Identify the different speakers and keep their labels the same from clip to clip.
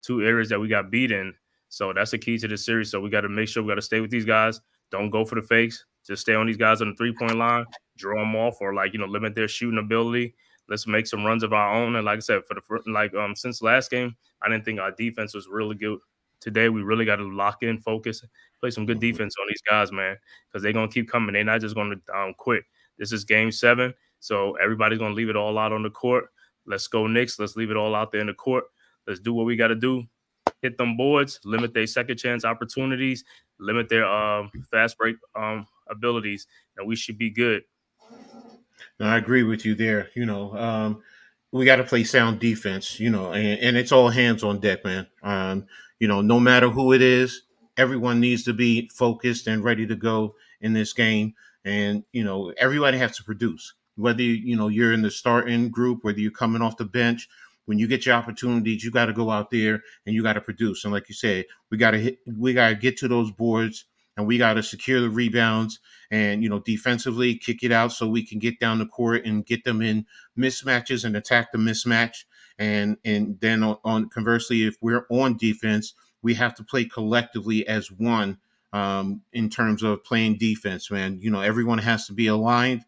Speaker 1: two areas that we got beat in. So that's the key to this series. So we got to make sure we got to stay with these guys. Don't go for the fakes. Just stay on these guys on the 3 point line, draw them off, or like limit their shooting ability. Let's make some runs of our own. And like I said, for the since last game, I didn't think our defense was really good. Today we really got to lock in, focus, play some good
Speaker 2: Mhm.
Speaker 1: defense on these guys, man, because they're gonna keep coming. They're not just gonna quit. This is game 7, so everybody's gonna leave it all out on the court. Let's go Knicks. Let's leave it all out there in the court. Let's do what we got to do. Hit them boards, limit their second chance opportunities, limit their fast break abilities, and we should be good.
Speaker 2: No, I agree with you there. We got to play sound defense, and it's all hands on deck, man. No matter who it is, everyone needs to be focused and ready to go in this game. And, everybody has to produce, whether, you're in the starting group, whether you're coming off the bench. When you get your opportunities, you got to go out there and you got to produce. And like you said, we got to get to those boards and we got to secure the rebounds and defensively kick it out so we can get down the court and get them in mismatches and attack the mismatch. And then on conversely, if we're on defense, we have to play collectively as one, in terms of playing defense, man. Everyone has to be aligned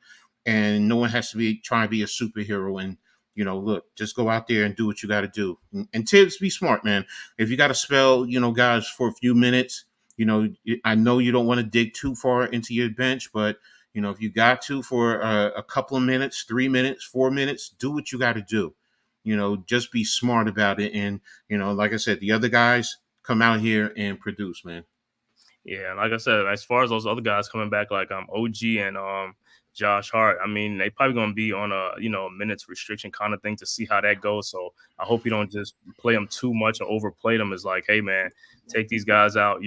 Speaker 2: and no one has to be trying to be a superhero. And look, just go out there and do what you got to do. And Tibbs, be smart, man. If you got to spell, guys for a few minutes, I know you don't want to dig too far into your bench, but if you got to for a couple of minutes, 3 minutes, 4 minutes, do what you got to do. Just be smart about it. And like I said, the other guys come out here and produce, man.
Speaker 1: Yeah, like I said, as far as those other guys coming back, like OG and Josh Hart, I mean, they probably gonna be on a minutes restriction kind of thing to see how that goes. So I hope you don't just play them too much or overplay them. It's like, hey man, take these guys out.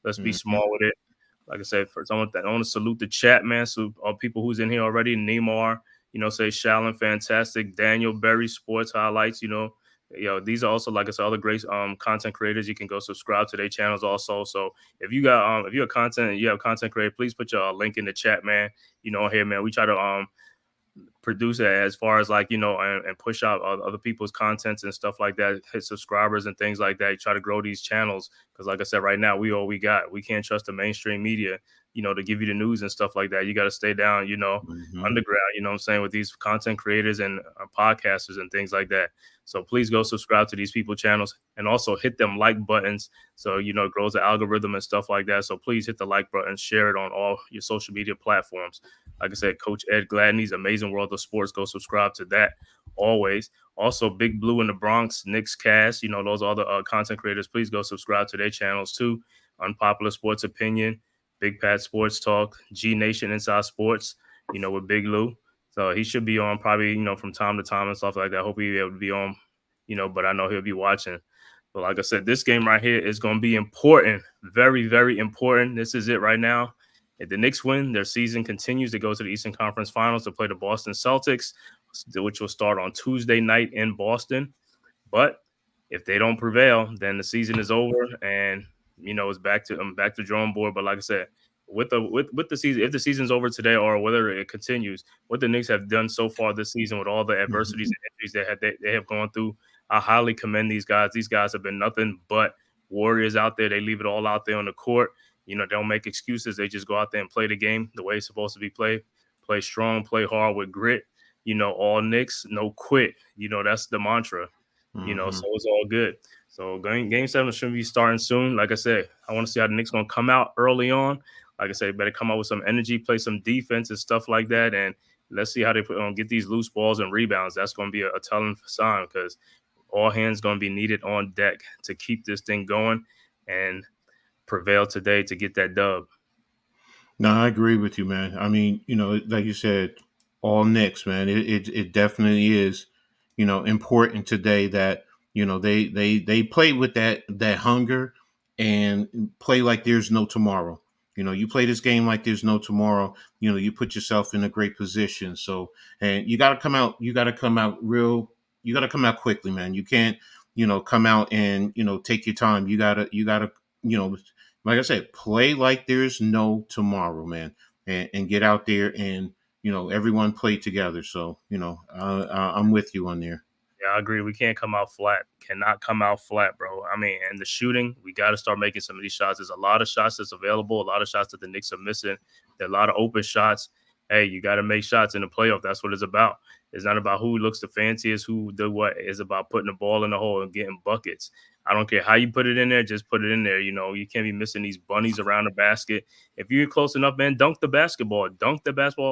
Speaker 1: Let's be
Speaker 2: Hmm.
Speaker 1: small with it. Like I said, for someone that I want to salute the chat, man. So all people who's in here already, Neymar, say Shallon, fantastic, Daniel Berry, sports highlights, these are also, like I said, other great content creators. You can go subscribe to their channels also. So if you're a content, you have content creator, please put your link in the chat, man. Here, man, we try to produce it as far as like and push out other people's contents and stuff like that, hit subscribers and things like that. You try to grow these channels because like I said, right now we all we got. We can't trust the mainstream media to give you the news and stuff like that. You got to stay down
Speaker 2: Hmm.
Speaker 1: underground, what I'm saying, with these content creators and podcasters and things like that. So please go subscribe to these people channels and also hit them like buttons so it grows the algorithm and stuff like that. So please hit the like button, share it on all your social media platforms. Like I said, Coach Ed Gladney's Amazing World of Sports. Go subscribe to that always. Also, Big Blue in the Bronx, Knicks Cast, those other content creators. Please go subscribe to their channels too. Unpopular Sports Opinion, Big Pat Sports Talk, G Nation Inside Sports, with Big Lou. So he should be on probably, from time to time and stuff like that. I hope he'll be able to be on, but I know he'll be watching. But like I said, this game right here is going to be important. Very, very important. This is it right now. If the Knicks win, their season continues to go to the Eastern Conference Finals to play the Boston Celtics, which will start on Tuesday night in Boston. But if they don't prevail, then the season is over, and it's back to drawing board. But like I said, with the season, if the season's over today or whether it continues, what the Knicks have done so far this season with all the adversities
Speaker 2: Hmm.
Speaker 1: and injuries they have gone through, I highly commend these guys. These guys have been nothing but warriors out there. They leave it all out there on the court. They don't make excuses. They just go out there and play the game the way it's supposed to be played. Play strong, play hard with grit. All Knicks, no quit. That's the mantra. So
Speaker 2: Hmm.
Speaker 1: it's all good. So game 7 should be starting soon. Like I said, I want to see how the Knicks gonna come out early on. Like I said, better come out with some energy, play some defense and stuff like that, and let's see how they get these loose balls and rebounds. That's gonna be a telling sign because all hands gonna be needed on deck to keep this thing going and prevail today to get that dub.
Speaker 2: No, I agree with you, man. I mean, like you said, all Knicks, man. It definitely is, important today that they play with that hunger and play like there's no tomorrow. You play this game like there's no tomorrow. You put yourself in a great position. So, and you got to come out. You got to come out real. You got to come out quickly, man. You can't, come out and take your time. You gotta, like I said, play like there's no tomorrow, man, and get out there and everyone play together. So I'm with you on there.
Speaker 1: Yeah, I agree. We can't come out flat. Cannot come out flat, bro. I mean, and the shooting, we got to start making some of these shots. There's a lot of shots that's available, a lot of shots that the Knicks are missing. There are a lot of open shots. Hey, you got to make shots in the playoff. That's what it's about. It's not about who looks the fanciest, who the what. It's about putting the ball in the hole and getting buckets. I don't care how you put it in there, just put it in there. You know, you can't be missing these bunnies around the basket. If you're close enough, man, dunk the basketball,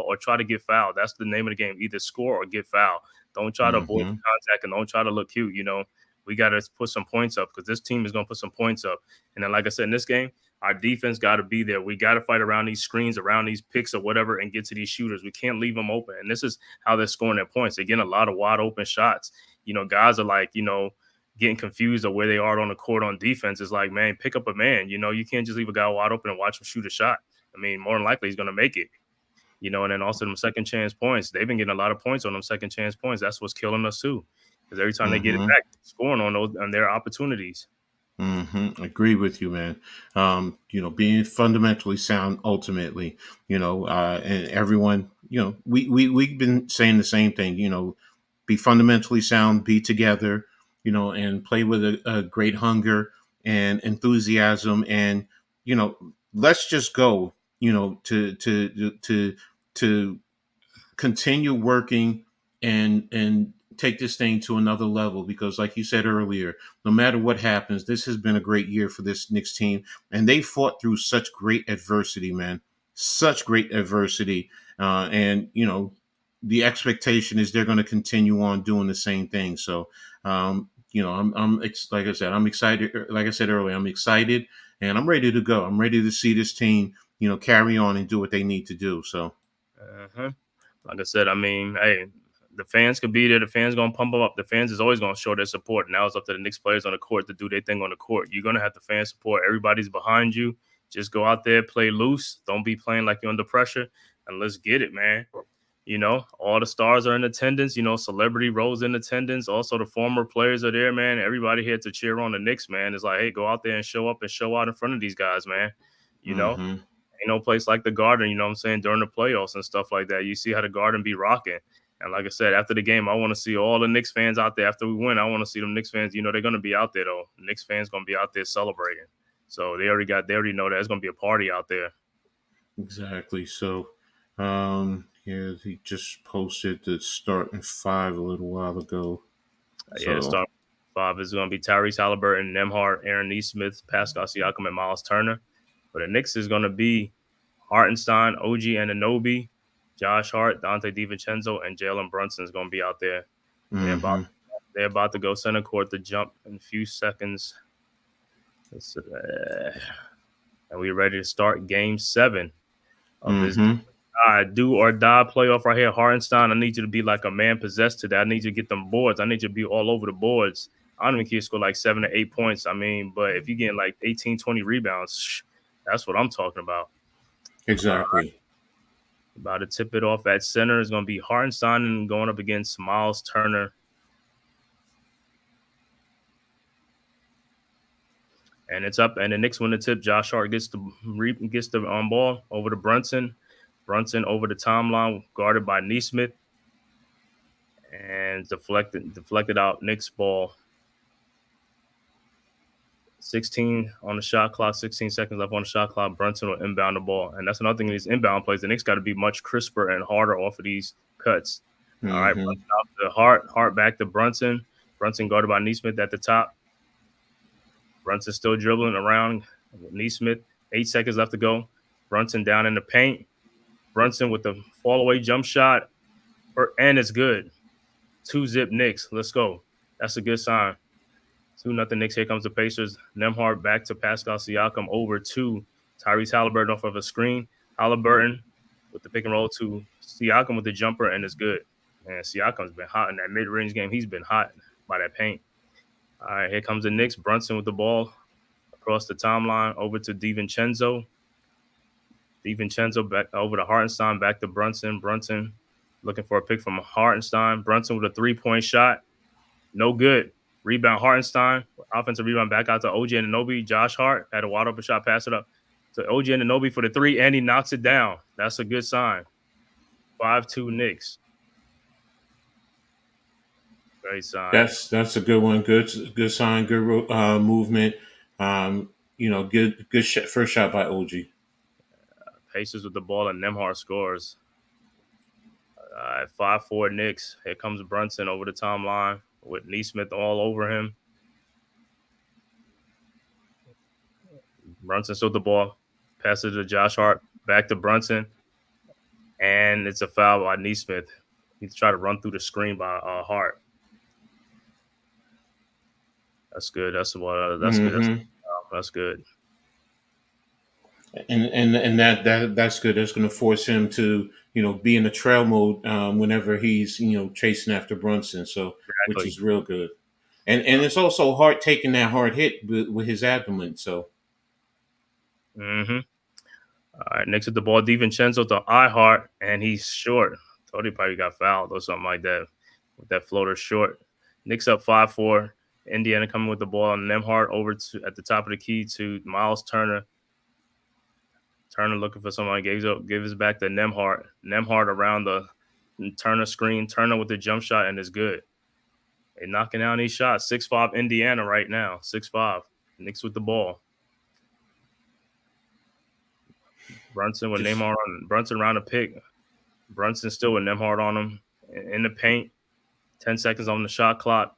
Speaker 1: or try to get fouled. That's the name of the game. Either score or get fouled. Don't try to avoid the
Speaker 2: Mm-hmm.
Speaker 1: contact and don't try to look cute. You know, we got to put some points up because this team is going to put some points up. And then, like I said, in this game, our defense got to be there. We got to fight around these screens, around these picks or whatever, and get to these shooters. We can't leave them open. And this is how they're scoring their points. They're getting a lot of wide open shots. You know, guys are like, getting confused of where they are on the court on defense. It's like, man, pick up a man. You know, you can't just leave a guy wide open and watch him shoot a shot. I mean, more than likely he's going to make it. You know, and then also them second chance points. They've been getting a lot of points on them second chance points. That's what's killing us too. Because every time they get it
Speaker 2: Mm-hmm.
Speaker 1: back, scoring on their opportunities.
Speaker 2: Agree with you, man. Being fundamentally sound ultimately, and everyone, we've been saying the same thing, be fundamentally sound, be together, and play with a great hunger and enthusiasm. And, let's just go, to continue working and take this thing to another level because like you said earlier, no matter what happens, this has been a great year for this Knicks team and they fought through such great adversity, man. Such great adversity. And the expectation is they're going to continue on doing the same thing. So like I said, I'm excited. Like I said earlier, I'm excited and I'm ready to go. I'm ready to see this team carry on and do what they need to do. So
Speaker 1: Uh-huh. Like I said, I mean, hey, the fans could be there. The fans gonna pump them up. The fans is always gonna show their support. Now it's up to the Knicks players on the court to do their thing on the court. You're gonna have the fan support. Everybody's behind you. Just go out there, play loose. Don't be playing like you're under pressure, and let's get it, man. You know, all the stars are in attendance. You know, celebrity roles in attendance. Also, the former players are there, man. Everybody here to cheer on the Knicks, man. It's like, hey, go out there and show up and show out in front of these guys, man. You know,
Speaker 2: hmm
Speaker 1: ain't no place like the Garden, you know what I'm saying, during the playoffs and stuff like that. You see how the Garden be rocking. And like I said, after the game, I want to see all the Knicks fans out there. After we win, I want to see them Knicks fans. You know, they're going to be out there, though. Knicks fans going to be out there celebrating. So they already know that it's going to be a party out there.
Speaker 2: Exactly. So, yeah, he just posted the starting five a little while ago.
Speaker 1: Yeah,
Speaker 2: So,
Speaker 1: start five is going to be Tyrese Halliburton, Nemhart, Aaron Nesmith, Pascal Siakam, and Miles Turner. But the Knicks is going to be Hartenstein, OG Ananobi, Josh Hart, Dante DiVincenzo, and Jalen Brunson is going to be out there. They're about
Speaker 2: hmm
Speaker 1: they're about to go center court to jump in a few seconds. And we're ready to start Game 7 of this
Speaker 2: hmm
Speaker 1: do or die playoff right here. Hartenstein, I need you to be like a man possessed today. I need you to get them boards. I need you to be all over the boards. I don't even care if you score like 7 to 8 points. I mean, but if you're getting like 18, 20 rebounds, that's what I'm talking about.
Speaker 2: exactly.
Speaker 1: About to tip it off at center is going to be Hartenstein and going up against Miles Turner. And it's up, and the Knicks win the tip. Josh Hart gets the ball over to Brunson. Brunson over the timeline, guarded by Nesmith, and deflected out. Knicks ball. 16 on the shot clock, 16 seconds left on the shot clock. Brunson will inbound the ball. And that's another thing in these inbound plays. The Knicks got to be much crisper and harder off of these cuts. All right,
Speaker 2: hmm
Speaker 1: Brunson off to Hart back to Brunson. Brunson guarded by Nesmith at the top. Brunson still dribbling around Nesmith. 8 seconds left to go. Brunson down in the paint. Brunson with the fall away jump shot. And it's good. 2-zip Knicks. Let's go. That's a good sign. 2-0 Knicks. Here comes the Pacers. Nemhart back to Pascal Siakam over to Tyrese Halliburton off of a screen. Halliburton with the pick and roll to Siakam with the jumper, and it's good. Man, Siakam's been hot in that mid-range game. He's been hot by that paint. All right, here comes the Knicks. Brunson with the ball across the timeline over to DiVincenzo. DiVincenzo back over to Hartenstein, back to Brunson. Brunson looking for a pick from Hartenstein. Brunson with a three-point shot. No good. Rebound Hartenstein. Offensive rebound back out to OG Anunoby. Josh Hart had a wide open shot. Pass it up to OG Anunoby for the three, and he knocks it down. That's a good sign. 5-2 Knicks. Great sign.
Speaker 2: That's a good one. Good sign. Good movement. Um, good first shot by OG.
Speaker 1: Pacers with the ball and Nemhard scores. 5-4 Knicks. Here comes Brunson over the timeline with Neesmith all over him. Brunson still the ball. Passes to Josh Hart. Back to Brunson. And it's a foul by Neesmith. He tried to run through the screen by Hart. That's good. That's what. That's good.
Speaker 2: Hmm.
Speaker 1: That's good.
Speaker 2: And that's good. That's going to force him to be in the trail mode whenever he's chasing after Brunson. So which
Speaker 1: Exactly.
Speaker 2: is real good. And it's also Hart taking that hard hit with his abdomen. So
Speaker 1: Mm-hmm. All right, next with the ball, DiVincenzo to iHeart, and he's short. Thought he probably got fouled or something like that with that floater short. Knicks up 5-4. Indiana coming with the ball. Nemhart over to at the top of the key to Miles Turner. Turner looking for someone. Gives back to Nemhart. Nemhart around the Turner screen. Turner with the jump shot, and it's good. They're knocking down these shots. 6-5 Indiana right now. 6-5. Knicks with the ball. Brunson with
Speaker 2: just
Speaker 1: Neymar on Brunson around the pick. Brunson still with Nemhard on him in the paint. 10 seconds on the shot clock.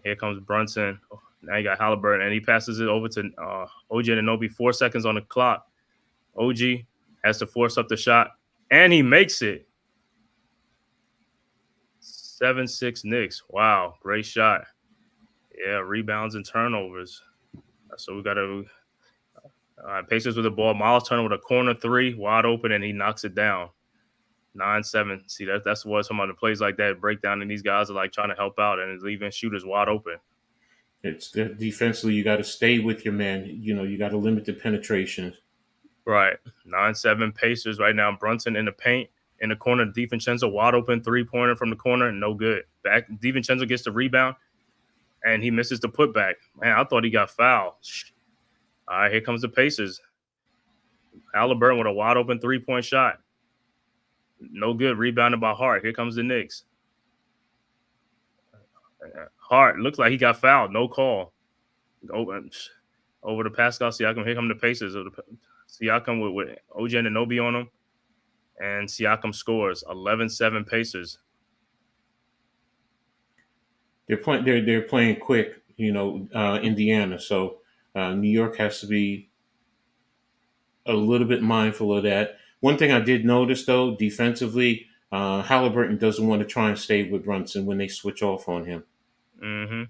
Speaker 1: Here comes Brunson. Now you got Halliburton, and he passes it over to OG Anunoby. 4 seconds on the clock. OG has to force up the shot, and he makes it. 7-6 Knicks. Wow, great shot. Yeah, rebounds and turnovers. So we got to Pacers with the ball. Miles Turner with a corner three, wide open, and he knocks it down. 9-7. See, that's what some of the plays like that break down, and these guys are like trying to help out and leaving shooters wide open.
Speaker 2: it's defensively you got to stay with your man. You got to limit the penetration.
Speaker 1: Right. 9-7 Pacers right now. Brunson in the paint. In the corner, DiVincenzo wide open 3-pointer from the corner, no good. Back, DiVincenzo gets the rebound, and he misses the putback. Man, I thought he got fouled. All right, here comes the Pacers. Halliburton with a wide open 3-point shot. No good. Rebounded by Hart. Here comes the Knicks. Hart looks like he got fouled. No call. Over to Pascal Siakam. Here come the Pacers. Siakam with OG Anunoby on him. And Siakam scores 11-7 Pacers.
Speaker 2: They're playing quick, Indiana. So New York has to be a little bit mindful of that. One thing I did notice though, defensively, Halliburton doesn't want to try and stay with Brunson when they switch off on him.
Speaker 1: Mm-hmm.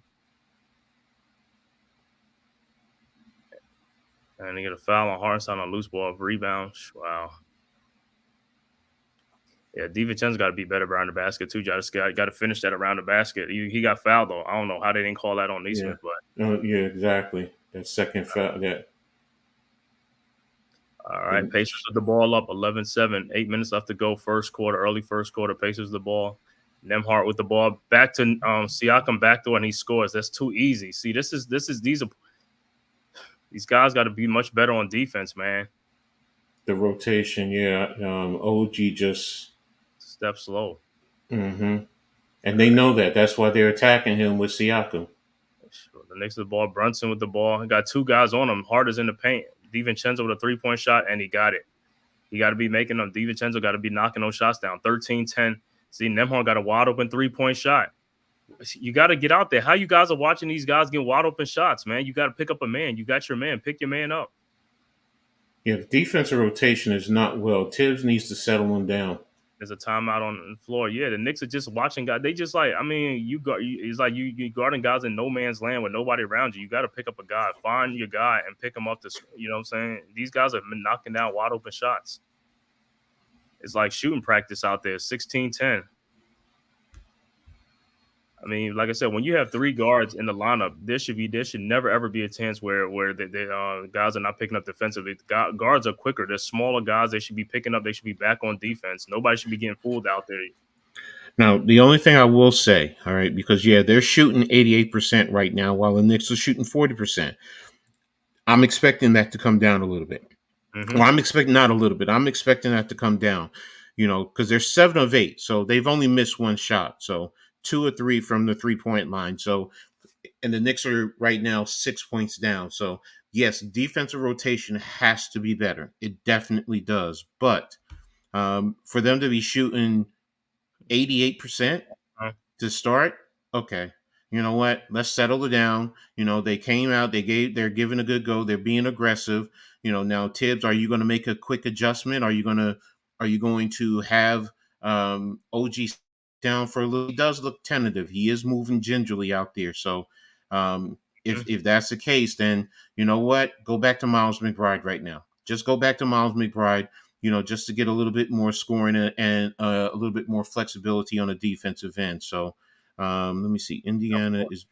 Speaker 1: And he get a foul on Hartenstein on loose ball rebound. Wow. Yeah, DiVincenzo got to be better around the basket too. Just got to finish that around the basket. He got fouled though. I don't know how they didn't call that on
Speaker 2: Yeah,
Speaker 1: Neesmith, but
Speaker 2: yeah, exactly. That second foul.
Speaker 1: all right. Pacers with the ball up 11-7. 8 minutes left to go. First quarter, early first quarter. Pacers with the ball. Nemhart with the ball back to Siakam backdoor, and he scores. That's too easy. See, these guys got to be much better on defense, man.
Speaker 2: The rotation, yeah. OG just
Speaker 1: Step slow.
Speaker 2: and they know that. That's why they're attacking him with Siakam.
Speaker 1: The Knicks with the ball. Brunson with the ball. He got two guys on him. Hart is in the paint. DiVincenzo with a 3-point shot, and he got it. He got to be making them. DiVincenzo got to be knocking those shots down. 13-10. See, Nemhard got a wide open 3-point shot. You got to get out there. How you guys are watching these guys get wide open shots, man? You got to pick up a man. You got your man. Pick your man up.
Speaker 2: Yeah, the defensive rotation is not well. Tibbs needs to settle him down.
Speaker 1: There's a timeout on the floor. Yeah, the Knicks are just watching guys. They just like, I mean, it's like you guarding guys in no man's land with nobody around you. You got to pick up a guy, find your guy, and pick him up. You know what I'm saying? These guys have been knocking down wide open shots. It's like shooting practice out there. 16-10. I mean, like I said, when you have three guards in the lineup, there should never ever be a chance where the guys are not picking up defensively. Guards are quicker. They're smaller guys. They should be picking up. They should be back on defense. Nobody should be getting fooled out there.
Speaker 2: Now, the only thing I will say, all right, because they're shooting 88% right now, while the Knicks are shooting 40%. I'm expecting that to come down a little bit.
Speaker 1: Mm-hmm.
Speaker 2: Well, I'm expecting not a little bit. I'm expecting that to come down, because they're 7 of 8, so they've only missed one shot. So 2 or 3 from the 3-point line. So, and the Knicks are right now 6 points down. So, yes, defensive rotation has to be better. It definitely does. But for them to be shooting 88%
Speaker 1: Uh,
Speaker 2: to start, okay. You know what? Let's settle it down. They came out, they're giving a good go, they're being aggressive. Now Tibbs, are you going to make a quick adjustment? Are you going to have OG down for a little? He does look tentative. He is moving gingerly out there. So if that's the case, then you know what? Go back to Miles McBride right now. Just go back to Miles McBride, just to get a little bit more scoring and a little bit more flexibility on the defensive end. So let me see. Indiana is,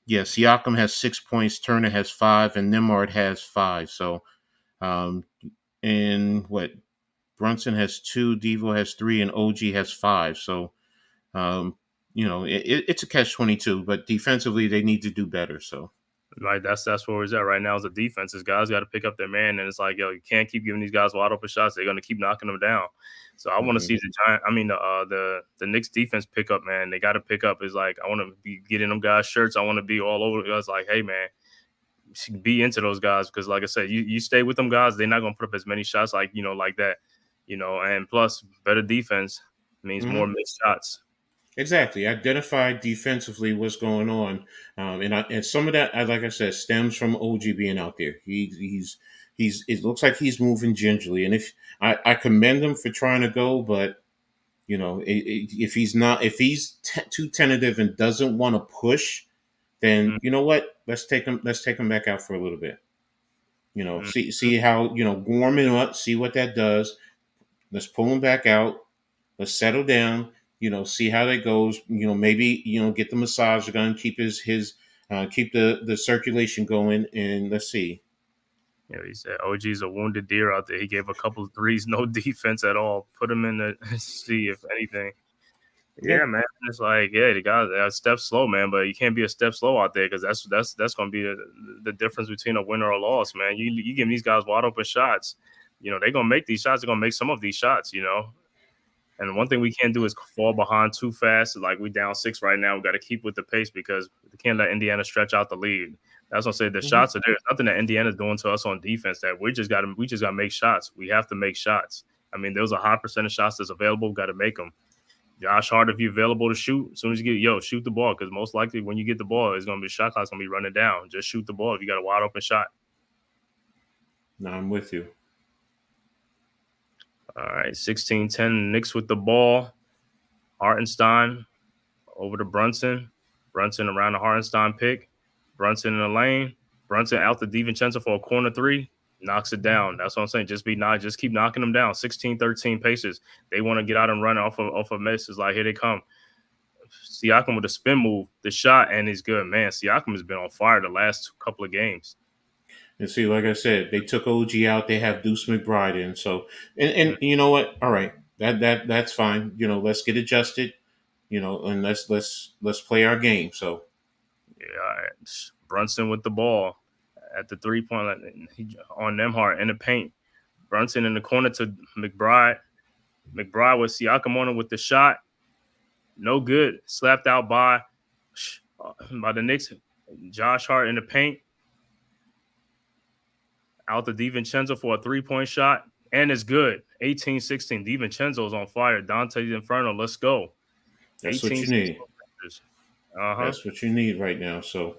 Speaker 2: yeah, Siakam has 6 points, Turner has five, and Nemard has five. So, um, and what? Brunson has two, Devo has three, and OG has five. So, um, it's a catch-22, but defensively they need to do better. So,
Speaker 1: Right, that's where it's at right now. Is the defense. Is guys got to pick up their man, and it's like, yo, you can't keep giving these guys wide open shots. They're gonna keep knocking them down. So I want to
Speaker 2: mhm.
Speaker 1: see the Giant. I mean, the Knicks defense pick up, man. They got to pick up. It's like I want to be getting them guys shirts. I want to be all over. It's like, hey, man, be into those guys because, like I said, you stay with them guys. They're not gonna put up as many shots like that. And plus better defense means more
Speaker 2: Mhm.
Speaker 1: missed shots.
Speaker 2: Exactly. Identify defensively what's going on, and some of that, like I said, stems from OG being out there. He's it looks like he's moving gingerly, and if I commend him for trying to go, but if he's not, if he's too tentative and doesn't want to push, then
Speaker 1: Mm,
Speaker 2: you know what? Let's take him back out for a little bit.
Speaker 1: mm.
Speaker 2: See how warm him up, see what that does. Let's pull him back out. Let's settle down. See how that goes. Maybe get the massage gun, keep keep the circulation going, and let's see.
Speaker 1: He said OG's a wounded deer out there. He gave a couple of threes, no defense at all. Put him in the see if anything.
Speaker 2: Yeah.
Speaker 1: Yeah, man. It's like, yeah, the guys are a step slow, man, but you can't be a step slow out there because that's gonna be the difference between a win or a loss, man. You give these guys wide open shots, they're gonna make these shots. They're gonna make some of these shots. And one thing we can't do is fall behind too fast. Like we down six right now. We got to keep with the pace because we can't let Indiana stretch out the lead. That's what I say. The
Speaker 2: hmm
Speaker 1: shots are there. There's nothing that Indiana's doing to us on defense that we just got to make shots. We have to make shots. I mean, there's a high percentage of shots that's available. Got to make them. Josh Hart, if you're available to shoot, as soon as you shoot the ball because most likely when you get the ball, it's gonna be shot clock's gonna be running down. Just shoot the ball if you got a wide open shot.
Speaker 2: No, I'm with you.
Speaker 1: All right, 16-10 Knicks with the ball. Hartenstein over to Brunson. Brunson around the Hartenstein pick. Brunson in the lane. Brunson out to DiVincenzo for a corner three. Knocks it down. That's what I'm saying. Just keep knocking them down. 16-13 paces. They want to get out and run off of misses. Like here they come. Siakam with a spin move, the shot, and he's good. Man, Siakam has been on fire the last couple of games.
Speaker 2: And see, like I said, they took OG out. They have Deuce McBride in. So, and you know what? All right, that's fine. Let's get adjusted. And let's play our game. So,
Speaker 1: Yeah, Brunson with the ball at the 3-point line. On Nemhart in the paint. Brunson in the corner to McBride. McBride with Siakam on him with the shot. No good. Slapped out by the Knicks. Josh Hart in the paint. Out to DiVincenzo for a 3-point shot. And it's good. 18-16. DiVincenzo's on fire. Dante's Inferno. Let's go.
Speaker 2: that's what you
Speaker 1: 18-16.
Speaker 2: need.
Speaker 1: Uh-huh.
Speaker 2: That's what you need right now. So,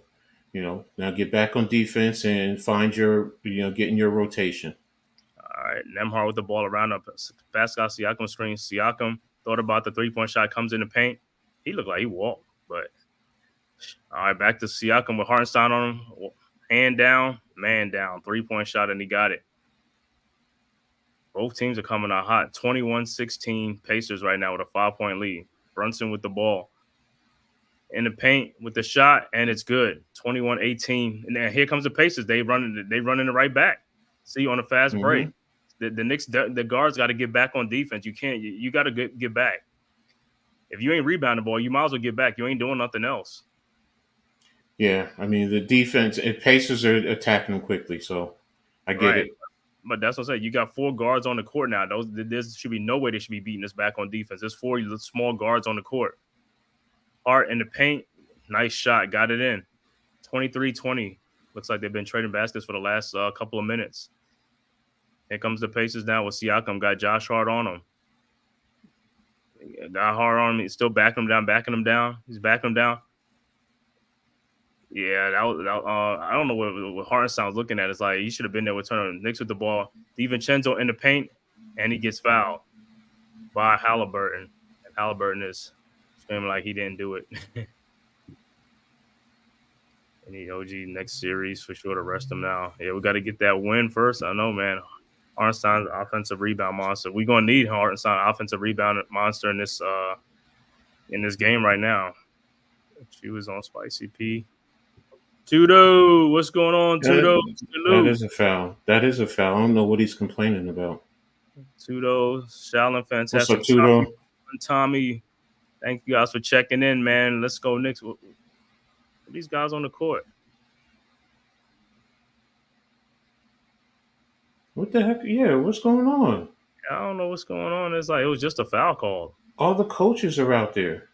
Speaker 2: now get back on defense and find get in your rotation.
Speaker 1: All right. Nemhart with the ball around up. Pascal Siakam screen. Siakam thought about the 3-point shot. Comes in the paint. He looked like he walked. But all right, back to Siakam with Hartenstein on him. Hand down, man down. 3-point shot, and he got it. Both teams are coming out hot. 21-16 Pacers right now with a 5-point lead. Brunson with the ball. In the paint with the shot, and it's good. 21-18. And then here comes the Pacers. They running it right back. See on a fast break.
Speaker 2: hmm
Speaker 1: The Knicks, the guards got to get back on defense. You can't. You got to get back. If you ain't rebounding ball, you might as well get back. You ain't doing nothing else.
Speaker 2: Yeah, I mean the defense. Pacers are attacking them quickly, so I get
Speaker 1: Right.
Speaker 2: it.
Speaker 1: But that's what I said. You got 4 guards on the court now. There should be no way they should be beating us back on defense. There's 4 small guards on the court. Hart in the paint. Nice shot. Got it in. 23-20. Looks like they've been trading baskets for the last couple of minutes. Here comes the Pacers now with Siakam. Got Josh Hart on him. Got Hart on him. He's still backing him down, He's backing him down. Yeah, I don't know what Hartenstein's looking at. It's like he should have been there with Turner. Knicks with the ball. DiVincenzo in the paint, and he gets fouled by Halliburton. And Halliburton is screaming like he didn't do it. Any OG next series for sure to rest him now. Yeah, we got to get that win first. I know, man. Hartenstein's offensive rebound monster. We're gonna need Hartenstein offensive rebound monster in this game right now. She was on Spicy P. Tudo, what's going on, Tudo?
Speaker 2: That is a foul. That is a foul. I don't know what he's complaining about.
Speaker 1: Tudo, Shallon,
Speaker 2: What's up,
Speaker 1: fantastic.
Speaker 2: Tudo?
Speaker 1: Tommy, thank you guys for checking in, man. Let's go, Knicks. These guys on the court.
Speaker 2: What the heck? Yeah, what's going on?
Speaker 1: I don't know what's going on. It's like it was just a foul call.
Speaker 2: All the coaches are out there.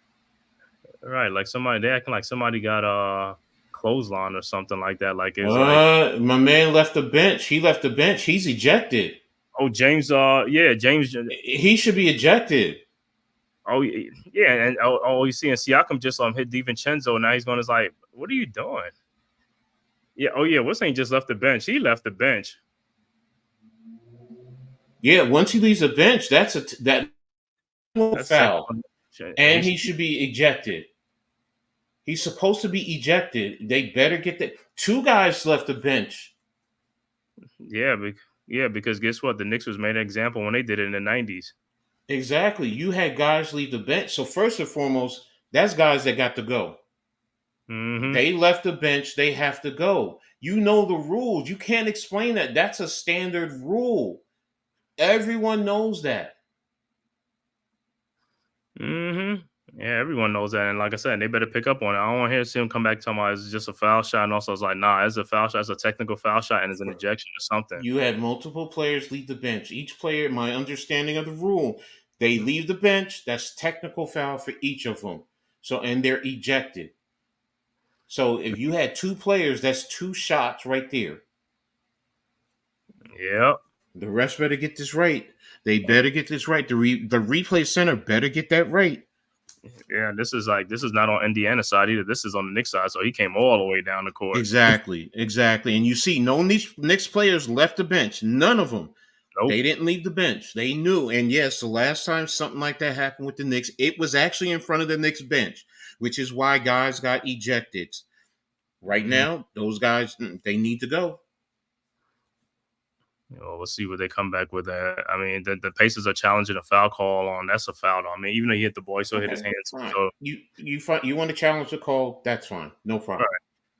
Speaker 1: Right, like they acting like somebody got a clothesline or something like that. Like it's like
Speaker 2: My man left the bench. He left the bench. He's ejected.
Speaker 1: James. James.
Speaker 2: He should be ejected.
Speaker 1: Oh yeah, and you see, and Siakam just hit DiVincenzo. Now he's going to like, what are you doing? Yeah. Oh yeah. What's saying just left the bench? He left the bench.
Speaker 2: Yeah. Once he leaves the bench, that's foul, and he should be ejected. He's supposed to be ejected. They better get that. Two guys left the bench.
Speaker 1: Yeah, because guess what? The Knicks was made an example when they did it in the 90s.
Speaker 2: Exactly. You had guys leave the bench. So first and foremost, that's guys that got to go.
Speaker 1: Mm-hmm.
Speaker 2: They left the bench. They have to go. You know the rules. You can't explain that. That's a standard rule. Everyone knows that.
Speaker 1: Mm-hmm. Yeah, everyone knows that. And like I said, they better pick up on it. I don't want to see him come back talking about it's just a foul shot. And also, it's like, nah, it's a foul shot. It's a technical foul shot and it's an ejection or something.
Speaker 2: You had multiple players leave the bench. Each player, my understanding of the rule, they leave the bench. That's technical foul for each of them. So, and they're ejected. So if you had two players, that's two shots right there.
Speaker 1: Yep.
Speaker 2: The rest better get this right. They better get this right. The replay center better get that right.
Speaker 1: Yeah, this is not on Indiana side either. This is on the Knicks side, so he came all the way down the court.
Speaker 2: Exactly. And you see, no Knicks players left the bench. None of them. Nope. They didn't leave the bench. They knew. And yes, the last time something like that happened with the Knicks, it was actually in front of the Knicks bench, which is why guys got ejected. Right now, those guys, they need to go.
Speaker 1: Well, we'll see what they come back with. I mean, the Pacers are challenging a foul call on. That's a foul. I mean, even though he hit the ball, he still hit his hands. So.
Speaker 2: You want to challenge the call? That's fine. No problem.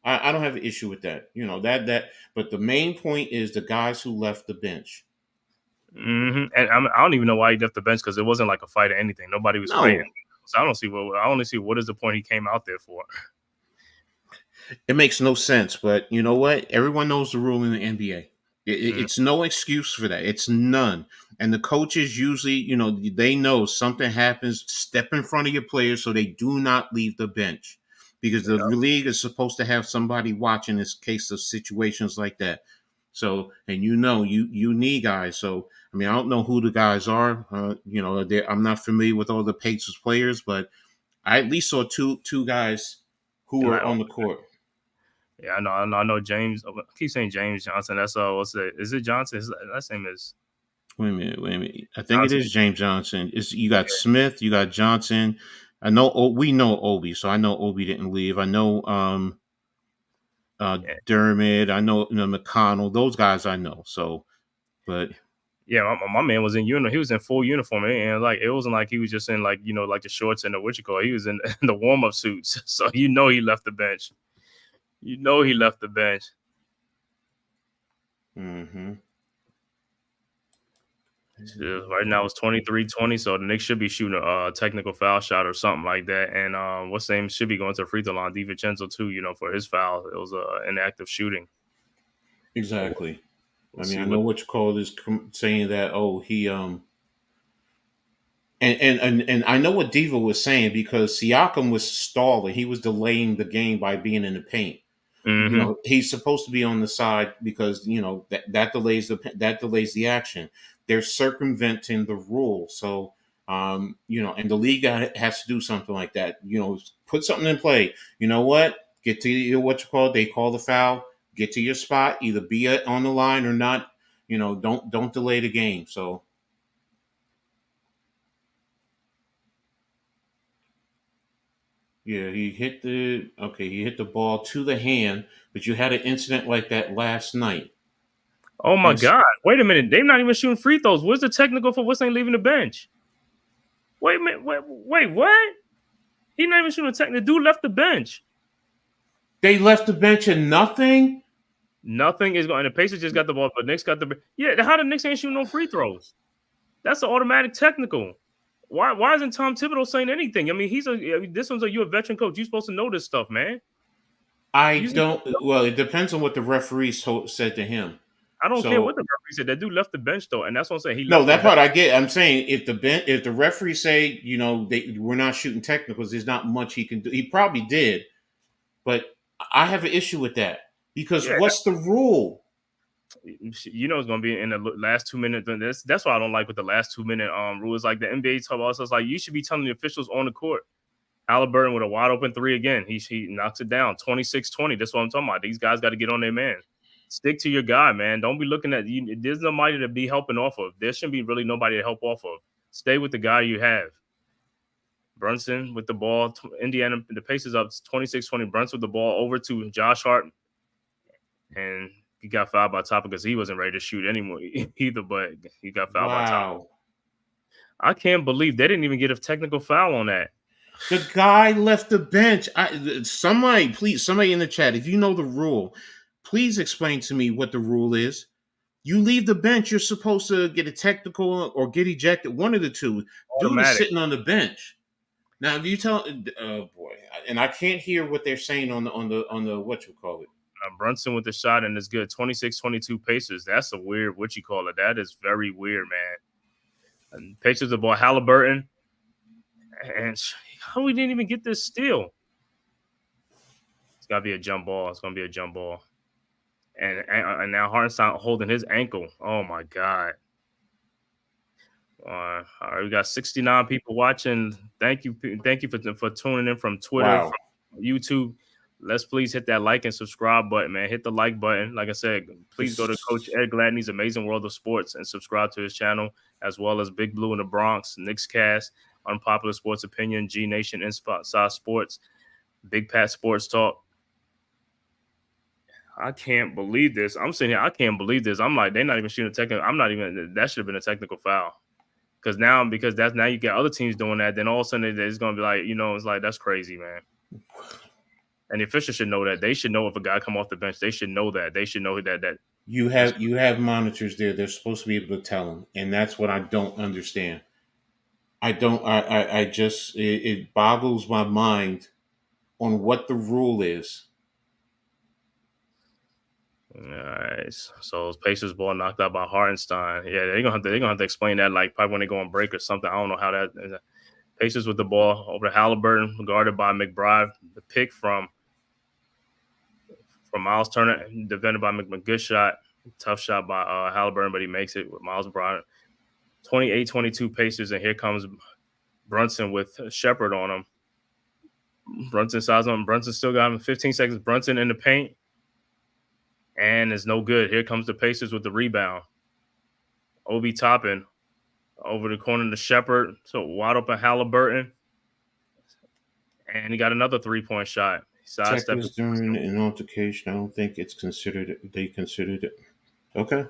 Speaker 2: Right. I don't have an issue with that. You know, that. But the main point is the guys who left the bench.
Speaker 1: Mm-hmm. And I don't even know why he left the bench because it wasn't like a fight or anything. Nobody was fighting. So I only see what is the point he came out there for.
Speaker 2: It makes no sense. But you know what? Everyone knows the rule in the NBA. It's no excuse for that. It's none. And the coaches usually, you know, they know something happens, step in front of your players so they do not leave the bench. Because the league is supposed to have somebody watching this case of situations like that. So, and you need guys. So, I mean, I don't know who the guys are. You know, I'm not familiar with all the Pacers players, but I at least saw two guys who were on the court.
Speaker 1: Yeah, I know James. I keep saying James Johnson. That's what's it? Is it Johnson? His last name is.
Speaker 2: Wait a minute. I think Johnson. It is James Johnson. You got Smith. You got Johnson. I know. We know Obi, so I know Obi didn't leave. I know Dermot. I know McConnell. Those guys I know. So, but.
Speaker 1: Yeah, my man was in uniform. He was in full uniform, and like it wasn't like he was just in like like the shorts and the what you call. He was in the warm up suits, so he left the bench. He left the bench.
Speaker 2: Mm-hmm.
Speaker 1: Right now it's 23-20, so the Knicks should be shooting a technical foul shot or something like that. And what's name should be going to the free throw line. DiVincenzo too, for his foul. It was an active shooting.
Speaker 2: Exactly. I mean, I know what you call is saying that. Oh, he And I know what Diva was saying because Siakam was stalling. He was delaying the game by being in the paint. You
Speaker 1: Mm-hmm.
Speaker 2: know, he's supposed to be on the side because that delays the action. They're circumventing the rule. So and the league has to do something like that. Put something in play. You know what? Get to what you call. They call the foul. Get to your spot. Either be on the line or not. Don't delay the game. So yeah, he hit the ball to the hand, but you had an incident like that last night.
Speaker 1: Oh my
Speaker 2: And
Speaker 1: God! Wait a minute. They're not even shooting free throws. Where's the technical for what's ain't leaving the bench? Wait a minute. Wait. What? He not even shooting a technical. The dude left the bench.
Speaker 2: they left the bench and nothing.
Speaker 1: Nothing is going. And the Pacers just got the ball, but Knicks got the. Yeah, how the Knicks ain't shooting no free throws? That's an automatic technical. Why isn't Tom Thibodeau saying anything? I mean, this one's you a veteran coach. You're supposed to know this stuff, man.
Speaker 2: I
Speaker 1: You
Speaker 2: don't. Well, it depends on what the referees said to him.
Speaker 1: I don't care what
Speaker 2: So
Speaker 1: the referee said. That dude left the bench though, and that's what I'm saying. He
Speaker 2: no,
Speaker 1: left the
Speaker 2: that
Speaker 1: bench.
Speaker 2: part I get. I'm saying if the referees say we're not shooting technicals, there's not much he can do. He probably did, but I have an issue with that because
Speaker 1: Yeah,
Speaker 2: what's the rule?
Speaker 1: you know it's gonna be in the last 2 minutes. That's why I don't like with the last 2 minute rules. Like the NBA talk about, it's like you should be telling the officials on the court. Halliburton with a wide open three again. He knocks it down 26-20. That's what I'm talking about. These guys got to get on their man. Stick to your guy, man. Don't be looking at you. There's nobody to be helping off of. There shouldn't be really nobody to help off of. Stay with the guy you have. Brunson with the ball. Indiana, the Pacers up 26-20. Brunson with the ball over to Josh Hart. And he got fouled by Topper because he wasn't ready to shoot anymore either, but he got fouled by Topper.
Speaker 2: Wow.
Speaker 1: I can't believe they didn't even get a technical foul on that.
Speaker 2: The guy left the bench. Somebody in the chat, if you know the rule, please explain to me what the rule is. You leave the bench, you're supposed to get a technical or get ejected. One of the two. Dude is
Speaker 1: Automatic.
Speaker 2: sitting on the bench. Now, if you tell, oh boy, and I can't hear what they're saying on the what you call it.
Speaker 1: Brunson with the shot and it's good. 26-22 Pacers. That's a weird, what you call it. That is very weird, man. And Pacers the ball, Halliburton. And how we didn't even get this steal? It's got to be a jump ball. It's going to be a jump ball. And now Hartenstein holding his ankle. Oh, my God. All right, we got 69 people watching. Thank you for tuning in from Twitter,
Speaker 2: Wow.
Speaker 1: from YouTube. Let's please hit that like and subscribe button, man. Hit the like button. Like I said, please go to Coach Ed Gladney's Amazing World of Sports and subscribe to his channel, as well as Big Blue in the Bronx, Knicks Cast, Unpopular Sports Opinion, G Nation, Inside Sports, Big Pat Sports Talk. I can't believe this. I'm sitting here. I can't believe this. I'm like, they're not even shooting a technical. That should have been a technical foul. Because now you get other teams doing that, then all of a sudden it's going to be like, it's like, that's crazy, man. And the officials should know that. They should know if a guy come off the bench. They should know that. They should know that.
Speaker 2: You have monitors there. They're supposed to be able to tell them, and that's what I don't understand. I don't. I just it boggles my mind on what the rule is.
Speaker 1: All right. So Pacers ball knocked out by Hartenstein. Yeah, they're gonna have to explain that, like probably when they go on break or something. I don't know how that. Pacers with the ball over to Halliburton, guarded by McBride. The pick from Miles Turner, defended by McMahon. Good shot, tough shot by Halliburton, but he makes it with Miles Bryant. 28-22 Pacers, and here comes Brunson with Shepard on him. Brunson size on him. Brunson still got him 15 seconds. Brunson in the paint. And it's no good. Here comes the Pacers with the rebound. Obi Toppin over the corner to Shepard. So wide open Halliburton. And he got another 3-point shot.
Speaker 2: Checkers during an altercation. I don't think it's considered. They considered it. Okay.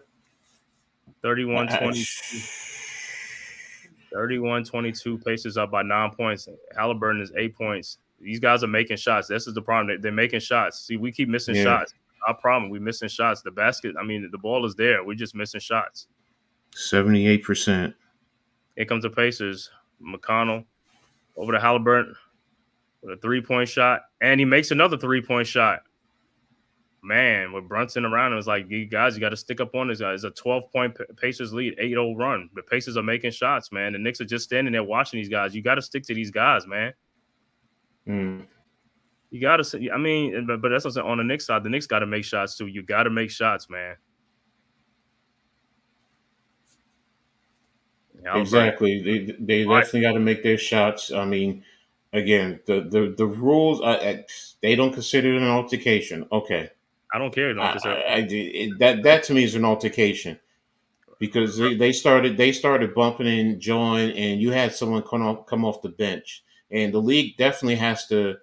Speaker 1: 31-22. Pacers up by 9 points. Halliburton is 8 points. These guys are making shots. This is the problem. They're making shots. See, we keep missing shots. Our problem, we're missing shots. The basket, the ball is there. We're just missing shots.
Speaker 2: 78%.
Speaker 1: Here comes the Pacers. McConnell over to Halliburton with a 3-point shot. And he makes another 3-point shot. man, with Brunson around, it was like, you guys, you got to stick up on this guy. It's a 12-point Pacers lead, 8-0 run. The Pacers are making shots, man. The Knicks are just standing there watching these guys. You got to stick to these guys, man.
Speaker 2: Mm.
Speaker 1: You got to. I mean, but that's what I'm saying. On the Knicks side, the Knicks got to make shots too. You got to make shots, man. Halliburton,
Speaker 2: Exactly. They
Speaker 1: right?
Speaker 2: definitely got to make their shots. I mean, again, the rules they don't consider it an altercation. Okay,
Speaker 1: I don't care. Don't consider.
Speaker 2: that to me is an altercation because they started bumping and join, and you had someone come off the bench, and the league definitely has to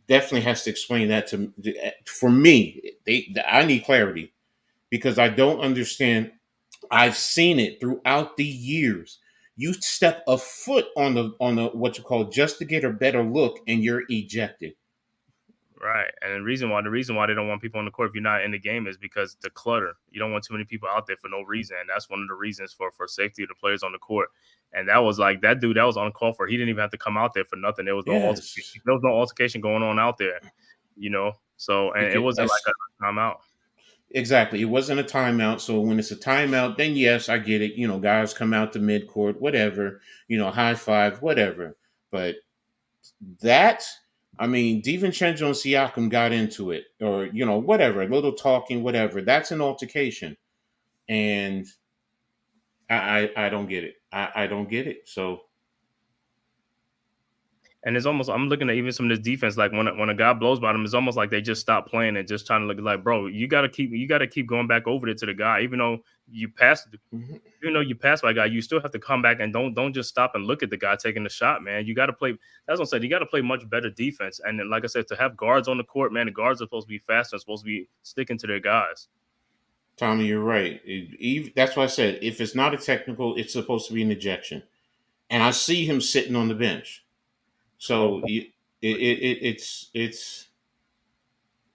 Speaker 2: explain that to for me. I need clarity because I don't understand. I've seen it throughout the years. You step a foot on the what you call just to get a better look, and you're ejected.
Speaker 1: Right, and the reason why they don't want people on the court if you're not in the game is because the clutter. You don't want too many people out there for no reason. And that's one of the reasons for safety of the players on the court. And that was like that dude that was on call for. He didn't even have to come out there for nothing. There was no altercation.
Speaker 2: Yes,
Speaker 1: There was no altercation going on out there. So and it
Speaker 2: because
Speaker 1: wasn't like a timeout.
Speaker 2: exactly. It wasn't a timeout. So when it's a timeout, then yes, I get it. Guys come out to midcourt, whatever. High five, whatever. But that, I mean, DiVincenzo and Siakam got into it, or whatever, a little talking, whatever. That's an altercation, and I don't get it. I don't get it. So
Speaker 1: And it's almost I'm looking at even some of this defense. Like when a guy blows by them, it's almost like they just stop playing and just trying to look like, bro, you gotta keep going back over there to the guy, even though you passed.
Speaker 2: mhm.
Speaker 1: Even though you pass by a guy, you still have to come back and don't just stop and look at the guy taking the shot, man. You got to play. That's what I said. You got to play much better defense. And then, like I said, to have guards on the court, man, the guards are supposed to be faster, supposed to be sticking to their guys.
Speaker 2: Tommy, you're right. That's why I said if it's not a technical, it's supposed to be an ejection. And I see him sitting on the bench.
Speaker 1: 12
Speaker 2: So
Speaker 1: points.
Speaker 2: it's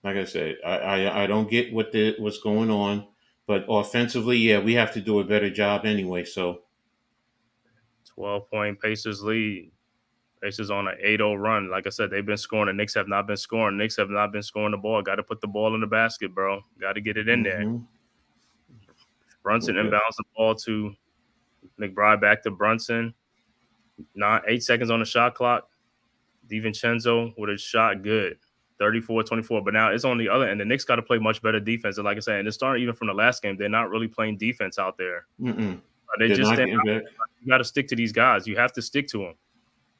Speaker 2: like I said, I don't get what's going on, but offensively, yeah, we have to do a better job anyway. So
Speaker 1: 12-point Pacers lead. Pacers on an 8-0 run. Like I said, they've been scoring. The Knicks have not been scoring. Knicks have not been scoring the ball. Got to put the ball in the basket, bro. Got to get it in there.
Speaker 2: hmm
Speaker 1: Brunson
Speaker 2: okay.
Speaker 1: inbounds the ball to McBride, back to Brunson. 8 seconds on the shot clock. DiVincenzo with a shot, good. 34-24. But now it's on the other end. The Knicks got to play much better defense. And like I said, and it started even from the last game. They're not really playing defense out there.
Speaker 2: Mm-mm.
Speaker 1: They
Speaker 2: They're
Speaker 1: just
Speaker 2: not
Speaker 1: stand
Speaker 2: getting
Speaker 1: out.
Speaker 2: back.
Speaker 1: You got to stick to these guys. You have to stick to them.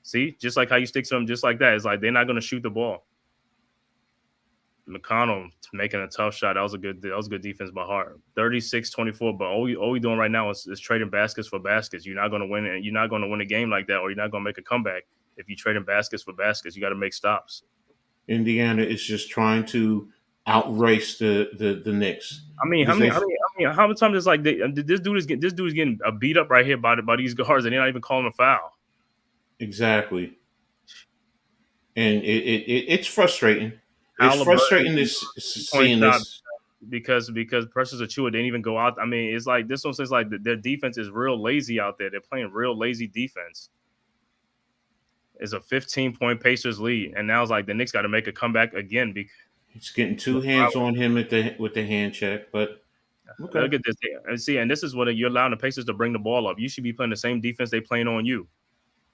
Speaker 1: See, just like how you stick to them, just like that. It's like they're not going to shoot the ball. McConnell making a tough shot. That was a good defense by Hart. 36-24. But all we doing right now is trading baskets for baskets. You're not going to win, and you're not going to win a game like that, or you're not going to make a comeback if you trading baskets for baskets. You got to make stops.
Speaker 2: Indiana is just trying to outrace the Knicks
Speaker 1: I mean, how
Speaker 2: because
Speaker 1: many?
Speaker 2: they
Speaker 1: How many times is like this dude is getting a beat up right here by these guards, and they're not even calling a foul.
Speaker 2: exactly, and it's frustrating. It's
Speaker 1: Halliburton
Speaker 2: frustrating to
Speaker 1: 3-point
Speaker 2: seeing
Speaker 1: shot
Speaker 2: this.
Speaker 1: because Precious Achua didn't even go out. I mean, it's like this one says like their defense is real lazy out there. They're playing real lazy defense. It's a 15-point Pacers lead, and now it's like the Knicks got to make a comeback again. Because
Speaker 2: It's getting two hands on him with the hand check, but okay.
Speaker 1: look at this, and see, and this is what you're allowing the Pacers to bring the ball up. You should be playing the same defense they playing on you.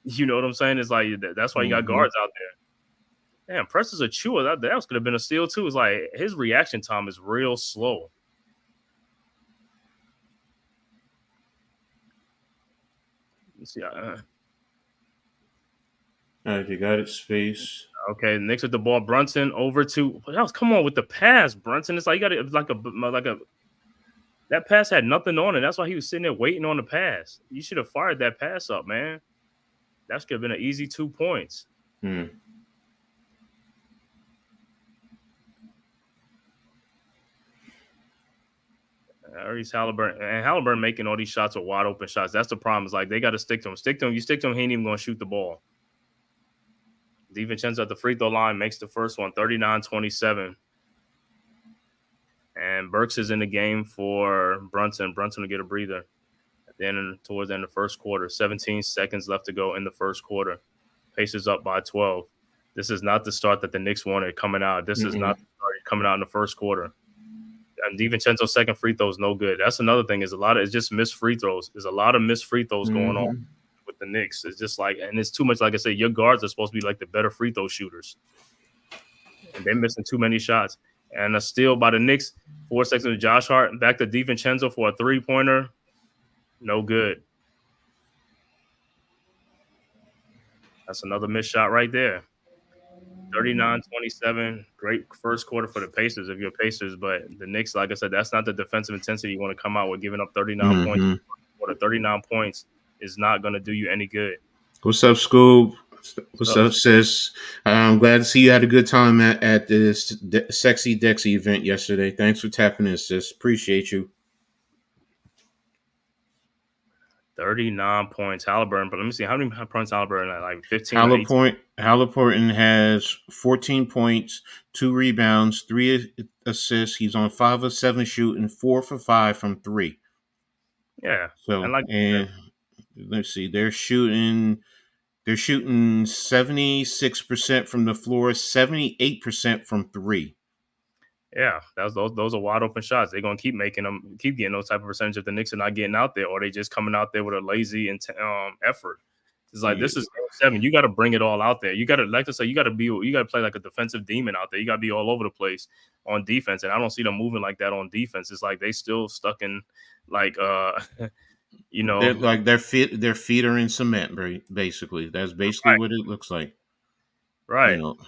Speaker 1: You know what I'm saying? It's like that's why you got
Speaker 2: hmm
Speaker 1: guards out there. Damn, Precious Achua, that could have been a steal too. It's like his reaction time is real slow. Let's see,
Speaker 2: All right, you got it. Space.
Speaker 1: okay, Knicks with the ball. Brunson over to come on with the pass, Brunson. It's like you got it like a that pass had nothing on it. That's why he was sitting there waiting on the pass. You should have fired that pass up, man. That should have been an easy 2 points.
Speaker 2: Hmm.
Speaker 1: Halliburton making all these shots are wide open shots. That's the problem. Is like they got to stick to him. Stick to him. You stick to him, he ain't even going to shoot the ball. DiVincenzo at the free throw line makes the first one, 39-27. And Burks is in the game for Brunson. Brunson to get a breather. Then towards the end of the first quarter, 17 seconds left to go in the first quarter. Pacers up by 12. This is not the start that the Knicks wanted coming out. This is
Speaker 2: Mm-mm.
Speaker 1: not the start coming out in the first quarter. And DiVincenzo's second free throw is no good. That's another thing. Is a lot of it's just missed free throws. There's a lot of missed free throws going on
Speaker 2: Hmm.
Speaker 1: with the Knicks. It's just like, and it's too much. Like I said, your guards are supposed to be like the better free throw shooters, and they're missing too many shots. And a steal by the Knicks, 4 seconds with Josh Hart, back to DiVincenzo for a 3-pointer. No good. That's another missed shot right there. 39-27. Great first quarter for the Pacers if you're Pacers, but the Knicks, like I said, that's not the defensive intensity you want to come out with, giving up 39 points.
Speaker 2: Hmm.
Speaker 1: Or the 39 points is not going to do you any good.
Speaker 2: What's up, Scoob? What's
Speaker 1: So
Speaker 2: up, sis? I'm glad to see you had a good time at this Sexy Dexy event yesterday. Thanks for tapping in, sis. Appreciate you.
Speaker 1: 39 points, Halliburton. But let me see how many points Halliburton at, like 15 or 18.
Speaker 2: Halliburton has 14 points, 2 rebounds, 3 assists. He's on 5 of 7 shooting, 4 for 5 from three.
Speaker 1: Yeah, and
Speaker 2: So,
Speaker 1: like
Speaker 2: and let's see, they're shooting 76% from the floor, 78% from three.
Speaker 1: yeah, those are wide open shots. They're gonna keep making them, keep getting those type of percentage if the Knicks are not getting out there, or they just coming out there with a lazy effort. It's like
Speaker 2: Yeah.
Speaker 1: this is game 7. You got to bring it all out there. You got to, like I say, you got to play like a defensive demon out there. You got to be all over the place on defense, and I don't see them moving like that on defense. It's like they still stuck in like you
Speaker 2: They're
Speaker 1: know,
Speaker 2: like their feet are in cement, basically. That's basically
Speaker 1: right,
Speaker 2: what it looks like. You
Speaker 1: right.
Speaker 2: know,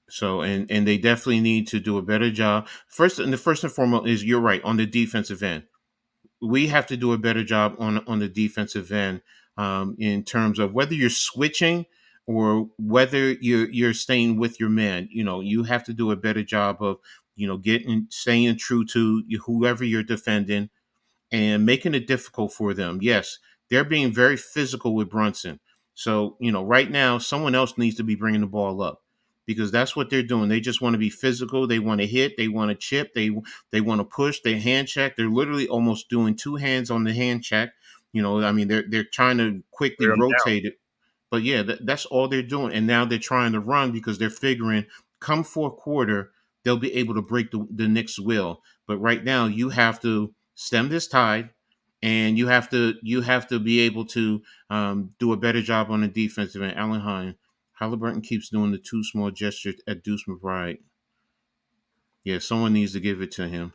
Speaker 2: so and they definitely need to do a better job. First and foremost is you're right on the defensive end. We have to do a better job on the defensive end in terms of whether you're switching or whether you're staying with your man. You have to do a better job of staying true to whoever you're defending and making it difficult for them. Yes, they're being very physical with Brunson. So, right now, someone else needs to be bringing the ball up because that's what they're doing. They just want to be physical. They want to hit. They want to chip. They want to push. They hand check. They're literally almost doing two hands on the hand check. I mean, they're trying to quickly
Speaker 1: Wear them down.
Speaker 2: rotate it, but yeah, that's all they're doing. And now they're trying to run because they're figuring come fourth quarter they'll be able to break the Knicks' will. But right now, you have to stem this tide, and you have to be able to do a better job on the defensive end. Allen Halliburton keeps doing the too small gesture at Deuce McBride. Yeah, someone needs to give it to him.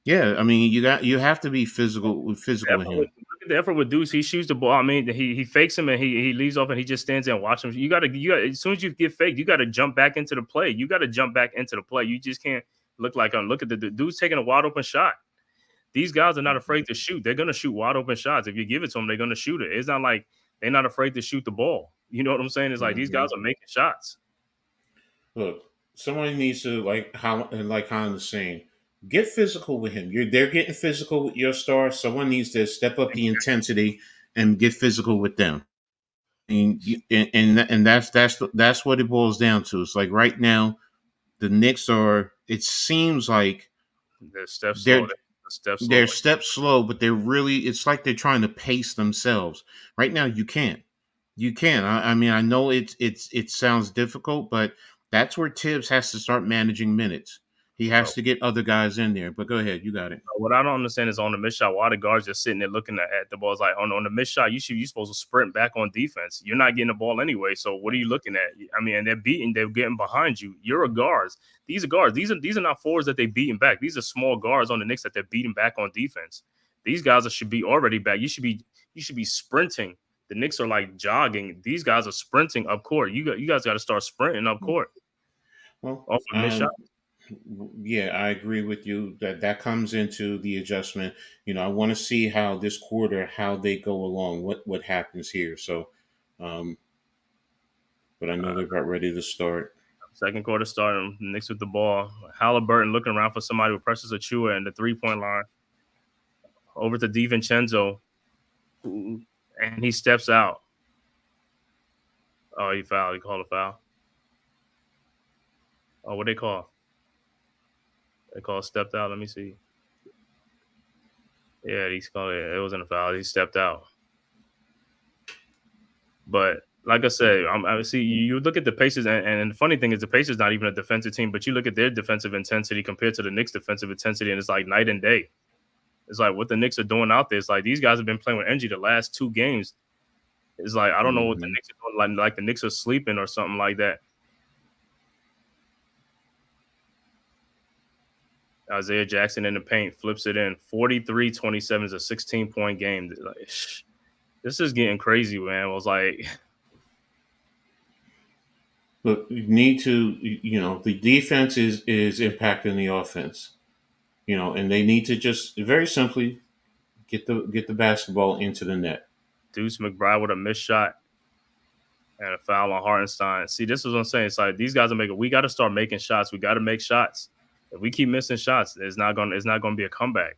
Speaker 2: Yeah, I mean you have to be physical with him.
Speaker 1: Look at the effort with Deuce. He shoots the ball. I mean, he fakes him and he leaves off and he just stands there and watches him. You got as soon as you get faked, you got to jump back into the play. You got to jump back into the play. You just can't look at the dude's taking a wide open shot. These guys are not afraid to shoot. They're gonna shoot wide open shots. If you give it to them, they're gonna shoot it. It's not like they're not afraid to shoot the ball. You know what I'm saying? It's like these
Speaker 2: Hmm.
Speaker 1: guys are making shots.
Speaker 2: Look, someone needs to like Han is saying, get physical with him. They're getting physical with your star. Someone needs to step up the intensity and get physical with them. And that's what it boils down to. It's like right now the Knicks are. It seems like
Speaker 1: They're step slow.
Speaker 2: they're
Speaker 1: They're step
Speaker 2: they're
Speaker 1: slow.
Speaker 2: steps slow, but they're really. It's like they're trying to pace themselves. Right now, you can't. You can. I mean, I know it sounds difficult, but that's where Tibbs has to start managing minutes. He has
Speaker 1: So
Speaker 2: to get other guys in there. But go ahead, you got it.
Speaker 1: what I don't understand is on the mid shot, why the guards just sitting there looking at the ball. It's like on the mid shot, you supposed to sprint back on defense. You're not getting the ball anyway. So what are you looking at? I mean, and they're getting behind you. You're a guards. These are guards. These are not forwards that they beating back. These are small guards on the Knicks that they're beating back on defense. These guys should be already back. You should be sprinting. The Knicks are like jogging. These guys are sprinting up court. You guys got to start sprinting up court
Speaker 2: Well,
Speaker 1: off of mid shot.
Speaker 2: yeah, I agree with you that comes into the adjustment. I want to see how this quarter, how they go along, what happens here. So, um, but I know they're about ready to start.
Speaker 1: Second quarter starting, Knicks with the ball. Halliburton looking around for somebody with Precious Achua and the 3-point line. Over to DiVincenzo, and he steps out. Oh, he fouled. He called a foul. Oh, what they call? They call stepped out. Let me see. Yeah, he's called it. It wasn't a foul. He stepped out. But like I said, I see you look at the Pacers, and the funny thing is the Pacers not even a defensive team, but you look at their defensive intensity compared to the Knicks' defensive intensity, and it's like night and day. It's like what the Knicks are doing out there. It's like these guys have been playing with energy the last 2 games. It's like I don't know what the
Speaker 2: Hmm.
Speaker 1: Knicks are doing, like the Knicks are sleeping or something like that. Isaiah Jackson in the paint flips it in. 43-27 is a 16-point game. Like, this is getting crazy, man. I was like,
Speaker 2: But you need to, the defense is impacting the offense, and they need to just very simply get the basketball into the net.
Speaker 1: Deuce McBride with a missed shot and a foul on Hartenstein. See, this is what I'm saying. It's like these guys are making. We got to start making shots. We got to make shots. If we keep missing shots, It's not going to be a comeback.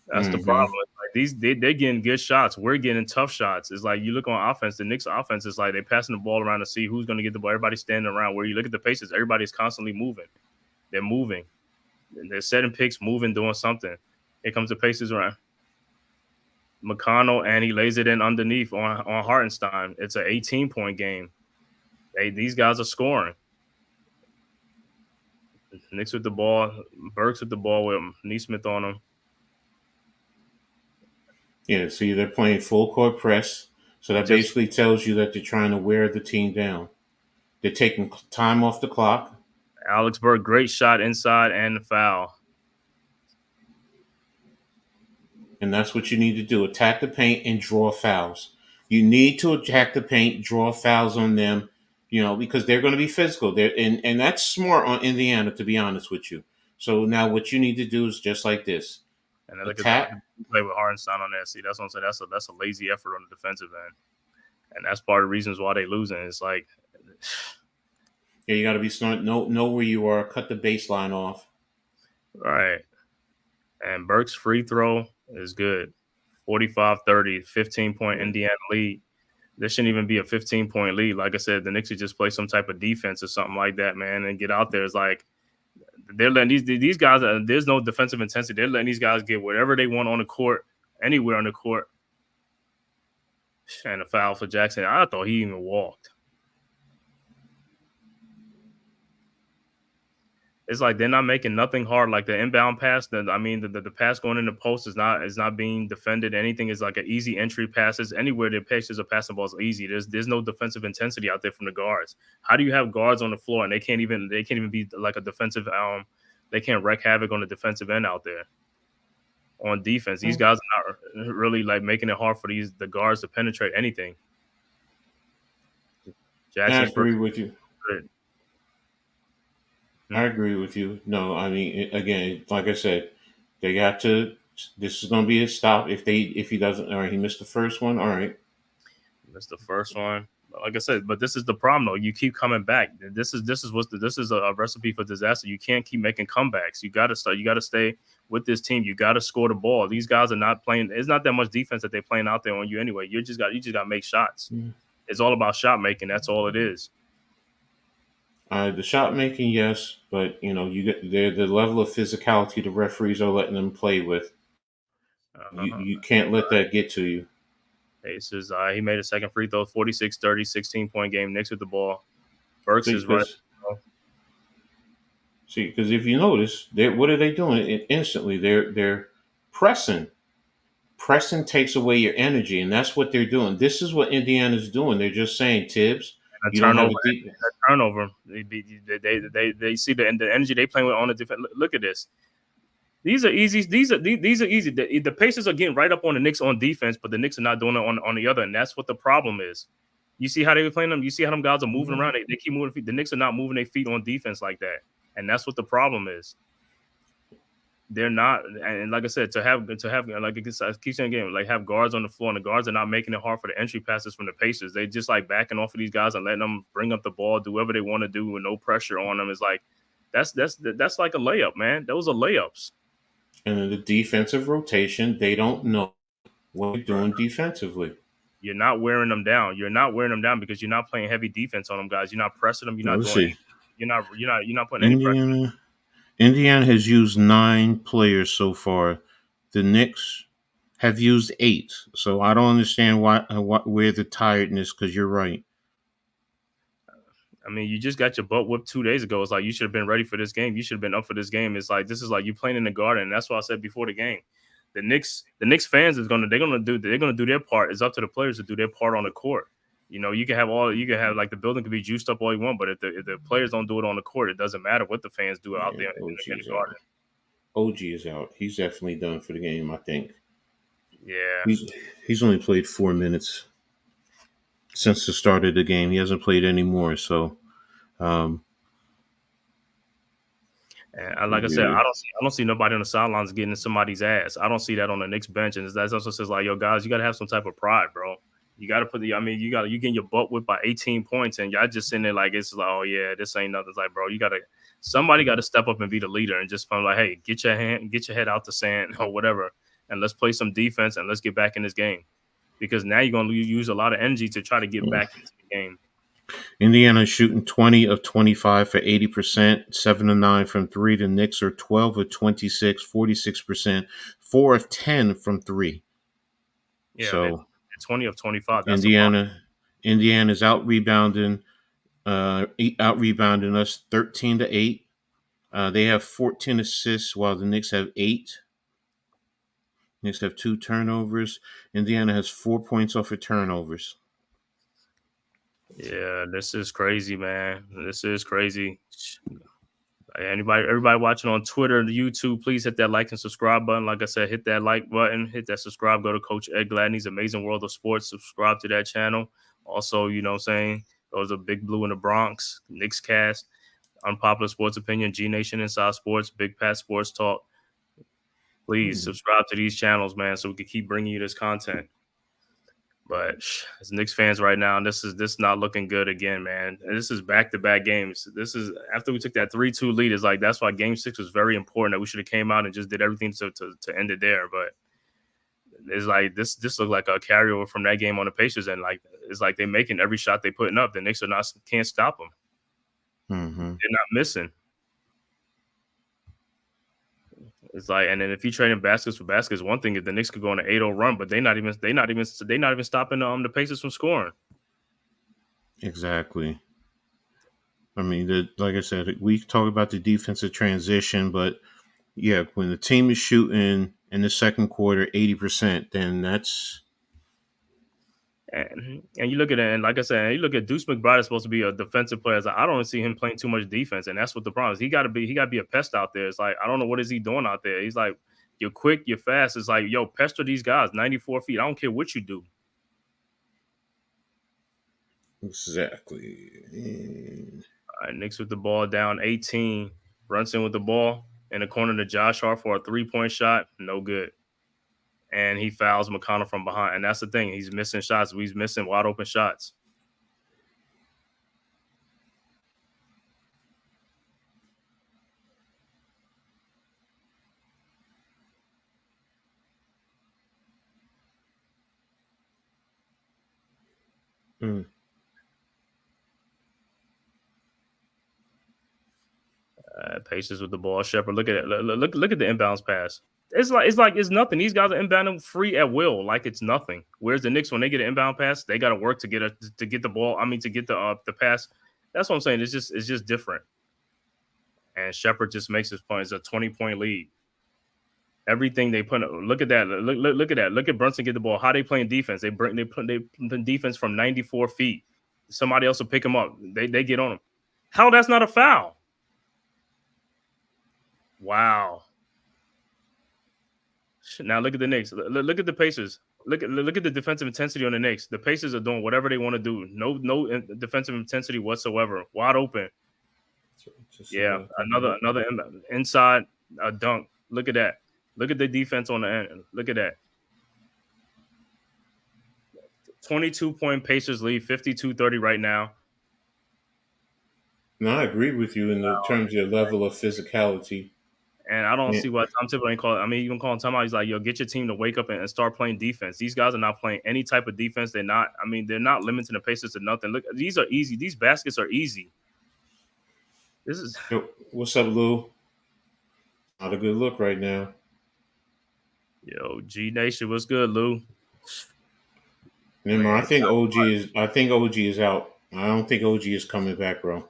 Speaker 1: That's the problem.
Speaker 2: Hmm.
Speaker 1: It's like they're getting good shots. We're getting tough shots. It's like you look on offense. The Knicks offense is like they're passing the ball around to see who's going to get the ball. Everybody's standing around. Where you look at the Pacers, everybody's constantly moving. They're moving. They're setting picks, moving, doing something. Here comes the Pacers around. McConnell, and he lays it in underneath on Hartenstein. It's an 18-point game. These guys are scoring. Knicks with the ball. Burks with the ball with Neesmith on him.
Speaker 2: Yeah, see, they're playing full court press, so that
Speaker 1: Just
Speaker 2: basically tells you that they're trying to wear the team down. They're taking time off the clock,
Speaker 1: Alex Burke, great shot inside and the foul.
Speaker 2: and that's what you need to do: attack the paint and draw fouls. You need to attack the paint, draw fouls on them, because they're going to be physical. And that's smart on Indiana, to be honest with you. So now what you need to do is just like this:
Speaker 1: And then look at
Speaker 2: attack.
Speaker 1: the play with Hartenstein on there. See, that's what I'm saying. That's a lazy effort on the defensive end, and that's part of the reasons why they losing. It's like,
Speaker 2: Yeah, you got to be smart. Know where you are. Cut the baseline off.
Speaker 1: all right. And Burke's free throw is good. 45-30, 15-point
Speaker 2: Yeah.
Speaker 1: Indiana lead. This shouldn't even be a 15-point lead. Like I said, the Knicks should just play some type of defense or something like that, man, and get out there. It's like they're letting these guys. There's no defensive intensity. They're letting these guys get whatever they want on the court, anywhere on the court. And a foul for Jackson. I thought he even walked. It's like they're not making nothing hard. Like the inbound pass, the pass going in the post is not being defended. Anything is like an easy entry passes. Anywhere the Pacers are passing balls easy. There's no defensive intensity out there from the guards. How do you have guards on the floor and they can't even be like a defensive they can't wreak havoc on the defensive end out there on defense. These guys are not really like making it hard for the guards to penetrate anything.
Speaker 2: I
Speaker 1: Jackson's
Speaker 2: agree
Speaker 1: first.
Speaker 2: with you.
Speaker 1: Hmm?
Speaker 2: I agree with you. No, I mean, again, like I said, they got to. This is going to be a stop if he doesn't. All right, he missed the first one. All right.
Speaker 1: Missed the first one. Like I said, but this is the problem though. You keep coming back. This is a recipe for disaster. You can't keep making comebacks. You gotta start. You gotta stay with this team. You gotta score the ball. These guys are not playing. It's not that much defense that they're playing out there on you anyway. You just got to make shots.
Speaker 2: Mm.
Speaker 1: It's all about shot making. That's all it is.
Speaker 2: The shot making, yes, but you get the level of physicality the referees are letting them play with.
Speaker 1: Uh-huh.
Speaker 2: You can't let that get to you.
Speaker 1: Aces. He made a second free throw. 46-30, 16-point game. Knicks with the ball. Burks
Speaker 2: See,
Speaker 1: is right.
Speaker 2: because if you notice, what are they doing? Instantly, they're pressing. Pressing takes away your energy, and that's what they're doing. This is what Indiana's doing. They're just saying, Tibbs,
Speaker 1: A
Speaker 2: you don't have
Speaker 1: turnover.
Speaker 2: a deep.
Speaker 1: Turnover. They see the energy they playing with on the defense. Look at this. These are easy. These are easy. The Pacers are getting right up on the Knicks on defense, but the Knicks are not doing it on the other, and that's what the problem is. You see how they were playing them. You see how them guys are moving
Speaker 2: Mhm.
Speaker 1: around. They keep moving feet. The Knicks are not moving their feet on defense like that, and that's what the problem is. They're not, and like I said, to have like I keep saying again, like have guards on the floor, and the guards are not making it hard for the entry passes from the Pacers. They just like backing off of these guys and letting them bring up the ball, do whatever they want to do with no pressure on them. It's like that's like a layup, man. Those are layups.
Speaker 2: And in the defensive rotation, they don't know what they're doing defensively.
Speaker 1: You're not wearing them down. You're not wearing them down because you're not playing heavy defense on them guys. You're not pressing them. You're
Speaker 2: Now,
Speaker 1: not
Speaker 2: let's
Speaker 1: doing
Speaker 2: see.
Speaker 1: anything. You're not putting any pressure.
Speaker 2: Indiana has used 9 players so far. The Knicks have used 8. So I don't understand where the tiredness. Because you're right.
Speaker 1: I mean, you just got your butt whooped 2 days ago. It's like you should have been ready for this game. You should have been up for this game. It's like this is like you playing in the garden. And that's what I said before the game. The Knicks fans they're gonna do their part. It's up to the players to do their part on the court. You can have like the building could be juiced up all you want, but if the players don't do it on the court, it doesn't matter what the fans do out
Speaker 2: Yeah,
Speaker 1: there in the
Speaker 2: OG's out.
Speaker 1: garden.
Speaker 2: OG is out. He's definitely done for the game. I think
Speaker 1: Yeah.
Speaker 2: he's only played 4 minutes since the start of the game. He hasn't played anymore. So um,
Speaker 1: And like I said,
Speaker 2: yeah.
Speaker 1: I don't see nobody on the sidelines getting in somebody's ass. I don't see that on the Knicks bench, and that's also says like, yo, guys, you got to have some type of pride, bro. You got to put the. I mean, you getting your butt whipped by 18 points, and y'all just sitting there like it's like, oh yeah, this ain't nothing. It's like, bro, somebody got to step up and be the leader, and just kind of like, hey, get your head out the sand or whatever, and let's play some defense and let's get back in this game because now you're gonna use a lot of energy to try to get back into the game.
Speaker 2: Indiana is shooting 20 of 25 for 80%, 7 of 9 from 3. The Knicks are 12 of 26, 46%, 4 of 10 from 3.
Speaker 1: Yeah, they're
Speaker 2: So
Speaker 1: 20 of 25. That's a lot.
Speaker 2: Indiana's out rebounding us 13 to 8. They have 14 assists while the Knicks have 8. Knicks have 2 turnovers. Indiana has 4 points off of turnovers.
Speaker 1: Yeah, this is crazy, man. This is crazy. Everybody watching on Twitter and YouTube, please hit that like and subscribe button. Like I said, hit that like button, hit that subscribe. Go to Coach Ed Gladney's Amazing World of Sports. Subscribe to that channel. Also, you know what I'm saying? Those are Big Blue in the Bronx, Knicks Cast, Unpopular Sports Opinion, G Nation Inside Sports, Big Pat Sports Talk. Please
Speaker 2: Hmm.
Speaker 1: subscribe to these channels, man, so we can keep bringing you this content. But as Knicks fans right now, this not looking good again, man. And this is back to back games. This is after we took that 3-2 lead. It's like that's why Game 6 was very important. That we should have came out and just did everything to end it there. But it's like this looked like a carryover from that game on the Pacers, and like it's like they're making every shot they putting up. The Knicks can't stop them.
Speaker 2: Mm-hmm.
Speaker 1: They're not missing. It's like, and then if you trading baskets for baskets, one thing if the Knicks could go on an 8-0 run, but they not even stopping the Pacers from scoring.
Speaker 2: Exactly. I mean, like I said, we talk about the defensive transition, but yeah, when the team is shooting in the second quarter 80%, then that's
Speaker 1: And you look at it, and like I said, you look at Deuce McBride is supposed to be a defensive player. It's like, I don't see him playing too much defense, and that's what the problem is. He got to be a pest out there. It's like I don't know what is he doing out there. He's like, you're quick, you're fast. It's like, yo, pester these guys, 94 feet. I don't care what you do.
Speaker 2: exactly.
Speaker 1: All right, Knicks with the ball down 18. Brunson with the ball in the corner to Josh Hart for a 3-point shot, no good. And he fouls McConnell from behind, and that's the thing. He's missing shots. He's missing wide open shots.
Speaker 2: Mm.
Speaker 1: Pacers with the ball. Shepard, look at it. Look at the inbounds pass. It's nothing. These guys are inbounding free at will, like it's nothing. Whereas the Knicks, when they get an inbound pass, they got to work to get the ball. I mean, to get the pass. That's what I'm saying. It's just different. And Shepard just makes his point. It's a 20-point lead. Everything they put. Look at that. Look at that. Look at Brunson get the ball. How they playing defense? They put defense from 94 feet. Somebody else will pick them up. They get on them. How that's not a foul? Wow. Now look at the Knicks. Look at the Pacers. Look at the defensive intensity on the Knicks. The Pacers are doing whatever they want to do. No defensive intensity whatsoever. Wide open. Yeah, another inside dunk. Look at that. Look at the defense on the end. Look at that. 22-point Pacers lead, 52-30 right now.
Speaker 2: No, I agree with you in the terms of your level of physicality.
Speaker 1: And I don't
Speaker 2: Yeah.
Speaker 1: see why Tom Thibodeau ain't call it. I mean, even calling time out, he's like, yo, get your team to wake up and start playing defense. These guys are not playing any type of defense. They're not limiting the Pacers to nothing. Look, these are easy. These baskets are easy. This is
Speaker 2: Yo, what's up, Lou? Not a good look right now.
Speaker 1: Yo, G Nation, what's good, Lou?
Speaker 2: Remember,
Speaker 1: Man,
Speaker 2: I think OG is out. I don't think OG is coming back, bro.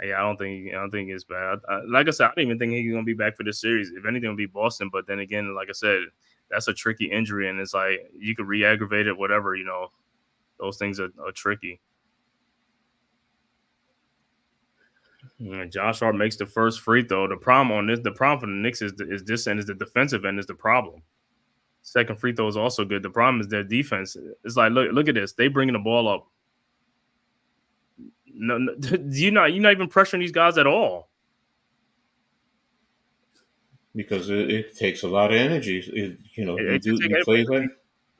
Speaker 1: yeah, I don't think it's bad. Like I said, I didn't even think he's gonna be back for this series. If anything, it'll be Boston. But then again, like I said, that's a tricky injury, and it's like you could re-aggravate it, whatever. Those things are tricky. Josh Hart makes the first free throw. The problem for the Knicks is this end is the defensive end is the problem. Second free throw is also good. The problem is their defense. It's like look at this. They bringing the ball up. No, no you're not even pressuring these guys at all.
Speaker 2: Because it takes a lot of energy.
Speaker 1: It should take
Speaker 2: You play like.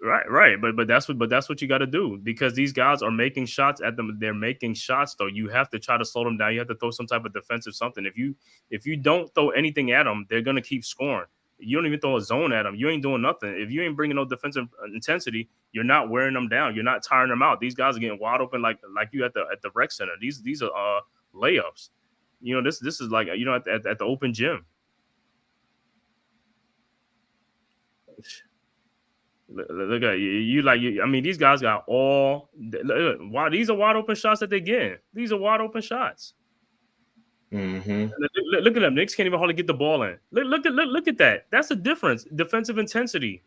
Speaker 1: right. But that's what you got to do because these guys are making shots at them. They're making shots though. You have to try to slow them down. You have to throw some type of defensive something. If you don't throw anything at them, they're gonna keep scoring. You don't even throw a zone at them. You ain't doing nothing. If you ain't bringing no defensive intensity, you're not wearing them down. You're not tiring them out. These guys are getting wide open like you at the rec center. These are layups. This is like at the open gym. Look at you like you. I mean, these guys got all. Wow, these are wide open shots that they get. These are wide open shots.
Speaker 2: Mm-hmm.
Speaker 1: Look at them. Knicks can't even hardly get the ball in. Look at that. That's the difference. Defensive intensity.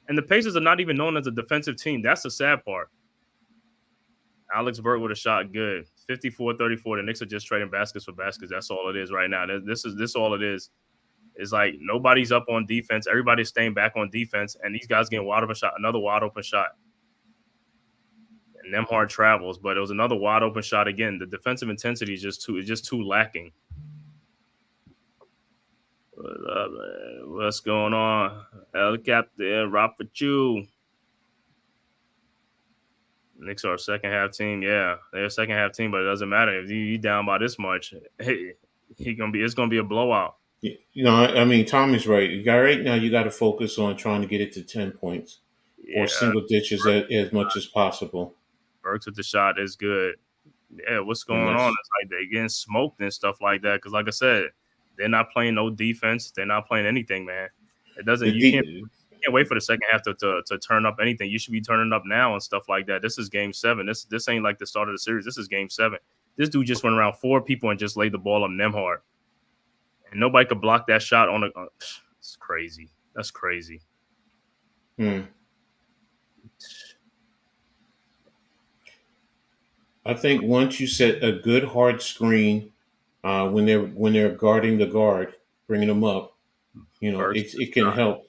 Speaker 1: And the Pacers are not even known as a defensive team. That's the sad part. Alex Burke with a shot, good. 54-34. The Knicks are just trading baskets for baskets. That's all it is right now. This all it is. It's like nobody's up on defense. Everybody's staying back on defense, and these guys getting wide open shot, another wide open shot. And Nemhard travels, but it was another wide open shot again. The defensive intensity is just too lacking. What's up, man? What's going on? El Captain, rock for you. Knicks are a second half team. Yeah, they're a second half team, but it doesn't matter if you down by this much. Hey, it's gonna be a blowout.
Speaker 2: I mean, Tommy's right. Right now, you got to focus on trying to get it to 10 points or
Speaker 1: Yeah,
Speaker 2: single digits as much as possible.
Speaker 1: Burks with the shot is good. Yeah, what's
Speaker 2: And
Speaker 1: going on?
Speaker 2: that's
Speaker 1: It's like they getting smoked and stuff like that. Because, like I said, they're not playing no defense. They're not playing anything, man. It doesn't.
Speaker 2: the de-
Speaker 1: You can't wait for the second half to turn up anything. You should be turning up now and stuff like that. This is game 7. This ain't like the start of the series. This is game 7. This dude just went around 4 people and just laid the ball up Nemhard, and nobody could block that shot on the. It's crazy. That's crazy.
Speaker 2: Hmm. I think once you set a good hard screen when they're guarding the guard, bringing them up,
Speaker 1: Burks,
Speaker 2: it can help.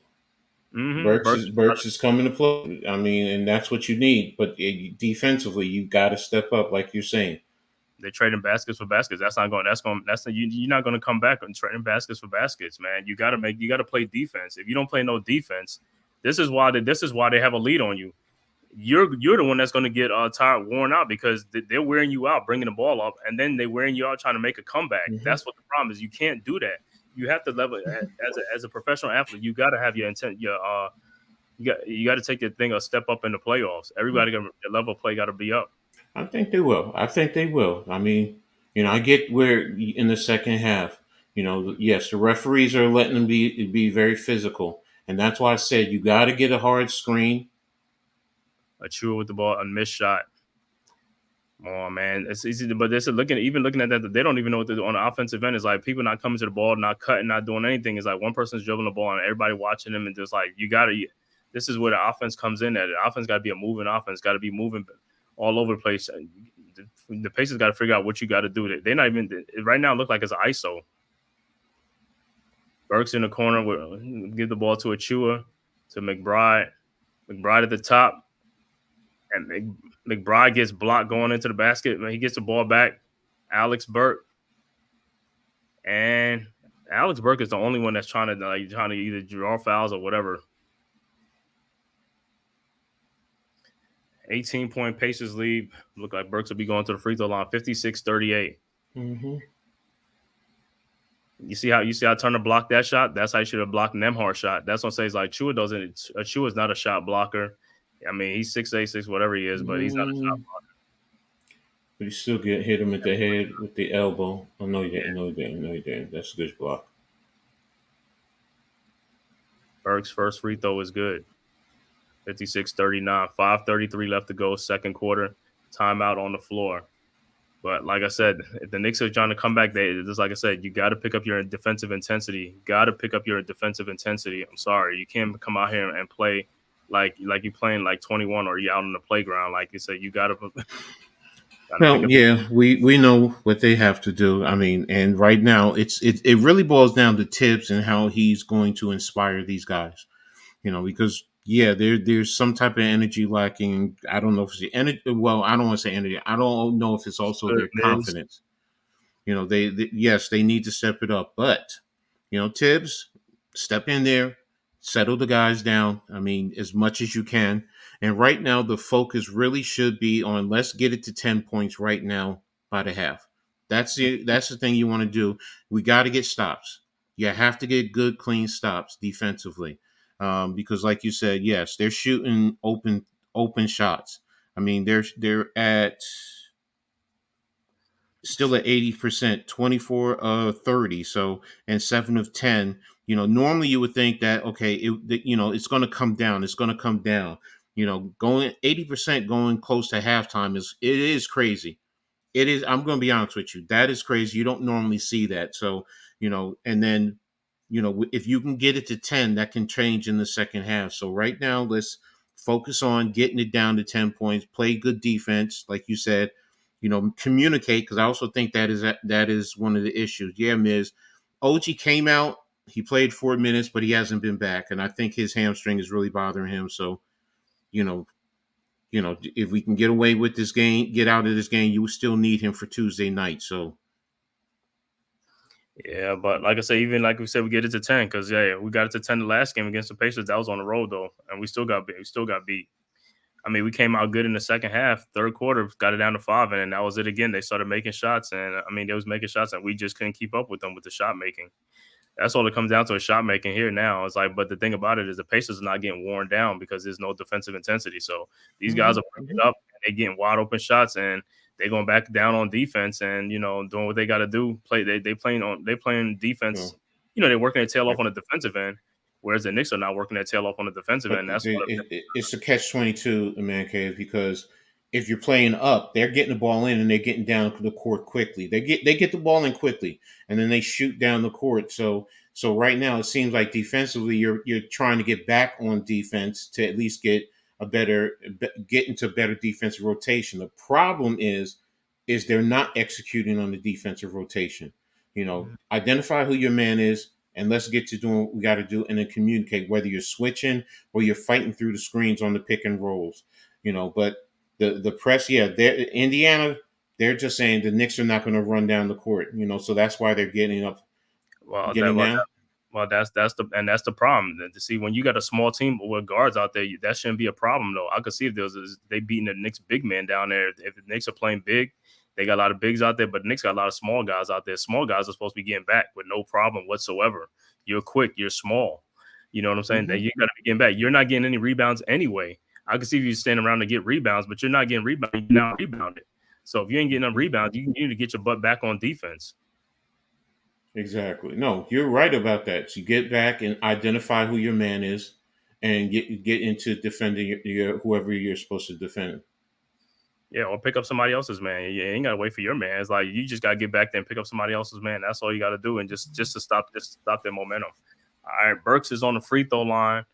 Speaker 1: Burks.
Speaker 2: Burks is coming to play. I mean, and that's what you need. But defensively, you got to step up, like you're saying.
Speaker 1: They're trading baskets for baskets. That's not going. That's going. That's not, you're not going to come back and trading baskets for baskets, man. You got to play defense. If you don't play no defense, this is why they have a lead on you. You're the one that's going to get tired, worn out because they're wearing you out, bringing the ball up, and then they're wearing you out trying to make a comeback.
Speaker 2: Hmm.
Speaker 1: That's what the problem is. You can't do that. You have to level as a professional athlete. You got to have your intent. You got to take your thing a step up in the playoffs. Everybody got their level of play got to be up.
Speaker 2: I think they will. I think they will. I mean, I get where in the second half, yes, the referees are letting them be very physical, and that's why I said you got to get a hard screen.
Speaker 1: A chewer with the ball, a missed shot. Come on, man. It's easy, but they're looking at that. They don't even know what to do on the offensive end. It's like people not coming to the ball, not cutting, not doing anything. It's like one person's dribbling the ball and everybody watching them, and just like you got to. This is where the offense comes in. At the offense got to be a moving offense, got to be moving all over the place. The Pacers got to figure out what you got to do. They're not even right now. Look like it's an ISO. Burks in the corner. Give the ball to Achua, to McBride. McBride at the top. And McBride gets blocked going into the basket. He gets the ball back. Alex Burke. And Alex Burke is the only one that's trying to either draw fouls or whatever. 18-point Pacers lead. Look like Burks will be going to the free throw line. 56-38.
Speaker 2: Mm-hmm.
Speaker 1: You see how Turner blocked that shot? That's how you should have blocked Nemhard shot. That's what I'm saying. It's like Chua is not a shot blocker. I mean, he's 6'8", 6 whatever he is, but he's not a shot blocker.
Speaker 2: But you still hit him at the head with the elbow. Oh no, you didn't. No, you didn't. No, you didn't. That's a good block.
Speaker 1: Burks' first free throw is good. 56-39, 5:33 left to go, second quarter. Timeout on the floor. But like I said, if the Knicks are trying to come back, they just like I said, you got to pick up your defensive intensity. Got to pick up your defensive intensity. I'm sorry, you can't come out here and play like you playing like 21 or you out on the playground. Like you said, you got to pick
Speaker 2: Well,
Speaker 1: up.
Speaker 2: yeah, we know what they have to do. I mean, and right now it really boils down to Tibbs and how he's going to inspire these guys. Because yeah, there's some type of energy lacking. I don't know if it's the energy. Well, I don't want to say energy. I don't know if it's also
Speaker 1: Good
Speaker 2: their
Speaker 1: Miz.
Speaker 2: confidence. They yes, they need to step it up, but Tibbs, step in there, settle the guys down. I mean, as much as you can. And right now, the focus really should be on let's get it to 10 points right now by the half. That's the thing you want to do. We got to get stops. You have to get good, clean stops defensively, because, like you said, yes, they're shooting open shots. I mean, they're at still at 80%, 24 of 30, so, and 7 of 10. Normally you would think that, okay, it's going to come down. It's going to come down. Going 80% going close to halftime is crazy. It is. I'm going to be honest with you. That is crazy. You don't normally see that. So, and then, if you can get it to 10, that can change in the second half. So right now, let's focus on getting it down to 10 points, play good defense, like you said, communicate. Cause I also think that is one of the issues. Yeah, Miz, OG came out, he played 4 minutes, but he hasn't been back. And I think his hamstring is really bothering him. So, you know, if we can get away with this game, get out of this game, you still need him for Tuesday night. So,
Speaker 1: Yeah, but like I said, even like we said, we get it to 10 because yeah, we got it to 10 the last game against the Pacers. That was on the road though, and we still got beat. We still got beat. I mean, we came out good in the second half, third quarter, got it down to 5, and then that was it again. They started making shots, and I mean, they was making shots, and we just couldn't keep up with them with the shot making. That's all it comes down to is shot making here now. It's like, but the thing about it is the Pacers are not getting worn down because there's no defensive intensity. So these guys
Speaker 2: hmm
Speaker 1: are bringing it up and they getting wide open shots and they're going back down on defense and doing what they got to do. They playing defense.
Speaker 2: so,
Speaker 1: They're working their tail off on the defensive end, whereas the Knicks are not working their tail off on the defensive
Speaker 2: but
Speaker 1: end. That's what
Speaker 2: it's a catch-22, man cave, because if you're playing up, they're getting the ball in and they're getting down the court quickly. They get the ball in quickly and then they shoot down the court. So right now it seems like defensively you're trying to get back on defense to at least get into better defensive rotation. The problem is they're not executing on the defensive rotation. Identify who your man is, and let's get to doing what we got to do, and then communicate whether you're switching or you're fighting through the screens on the pick and rolls. But the press, yeah, Indiana, they're just saying the Knicks are not going to run down the court. So that's why they're
Speaker 1: well that
Speaker 2: getting
Speaker 1: well,
Speaker 2: down.
Speaker 1: Well, that's the problem. To see when you got a small team with guards out there, that shouldn't be a problem though. I could see if they beating the Knicks big man down there. If the Knicks are playing big, they got a lot of bigs out there, but the Knicks got a lot of small guys out there. Small guys are supposed to be getting back with no problem whatsoever. You're quick, you're small. You know what I'm saying? That
Speaker 2: hmm
Speaker 1: you got to be getting back. You're not getting any rebounds anyway. I can see if you stand around to get rebounds, but you're not getting rebounds. You're not rebounded. So if you ain't getting them rebounds, you need to get your butt back on defense.
Speaker 2: Exactly. No, you're right about that. So you get back and identify who your man is, and get into defending your whoever you're supposed to defend.
Speaker 1: Yeah, or pick up somebody else's man. You ain't gotta wait for your man. It's like you just gotta get back there and pick up somebody else's man. That's all you gotta do, and just to stop their momentum. All right, Burks is on the free throw line.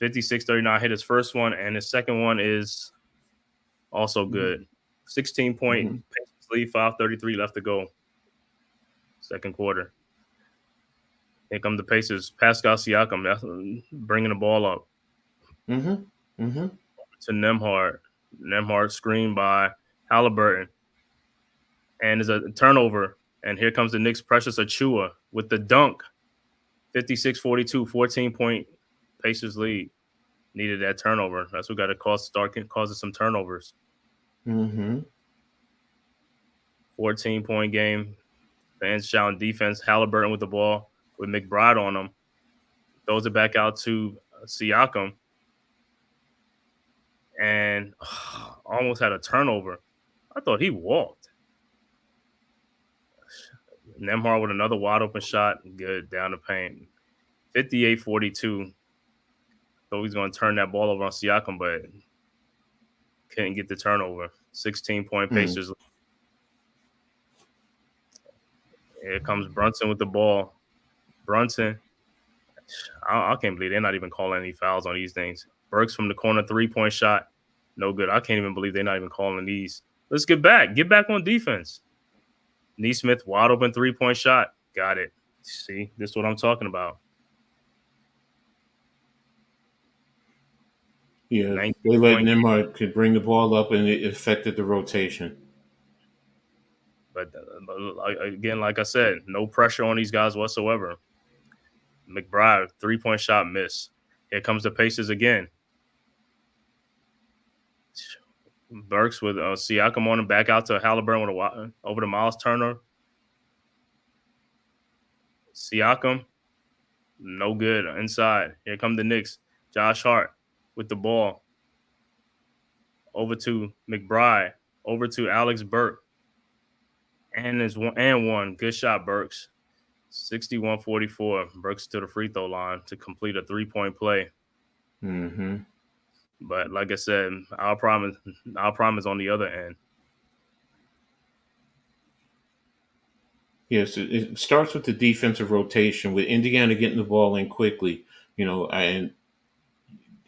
Speaker 1: 56-39 hit his first one, and his second one is also
Speaker 2: hmm
Speaker 1: good. 16-point
Speaker 2: hmm
Speaker 1: Pacers lead, 5:33 left to go. Second quarter. Here come the Pacers. Pascal Siakam that's bringing the ball up
Speaker 2: hmm hmm
Speaker 1: to Nemhard. Nemhard screened by Halliburton. And there's a turnover. And here comes the Knicks' Precious Achua with the dunk. 56-42, 14-point Pacers lead. Needed that turnover. That's what got to start causing some turnovers.
Speaker 2: hmm
Speaker 1: 14-point game. Fans shouting defense. Halliburton with the ball with McBride on him. Throws it back out to Siakam. And almost had a turnover. I thought he walked. Nemhard with another wide open shot. Good down the paint. 58-42. So he's going to turn that ball over on Siakam, but couldn't get the turnover. 16-point
Speaker 2: Mm.
Speaker 1: Pacers. Here comes Brunson with the ball. Brunson. I can't believe they're not even calling any fouls on these things. Burks from the corner, 3-point shot. No good. I can't even believe they're not even calling these. Let's get back. Get back on defense. Neesmith, wide open 3-point shot. Got it. See, this is what I'm talking about.
Speaker 2: Yeah,
Speaker 1: 19
Speaker 2: they let
Speaker 1: point,
Speaker 2: Nimrod could bring the ball up, and it affected the rotation.
Speaker 1: but again, like I said, no pressure on these guys whatsoever. McBride, 3-point shot miss. Here comes the Pacers again. Burks with Siakam on him, back out to Halliburton with over to Miles Turner. Siakam, no good inside. Here come the Knicks. Josh Hart with the ball. Over to McBride. Over to Alex Burke. And one. Good shot, Burks. 61-44. Burks to the free throw line to complete a 3-point play.
Speaker 2: Mm-hmm.
Speaker 1: But like I said, our problem is on the other end.
Speaker 2: Yes, it starts with the defensive rotation, with Indiana getting the ball in quickly, and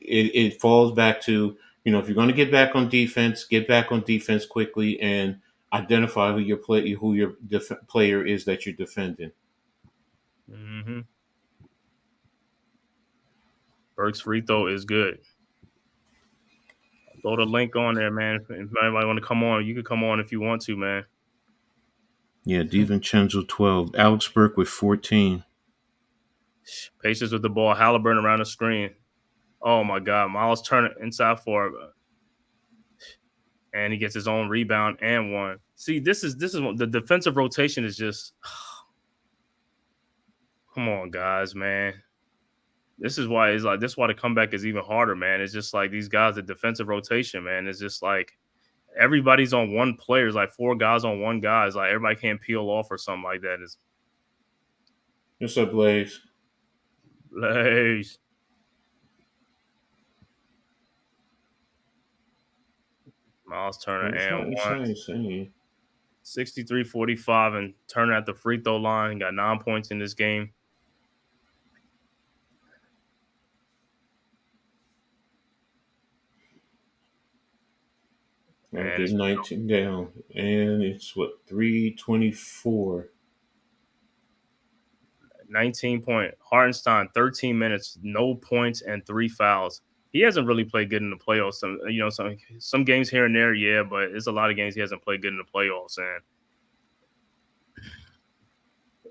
Speaker 2: it falls back to, if you're going to get back on defense quickly and identify who your player is that you're defending.
Speaker 1: Mm-hmm. Burks free throw is good. Throw the link on there, man. If anybody want to come on, you can come on if you want to, man.
Speaker 2: Yeah, DiVincenzo 12, Alex Burke with 14.
Speaker 1: Pacers with the ball, Halliburton around the screen. Oh my God, Miles Turner inside for, and he gets his own rebound and one. See, this is the defensive rotation is just. Come on, guys, man. This is why the comeback is even harder, man. It's just like these guys, the defensive rotation, man. It's just like everybody's on one player. It's like 4 guys on one guy. It's like everybody can't peel off or something like that. It's
Speaker 2: What's up, Blaze?
Speaker 1: Blaze. Miles Turner and one.
Speaker 2: It's not
Speaker 1: 63-45 and Turner at the free throw line. Got 9 points in this game.
Speaker 2: I'll
Speaker 1: And
Speaker 2: get
Speaker 1: it's
Speaker 2: 19 down, and it's 3:24.
Speaker 1: 19-point. Hartenstein, 13 minutes, no points and 3 fouls. He hasn't really played good in the playoffs. Some games here and there, yeah, but it's a lot of games he hasn't played good in the playoffs. And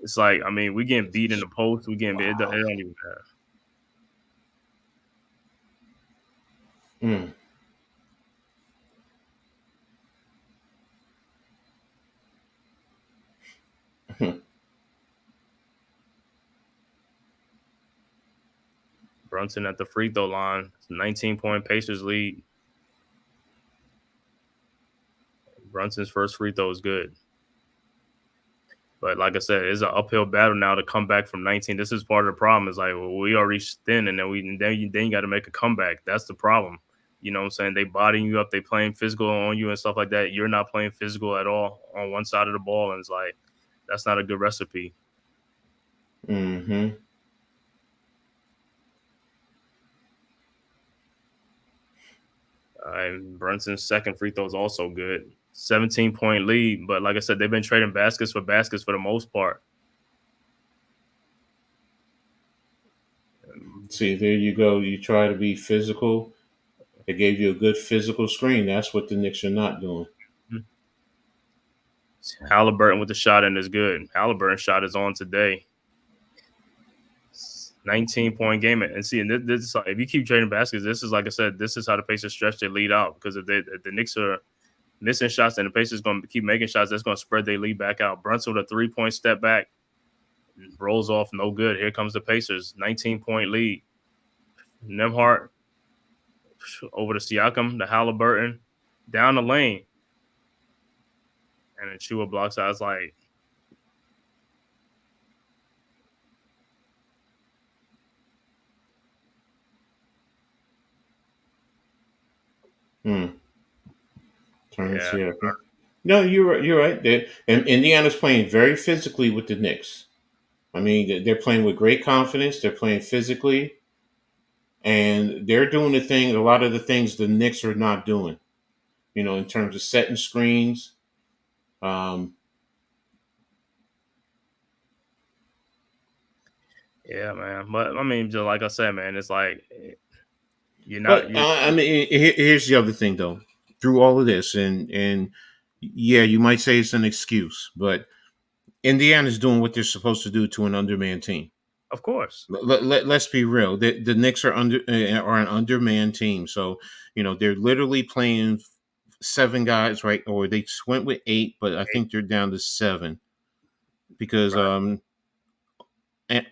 Speaker 1: it's like, I mean, we getting beat in the post. We getting beat. It don't even matter.
Speaker 2: Mm.
Speaker 1: Brunson at the free throw line. 19-point Pacers lead. Brunson's first free throw is good. But like I said, it's an uphill battle now to come back from 19. This is part of the problem. Is like, well, we already thin, and then you got to make a comeback. That's the problem. You know what I'm saying? They bodying you up. They playing physical on you and stuff like that. You're not playing physical at all on one side of the ball. And it's like, that's not a good recipe.
Speaker 2: Mm-hmm.
Speaker 1: Brunson's second free throw is also good. 17-point lead. But like I said, they've been trading baskets for the most part.
Speaker 2: See, there you go. You try to be physical. They gave you a good physical screen. That's what the Knicks are not doing.
Speaker 1: Halliburton with the shot in is good. Halliburton's shot is on today. 19-point game. And see, this if you keep trading baskets, this is, like I said, this is how the Pacers stretch their lead out. Because if the Knicks are missing shots and the Pacers going to keep making shots, that's going to spread their lead back out. Brunson with a 3-point step back. Rolls off, no good. Here comes the Pacers. 19-point lead. Nembhard over to Siakam, the Halliburton, down the lane. And Achua blocks out. It's like,
Speaker 2: Hmm. Terrence
Speaker 1: Yeah,
Speaker 2: Siakam. No, you're right. You're right. And Indiana's playing very physically with the Knicks. I mean, they're playing with great confidence. They're playing physically, and they're doing the thing. A lot of the things the Knicks are not doing. You know, in terms of setting screens. Um,
Speaker 1: yeah, man. But I mean, just like I said, man, it's like you're not
Speaker 2: but
Speaker 1: you.
Speaker 2: I mean, here's the other thing, though. Through all of this, and yeah, you might say it's an excuse, but Indiana's doing what they're supposed to do to an undermanned team.
Speaker 1: Of course,
Speaker 2: Let's be real. The Knicks are an undermanned team, so they're literally playing seven guys, right? Or they went with eight, but I
Speaker 1: eight,
Speaker 2: think they're down to seven because
Speaker 1: right?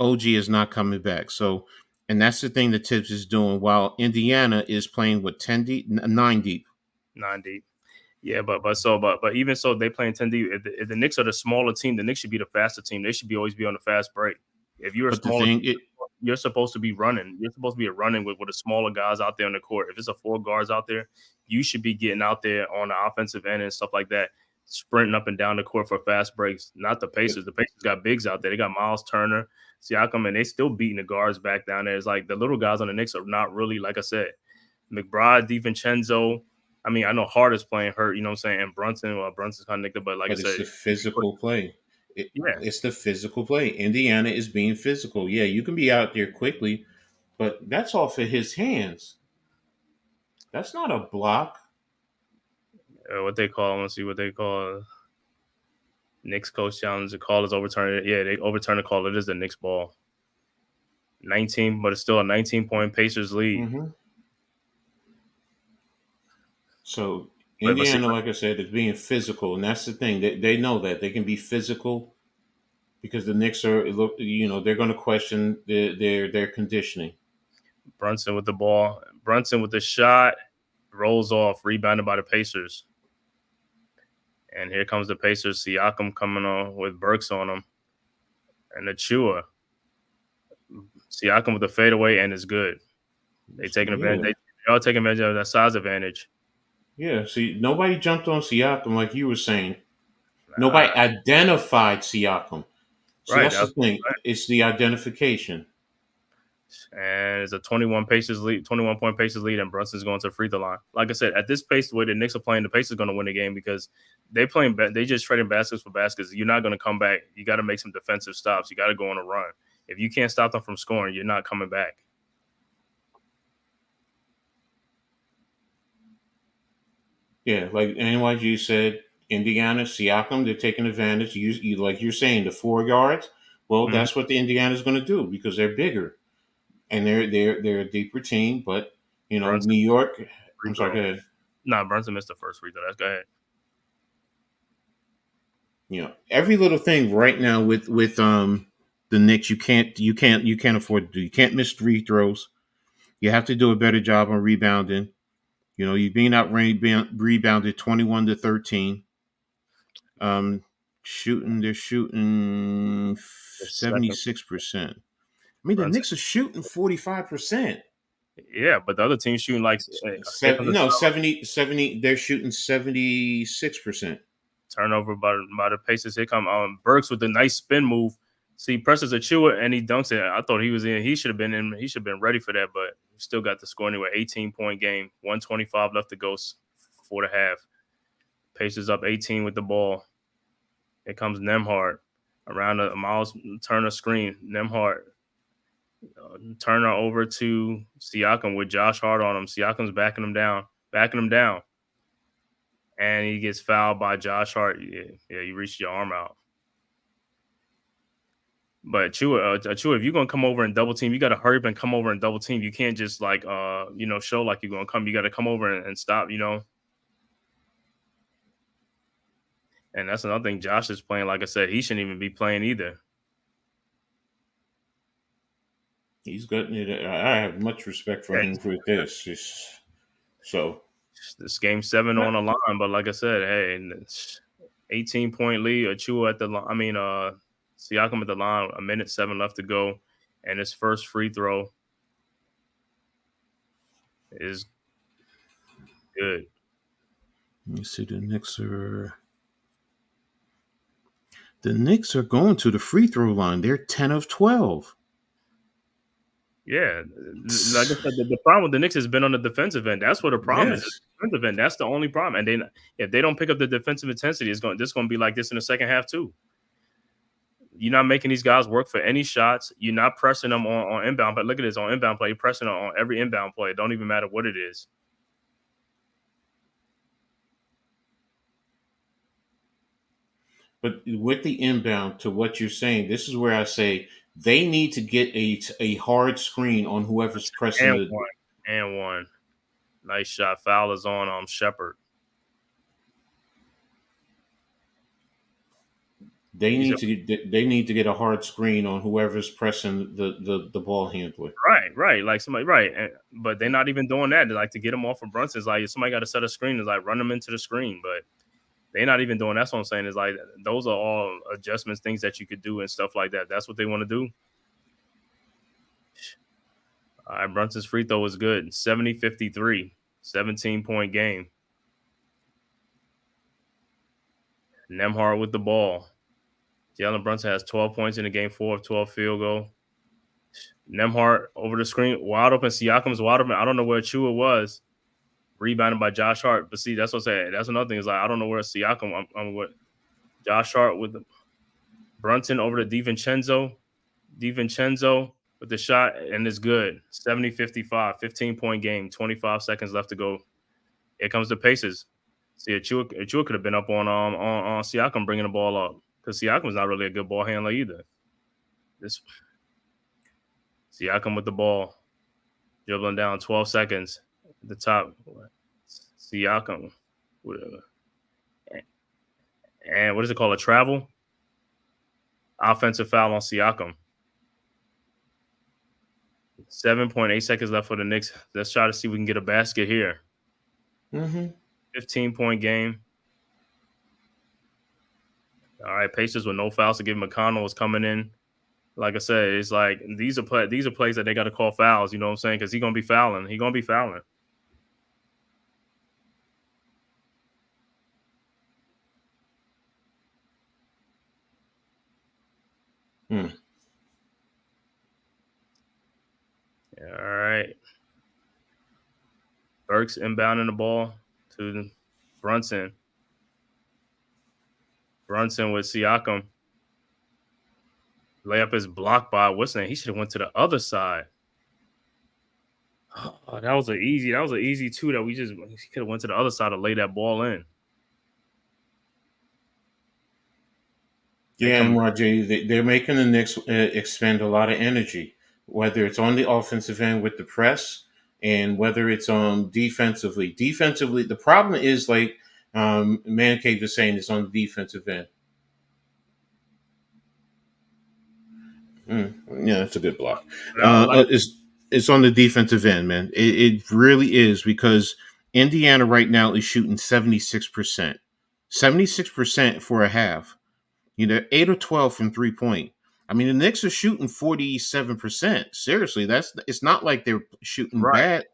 Speaker 2: OG is not coming back. So, and that's the thing that Tibbs is doing, while Indiana is playing with 10 deep, nine deep.
Speaker 1: 90. Yeah, but even so, they playing 10 deep. If the Knicks are the smaller team, the Knicks should be the faster team. They should be always be on the fast break. If you're a
Speaker 2: But the
Speaker 1: smaller
Speaker 2: thing,
Speaker 1: team, you're supposed to be running. You're supposed to be running with the smaller guys out there on the court. If it's a four guards out there, you should be getting out there on the offensive end and stuff like that, sprinting up and down the court for fast breaks. Not the Pacers. The Pacers got bigs out there. They got Miles Turner, Siakam, and they still beating the guards back down there. It's like the little guys on the Knicks are not really, like I said, McBride, DiVincenzo. I mean, I know Hart is playing hurt, you know what I'm saying? And Brunson, well, Brunson's kind of nicked up, but like I
Speaker 2: but it's
Speaker 1: said,
Speaker 2: the physical play.
Speaker 1: yeah,
Speaker 2: It's the physical play. Indiana is being physical. Yeah, you can be out there quickly, but that's off of his hands. That's not a block.
Speaker 1: what they call, let's see what they call. Knicks coach challenge. The call is overturned. Yeah, they overturn the call. It is the Knicks ball. 19, but it's still a 19-point Pacers lead.
Speaker 2: Hmm. So
Speaker 1: But see,
Speaker 2: Indiana, like I said, is being physical, and that's the thing. They know that they can be physical because the Knicks are look. They're going to question their conditioning.
Speaker 1: Brunson with the ball. Brunson with the shot. Rolls off, rebounded by the Pacers. And here comes the Pacers. Siakam coming on with Burks on him. And the Chua. Siakam with the fadeaway and is good. They taking advantage.
Speaker 2: Yeah,
Speaker 1: They all taking advantage of that size advantage.
Speaker 2: yeah. See, nobody jumped on Siakam like you were saying. Nobody
Speaker 1: Uh,
Speaker 2: identified Siakam. So
Speaker 1: right.
Speaker 2: that's the
Speaker 1: That's
Speaker 2: thing. It's the identification.
Speaker 1: and it's a 21 paces lead, 21 point paces lead, and Brunson's going to the free throw line. Like I said, at this pace, the way the Knicks are playing, the Pacers going to win the game because they just trading baskets for baskets. You're not going to come back. You got to make some defensive stops. You got to go on a run. If you can't stop them from scoring, you're not coming back.
Speaker 2: Yeah, like NYG said, Indiana, Siakam, they're taking advantage. You like you're saying the 4 yards. Well,
Speaker 1: Mm-hmm.
Speaker 2: that's what the Indiana's going to do because they're bigger and they're a deeper team. But
Speaker 1: Brunson
Speaker 2: New York.
Speaker 1: free
Speaker 2: I'm sorry.
Speaker 1: throw.
Speaker 2: Go ahead.
Speaker 1: Nah, Brunson missed the first free throw. That's go ahead.
Speaker 2: Every little thing right now with the Knicks, you can't afford to do. You can't miss free throws. You have to do a better job on rebounding. You're being rebounded 21-13. Um, they're shooting
Speaker 1: The second
Speaker 2: 76%. I mean, the
Speaker 1: Brunson.
Speaker 2: Knicks are shooting 45%.
Speaker 1: Yeah, but the other team's shooting like here comes the
Speaker 2: No, 70. They're shooting 76%.
Speaker 1: turnover by the Pacers. Here come Burks with a nice spin move. See, presses Achua and he dunks it. I thought he was in. He should have been in. He should have been ready for that, but still got the score anyway. 18-point game, 125 left to go for the half. Pacers up 18 with the ball. Here comes Nemhard around a Miles Turner screen. Nemhard Turner over to Siakam with Josh Hart on him. Siakam's backing him down, and he gets fouled by Josh Hart. Yeah, you reached your arm out. But Chua, if you're gonna come over and double team, you got to hurry up and come over and double team. You can't just like show like you're gonna come. You got to come over and stop. And that's another thing. Josh is playing. Like I said, he shouldn't even be playing either.
Speaker 2: He's got it. I have much respect for
Speaker 1: Yeah,
Speaker 2: him for this. So,
Speaker 1: this game 7 on the line, but like I said, hey, 18-point lead. Achua at the line. I mean, Siakam at the line. A minute 7 left to go, and his first free throw is good.
Speaker 2: Let me see. The Knicks are going to the free throw line. They're 10 of 12.
Speaker 1: Yeah, like I said, the problem with the Knicks has been on the defensive end. That's what the problem is. The
Speaker 2: Yes.
Speaker 1: defensive end. That's the only problem. And then if they don't pick up the defensive intensity, this going to be like this in the second half too. You're not making these guys work for any shots. You're not pressing them on inbound. But look at this on inbound play. You're pressing on every inbound play. It don't even matter what it is.
Speaker 2: But with the inbound to what you're saying, this is where I say they need to get a hard screen on whoever's pressing
Speaker 1: And
Speaker 2: the.
Speaker 1: one. And one. Nice shot. Foul is on Shepard.
Speaker 2: They need to get a hard screen on whoever's pressing the ball handler.
Speaker 1: Right. Like somebody, right. But they're not even doing that. They like to get them off of Brunson's like somebody got to set a screen. Is like run them into the screen. But they're not even doing. That's what I'm saying. Is like those are all adjustments, things that you could do and stuff like that. That's what they want to do. All right, Brunson's free throw was good. 70-53, 17-point game. Nemhard with the ball. Jalen Brunson has 12 points in the game, 4 of 12 field goal. Nemhard over the screen, wide open. Siakam's wide open. I don't know where Chua was. Rebounded by Josh Hart. But see, that's what I'm saying. That's another thing. Is like I don't know where Siakam. I'm with Josh Hart with the Brunson over to DiVincenzo. DiVincenzo with the shot, and it's good. 70-55, 15-point game, 25 seconds left to go. Here comes the Pacers. See, Achua could have been up on Siakam bringing the ball up because Siakam's not really a good ball handler either. This Siakam with the ball, dribbling down 12 seconds at the top. Siakam, and what is it called? A travel? Offensive foul on Siakam. 7.8 seconds left for the Knicks. Let's try to see if we can get a basket here. 15-point game. All right, Pacers with no fouls to give. McConnell is coming in. Like I said, it's like these are plays that they got to call fouls. You know what I'm saying? Because he's gonna be fouling. He's gonna be fouling. All right. Burks inbounding the ball to Brunson. Brunson with Siakam. Layup is blocked by what's name? He should have went to the other side. Oh, that was an easy two that we just could have went to the other side to lay that ball in.
Speaker 2: Yeah, and Roger, they're making the Knicks expend a lot of energy, whether it's on the offensive end with the press and whether it's defensively. Defensively, the problem is like Man Cave is saying, it's on the defensive end. Yeah, that's a good block. It's on the defensive end, man. It really is because Indiana right now is shooting 76%. 76% for a half. 8 or 12 from 3-point. I mean, the Knicks are shooting 47%. Seriously, it's not like they're shooting bad.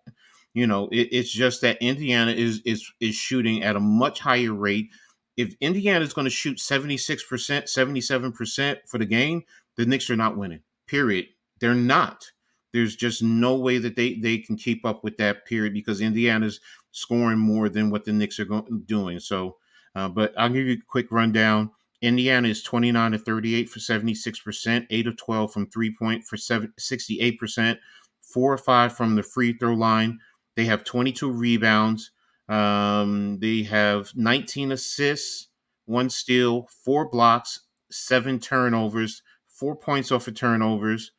Speaker 2: It's just that Indiana is shooting at a much higher rate. If Indiana is going to shoot 76%, 77% for the game, the Knicks are not winning. Period. They're not. There's just no way that they can keep up with that, period, because Indiana's scoring more than what the Knicks are doing. So, but I'll give you a quick rundown. Indiana is 29 to 38 for 76%, 8 of 12 from 3-point for 68%, 4 or 5 from the free throw line. They have 22 rebounds. They have 19 assists, 1 steal, 4 blocks, 7 turnovers, 4 points off of turnovers,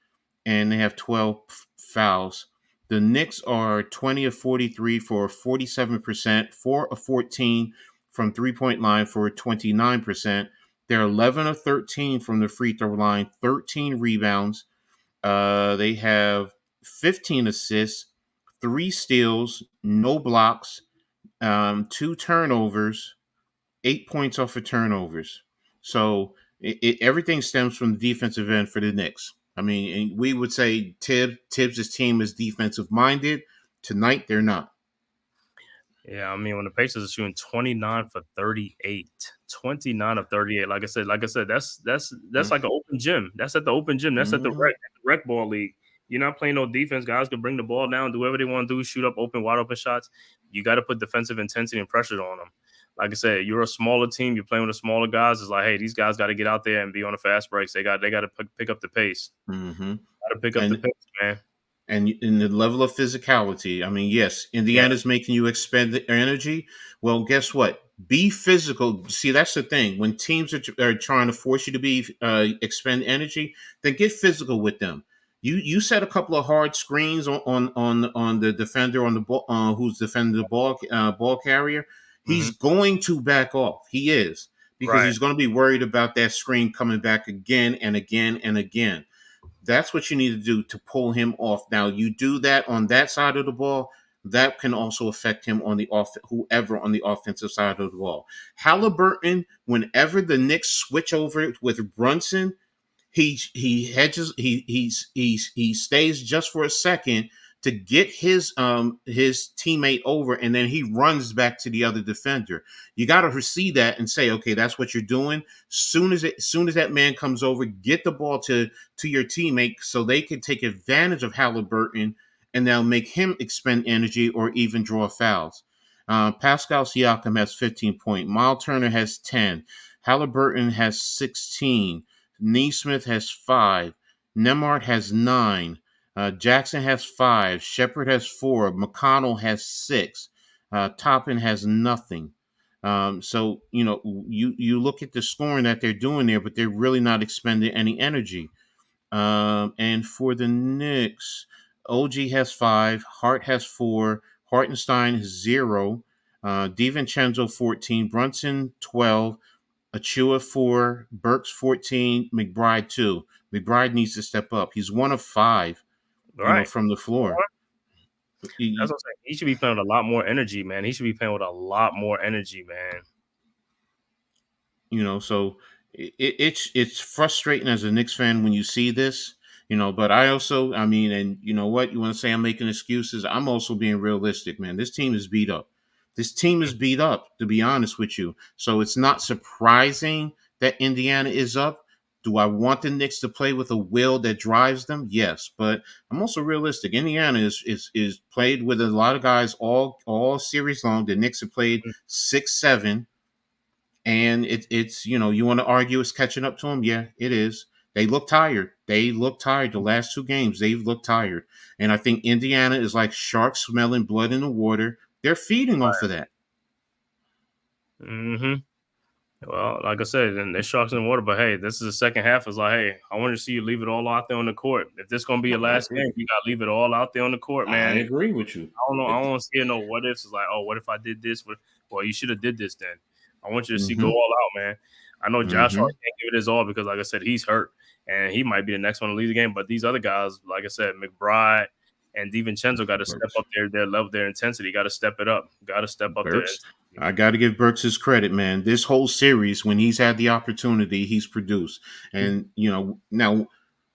Speaker 2: and they have 12 fouls. The Knicks are 20 of 43 for 47%, 4 of 14 from 3-point line for 29%. They're 11 of 13 from the free throw line, 13 rebounds. They have 15 assists, 3 steals, no blocks, 2 turnovers, 8 points off of turnovers. So everything stems from the defensive end for the Knicks. I mean, we would say Tibbs' team is defensive minded. Tonight, they're not.
Speaker 1: Yeah, I mean, when the Pacers are shooting 29 for 38, 29 of 38, like I said, that's like an open gym. That's at the open gym. That's at the
Speaker 2: Mm-hmm.
Speaker 1: rec ball league. You're not playing no defense. Guys can bring the ball down, do whatever they want to do, shoot up open, wide open shots. You got to put defensive intensity and pressure on them. Like I said, you're a smaller team. You're playing with the smaller guys. It's like, hey, these guys got to get out there and be on the fast breaks. They got to pick up the pace.
Speaker 2: Mm-hmm.
Speaker 1: Got to pick up the
Speaker 2: And
Speaker 1: pace, man.
Speaker 2: and in the level of physicality, I mean, yes,
Speaker 1: Yeah.
Speaker 2: Indiana's making you expend the energy. Well, guess what? Be physical. See, that's the thing. When teams are trying to force you to be expend energy, then get physical with them. You set a couple of hard screens on the defender on the ball who's defending the ball carrier. He's
Speaker 1: Hmm.
Speaker 2: going to back off. He is, because
Speaker 1: Right.
Speaker 2: he's going to be worried about that screen coming back again and again and again. That's what you need to do to pull him off. Now, you do that on that side of the ball, that can also affect him on the off whoever on the offensive side of the ball. Halliburton, whenever the Knicks switch over with Brunson, he hedges he stays just for a second to get his teammate over, and then he runs back to the other defender. You got to see that and say, okay, that's what you're doing. Soon as that man comes over, get the ball to your teammate so they can take advantage of Halliburton, and they'll make him expend energy or even draw fouls. Pascal Siakam has 15 points. Miles Turner has 10. Halliburton has 16. Neesmith has 5. Nemart has 9. Jackson has 5. Shepard has 4. McConnell has 6. Toppin has nothing. So you look at the scoring that they're doing there, but they're really not expending any energy. And for the Knicks, OG has 5. Hart has 4. Hartenstein has 0. DiVincenzo 14. Brunson 12. Achua 4, Burks 14, McBride 2. McBride needs to step up. He's 1 of 5,
Speaker 1: Right.
Speaker 2: from the floor.
Speaker 1: That's
Speaker 2: You,
Speaker 1: what I'm saying. He should be playing with a lot more energy, man. He should be playing with a lot more energy, man.
Speaker 2: so it's frustrating as a Knicks fan when you see this. But I also, I mean, and you know what? You want to say I'm making excuses? I'm also being realistic, man. This team is beat up. This team is beat up, to be honest with you. So it's not surprising that Indiana is up. Do I want the Knicks to play with a will that drives them? Yes, but I'm also realistic. Indiana is played with a lot of guys all series long. The Knicks have played 6-7, and it's you want to argue it's catching up to them. Yeah, it is. They look tired. They look tired. The last 2 games, they've looked tired. And I think Indiana is like sharks smelling blood in the water. They're feeding off of that.
Speaker 1: Hmm. Well, like I said, and there's sharks in the water, but hey, this is the second half. It's like, hey, I want to see you leave it all out there on the court. If this gonna be your
Speaker 2: No, I
Speaker 1: last
Speaker 2: agree.
Speaker 1: game, you gotta leave it all out there on the court,
Speaker 2: I
Speaker 1: man.
Speaker 2: agree with you.
Speaker 1: I don't know. I
Speaker 2: It,
Speaker 1: don't want to see no what ifs. It's like, oh, what if I did this? Well, you should have did this then. I want you to see go
Speaker 2: mm-hmm,
Speaker 1: all out, man. I know Josh
Speaker 2: mm-hmm.
Speaker 1: Hart can't give it his all because, like I said, he's hurt and he might be the next one to leave the game. But these other guys, like I said, McBride and DiVincenzo got to step
Speaker 2: Burks.
Speaker 1: up their level, their intensity. Got to step it up. Got to step up their
Speaker 2: Burks.
Speaker 1: intensity.
Speaker 2: I got to give Burks his credit, man. This whole series, when he's had the opportunity, he's produced. And now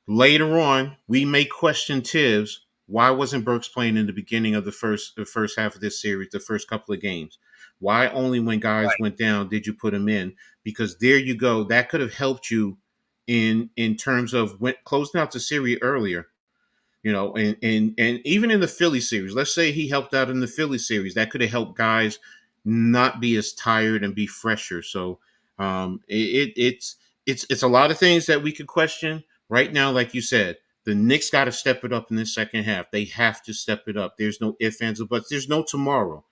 Speaker 2: later on, we may question Tibbs. Why wasn't Burks playing in the beginning of the first half of this series, the first couple of games? Why only when guys
Speaker 1: Right.
Speaker 2: went down did you put him in? Because there you go. That could have helped you in terms of closing out the series earlier. And even in the Philly series, let's say he helped out in the Philly series, that could have helped guys not be as tired and be fresher. So it's a lot of things that we could question right now. Like you said, the Knicks got to step it up in the second half. They have to step it up. There's no ifs, ands, or buts. There's no tomorrow.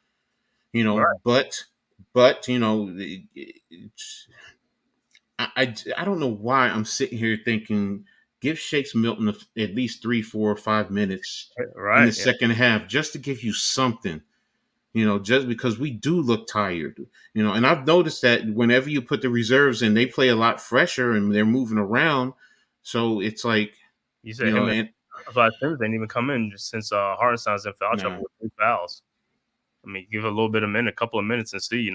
Speaker 1: Right.
Speaker 2: But I don't know why I'm sitting here thinking give Shakes Milton at least 3, 4, or 5 minutes in the
Speaker 1: Right. Yeah.
Speaker 2: second half just to give you something. Just because we do look tired. And I've noticed that whenever you put the reserves in, they play a lot fresher and they're moving around. So it's like,
Speaker 1: You said him and
Speaker 2: and
Speaker 1: Five Sims didn't even come in since Hartenstein's in foul
Speaker 2: nah,
Speaker 1: trouble with 3 fouls. I mean, give it a little bit of minute, a couple of minutes, and see.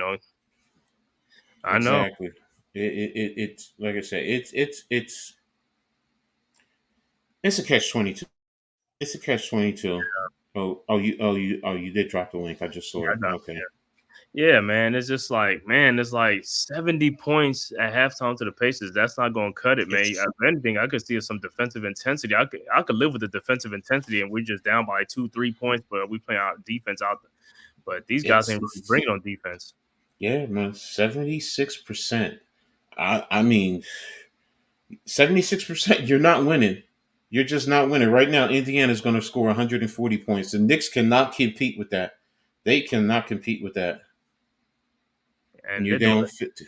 Speaker 1: I know.
Speaker 2: exactly. It's like I said, it's a catch 22. It's a catch 22. Oh, you did drop the link. I just
Speaker 1: Yeah,
Speaker 2: saw
Speaker 1: I
Speaker 2: it.
Speaker 1: got.
Speaker 2: Okay.
Speaker 1: Yeah, man. It's just like, man, it's like 70 points at halftime to the Pacers. That's not gonna cut it, man.
Speaker 2: It's
Speaker 1: If anything, I could see some defensive intensity. I could live with the defensive intensity and we're just down by 2, 3 points, but we play our defense out there. But these guys ain't really
Speaker 2: it's
Speaker 1: bringing on defense.
Speaker 2: yeah, man, 76%. I mean, 76%. You're not winning. You're just not winning right now. Indiana's going to score 140 points. The Knicks cannot compete with that. They cannot compete with that. And
Speaker 1: And
Speaker 2: you're down 50.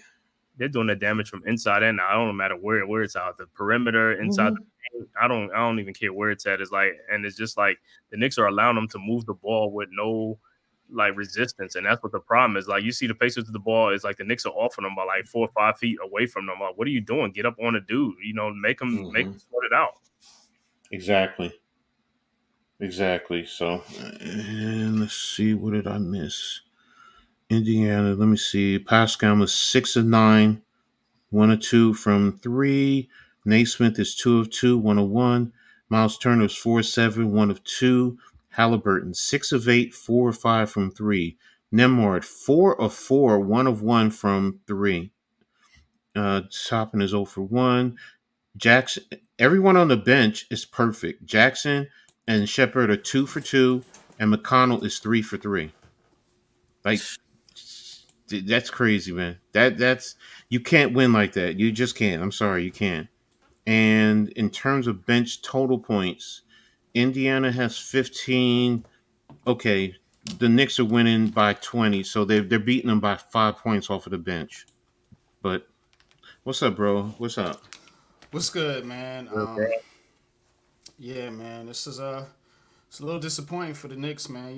Speaker 1: they're doing the damage from inside and out. I don't matter where it's out. The perimeter, inside the
Speaker 2: Mhm.
Speaker 1: paint, I don't even care where it's at. It's like, and it's just like the Knicks are allowing them to move the ball with no like resistance. And that's what the problem is. Like you see the Pacers with the ball, it's like the Knicks are offering them by like 4 or 5 feet away from them. Like, what are you doing? Get up on the dude, make him
Speaker 2: Mhm.
Speaker 1: sort it out.
Speaker 2: Exactly. Exactly. So, and let's see, what did I miss? Indiana. Let me see. Pascal was 6 of 9, 1 of 2 from three. Naismith is 2 of 2, 1 of 1. Miles Turner is 4 of 7, 1 of 2. Halliburton 6 of 8, 4 of 5 from three. Nemhard 4 of 4, 1 of 1 from three. Toppin is 0 for 1. Jackson, everyone on the bench is perfect. Jackson and Shepard are 2 for 2, and McConnell is 3 for 3. Like, that's crazy, man. That's you can't win like that. You just can't. I'm sorry, you can't. And in terms of bench total points, Indiana has 15. Okay, the Knicks are winning by 20, so they're beating them by 5 points off of the bench. But what's up, bro? What's up?
Speaker 3: What's good, man?
Speaker 1: Real bad.
Speaker 3: Yeah, man. It's a little disappointing for the Knicks, man.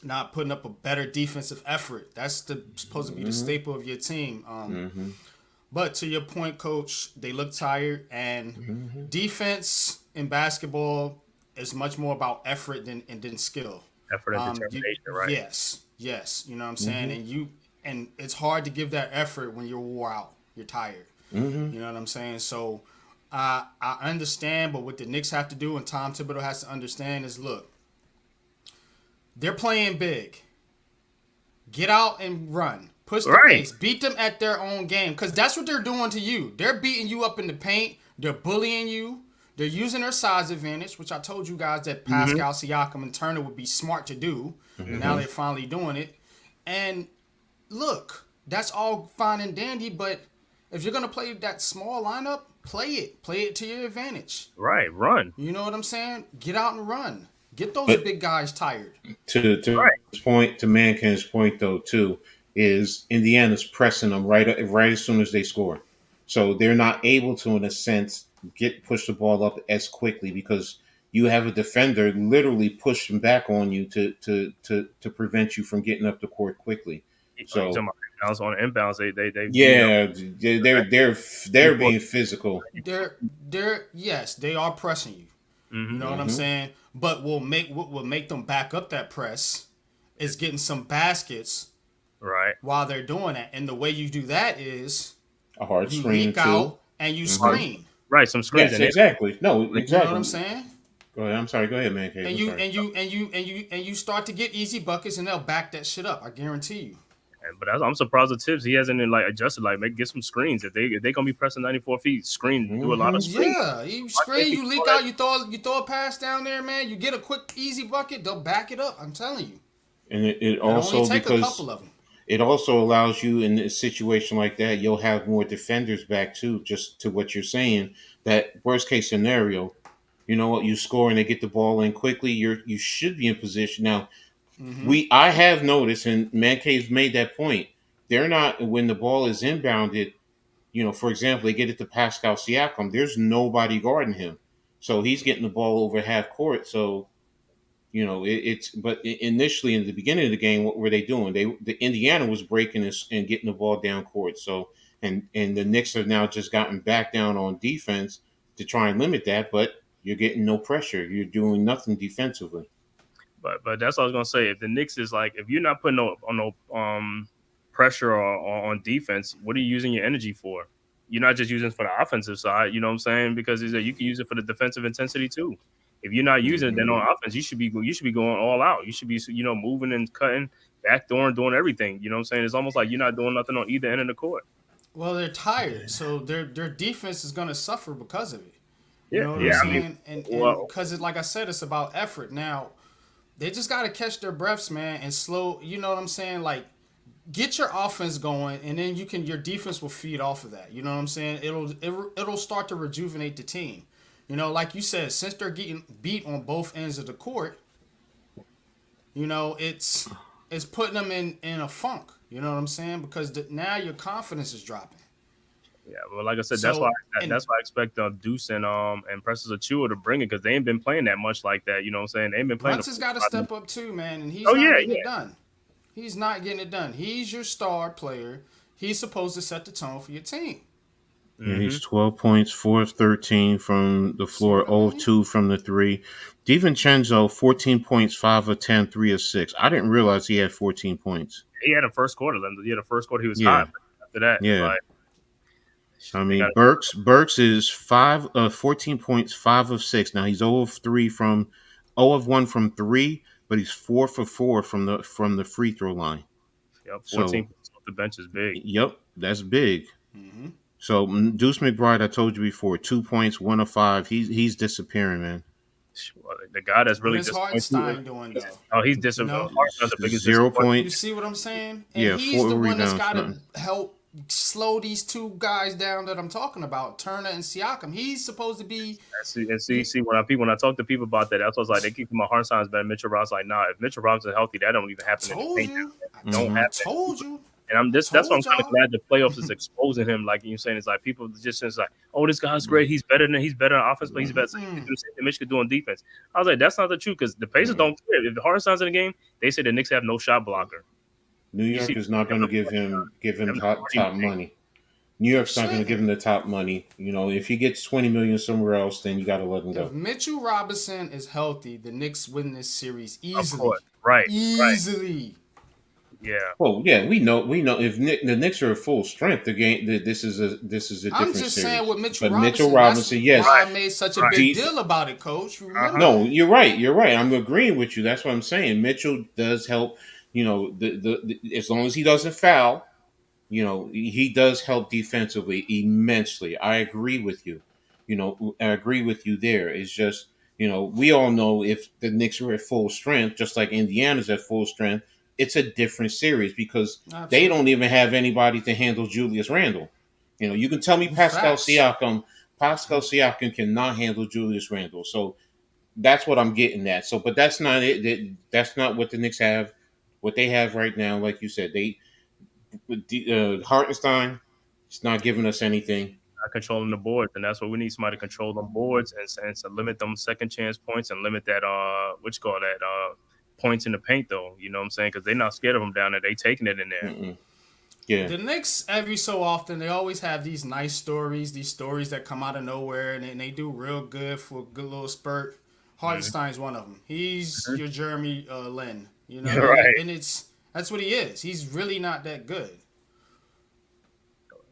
Speaker 3: Not putting up a better defensive effort. That's supposed to be the
Speaker 2: Mm-hmm.
Speaker 3: staple of your team.
Speaker 2: Mm-hmm.
Speaker 3: But to your point, coach, they look tired, and
Speaker 2: Mm-hmm.
Speaker 3: defense in basketball is much more about effort than skill.
Speaker 1: Effort and determination, right?
Speaker 3: Yes. You know what I'm saying,
Speaker 2: Mm-hmm.
Speaker 3: and it's hard to give that effort when you're wore out, you're tired.
Speaker 2: Mm-hmm.
Speaker 3: You know what I'm saying? So I understand, but what the Knicks have to do and Tom Thibodeau has to understand is, look, they're playing big. Get out and run. Push the
Speaker 1: Right.
Speaker 3: pace. Beat them at their own game. Because that's what they're doing to you. They're beating you up in the paint. They're bullying you. They're using their size advantage, which I told you guys that
Speaker 1: Mm-hmm.
Speaker 3: Pascal Siakam and Turner would be smart to do. And now
Speaker 2: Mm-hmm.
Speaker 3: they're finally doing it. And look, that's all fine and dandy, but if you're going to play that small lineup, play it. Play it to your advantage.
Speaker 1: Right. Run.
Speaker 3: You know what I'm saying? Get out and run. Get those
Speaker 2: But
Speaker 3: big guys tired.
Speaker 2: to
Speaker 1: Right.
Speaker 2: his point, to Mankind's point though, too, is Indiana's pressing them right as soon as they score, so they're not able to, in a sense, get push the ball up as quickly because you have a defender literally pushing back on you to prevent you from getting up the court quickly.
Speaker 1: Oh, you talking
Speaker 2: So
Speaker 1: about inbounds on inbounds? They beat up.
Speaker 2: yeah, they're being physical.
Speaker 3: They're yes, they are pressing you. You
Speaker 1: Mm-hmm.
Speaker 3: know what I'm
Speaker 2: Hmm.
Speaker 3: saying? But what will make them back up that press is getting some baskets
Speaker 1: Right.
Speaker 3: while they're doing that. And the way you do that is
Speaker 2: A hard
Speaker 3: you
Speaker 2: screen
Speaker 3: leak
Speaker 2: too.
Speaker 3: out and you
Speaker 2: Hmm.
Speaker 3: screen.
Speaker 1: Right. Some screens
Speaker 2: Yes,
Speaker 1: and
Speaker 2: exactly. No,
Speaker 3: You know what I'm
Speaker 2: exactly.
Speaker 3: saying?
Speaker 2: Go ahead. I'm sorry. Go ahead, man.
Speaker 3: And
Speaker 2: I'm
Speaker 3: you
Speaker 2: sorry.
Speaker 3: and you and you and you and you start to get easy buckets and they'll back that shit up. I guarantee you.
Speaker 1: But I'm surprised with Tibbs. He hasn't like adjusted. Like, get some screens. If they gonna be pressing 94 feet, screen. Do a lot of
Speaker 2: Hmm.
Speaker 1: screen.
Speaker 3: Yeah, you
Speaker 1: Why can't
Speaker 3: screen,
Speaker 1: he
Speaker 3: you
Speaker 1: call
Speaker 3: leak
Speaker 1: that?
Speaker 3: out, you throw a pass down there, man. You get a quick, easy bucket. They'll back it up. I'm telling you,
Speaker 2: And it
Speaker 3: it only
Speaker 2: also,
Speaker 3: take a couple
Speaker 2: because
Speaker 3: of them.
Speaker 2: it also allows you in a situation like that, you'll have more defenders back too. Just to what you're saying, that worst case scenario, you know what, you score and they get the ball in quickly. You should be in position now.
Speaker 3: Mm-hmm.
Speaker 2: I have noticed, and Mancave's made that point. They're not, when the ball is inbounded. For example, they get it to Pascal Siakam. There's nobody guarding him, so he's getting the ball over half court. So it's, but initially in the beginning of the game, what were they doing? The Indiana was breaking this and getting the ball down court. So and the Knicks have now just gotten back down on defense to try and limit that, but you're getting no pressure. You're doing nothing defensively.
Speaker 1: But that's what I was gonna say. If the Knicks is like, if you're not putting no pressure or on defense, what are you using your energy for? You're not just using it for the offensive side. You know what I'm saying? Because you can use it for the defensive intensity too. If you're not using it,
Speaker 2: Hmm.
Speaker 1: then on offense, you should be going all out. You should be moving and cutting. backdooring, doing everything. You know what I'm saying? It's almost like you're not doing nothing on either end of the court.
Speaker 3: Well, they're tired, so their defense is going to suffer because of it. You
Speaker 1: Yeah,
Speaker 3: know what I'm
Speaker 1: yeah. I
Speaker 2: Mm-hmm.
Speaker 1: mean,
Speaker 3: saying? And
Speaker 1: well,
Speaker 3: because like I said, it's about effort. Now they just got to catch their breaths, man, and slow. You know what I'm saying? Like get your offense going, and then your defense will feed off of that. You know what I'm saying? It'll start to rejuvenate the team. You know, like you said, since they're getting beat on both ends of the court, you know, it's putting them in a funk. You know what I'm saying? Because now your confidence is dropping.
Speaker 1: yeah. Well, like I said,
Speaker 3: So and
Speaker 1: that's why I expect Deuce and Preston Achua to bring it because they ain't been playing that much like that. You know what I'm saying? They ain't been playing.
Speaker 3: Brunson's got to step up too, man, and he's
Speaker 1: Oh
Speaker 3: not
Speaker 1: yeah,
Speaker 3: getting
Speaker 1: yeah.
Speaker 3: it done. He's not getting it done. He's your star player. He's supposed to set the tone for your team.
Speaker 2: Yeah,
Speaker 1: Hmm.
Speaker 2: he's 12 points, 4 of 13 from the
Speaker 3: See
Speaker 2: floor,
Speaker 3: what I
Speaker 2: 0 of
Speaker 3: mean?
Speaker 2: 2 from the three. DiVincenzo, 14 points, 5 of 10, 3 of 6. I didn't realize he had 14 points.
Speaker 1: He had a first quarter. Yeah, the first quarter he was hot.
Speaker 2: Yeah,
Speaker 1: But after that, it's
Speaker 2: yeah.
Speaker 1: like
Speaker 2: I
Speaker 1: they
Speaker 2: mean,
Speaker 1: got.
Speaker 2: Burks is 14 points, 5 of 6. Now he's 0 of 3 from 0 of 1 from 3, but he's 4 for 4 from the free throw line.
Speaker 1: Yep, 14
Speaker 2: So,
Speaker 1: points off the bench is big.
Speaker 2: yep, that's big.
Speaker 3: Mm-hmm.
Speaker 2: So Deuce McBride, I told you before, 2 points, 1 of 5. He's disappearing, man.
Speaker 1: The guy that's
Speaker 3: What
Speaker 1: really
Speaker 3: is
Speaker 1: disappointed.
Speaker 3: Hartenstein doing though?
Speaker 1: He's
Speaker 3: You know,
Speaker 1: Hartenstein's the biggest
Speaker 2: 0
Speaker 1: disappointment.
Speaker 3: you
Speaker 2: points.
Speaker 3: see what I'm saying? And
Speaker 2: Yeah,
Speaker 3: he's
Speaker 2: 4
Speaker 3: the one that's
Speaker 2: rebounds.
Speaker 3: got to
Speaker 2: Nothing.
Speaker 3: help slow these two guys down that I'm talking about, Turner and Siakam. He's supposed to be.
Speaker 1: See when I talk to people about that, that's what's like they keep my Hartenstein's better than Mitchell Robinson. Like, nah, if Mitchell Robinson's healthy, that don't even
Speaker 3: I
Speaker 1: happen in the
Speaker 3: told
Speaker 1: paint.
Speaker 3: you.
Speaker 1: It don't
Speaker 2: Hmm.
Speaker 3: I
Speaker 1: happen.
Speaker 3: told you.
Speaker 1: And
Speaker 3: I
Speaker 1: that's why I'm
Speaker 3: told
Speaker 1: kind of
Speaker 3: y'all.
Speaker 1: glad the playoffs is exposing him. Like you're saying, it's like people just it's like, oh, this guy's great. He's better on offense, but he's better. So he can do
Speaker 3: Mm-mm.
Speaker 1: the same thing Mitch could do on defense. I was like, that's not the truth because the Pacers don't care. If the Hartenstein's in the game, they say the Knicks have no shot blocker.
Speaker 2: New
Speaker 1: You see
Speaker 2: York is not
Speaker 1: them
Speaker 2: going to
Speaker 1: the
Speaker 2: give him
Speaker 1: them the
Speaker 2: top
Speaker 1: money.
Speaker 2: money. New
Speaker 3: They
Speaker 2: York's not going to give
Speaker 3: shouldn't.
Speaker 2: him the top money. You know, if he gets 20 million somewhere else, then you got to let him
Speaker 3: If
Speaker 2: go.
Speaker 3: Mitchell Robinson is healthy, the Knicks win this series
Speaker 1: Of
Speaker 3: easily.
Speaker 1: course, right,
Speaker 3: Easily.
Speaker 1: yeah.
Speaker 2: Well, yeah, we know if the Knicks are at full strength, the game this is a
Speaker 3: I'm
Speaker 2: different
Speaker 3: just saying
Speaker 2: series.
Speaker 3: with Mitchell
Speaker 2: But Mitchell
Speaker 3: Robinson, that's
Speaker 2: Robinson, yes,
Speaker 3: why I
Speaker 1: Right,
Speaker 3: made such a
Speaker 1: right.
Speaker 3: big
Speaker 2: def-
Speaker 3: deal about it, Coach. You
Speaker 1: Uh
Speaker 3: remember
Speaker 1: huh.
Speaker 2: no,
Speaker 3: that.
Speaker 2: you're right. You're right. I'm agreeing with you. That's what I'm saying. Mitchell does help. You know, the as long as he doesn't foul, you know, he does help defensively immensely. I agree with you. You know, I agree with you there. It's just, you know, we all know if the Knicks are at full strength, just like Indiana's at full strength, it's a different series because they don't
Speaker 3: Absolutely.
Speaker 2: even have anybody to handle Julius Randle. You know, you can tell me
Speaker 3: Facts.
Speaker 2: Pascal Siakam cannot handle Julius Randle. So that's what I'm getting at. So, but that's not it. That's not what the Knicks have. What they have right now, like you said, Hartenstein, it's not giving us anything.
Speaker 1: Not controlling the boards, and that's what we need somebody to control them boards and to limit them second chance points and limit that what you call that points in the paint though. You know what I'm saying? Because they're not scared of them down there. They taking it in there.
Speaker 2: Mm-mm. Yeah.
Speaker 3: The Knicks, every so often, they always have these nice stories, these stories that come out of nowhere, and they do real good for a good little spurt.
Speaker 1: Mm-hmm.
Speaker 3: Hartenstein's one of them. He's your Jeremy Lin, you know,
Speaker 1: Right.
Speaker 3: and that's what he is. He's really not that good,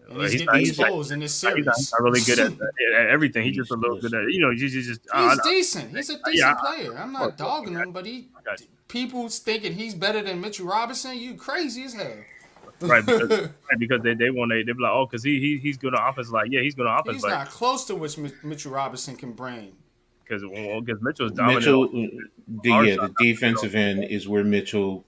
Speaker 3: and
Speaker 1: Well,
Speaker 3: he's
Speaker 1: He's
Speaker 3: getting
Speaker 1: not. He's not.
Speaker 3: exposed in this
Speaker 1: He's not,
Speaker 3: series.
Speaker 1: really good at everything. He's just a little good
Speaker 2: Listen.
Speaker 1: at. He's just.
Speaker 3: He's decent. He's a
Speaker 1: Yeah.
Speaker 3: decent player. I'm not dogging him, but
Speaker 1: I got you.
Speaker 3: people thinking he's better than Mitchell Robinson. You crazy as hell.
Speaker 1: Right, because they want to they be like, oh, because he's good on offense. Like, yeah, he's good on offense,
Speaker 3: He's
Speaker 1: but
Speaker 3: not close to what Mitchell Robinson can bring.
Speaker 1: because Mitchell's dominant.
Speaker 2: Mitchell,
Speaker 1: Our
Speaker 2: the
Speaker 1: side,
Speaker 2: defensive end is where Mitchell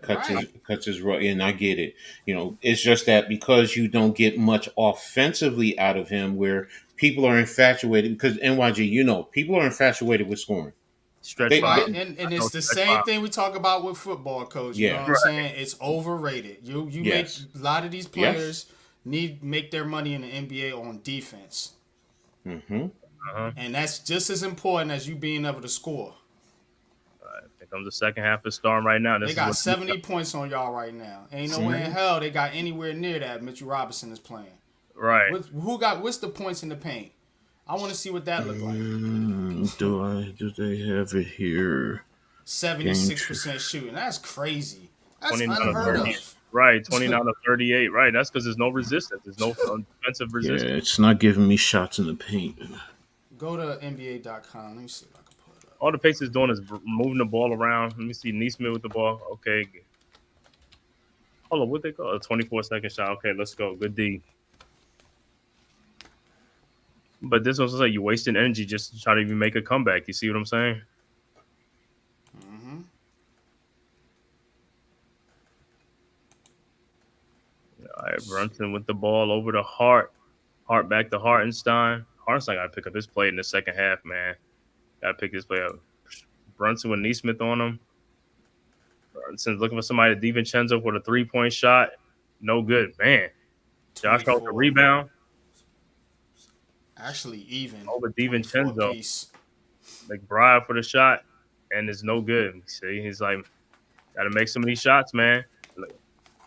Speaker 3: Right.
Speaker 2: cuts his run, and I get it. You know, it's just that because you don't get much offensively out of him, where people are infatuated because NYG, you know, people are infatuated with scoring.
Speaker 1: stretch
Speaker 2: They,
Speaker 1: five.
Speaker 3: Right,
Speaker 2: they
Speaker 3: and
Speaker 1: I know
Speaker 3: it's the
Speaker 1: stretch
Speaker 3: same
Speaker 1: five.
Speaker 3: thing we talk about with football, coach. You know
Speaker 2: yeah,
Speaker 3: what I'm
Speaker 1: Right.
Speaker 3: saying? It's overrated. You make
Speaker 2: yes,
Speaker 3: a lot of these
Speaker 2: yes.
Speaker 3: players make their money in the NBA on defense,
Speaker 2: Mm-hmm.
Speaker 1: Uh-huh.
Speaker 3: and that's just as important as you being able to score.
Speaker 1: Here comes the second half of Storm right now. This
Speaker 3: They
Speaker 1: is
Speaker 3: got
Speaker 1: what
Speaker 3: 70 points on y'all right now. Ain't no way in hell they got anywhere near that Mitchell Robinson is playing.
Speaker 1: right.
Speaker 3: What's the points in the paint? I want to see what that look like.
Speaker 2: Do they have it here? Game two.
Speaker 3: 76% shooting. That's crazy. That's
Speaker 1: 29 to
Speaker 3: unheard
Speaker 1: 30.
Speaker 3: of.
Speaker 1: Right, 29 to 38. Right, that's because there's no resistance. There's no defensive
Speaker 2: Yeah,
Speaker 1: resistance.
Speaker 2: it's not giving me shots in the paint.
Speaker 3: Go to NBA.com. Let me see if I can pull it up.
Speaker 1: All the Pacers doing is moving the ball around. Let me see Neesmith with the ball. Okay, Hold on, what they call a 24-second shot? Okay, let's go. Good D. But this was like you wasting energy just to try to even make a comeback. You see what I'm saying?
Speaker 3: Mm-hmm.
Speaker 1: All right, Brunson with the ball over to Hart. Hart back to Hartenstein. Hartenstein got to pick up his play in the second half, man. Got to pick his play up. Brunson with Neesmith on him. Brunson's looking for somebody to DiVincenzo for the 3-point shot. No good, man. Josh Hart the
Speaker 3: 24.
Speaker 1: rebound
Speaker 3: Actually, even
Speaker 1: over
Speaker 3: 24
Speaker 1: DiVincenzo.
Speaker 3: piece.
Speaker 1: McBride for the shot, and it's no good. See, he's like, got to make some of these shots, man.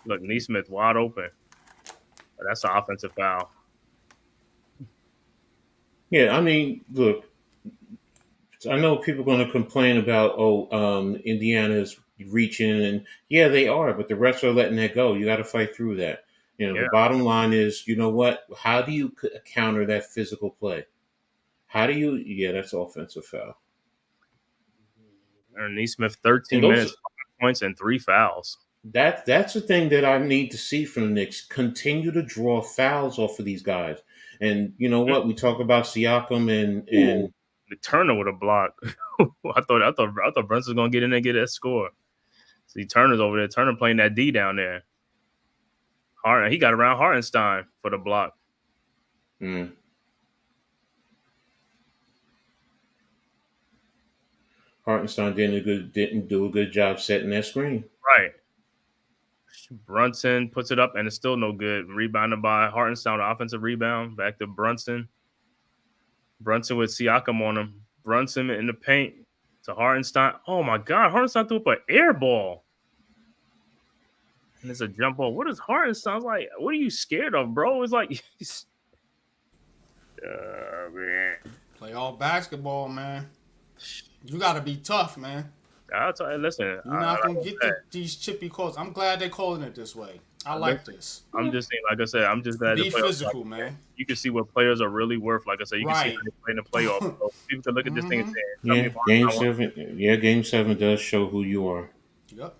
Speaker 1: Look, Neesmith wide open. That's an offensive foul.
Speaker 2: Yeah, I mean, look, I know people are going to complain about, Indiana's reaching, and yeah, they are, but the refs are letting that go. You got to fight through that. The
Speaker 1: Yeah,
Speaker 2: bottom line is, you know what? How do you counter that physical play? How do you? Yeah, that's offensive foul.
Speaker 1: and Neesmith
Speaker 2: And
Speaker 1: 13
Speaker 2: those
Speaker 1: minutes, 5 points, and 3 fouls.
Speaker 2: that's the thing that I need to see from the Knicks. Continue to draw fouls off of these guys. And you know what? We talk about Siakam
Speaker 1: Ooh,
Speaker 2: and
Speaker 1: the Turner with a block. I thought Brunson's gonna get in there and get that score. See, Turner's over there. Turner playing that D down there. He got around Hartenstein for the block.
Speaker 2: mm, Hartenstein didn't do a good job setting that screen.
Speaker 1: Right. Brunson puts it up, and it's still no good. Rebounded by Hartenstein, offensive rebound. Back to Brunson. Brunson with Siakam on him. Brunson in the paint to Hartenstein. Oh my God, Hartenstein threw up an air ball. And it's a jump ball. What is Hartenstein like? What are you scared of, bro? It's like, man.
Speaker 3: Play all basketball, man. You got to be tough, man.
Speaker 1: I'll tell you, listen,
Speaker 3: You're not going to get these chippy calls. I'm glad they're calling it this way. I like this.
Speaker 1: I'm just saying, like I said, I'm just glad the
Speaker 3: Be
Speaker 1: playoffs.
Speaker 3: physical, man.
Speaker 1: You can see what players are really worth. Like I said, you can see
Speaker 3: Right.
Speaker 1: how they play in the playoffs. So people can look at this thing and
Speaker 3: Mm-hmm.
Speaker 1: say, "Tell me
Speaker 2: Yeah,
Speaker 1: if I want."
Speaker 2: game seven does show who you are.
Speaker 3: Yep.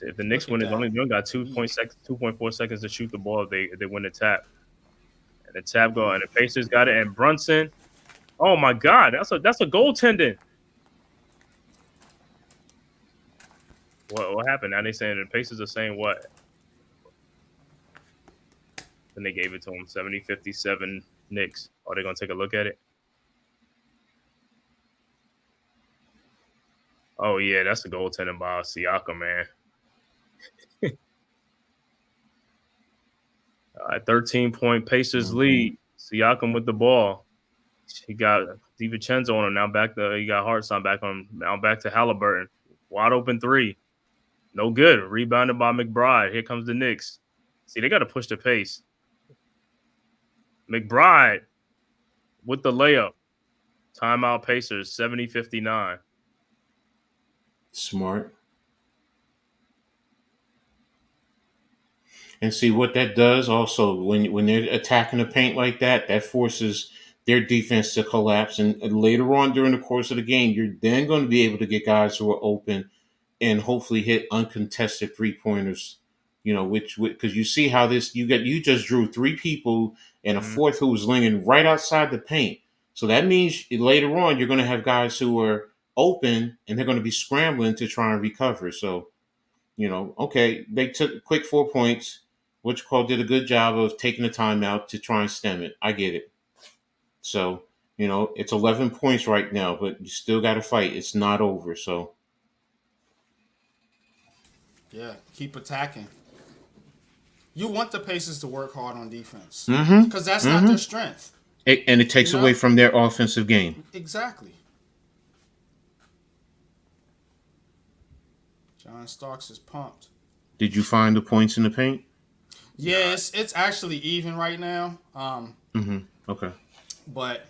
Speaker 1: If the Knicks
Speaker 3: Look at
Speaker 1: win,
Speaker 3: that.
Speaker 1: they only got 2.4 seconds to shoot the ball. If they win the tap, and the tap go, and the Pacers got it, and Brunson. Oh my God, that's a goaltending. What happened? Now they saying the Pacers are saying what? And they gave it to him 70-57 Knicks. Are they gonna take a look at it? Oh yeah, that's a goaltending by Siakam, man. 13-point Pacers
Speaker 2: Mhm.
Speaker 1: lead. Siakam with the ball. He got DiVincenzo on him. Now he got Hartson back on him. Now back to Halliburton. Wide open three. No good. Rebounded by McBride. Here comes the Knicks. See, they got to push the pace. McBride with the layup. Timeout Pacers, 70-59.
Speaker 2: Smart. And see what that does also when they're attacking the paint like that, that forces their defense to collapse. And later on during the course of the game, you're then going to be able to get guys who are open and hopefully hit uncontested 3-pointers. Which because you see how you just drew 3 people and a
Speaker 1: Mhm.
Speaker 2: fourth who was laying right outside the paint. So that means later on you're going to have guys who are open and they're going to be scrambling to try and recover. So okay, they took quick 4 points. Which call did a good job of taking the time out to try and stem it. I get it. So, it's 11 points right now, but you still got to fight. It's not over. So,
Speaker 3: Yeah. Keep attacking. You want the Pacers to work hard on defense
Speaker 2: mm-hmm,
Speaker 3: because that's not
Speaker 2: mm-hmm.
Speaker 3: their strength.
Speaker 2: And it takes
Speaker 3: You
Speaker 2: away
Speaker 3: know?
Speaker 2: from their offensive game.
Speaker 3: Exactly. John Starks is pumped.
Speaker 2: Did you find the points in the paint?
Speaker 3: Yeah, it's actually even right now.
Speaker 2: Mm-hmm. Okay.
Speaker 3: But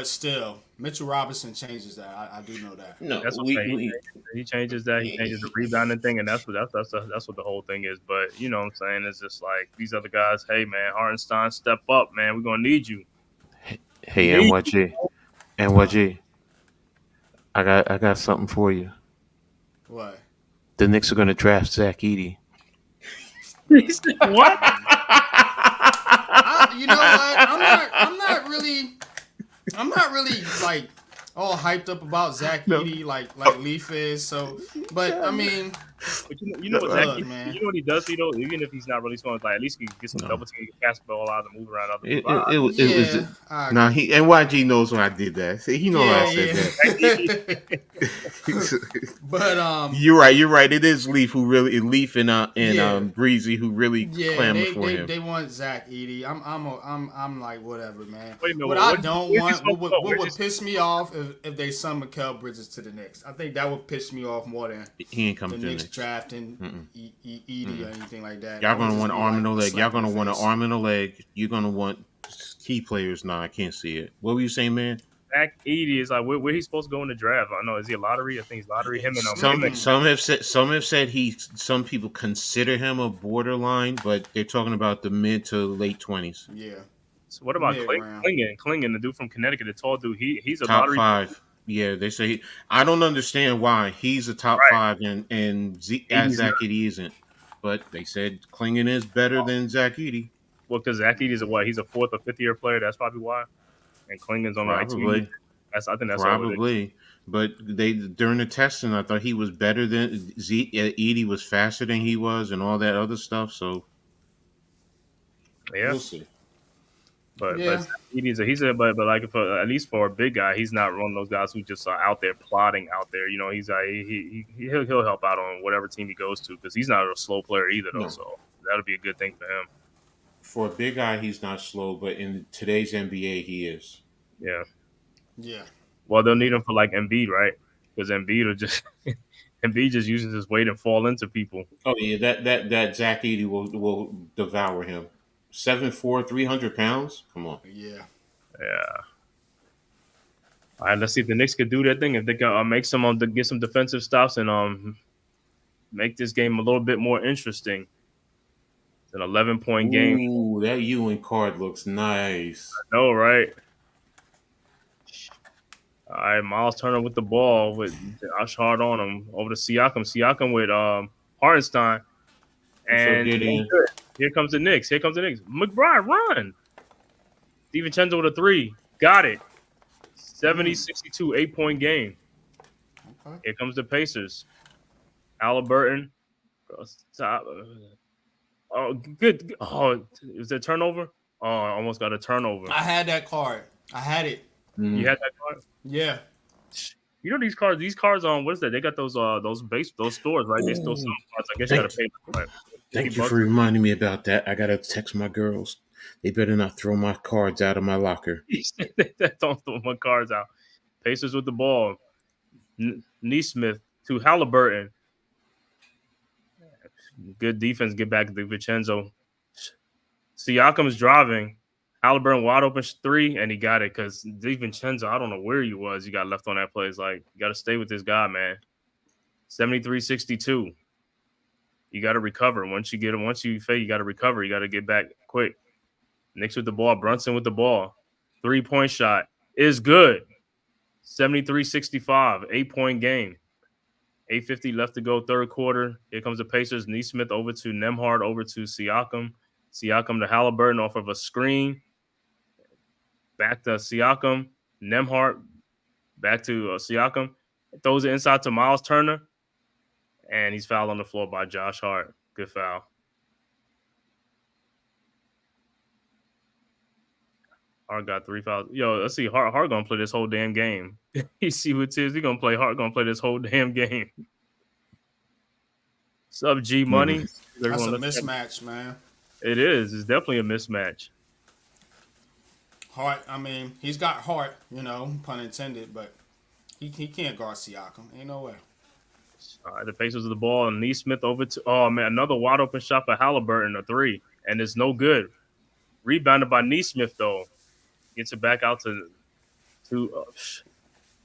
Speaker 3: still, Mitchell Robinson changes that. I do know that.
Speaker 2: No,
Speaker 1: That's what he changes that. He changes the rebounding thing, and that's what the whole thing is. But you know what I'm saying? It's just like these other guys. Hey man, Hartenstein, step up, man. We're gonna need you.
Speaker 4: Hey, NYG, I got something for you.
Speaker 3: What?
Speaker 2: The Knicks are going to draft Zach Edey.
Speaker 1: He said, what?
Speaker 3: You know what? I'm not really like all hyped up about Zach
Speaker 2: No.
Speaker 3: Edey like Leaf is. So, but I mean,
Speaker 1: But you know
Speaker 2: No,
Speaker 1: what Zach?
Speaker 3: look, man.
Speaker 1: You know what he does for you though. Even if he's not really scoring, like at least he can get some
Speaker 2: no.
Speaker 1: double team, pass the ball out, and move around other
Speaker 2: It,
Speaker 1: people.
Speaker 2: it, it, it was.
Speaker 3: Yeah, I
Speaker 2: Nah,
Speaker 3: agree.
Speaker 2: he NYG knows when I did that. See, he know why I
Speaker 3: Yeah,
Speaker 2: said that.
Speaker 3: yeah. But
Speaker 2: You're right. You're right. It is Leaf who really Leaf and
Speaker 3: yeah.
Speaker 2: Breezy who really
Speaker 3: Yeah,
Speaker 2: clamor
Speaker 3: they,
Speaker 2: for
Speaker 3: they
Speaker 2: him.
Speaker 3: they want Zach Edey. I'm like whatever, man.
Speaker 1: Wait a minute,
Speaker 3: What I
Speaker 1: what,
Speaker 3: don't
Speaker 1: where's he
Speaker 3: want,
Speaker 1: supposed to go?
Speaker 3: what
Speaker 1: Where's he
Speaker 3: would piss me off if they send Mikal Bridges to the Knicks. I think that would piss me off more than
Speaker 2: He ain't
Speaker 3: the
Speaker 2: coming to the
Speaker 3: Knicks
Speaker 2: Knicks.
Speaker 3: drafting
Speaker 2: Mm-mm.
Speaker 3: Edey or anything like that.
Speaker 2: Y'all
Speaker 3: That would
Speaker 2: gonna
Speaker 3: just
Speaker 2: want an
Speaker 3: be
Speaker 2: arm and
Speaker 3: like
Speaker 2: a
Speaker 3: a
Speaker 2: leg. Y'all
Speaker 3: slap in
Speaker 2: gonna
Speaker 3: the
Speaker 2: want an
Speaker 3: face.
Speaker 2: arm and a leg. You're gonna want key players. Nah, I can't see it. What were you saying, man?
Speaker 1: Zach Edey is like where he's supposed to go in the draft. I know is he a lottery? I think he's lottery. Him and
Speaker 2: Some have said some people consider him a borderline, but they're talking about the mid to late 20s.
Speaker 3: Yeah,
Speaker 1: so what about
Speaker 3: mid round.
Speaker 1: Klingen, the dude from Connecticut, the tall dude? He's a
Speaker 2: Top
Speaker 1: lottery.
Speaker 2: five. Yeah, they say I don't understand why he's a top
Speaker 1: Right.
Speaker 2: five and
Speaker 1: Edey's not.
Speaker 2: Zach Edey isn't. But they said Klingon is better than Zach Edey.
Speaker 1: Well, because Zach Edey's a what? He's a fourth or fifth year player. That's probably why. And Klingen's only like 2 years.
Speaker 2: Probably.
Speaker 1: I think that's all it is.
Speaker 2: Probably. But they during the testing, I thought he was better than Edey was faster than he was, and all that other stuff. So
Speaker 1: Yeah.
Speaker 2: we'll see.
Speaker 1: But
Speaker 3: Yeah,
Speaker 1: but like for at least for a big guy, he's not one of those guys who just are out there plotting out there. You know, he's he'll help out on whatever team he goes to because he's not a slow player either though.
Speaker 2: No,
Speaker 1: So that'll be a good thing for him.
Speaker 2: for a big guy, he's not slow, but in today's NBA, he is.
Speaker 1: Yeah.
Speaker 3: yeah,
Speaker 1: Well, they'll need him for like Embiid, right? Because Embiid will just Embiid just uses his weight and fall into people.
Speaker 2: Oh yeah, that Zach Edey will devour him. 7'4", 300 pounds. Come on.
Speaker 3: yeah.
Speaker 1: Yeah. All right, let's see if the Knicks could do that thing. If they can make get some defensive stops and make this game a little bit more interesting. It's an 11-point game.
Speaker 2: Ooh, that Ewing card looks nice.
Speaker 1: No, right? All right, Miles Turner with the ball with Josh Hart on him over to Siakam. Siakam with Hartenstein.
Speaker 2: What's up,
Speaker 1: And
Speaker 2: Gideon?
Speaker 1: here comes the Knicks. McBride, run. DiVincenzo with a three. Got it. 70-62, 8-point game.
Speaker 3: Okay.
Speaker 1: Here comes the Pacers. Halliburton. Top. Oh, good. Oh, is there turnover? Oh, I almost got a turnover.
Speaker 3: I had that card. I had it.
Speaker 1: You had that card?
Speaker 3: Yeah.
Speaker 1: You know these cards on what is that? They got those stores, right? They still sell cards. I guess you gotta pay them. Right?
Speaker 2: Thank you for reminding me about that. I gotta text my girls. They better not throw my cards out of my locker.
Speaker 1: Don't throw my cards out. Pacers with the ball. Neesmith to Halliburton. Good defense. Get back to Vincenzo. Siakam's driving. Halliburton wide open three, and he got it because DiVincenzo, I don't know where he was. He got left on that play. It's like, you got to stay with this guy, man. 73-62. You got to recover. Once you fail, you got to recover. You got to get back quick. Knicks with the ball. Brunson with the ball. 3-point shot is good. 73-65. 8-point game. 8:50 left to go, third quarter. Here comes the Pacers. Neesmith over to Nembhard, over to Siakam. Siakam to Halliburton off of a screen. Back to Siakam. Nembhard back to Siakam. Throws it inside to Miles Turner. And he's fouled on the floor by Josh Hart. Good foul. Hart got 3 fouls. Yo, let's see. Hart gonna play this whole damn game. You see what it is? Hart gonna play this whole damn game. Sub G Money.
Speaker 3: That's a mismatch, man.
Speaker 1: It is. It's definitely a mismatch.
Speaker 3: Hart, I mean, he's got heart, pun intended, but he can't guard Siakam. Ain't no way.
Speaker 1: All right, the Pacers of the ball, and Neesmith over to, oh man, another wide open shot for Halliburton, a three, and it's no good. Rebounded by Neesmith though, gets it back out to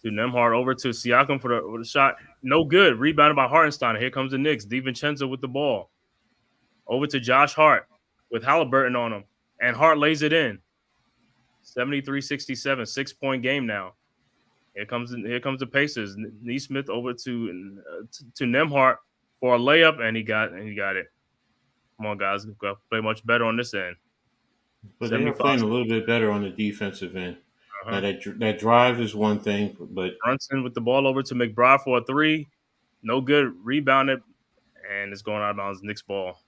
Speaker 1: Nembhard, over to Siakam for the shot, no good. Rebounded by Hartenstein. Here comes the Knicks. DiVincenzo with the ball, over to Josh Hart with Halliburton on him, and Hart lays it in. 73-67, 6-point game now. Here comes the Pacers. Neesmith over to Nembhard for a layup, and he got it. Come on, guys, we got to play much better on this end.
Speaker 2: But they are
Speaker 1: 75.
Speaker 2: playing a little bit better on the defensive end. Now
Speaker 1: Uh-huh.
Speaker 2: that drive is one thing, but
Speaker 1: Brunson with the ball over to McBride for a three. No good. Rebounded, and it's going out of bounds. Knicks ball.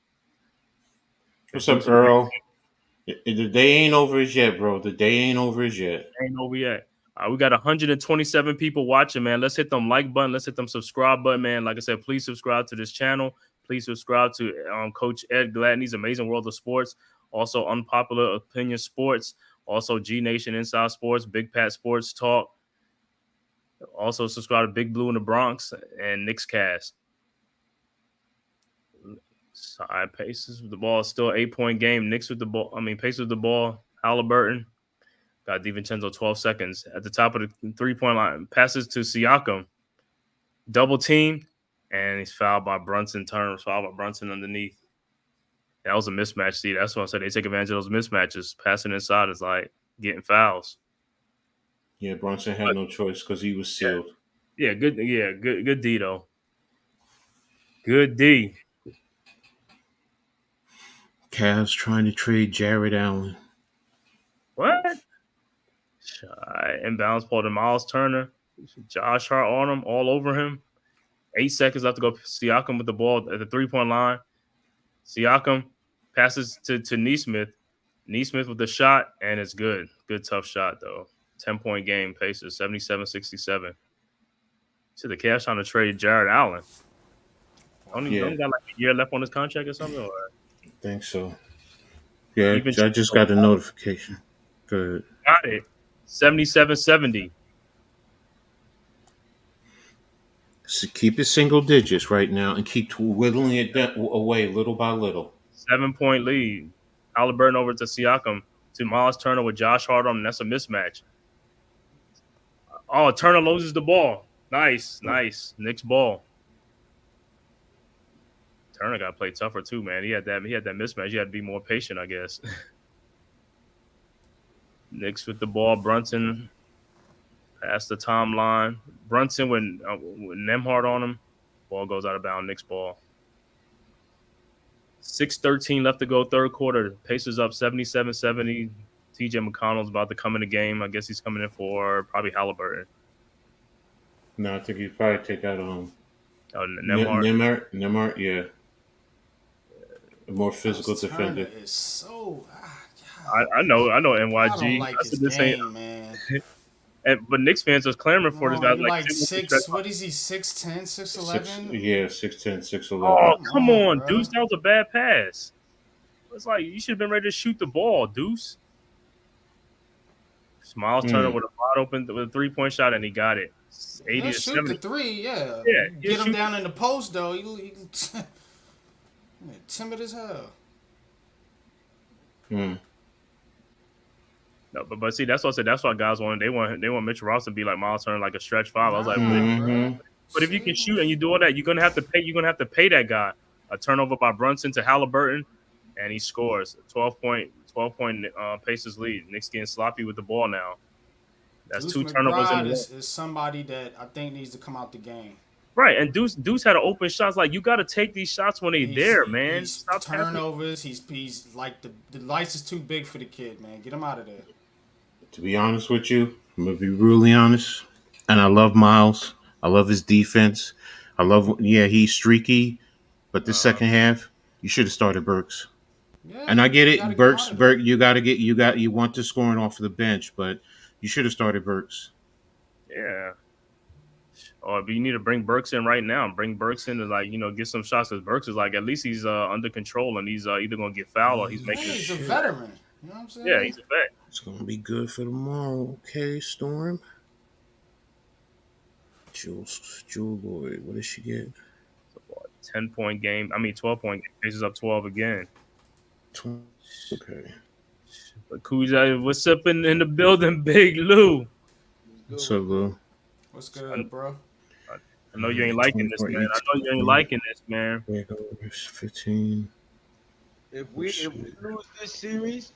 Speaker 2: what's up,
Speaker 1: Deuce with
Speaker 2: Earl? The day ain't over as yet, bro. The day ain't over as yet.
Speaker 1: ain't over yet. We got 127 people watching, man. Let's hit them like button. Let's hit them subscribe button, man. Like I said, please subscribe to this channel. Please subscribe to Coach Ed Gladney's Amazing World of Sports. Also, Unpopular Opinion Sports. Also, G Nation Inside Sports, Big Pat Sports Talk. Also, subscribe to Big Blue in the Bronx and Knicks Cast. Side Pacers with the ball. Still 8-point game. Knicks with the ball. Pacers with the ball. Halliburton. Got DiVincenzo 12 seconds. At the top of the 3-point line. Passes to Siakam. Double team. And he's fouled by Brunson. Turner fouled by Brunson underneath. That was a mismatch. See, that's what I said. They take advantage of those mismatches. Passing inside is like getting fouls.
Speaker 2: Yeah, Brunson had no choice because he was sealed.
Speaker 1: Yeah, good. Yeah, good D though. Good D.
Speaker 2: Cavs trying to trade Jared Allen.
Speaker 1: What? Inbounds ball to Miles Turner. Josh Hart on him, all over him. 8 seconds left to go. Siakam with the ball at the 3-point line. Siakam passes to Neesmith. Neesmith with the shot, and it's good. Good, tough shot, though. 10-point game, Pacers, 77-67. See the Cavs trying to trade Jared Allen. Don't got like a year left on his contract or something? Or?
Speaker 2: I think so. Yeah, I just got the notification. Good.
Speaker 1: Got it. 77-70.
Speaker 2: So keep it single digits right now and keep whittling it away little by little.
Speaker 1: 7-point lead. Halliburton over to Siakam. To Miles Turner with Josh Hart on him. That's a mismatch. Oh, Turner loses the ball. Nice. Knicks ball. Turner got to play tougher too, man. He had that mismatch. You had to be more patient, I guess. Knicks with the ball. Brunson past the timeline. Brunson with Nembhard on him. Ball goes out of bounds. Knicks ball. 6:13 left to go, third quarter. Pacers up 77-70. TJ McConnell's about to come in the game. I guess he's coming in for probably Halliburton.
Speaker 2: No, I think he'd probably take out
Speaker 1: Nembhard.
Speaker 2: Nembhard, yeah. A more physical defender.
Speaker 3: Is so.
Speaker 1: I know NYG.
Speaker 3: I don't like his game, man.
Speaker 1: But Knicks fans was clamoring for this guy.
Speaker 3: Like 6. What is he? 6'10", 6'11"?
Speaker 2: Yeah, 6'10", 6'11".
Speaker 1: Oh, come on, bro. Deuce. That was a bad pass. It's like you should have been ready to shoot the ball, Deuce. Miles Turner with a wide open with a 3-point shot, and he got it. 80 to 70.
Speaker 3: Shoot the 3, yeah.
Speaker 1: Get
Speaker 3: him down in the post though. He timid as hell.
Speaker 1: No, but see, that's what I said. That's why guys want Mitchell Ross to be like Miles Turner, like a stretch 5. I was like, but if you can shoot and you do all that, you're gonna have to pay that guy. A turnover by Brunson to Halliburton, and he scores 12-point Pacers lead. Knicks getting sloppy with the ball now. That's
Speaker 3: Deuce
Speaker 1: 2 turnovers in a row.
Speaker 3: Is somebody that I think needs to come out the game.
Speaker 1: Right, and Deuce had an open shots. Like, you got to take these shots when they're there, man.
Speaker 3: Stop turnovers. He's like the lights is too big for the kid, man. Get him out of there.
Speaker 2: To be honest with you, I'm gonna be really honest. And I love Miles. I love his defense. He's streaky, but the second half, you should have started Burks.
Speaker 3: Yeah,
Speaker 2: and I get it, Burks. You want the scoring off of the bench, but you should have started Burks.
Speaker 1: Yeah. But you need to bring Burks in right now. Bring Burks in to get some shots. Because Burks is like, at least he's under control, and he's either gonna get fouled or he's making.
Speaker 3: He's a veteran. You know what I'm saying?
Speaker 1: Yeah, he's a vet.
Speaker 2: It's gonna be good for tomorrow. Okay, Storm. Jewel Lloyd. What did she get?
Speaker 1: 10-point game. 12-point game. Pacers up 12 again.
Speaker 2: Okay.
Speaker 1: But Kuzai, what's up in the building, Big Lou?
Speaker 2: What's up, Lou?
Speaker 3: What's good, bro?
Speaker 1: I know you ain't liking this, man. I know you ain't liking this, man.
Speaker 2: 15.
Speaker 4: If we lose this series,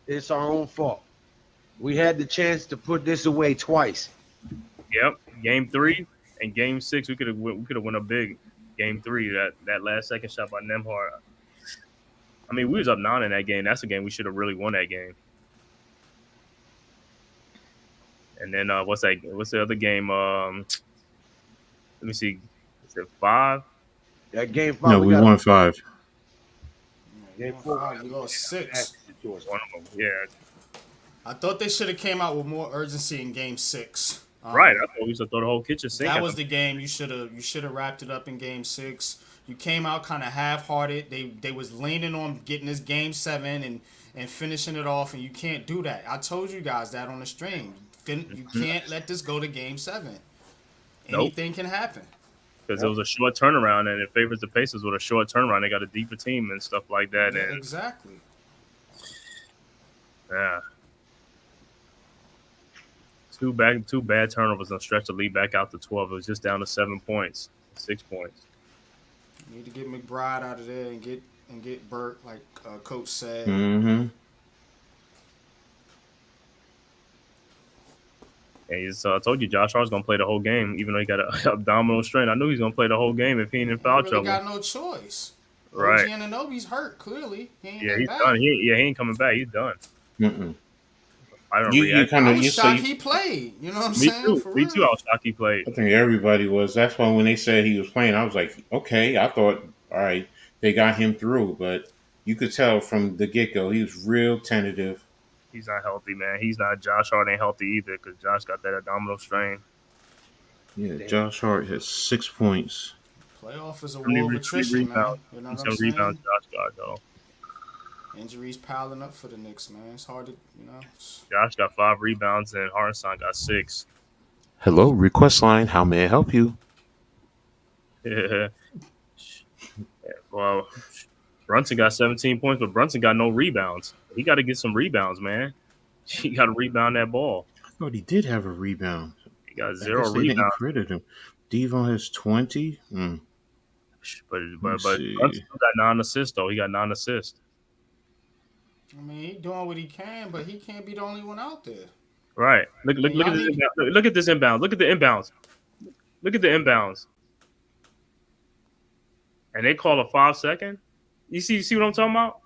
Speaker 4: it's our own fault. We had the chance to put this away twice.
Speaker 1: Yep. Game 3 and Game 6, we could have went up big. Game 3, that last second shot by Nemhard. I mean, we was up 9 in that game. That's a game we should have really won that game. And then what's that? What's the other game? Let me see. Is it 5?
Speaker 4: That game 5,
Speaker 2: No,
Speaker 4: we
Speaker 2: we
Speaker 4: got
Speaker 2: won 5.
Speaker 3: You
Speaker 4: game
Speaker 3: won
Speaker 4: 4.
Speaker 3: five, you lost 6.
Speaker 1: One of them. Yeah.
Speaker 3: I thought they should have came out with more urgency in Game 6.
Speaker 1: Right. I thought we should throw the whole kitchen sink.
Speaker 3: That
Speaker 1: at
Speaker 3: was
Speaker 1: them.
Speaker 3: the game you should have wrapped it up in Game 6. You came out kind of half-hearted. They was leaning on getting this Game 7 and finishing it off, and you can't do that. I told you guys that on the stream. You can't let this go to Game 7.
Speaker 1: Nope.
Speaker 3: Anything can happen.
Speaker 1: Because it was a short turnaround, and it favors the Pacers with a short turnaround. They got a deeper team and stuff like that.
Speaker 3: Yeah,
Speaker 1: And
Speaker 3: exactly.
Speaker 1: yeah, two bad turnovers and stretch the lead back out to 12. It was just down to 7 points, 6 points.
Speaker 3: You need to get McBride out of there and get Burt, like Coach said.
Speaker 2: Mm-hmm.
Speaker 1: And so I told you Josh Hart's gonna play the whole game, even though he got an abdominal strain. I knew he's gonna play the whole game if he ain't in foul
Speaker 3: He really
Speaker 1: trouble.
Speaker 3: got no choice.
Speaker 1: Right.
Speaker 3: OG Anunoby's hurt, clearly. He ain't
Speaker 1: Yeah,
Speaker 3: been
Speaker 1: he's
Speaker 3: back.
Speaker 1: done. He ain't coming back. He's done.
Speaker 2: Mm-mm.
Speaker 1: I don't
Speaker 2: You
Speaker 1: react.
Speaker 2: kind
Speaker 3: I
Speaker 2: of
Speaker 3: was
Speaker 2: you
Speaker 3: shocked
Speaker 2: say.
Speaker 3: he played. You know what I'm
Speaker 1: Me
Speaker 3: saying?
Speaker 1: too.
Speaker 3: For
Speaker 1: Me
Speaker 3: real.
Speaker 1: too. I was shocked he played.
Speaker 2: I think everybody was. That's why when they said he was playing, I was like, okay. I thought, all right, they got him through, but you could tell from the get go he was real tentative.
Speaker 1: He's not healthy, man. He's not. Josh Hart ain't healthy either because Josh got that abdominal strain.
Speaker 2: Yeah, Josh Hart has 6 points.
Speaker 3: Playoff is a
Speaker 1: How many
Speaker 3: war of attrition, man.
Speaker 1: rebounds?
Speaker 3: You know
Speaker 1: He's
Speaker 3: what I'm
Speaker 1: some
Speaker 3: saying?
Speaker 1: rebounds Josh got though.
Speaker 3: Injuries piling up for the Knicks, man. It's hard to, you know.
Speaker 1: Josh got 5 rebounds and Hartenstein got 6.
Speaker 2: Hello, request line. How may I help you?
Speaker 1: Yeah. Well, Brunson got 17 points, but Brunson got no rebounds. He got to get some rebounds, man. He got to rebound that ball.
Speaker 2: I thought he did have a rebound.
Speaker 1: He got
Speaker 2: I
Speaker 1: 0
Speaker 2: guess they didn't
Speaker 1: rebounds.
Speaker 2: credit him. Devon has 20.
Speaker 1: But
Speaker 2: Let's
Speaker 1: Brunson
Speaker 2: see.
Speaker 1: got 9 assists though. He got 9 assists.
Speaker 3: I mean, he doing what he can, but he can't be the only one out there.
Speaker 1: Right. Look at
Speaker 3: y'all
Speaker 1: this
Speaker 3: need-
Speaker 1: inbound. Look at this inbound. Look at the inbounds. Look at the inbounds. And they call a 5-second. You see what I'm talking about?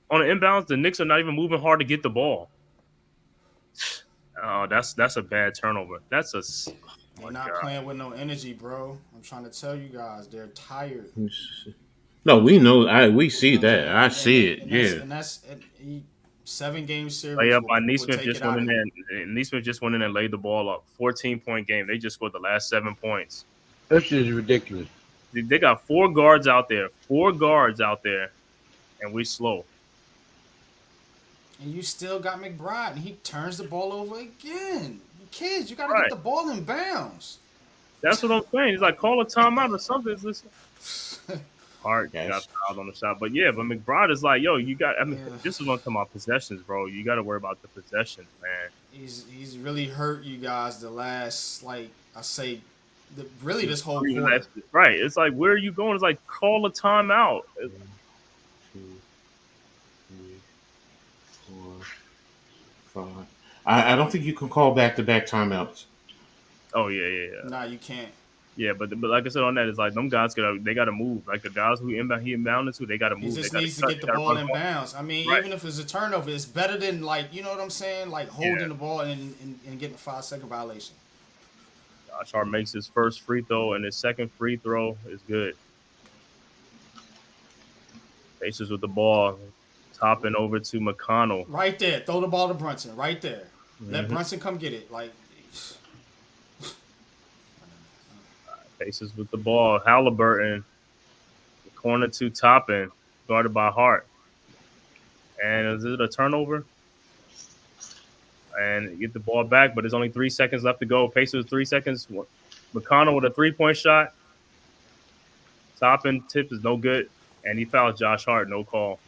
Speaker 1: On the inbounds, the Knicks are not even moving hard to get the ball. Oh, that's a bad turnover. That's a
Speaker 3: They're not playing with no energy, bro. I'm trying to tell you guys, they're tired.
Speaker 2: No, we know. We see that. I see it.
Speaker 3: And
Speaker 2: Yeah.
Speaker 3: that's 7-game series.
Speaker 1: layup by
Speaker 3: will
Speaker 1: Neesmith
Speaker 3: take
Speaker 1: just
Speaker 3: it out
Speaker 1: went
Speaker 3: of
Speaker 1: in
Speaker 3: him.
Speaker 1: there. And Neesmith just went in and laid the ball up. 14-point game. They just scored the last 7 points.
Speaker 4: This is ridiculous.
Speaker 1: They got 4 guards out there. 4 guards out there, and we slow.
Speaker 3: And you still got McBride, and he turns the ball over again. Kids, you got to
Speaker 1: Right.
Speaker 3: get the ball in bounds.
Speaker 1: That's what I'm saying. He's like, call a timeout or something. Hart
Speaker 2: Yes.
Speaker 1: got fouled on the shot. But yeah, but McBride is like, yo, you got, I mean,
Speaker 3: Yeah.
Speaker 1: this is one of my possessions, bro. You got to worry about the possessions, man.
Speaker 3: He's really hurt you guys the last, like, I say, really this whole quarter.
Speaker 1: Right. It's like, where are you going? It's like, call a timeout.
Speaker 2: 1, 2, 3, 4, 5. I don't think you can call back-to-back timeouts.
Speaker 1: Oh, yeah.
Speaker 3: Nah, you can't.
Speaker 1: Yeah, but like I said on that, it's like them guys they gotta move. Like the guys who he inbounded to, they gotta
Speaker 3: He
Speaker 1: move.
Speaker 3: just
Speaker 1: They gotta
Speaker 3: needs to
Speaker 1: cut,
Speaker 3: get the
Speaker 1: they gotta
Speaker 3: ball
Speaker 1: run
Speaker 3: in bounds. I mean,
Speaker 1: Right.
Speaker 3: even if it's a turnover, it's better than, like, you know what I'm saying? Like holding
Speaker 1: Yeah.
Speaker 3: the ball and getting a 5-second violation.
Speaker 1: Josh Hart makes his first free throw, and his second free throw is good. Pacers with the ball, topping over to McConnell.
Speaker 3: Right there. Throw the ball to Brunson. Right there. Let
Speaker 1: Mhm.
Speaker 3: Brunson come get it. Like,
Speaker 1: Pacers with the ball. Halliburton, corner to Toppin, guarded by Hart. And is it a turnover? And get the ball back, but there's only 3 seconds left to go. Pacers 3 seconds. McConnell with a 3-point shot. Toppin tip is no good, and he fouled Josh Hart. No call.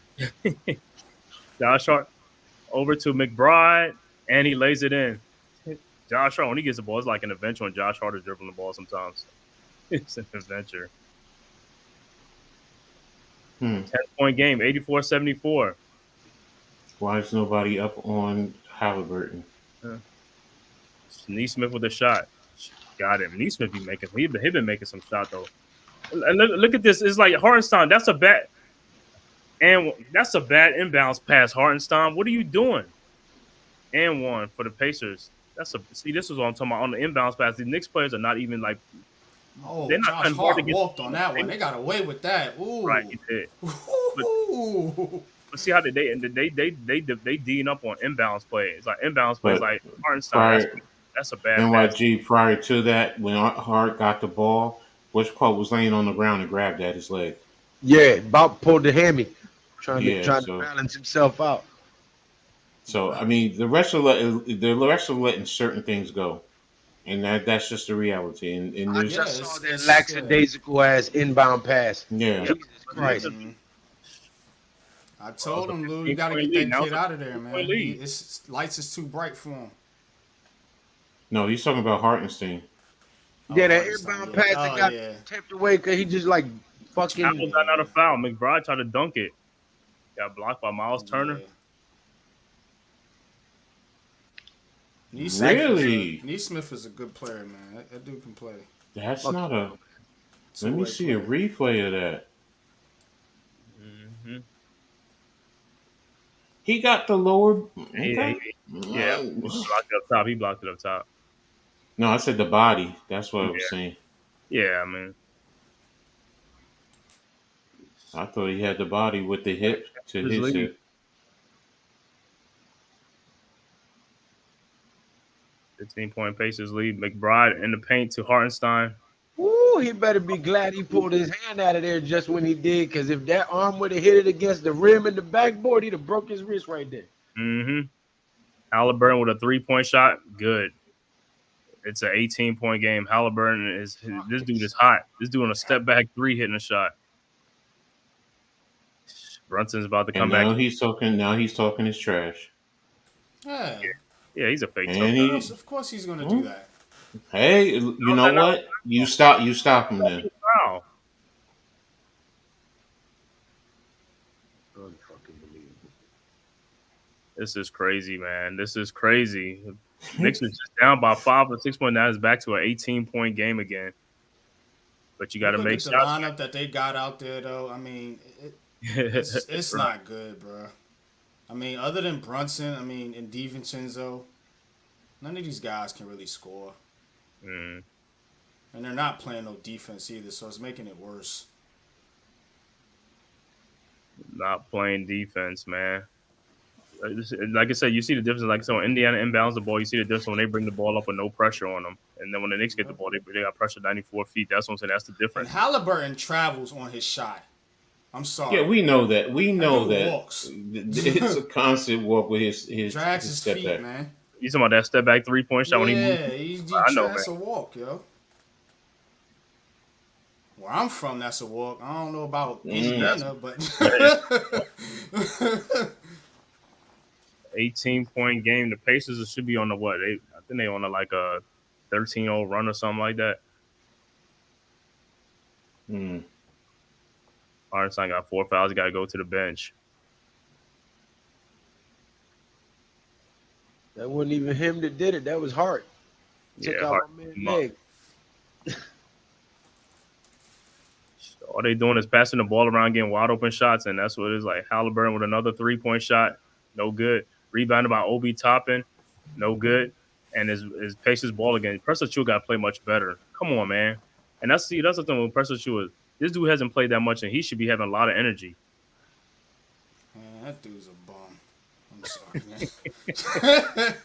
Speaker 1: Josh Hart over to McBride, and he lays it in. Josh Hart, when he gets the ball, it's like an adventure when Josh Hart is dribbling the ball sometimes. It's an adventure. 10-point game, 84-74.
Speaker 2: Why is nobody up on Halliburton?
Speaker 1: Neesmith with a shot. Got him. Neesmith he been making some shot though. And look at this. It's like Hartenstein. That's a bad inbounds pass, Hartenstein. What are you doing? And one for the Pacers. This was what I'm talking about on the inbounds pass. The Knicks players are not even like
Speaker 3: Oh,
Speaker 1: they're not
Speaker 3: Josh
Speaker 1: cutting hard to
Speaker 3: Hart
Speaker 1: get the
Speaker 3: walked on
Speaker 1: ball.
Speaker 3: that one. They got away with that.
Speaker 1: Right,
Speaker 3: Ooh.
Speaker 1: he did. But
Speaker 3: Ooh.
Speaker 1: see how they D'ing up on inbounds plays. Like inbounds plays
Speaker 2: But
Speaker 1: like Hartenstein.
Speaker 2: prior
Speaker 1: That's a bad pass.
Speaker 2: NYG prior to that, when Hart got the ball, Bush Pope was laying on the ground and grabbed at his leg.
Speaker 4: Yeah, about pulled the hammy,
Speaker 2: Yeah,
Speaker 4: trying to
Speaker 2: so
Speaker 4: balance himself out.
Speaker 2: I mean the rest are letting certain things go, and that's just the reality. And
Speaker 4: I
Speaker 2: there's
Speaker 3: Yeah,
Speaker 4: just saw that
Speaker 3: it's yeah.
Speaker 4: lackadaisical ass inbound pass.
Speaker 2: yeah,
Speaker 1: Yeah,
Speaker 4: Jesus
Speaker 1: it's
Speaker 4: Christ.
Speaker 1: a,
Speaker 3: I
Speaker 1: well, it's
Speaker 3: told
Speaker 1: a
Speaker 3: him, Lou, you
Speaker 1: 15
Speaker 3: got to
Speaker 1: point
Speaker 3: get
Speaker 1: lead.
Speaker 3: that
Speaker 1: Now
Speaker 3: kid
Speaker 1: it's a
Speaker 3: out of there,
Speaker 1: 15 point
Speaker 3: man.
Speaker 1: lead.
Speaker 3: It's lights is too bright for him.
Speaker 2: no, he's talking about Hartenstein.
Speaker 3: Oh,
Speaker 4: Yeah, that
Speaker 3: Hartenstein,
Speaker 4: inbound
Speaker 3: yeah.
Speaker 4: pass that
Speaker 3: Oh,
Speaker 4: got
Speaker 3: yeah.
Speaker 4: tapped away because he just like
Speaker 1: How
Speaker 4: fucking.
Speaker 1: was that not
Speaker 3: Yeah.
Speaker 1: a foul? McBride tried to dunk it. Got blocked by Miles Turner.
Speaker 3: Yeah.
Speaker 2: Really?
Speaker 3: Neesmith is a good player, man. That dude can play.
Speaker 2: That's
Speaker 4: Fuck
Speaker 2: not a. Let me
Speaker 3: Two-way
Speaker 2: see a
Speaker 3: player.
Speaker 2: replay of that.
Speaker 1: Mm-hmm.
Speaker 2: He got the lower.
Speaker 1: Yeah,
Speaker 2: Okay.
Speaker 1: yeah. He blocked it up top. He blocked it up top.
Speaker 2: No, I said the body. That's what I was
Speaker 1: Yeah,
Speaker 2: saying.
Speaker 1: yeah. I mean,
Speaker 2: I thought he had the body with the hip to
Speaker 1: his
Speaker 2: his
Speaker 1: lead,
Speaker 2: hip.
Speaker 1: 15 point Pacers lead. McBride in the paint to Hartenstein.
Speaker 4: Ooh, he better be glad he pulled his hand out of there just when he did, because if that arm would have hit it against the rim and the backboard, he'd have broke his wrist right there.
Speaker 1: Mm-hmm. Halliburton with a 3 point shot. Good. It's an 18 point game. Halliburton is this dude is hot. This dude on a step back three hitting a shot. Brunson's about to
Speaker 2: And
Speaker 1: come back.
Speaker 2: now he's talking his trash.
Speaker 3: Yeah.
Speaker 1: Yeah, he's a fake tough
Speaker 2: And
Speaker 1: guy.
Speaker 3: Of course he's gonna do
Speaker 2: Hmm,
Speaker 3: that.
Speaker 2: hey, you
Speaker 1: How's
Speaker 2: know
Speaker 1: that not
Speaker 2: what? You stop him then.
Speaker 1: a foul?
Speaker 4: Unfucking
Speaker 1: This is crazy, man. This is crazy. Knicks is just down by 5 or 6 point. Now it's back to an 18 point game again. But you got
Speaker 3: You
Speaker 1: to
Speaker 3: look
Speaker 1: make
Speaker 3: at the
Speaker 1: shots.
Speaker 3: lineup that they got out there, though. I mean, it's
Speaker 1: Right.
Speaker 3: not good, bro. I mean, other than Brunson, I mean, and DiVincenzo, none of these guys can really score,
Speaker 1: Mm,
Speaker 3: and they're not playing no defense either, so it's making it worse.
Speaker 1: not playing defense, man. Like I said, you see the difference. Like so, when Indiana inbounds the ball, you see the difference when they bring the ball up with no pressure on them, and then when the Knicks get the ball, they got pressure 94 feet. That's what I'm saying. That's the
Speaker 3: And
Speaker 1: difference.
Speaker 3: Halliburton travels on his shot. I'm
Speaker 2: Yeah,
Speaker 3: sorry.
Speaker 2: we know that. We know
Speaker 3: dude
Speaker 2: that.
Speaker 3: walks.
Speaker 2: It's a constant walk with
Speaker 3: Drags
Speaker 2: his
Speaker 3: his
Speaker 2: step
Speaker 3: feet,
Speaker 2: back.
Speaker 3: man.
Speaker 1: You talking about that step back 3 point shot when he moved?
Speaker 3: Yeah, he
Speaker 1: I know, man.
Speaker 3: that's a walk, yo. Where I'm from, that's a walk. I don't know about Indiana, but
Speaker 1: 18 point game. The Pacers should be on the what? I think they on like a 13-0 run or something like that.
Speaker 2: Hmm.
Speaker 1: Hartenstein got 4 fouls. He got to go to the bench.
Speaker 4: That wasn't even him that did it. That was Hart. Took
Speaker 1: Yeah,
Speaker 4: out
Speaker 1: Hart.
Speaker 4: my man's leg.
Speaker 1: All they doing is passing the ball around, getting wide open shots, and that's what it is. Like Halliburton with another 3 point shot, no good. Rebounded by Obi Toppin, no good. And his Pacers ball again. Pressure Chu got to play much better. Come on, man. And that's the thing with Pressure Chu is this dude hasn't played that much, and he should be having a lot of energy.
Speaker 3: man, that dude's a bum. I'm sorry, man.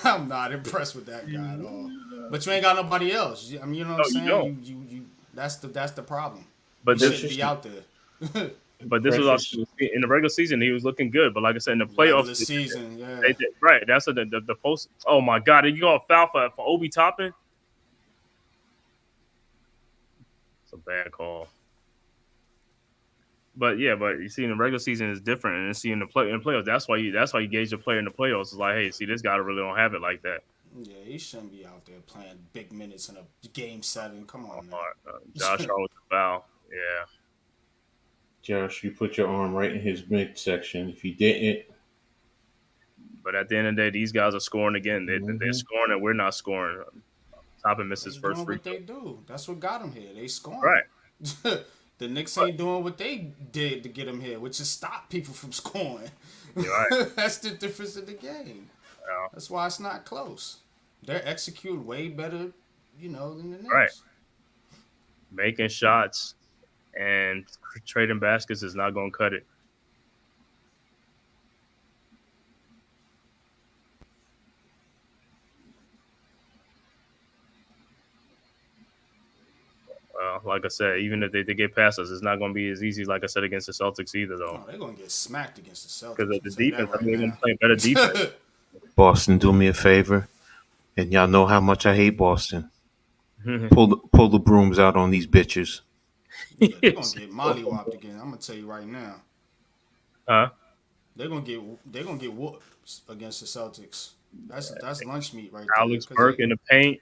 Speaker 3: I'm not impressed with that guy at all. But you ain't got nobody else. I mean, you know what I'm
Speaker 1: No, you
Speaker 3: saying?
Speaker 1: don't.
Speaker 3: You that's the problem.
Speaker 1: But
Speaker 3: He
Speaker 1: this
Speaker 3: shouldn't be out there.
Speaker 1: But this was
Speaker 2: Precious.
Speaker 1: also in the regular season. He was looking good, but like I said, in the
Speaker 3: Regular
Speaker 1: playoffs,
Speaker 3: season, yeah.
Speaker 1: they did, right? That's the post. Oh my God! You going to foul for Obi Toppin? It's a bad call. But yeah, but you see, in the regular season is different, and see in the playoffs. That's why you gauge a player in the playoffs. It's like, hey, see, this guy really don't have it like that.
Speaker 3: Yeah, he shouldn't be out there playing big minutes in a game 7. Come on, man.
Speaker 1: Josh Hart with the foul. Yeah,
Speaker 2: Josh, you put your arm right in his midsection. If you didn't,
Speaker 1: but at the end of the day, these guys are scoring again. They're
Speaker 2: Mhm.
Speaker 1: scoring, and we're not scoring. Toppin missed his
Speaker 3: They
Speaker 1: first
Speaker 3: doing
Speaker 1: free
Speaker 3: what
Speaker 1: throw.
Speaker 3: they do. That's what got them here. They scoring.
Speaker 1: Right.
Speaker 3: The Knicks ain't doing what they did to get him here, which is stop people from scoring.
Speaker 1: You're right.
Speaker 3: That's the difference in the game.
Speaker 1: Yeah,
Speaker 3: That's why it's not close. They're executing way better, than the
Speaker 1: right.
Speaker 3: Knicks.
Speaker 1: Making shots and trading baskets is not going to cut it. Like I said, even if they get past us, it's not going to be as easy, like I said, against the Celtics either, though.
Speaker 3: Oh, they're gonna get smacked against the
Speaker 1: Because
Speaker 3: Celtics.
Speaker 1: of the
Speaker 3: I'll tell you that
Speaker 1: defense, I
Speaker 3: right
Speaker 1: mean, they're going
Speaker 3: now.
Speaker 1: to play better defense.
Speaker 2: Boston, do me a favor, and y'all know how much I hate Boston. Pull the brooms out on these bitches.
Speaker 3: Yeah, they're gonna get mollywopped again. I'm gonna tell you right now.
Speaker 1: Huh?
Speaker 3: They're gonna get whooped against the Celtics. That's lunch meat right
Speaker 1: Alex
Speaker 3: there.
Speaker 1: Burke in the paint.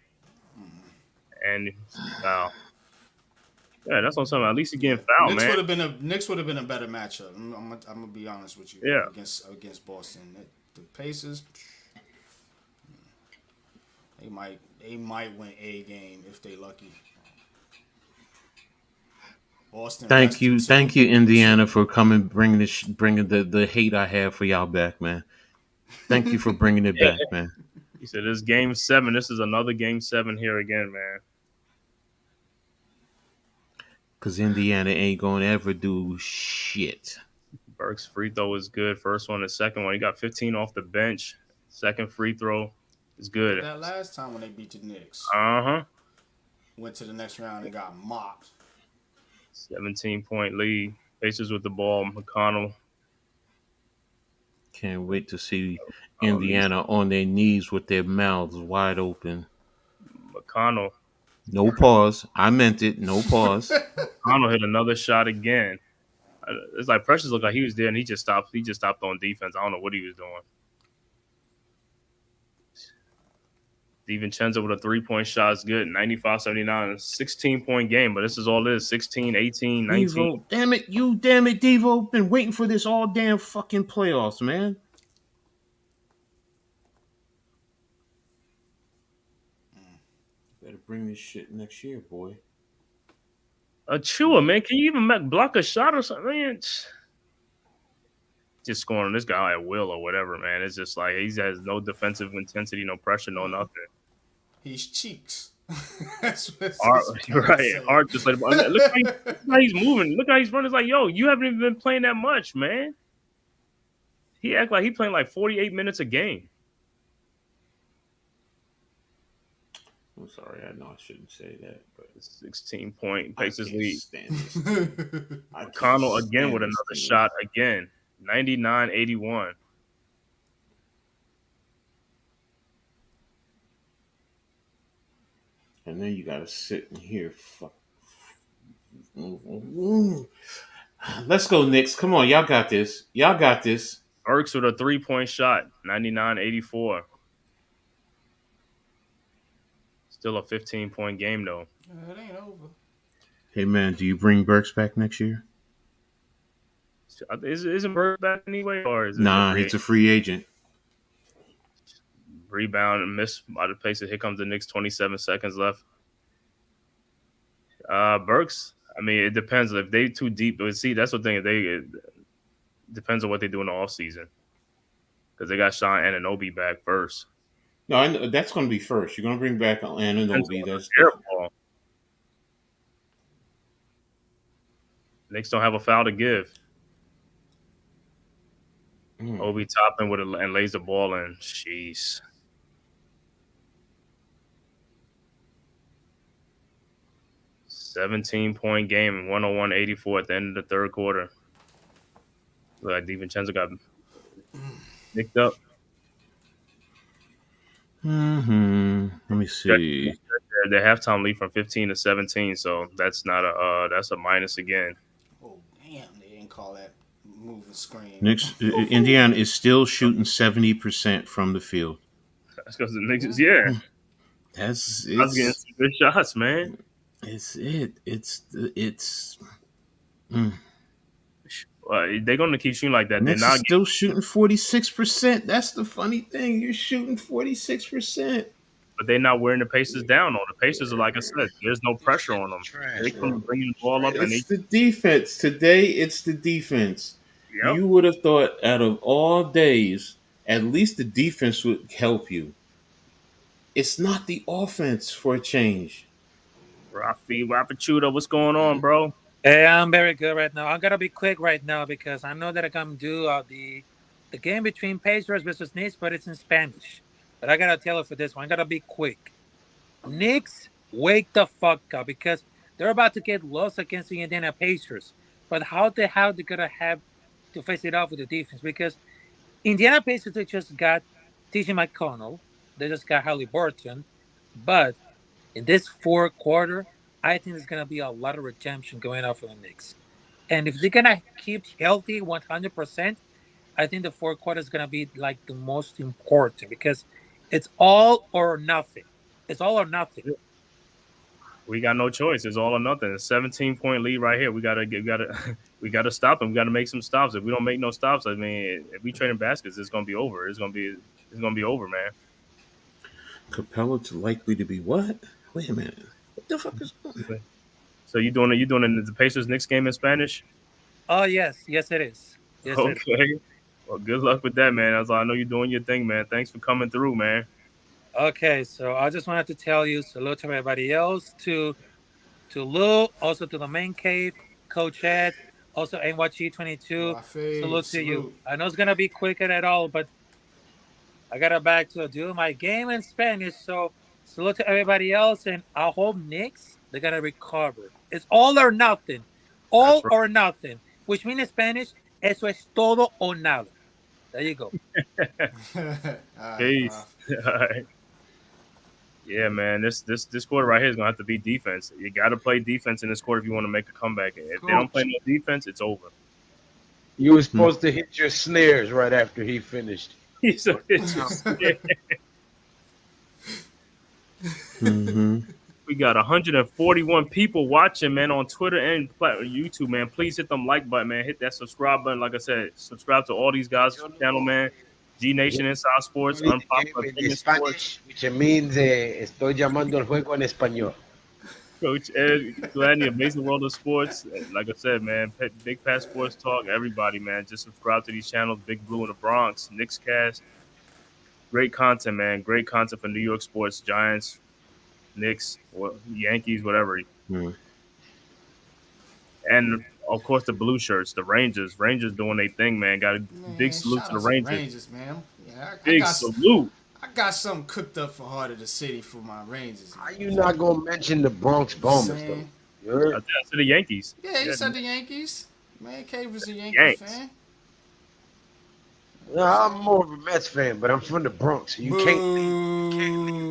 Speaker 1: And, wow. Yeah, that's what I'm saying. At least he's getting fouled,
Speaker 3: Knicks
Speaker 1: man.
Speaker 3: would have been a better matchup. I'm gonna be honest with you.
Speaker 1: Yeah.
Speaker 3: Against Boston, the Pacers, they might win a game if they lucky. Boston.
Speaker 2: Thank you, Indiana, for bringing the hate I have for y'all back, man. Thank you for bringing it back, man.
Speaker 1: He said, "This game 7. This is another game 7 here again, man."
Speaker 2: Because Indiana ain't gonna ever do shit.
Speaker 1: Burke's free throw is good. First one, the second one, he got 15 off the bench. Second free throw is good.
Speaker 3: That last time when they beat the Knicks, went to the next round and got mopped.
Speaker 1: 17-point lead. Pacers with the ball. McConnell.
Speaker 2: Can't wait to see Indiana on their knees with their mouths wide open.
Speaker 1: McConnell.
Speaker 2: No pause. I meant it. No pause.
Speaker 1: McConnell hit another shot again. It's like Precious looked like he was there and he just stopped. He just stopped on defense. I don't know what he was doing. DiVincenzo with a 3-point shot is good. 95-79. 16-point game, but this is all it is. 16, 18, 19.
Speaker 2: Devo, damn it, Devo. Been waiting for this all damn fucking playoffs, man. Better bring this shit next year, boy.
Speaker 1: Achua, man. Can you even block a shot or something? Man, just scoring this guy at will or whatever, man. It's just like he has no defensive intensity, no pressure, no nothing.
Speaker 3: He's cheeks. That's what
Speaker 1: right. Art just like look how he's moving. Look how he's running. It's like, yo, you haven't even been playing that much, man. He act like he playing like 48 minutes a game.
Speaker 2: I'm sorry, I know I shouldn't say that, but
Speaker 1: 16-point Pacers lead.
Speaker 2: McConnell
Speaker 1: again with another shot again. 99-81.
Speaker 2: And then you gotta sit in here. Fuck. Let's go, Knicks. Come on, y'all got this.
Speaker 1: Burks with a 3-point shot. 99-84. Still a 15-point game, though.
Speaker 3: It ain't over.
Speaker 2: Hey, man, do you bring Burks back next year?
Speaker 1: Isn't Burks back anyway? Or is it
Speaker 2: he's a free agent.
Speaker 1: Rebound and miss by the Pacers. Here comes the Knicks. 27 seconds left. Burks, I mean, it depends. If they too deep, see, that's the thing. It depends on what they do in the offseason. Because they got Sean Anunoby back first.
Speaker 2: No, that's going to be first. You're going to bring back Anunoby. That's
Speaker 1: ball. Knicks don't have a foul to give. Obi Toppin and lays the ball in. Jeez. $17-point game, 101-84 at the end of the third quarter. Look like DiVincenzo got nicked up.
Speaker 2: Let me see.
Speaker 1: The halftime lead from 15 to 17, so that's not that's a minus again.
Speaker 3: Oh damn! They didn't call that moving screen.
Speaker 2: Knicks, Indiana is still shooting 70% from the field.
Speaker 1: That's because the Knicks, yeah. I was getting some good shots, man. They're going to keep shooting like that.
Speaker 2: Knicks are still shooting 46%. That's the funny thing. You're shooting 46%.
Speaker 1: but they're not wearing the Pacers down on. The Pacers are, like I said, there's no
Speaker 4: This
Speaker 1: pressure
Speaker 4: shit
Speaker 1: on
Speaker 4: is
Speaker 1: them. They
Speaker 4: trash,
Speaker 1: come
Speaker 4: bro.
Speaker 1: bringing the ball up, and
Speaker 4: Straight
Speaker 1: they,
Speaker 2: It's the defense today. It's the defense.
Speaker 1: yep,
Speaker 2: You would have thought out of all days, at least the defense would help you. It's not the offense for a change.
Speaker 1: Rafi Rapichuda, what's going on, bro?
Speaker 5: Hey, I'm very good right now. I'm gonna be quick right now because I know that I come due the game between Pacers versus Knicks, but it's in Spanish. But I gotta tell you for this one, I gotta be quick. Knicks, wake the fuck up because they're about to get lost against the Indiana Pacers. But how they gonna have to face it off with the defense? Because Indiana Pacers they just got TJ McConnell, they just got Halliburton, but in this fourth quarter, I think there's gonna be a lot of redemption going on for the Knicks. And if they're gonna keep healthy 100%, I think the fourth quarter is gonna be like the most important because it's all or nothing. It's all or nothing.
Speaker 1: We got no choice. It's all or nothing. A 17-point lead right here. We gotta stop them. We gotta make some stops. If we don't make no stops, I mean, if we trading baskets, it's gonna be over. It's gonna be over, man.
Speaker 2: Capella's likely to be what? Wait a minute. What the fuck is going?
Speaker 1: So you doing the Pacers Knicks game in Spanish?
Speaker 5: Oh yes, yes it is. Yes it is.
Speaker 1: Okay. Well, good luck with that, man. As I know you're doing your thing, man. Thanks for coming through, man.
Speaker 5: Okay, so I just wanted to tell you salute to everybody else, to Lou, also to the main cave, Coach Ed, also NYG22.
Speaker 3: Rafe,
Speaker 5: Salute to you.
Speaker 3: salute.
Speaker 5: I know it's gonna be quicker at all, but I got to back to do my game in Spanish. So salute to everybody else, and I hope Knicks they're gonna recover. It's all or nothing,
Speaker 1: That's
Speaker 5: all
Speaker 1: right.
Speaker 5: or nothing, which means in Spanish, eso es todo o nada. There you go.
Speaker 3: All right,
Speaker 1: Peace.
Speaker 3: Raf.
Speaker 1: All right. Yeah, man. This quarter right here is gonna have to be defense. You got to play defense in this quarter if you want to make a comeback. If they don't play
Speaker 4: Coach,
Speaker 1: no defense, it's over.
Speaker 4: you were
Speaker 2: Hmm.
Speaker 4: supposed to hit your snares right after he finished.
Speaker 1: So it's just, yeah.
Speaker 2: Mm-hmm.
Speaker 1: We got 141 people watching, man, on Twitter and YouTube, man. Please hit them like button, man. Hit that subscribe button. Like I said, subscribe to all these guys'
Speaker 4: Yo
Speaker 1: channel,
Speaker 4: no,
Speaker 1: man. G
Speaker 4: yo
Speaker 1: Nation Inside
Speaker 4: no
Speaker 1: Sports,
Speaker 4: read the game
Speaker 1: Unpopular
Speaker 4: in
Speaker 1: Opinion Sports.
Speaker 4: Spanish, which means estoy llamando el juego en español.
Speaker 1: Coach Ed Gladney, Amazing World of Sports. Like I said, man, Big Pat Sports Talk. Everybody, man, just subscribe to these channels. Big Blue in the Bronx, Knicks Cast. Great content, man. Great content for New York sports, Giants, Knicks, Yankees, whatever.
Speaker 2: Mm.
Speaker 1: And of course, the blue shirts, the Rangers. Rangers doing their thing, man. Got a big
Speaker 3: Man,
Speaker 1: salute
Speaker 3: shout
Speaker 1: to the
Speaker 3: out to the
Speaker 1: Rangers.
Speaker 3: Rangers, man. Yeah,
Speaker 1: Big salute.
Speaker 3: I got something cooked up for Heart of the City for my Rangers.
Speaker 4: How you not gonna mention the Bronx Bombers though?
Speaker 3: Saying,
Speaker 4: You heard?
Speaker 1: I think I said the Yankees.
Speaker 3: yeah, he
Speaker 1: Yeah,
Speaker 3: said the Yankees. Man, Cave was a Yankee
Speaker 1: Yanks.
Speaker 3: fan.
Speaker 4: No, I'm more of a Mets fan, but I'm from the Bronx. So you can't leave the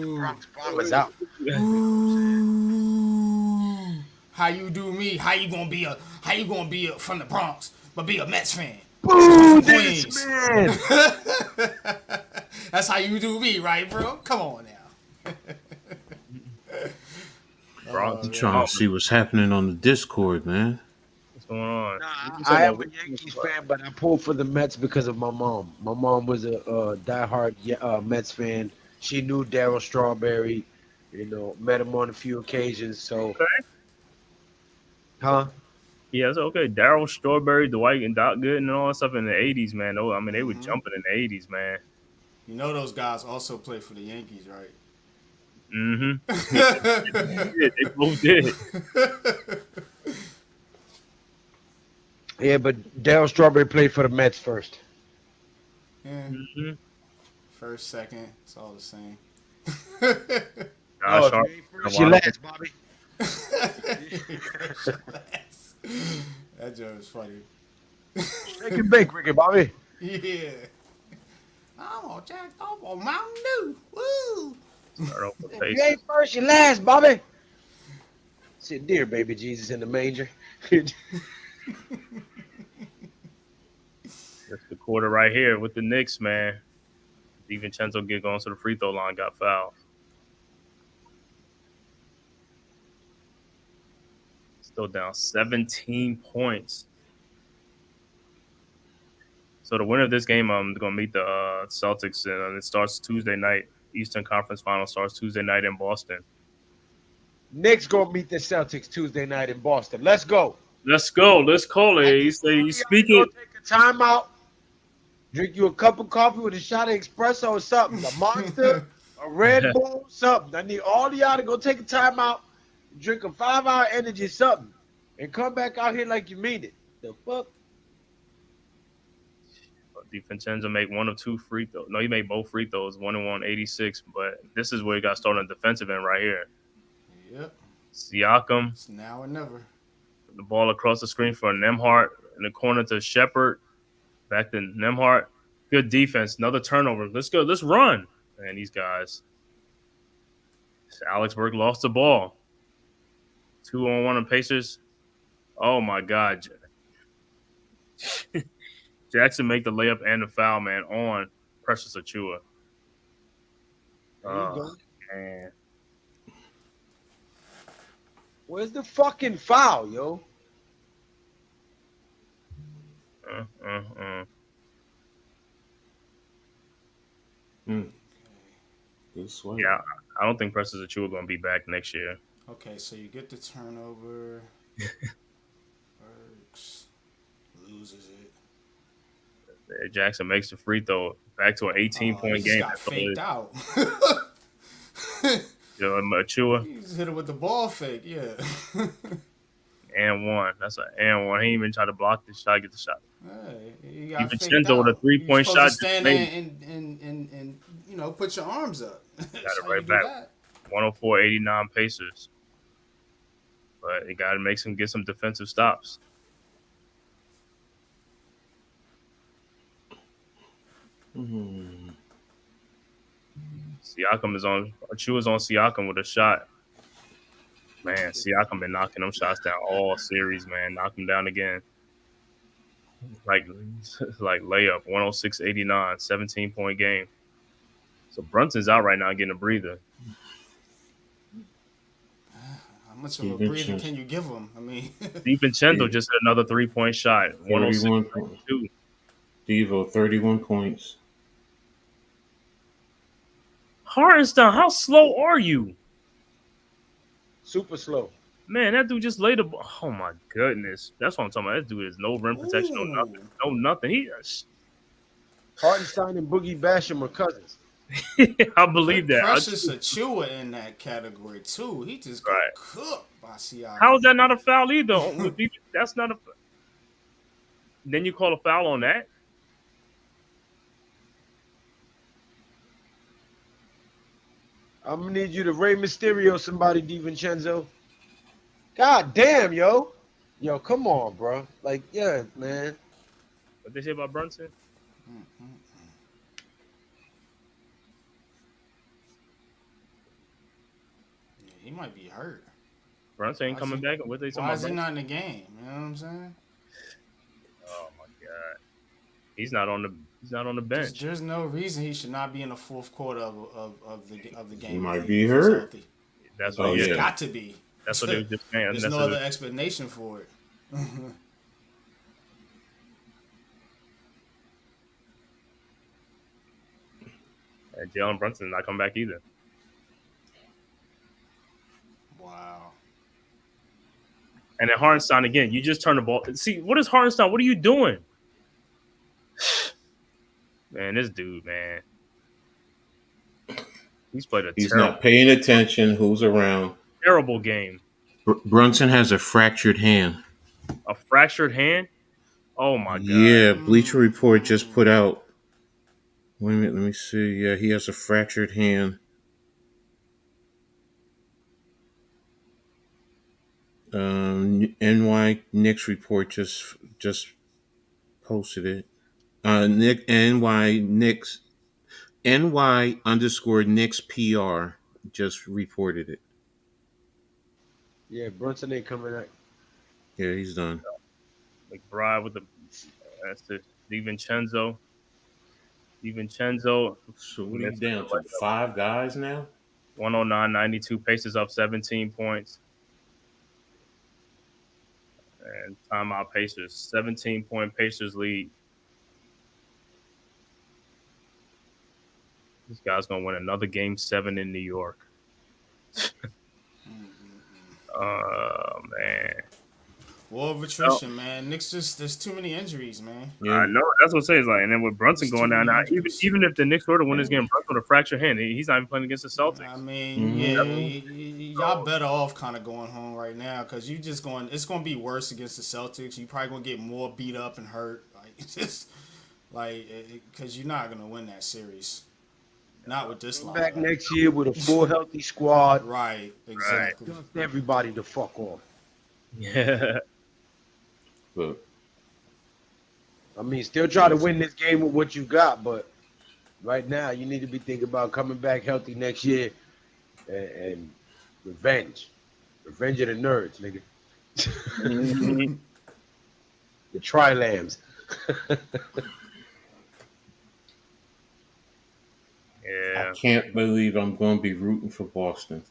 Speaker 3: Boo.
Speaker 4: Bronx Bombers out.
Speaker 3: Boo. How you do me? How you gonna be from the Bronx but be a Mets fan?
Speaker 4: Boo
Speaker 3: From
Speaker 4: this
Speaker 3: Queens.
Speaker 4: man!
Speaker 3: That's how you do me, right, bro? Come on now.
Speaker 1: Bronx.
Speaker 2: I'm trying to see what's happening on the Discord, man.
Speaker 1: What's going on?
Speaker 4: Nah,
Speaker 1: You
Speaker 4: I
Speaker 1: talking
Speaker 4: am a
Speaker 1: about-
Speaker 4: Yankees fan, but I pulled for the Mets because of my mom. My mom was a diehard Mets fan. She knew Darryl Strawberry, met him on a few occasions. So,
Speaker 1: Okay.
Speaker 4: huh?
Speaker 1: Yeah, it's okay. Daryl Strawberry, Dwight, and Doc Gooden and all that stuff in the 80s, man. Oh, I mean, they were
Speaker 3: Mhm.
Speaker 1: jumping in the 80s, man.
Speaker 3: You know those guys also play for the Yankees, right?
Speaker 1: Mm-hmm. They both did.
Speaker 4: Yeah, but Darryl Strawberry played for the Mets first.
Speaker 3: Yeah.
Speaker 1: Mm-hmm.
Speaker 3: First, second, it's all the same.
Speaker 1: Gosh,
Speaker 4: if you ain't first, you last, Bobby.
Speaker 3: That joke is funny.
Speaker 4: Shake and bake, Ricky Bobby.
Speaker 3: Yeah. I'm on Jack. I'm on Mountain Dew. Woo.
Speaker 1: Start off with
Speaker 4: If you
Speaker 1: Pacers.
Speaker 4: ain't first, you last, Bobby. Said, dear baby Jesus in the manger.
Speaker 1: That's the quarter right here with the Knicks, man. DiVincenzo get going to the free throw line, got fouled. Still down 17 points. So the winner of this game, I'm going to meet the Celtics, and it starts Tuesday night. Eastern Conference Final starts Tuesday night in Boston.
Speaker 4: Knicks gonna meet the Celtics Tuesday night in Boston. Let's go.
Speaker 1: Let's go. Let's call
Speaker 4: I
Speaker 1: it.
Speaker 4: need
Speaker 1: You say
Speaker 4: all
Speaker 1: you
Speaker 4: of y'all to
Speaker 1: speaking.
Speaker 4: go take a timeout, drink you a cup of coffee with a shot of espresso or something, a monster, a Red Bull, something. I need all of y'all to go take a timeout, drink a 5-hour energy, something, and come back out here like you mean it. The fuck?
Speaker 1: DiVincenzo make one of two free throws. No, he made both free throws, 1-1-86. But this is where he got started on the defensive end right here.
Speaker 3: Yep.
Speaker 1: Siakam,
Speaker 3: It's now or never.
Speaker 1: the ball across the screen for Nemhart in the corner to Shepard. Back to Nemhart. Good defense. Another turnover. Let's go. Let's run. And these guys. Alex Burke lost the ball. 2-on-1 on Pacers. Oh my God. Jackson make the layup and the foul, man, on Precious Achua.
Speaker 4: There you go.
Speaker 1: Man.
Speaker 4: Where's the fucking foul, yo?
Speaker 2: Good sweat.
Speaker 1: Yeah, I don't think Precious Achua going to be back next year.
Speaker 3: Okay, so you get the turnover. Burks loses it.
Speaker 1: Jackson makes the free throw. Back to an 18-point
Speaker 3: He
Speaker 1: game.
Speaker 3: just got faked out.
Speaker 1: Achua.
Speaker 3: He just hit it with the ball fake, yeah.
Speaker 1: And one. That's an and one. He ain't even try to block the shot, get the shot.
Speaker 3: Hey, he got faked
Speaker 1: DiVincenzo
Speaker 3: out.
Speaker 1: with a 3-point
Speaker 3: You're
Speaker 1: shot.
Speaker 3: supposed to stand there and put your arms up.
Speaker 1: Got it right back. 104-89 Pacers. But you got to make some, get some defensive stops. Siakam is on. Achua's on Siakam with a shot. Man, Siakam been knocking them shots down all series, man. Knock them down again. Like layup, 106-89, 17-point game. So Brunson's out right now getting a breather.
Speaker 3: How much of a breather can you give him? I mean,
Speaker 1: DiVincenzo just hit another 3-point shot.
Speaker 2: 31 points. Devo, 31 points.
Speaker 1: Hartenstein, how slow are you?
Speaker 4: Super slow.
Speaker 1: Man, that dude just laid the ball. Oh my goodness. That's what I'm talking about. That dude is no rim protection, no nothing. No nothing. He
Speaker 4: Hartenstein and Boogie Basham are cousins.
Speaker 1: I believe that.
Speaker 3: Precious Achua in that category too. He just got cooked by Siakam.
Speaker 1: How is that not a foul either? That's not a. Then you call a foul on that?
Speaker 4: I'm gonna need you to Rey Mysterio somebody, DiVincenzo. God damn, yo. Yo, come on, bro. Like, yeah, man.
Speaker 1: What they say about Brunson?
Speaker 3: Yeah, he might be hurt.
Speaker 1: Brunson ain't coming back. What they talking
Speaker 3: Why
Speaker 1: about?
Speaker 3: is he not in the game? You know what I'm saying?
Speaker 1: Oh my god, he's not on the bench.
Speaker 3: There's no reason he should not be in the fourth quarter of the game.
Speaker 2: He might be hurt.
Speaker 1: That's what
Speaker 3: he's got to be.
Speaker 1: That's what they were just saying.
Speaker 3: There's no other explanation for it.
Speaker 1: And Jalen Brunson not come back either.
Speaker 3: Wow.
Speaker 1: And then Hartenstein again. You just turn the ball. See, what is Hartenstein? What are you doing? Man, this dude, man. He's played a
Speaker 2: He's not paying attention. Who's around?
Speaker 1: Terrible game.
Speaker 2: Brunson has a fractured hand.
Speaker 1: A fractured hand? Oh my god.
Speaker 2: Yeah, Bleacher Report just put out. Wait a minute, let me see. Yeah, he has a fractured hand. NY Knicks report just posted it. NY_Knicks PR just reported it.
Speaker 4: Yeah, Brunson ain't coming out.
Speaker 2: Yeah, he's done.
Speaker 1: McBride with that's the DiVincenzo. DiVincenzo.
Speaker 2: So what are you down to? 5 guys now?
Speaker 1: 109-92. Pacers up 17 points. And timeout Pacers. 17-point Pacers lead. This guy's gonna win another game 7 in New York. Oh man.
Speaker 3: War of
Speaker 1: Oh,
Speaker 3: attrition, man. Knicks just there's too many injuries, man.
Speaker 2: Yeah.
Speaker 1: I know that's what I'm saying. Like, and then with Brunson
Speaker 3: There's too
Speaker 1: going down
Speaker 3: many
Speaker 1: now,
Speaker 3: injuries.
Speaker 1: even if the Knicks were to win this game, Brunson with a fractured hand, he's not even playing against the
Speaker 3: I
Speaker 1: Celtics.
Speaker 3: mean, yeah,
Speaker 2: Mhm.
Speaker 3: y'all better off kind of going home right now because you just going. It's going to be worse against the Celtics. You probably going to get more beat up and hurt. Like it's just like because you're not going to win that series. Not with this
Speaker 4: Come back
Speaker 3: lineup.
Speaker 4: next year with a full healthy squad.
Speaker 3: Right.
Speaker 1: Right.
Speaker 3: Exactly.
Speaker 4: Dust everybody the fuck off.
Speaker 1: Yeah.
Speaker 2: But
Speaker 4: I mean, still try to win this game with what you got, but right now you need to be thinking about coming back healthy next year and revenge. Revenge of the nerds, nigga.
Speaker 1: Mhm.
Speaker 4: The Tri-Lambs.
Speaker 2: I
Speaker 1: Yeah.
Speaker 2: can't believe I'm going to be rooting for Boston.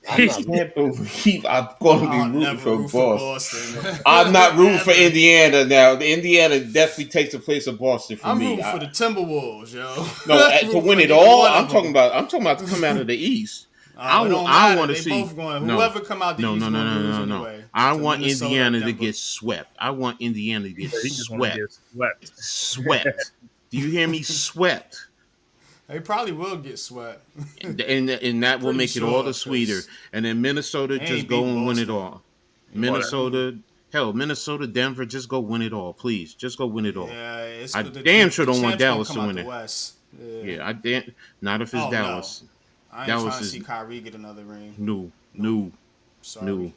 Speaker 4: I'm
Speaker 2: I
Speaker 4: not
Speaker 2: can't believe I'm going to be
Speaker 3: I'll
Speaker 2: rooting
Speaker 3: never
Speaker 2: for
Speaker 3: root for
Speaker 2: Boston.
Speaker 3: Boston.
Speaker 2: I'm not rooting for
Speaker 3: Ever.
Speaker 2: Indiana now. The Indiana definitely takes the place of Boston for
Speaker 3: I'm
Speaker 2: me.
Speaker 3: rooting for the Timberwolves, yo.
Speaker 2: No,
Speaker 3: I'm
Speaker 2: to
Speaker 3: rooting
Speaker 2: win
Speaker 3: for
Speaker 2: it
Speaker 3: either
Speaker 2: all.
Speaker 3: one of them.
Speaker 2: I'm talking about to come out of the East.
Speaker 3: Oh, it don't
Speaker 2: I
Speaker 3: matter.
Speaker 2: want to
Speaker 3: They
Speaker 2: see
Speaker 3: both going.
Speaker 2: no,
Speaker 3: Whoever come out the
Speaker 2: no,
Speaker 3: East
Speaker 2: no, no,
Speaker 3: gonna
Speaker 2: no,
Speaker 3: lose
Speaker 2: no, no.
Speaker 3: anyway.
Speaker 2: I
Speaker 3: To
Speaker 2: want
Speaker 3: Minnesota or
Speaker 2: Indiana to
Speaker 3: Denver.
Speaker 2: get swept. I want Indiana to get
Speaker 1: He just want to
Speaker 2: swept.
Speaker 1: get swept.
Speaker 2: Swept. Do you hear me? Swept.
Speaker 3: They probably will get swept.
Speaker 2: And that will
Speaker 3: Pretty
Speaker 2: make it all
Speaker 3: sure,
Speaker 2: the sweeter.
Speaker 3: 'cause
Speaker 2: And then Minnesota
Speaker 3: they
Speaker 2: just
Speaker 3: ain't
Speaker 2: go
Speaker 3: beat
Speaker 2: and win it
Speaker 3: Boston.
Speaker 2: all.
Speaker 1: Well,
Speaker 2: Minnesota, hell, Minnesota, Denver, just go win it all, please. Just go win it all.
Speaker 3: Yeah, it's
Speaker 2: I
Speaker 3: the
Speaker 2: damn sure don't want
Speaker 3: champs gonna
Speaker 2: Dallas
Speaker 3: come
Speaker 2: to
Speaker 3: out
Speaker 2: win
Speaker 3: the
Speaker 2: it.
Speaker 3: West. Yeah.
Speaker 2: Yeah, I damn not if it's
Speaker 3: Oh no,
Speaker 2: Dallas.
Speaker 3: I ain't
Speaker 2: Dallas
Speaker 3: trying to
Speaker 2: is
Speaker 3: see Kyrie get another ring.
Speaker 2: no, no,
Speaker 3: Sorry.
Speaker 2: no.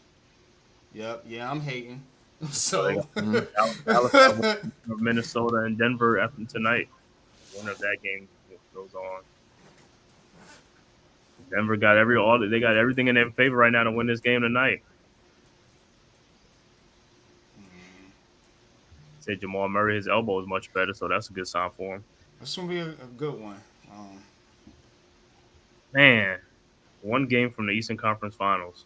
Speaker 3: Yep. Yeah, I'm hating.
Speaker 1: they
Speaker 3: So.
Speaker 1: got Dallas got one of Minnesota and Denver after tonight. Winner of that game goes on. Denver got they got everything in their favor right now to win this game tonight. Say Jamal Murray, his elbow is much better, so that's a good sign for him.
Speaker 3: This gonna be a good one.
Speaker 1: Man, one game from the Eastern Conference Finals,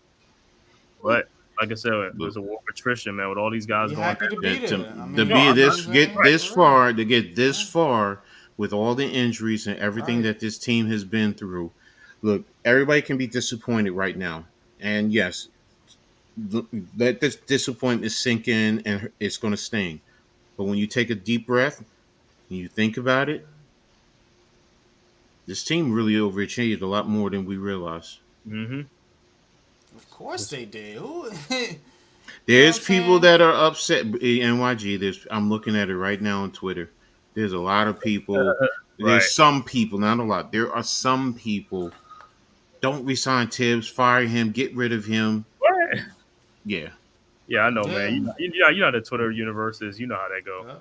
Speaker 1: but like I said, it was a war of attrition, man. With all these guys
Speaker 3: Be
Speaker 1: going,
Speaker 3: happy to be
Speaker 2: To,
Speaker 3: there. I mean,
Speaker 2: to
Speaker 1: No,
Speaker 2: be
Speaker 1: I'm not-
Speaker 2: this get
Speaker 1: right.
Speaker 2: this far, to get this far with all the injuries and everything
Speaker 3: Right.
Speaker 2: that this team has been through. Look, everybody can be disappointed right now, and yes, let this disappointment sink in, and it's going to sting. But when you take a deep breath and you think about it, this team really overachieved a lot more than we realize.
Speaker 1: Mm-hmm.
Speaker 3: Of course they did. Who?
Speaker 2: There's
Speaker 3: I'm
Speaker 2: people
Speaker 3: saying?
Speaker 2: that are upset. NYG. I'm looking at it right now on Twitter. There's a lot of people.
Speaker 1: Right.
Speaker 2: There's some people, not a lot. There are some people. Don't resign Tibbs. Fire him. Get rid of him.
Speaker 1: What?
Speaker 2: Yeah.
Speaker 1: Yeah, I know, man.
Speaker 3: Yeah.
Speaker 1: You know how the Twitter universe is. You know how that go.
Speaker 3: Yeah.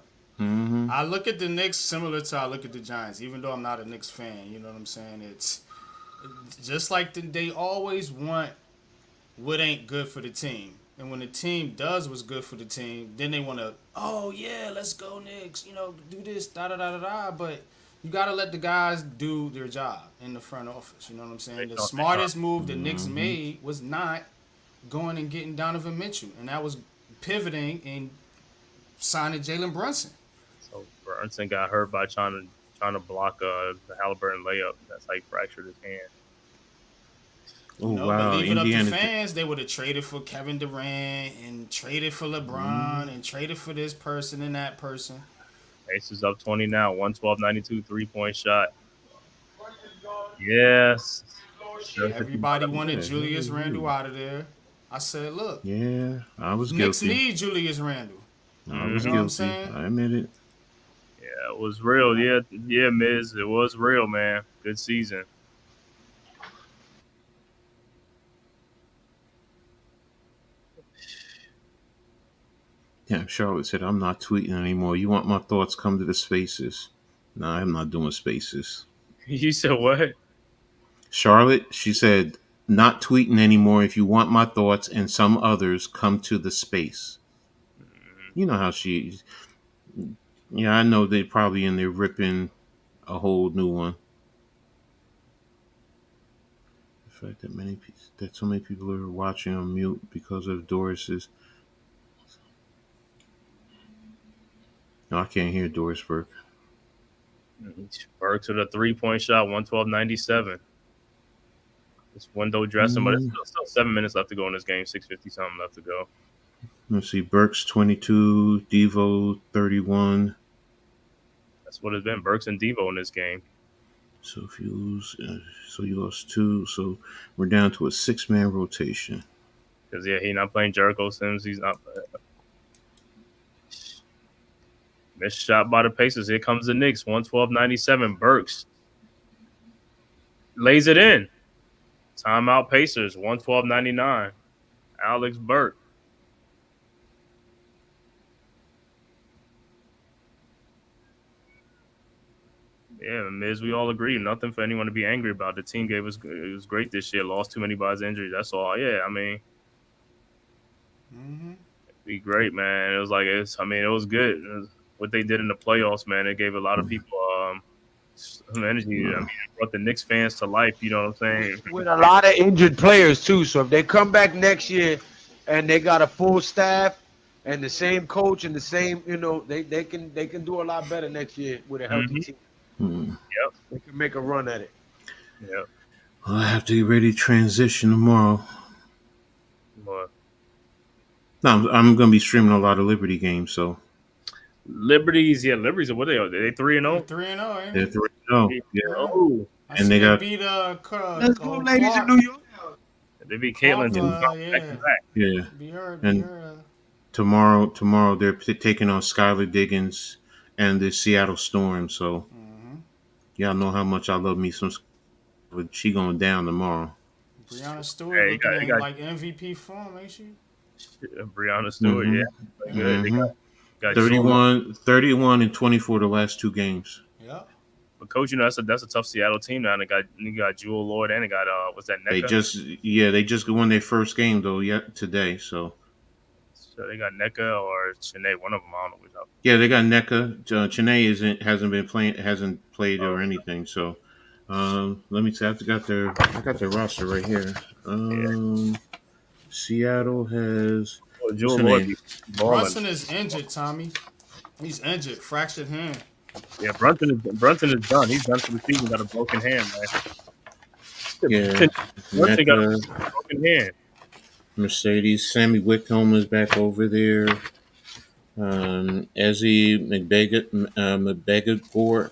Speaker 2: Mm-hmm.
Speaker 3: I look at the Knicks similar to I look at the Giants, even though I'm not a Knicks fan. You know what I'm saying? It's just like they always want what ain't good for the team. And when the team does what's good for the team, then they want to, oh, yeah, let's go, Knicks. You know, do this, da-da-da-da-da. But you got to let the guys do their job in the front office. You know what I'm saying? The smartest move the Knicks made was not going and getting Donovan Mitchell. And that was pivoting and signing Jalen Brunson.
Speaker 1: So Brunson got hurt by trying to block the Halliburton layup. That's how he fractured his hand.
Speaker 2: Oh
Speaker 3: You know,
Speaker 2: wow,
Speaker 3: but leave it up
Speaker 2: Indiana.
Speaker 3: to fans. They would have traded for Kevin Durant and traded for LeBron and traded for this person and that person.
Speaker 1: Aces up 20 now. 112-92 3-point shot. Yes.
Speaker 3: Everybody wanted
Speaker 2: Yeah.
Speaker 3: Julius Randle out of there. I said, look,
Speaker 2: Yeah, I was
Speaker 3: Knicks
Speaker 2: guilty.
Speaker 3: need Julius Randle.
Speaker 2: I was
Speaker 3: You know what I'm
Speaker 2: guilty.
Speaker 3: saying?
Speaker 2: I admit it.
Speaker 1: Yeah, it was real. Yeah, Miz. It was real, man. Good season.
Speaker 2: Yeah, Charlotte said, I'm not tweeting anymore. You want my thoughts? Come to the spaces. Nah, I'm not doing spaces.
Speaker 1: You said what?
Speaker 2: Charlotte, she said, not tweeting anymore. If you want my thoughts and some others, come to the space. You know how she. Yeah, I know they're probably in there ripping a whole new one. The fact that so many people are watching on mute because of Doris's. No, I can't hear Doris Burke.
Speaker 1: Burks with a 3-point shot, 112.97. This window dressing, but it's still 7 minutes left to go in this game. 6:50 something left to go.
Speaker 2: Let's see. Burks 22, Devo 31.
Speaker 1: That's what it's been. Burks and Devo in this game.
Speaker 2: So if you lose, so you lost 2. So we're down to a 6-man rotation.
Speaker 1: Because he's not playing Jericho Sims. He's not. Missed shot by the Pacers. Here comes the Knicks. 112.97. Burks lays it in. Timeout Pacers. 112.99. Alex Burke. Yeah, Miz, we all agree. Nothing for anyone to be angry about. The team it was great this year. Lost too many by his injuries. That's all. Yeah, I mean, be great, man. It was like it was good. It was what they did in the playoffs, man. It gave a lot of people some energy. I mean, it brought the Knicks fans to life. You know what I'm saying?
Speaker 4: With a lot of injured players too. So if they come back next year and they got a full staff and the same coach and the same, they can do a lot better next year with a healthy team.
Speaker 1: Yep.
Speaker 4: They can make a run at it.
Speaker 1: Yep.
Speaker 2: Well, I have to get ready to transition tomorrow.
Speaker 1: But
Speaker 2: No, I'm going to be streaming a lot of Liberty games. So
Speaker 1: Liberties, what are they 3-0?
Speaker 3: 3-0, ain't
Speaker 2: they're
Speaker 3: it?
Speaker 2: 3-0. Yeah.
Speaker 1: Oh,
Speaker 3: I
Speaker 2: And
Speaker 3: see
Speaker 2: they got-
Speaker 3: beat
Speaker 4: Let's go, ladies in New York.
Speaker 1: they beat Caitlin
Speaker 3: Clark,
Speaker 1: back to
Speaker 3: yeah.
Speaker 1: back.
Speaker 2: Yeah.
Speaker 3: Be her,
Speaker 2: And- Tomorrow they're taking on Skylar Diggins and the Seattle Storm. So y'all know how much I love me some. But she going down tomorrow.
Speaker 3: Brianna Stewart
Speaker 1: Hey,
Speaker 3: looking
Speaker 1: you
Speaker 3: in
Speaker 1: got-
Speaker 3: like MVP form, ain't she?
Speaker 1: Brianna Stewart,
Speaker 2: Mhm.
Speaker 1: yeah, good. They got
Speaker 2: 31 and 24 the last 2 games.
Speaker 3: Yep.
Speaker 1: But coach, that's a tough Seattle team now. And they got Jewel Lloyd and they got what's that?
Speaker 2: They
Speaker 1: NECA?
Speaker 2: they just won their first game though today. So
Speaker 1: they got NECA or Chennai, one of them. I don't know which.
Speaker 2: yeah, they got NECA. Chennai hasn't played or anything. So let me see. I got their roster right here. Seattle has
Speaker 1: Jewel
Speaker 2: her
Speaker 1: Lloyd.
Speaker 2: name?
Speaker 3: Brunson is injured, Tommy. He's injured, fractured hand.
Speaker 1: Yeah, Brunson is done. He's done for the season. Got a broken hand, man.
Speaker 2: Yeah,
Speaker 1: Brunson got a
Speaker 2: NECA,
Speaker 1: broken hand.
Speaker 2: Mercedes, Sammy Whitcomb is back over there. Ezzy McBegor,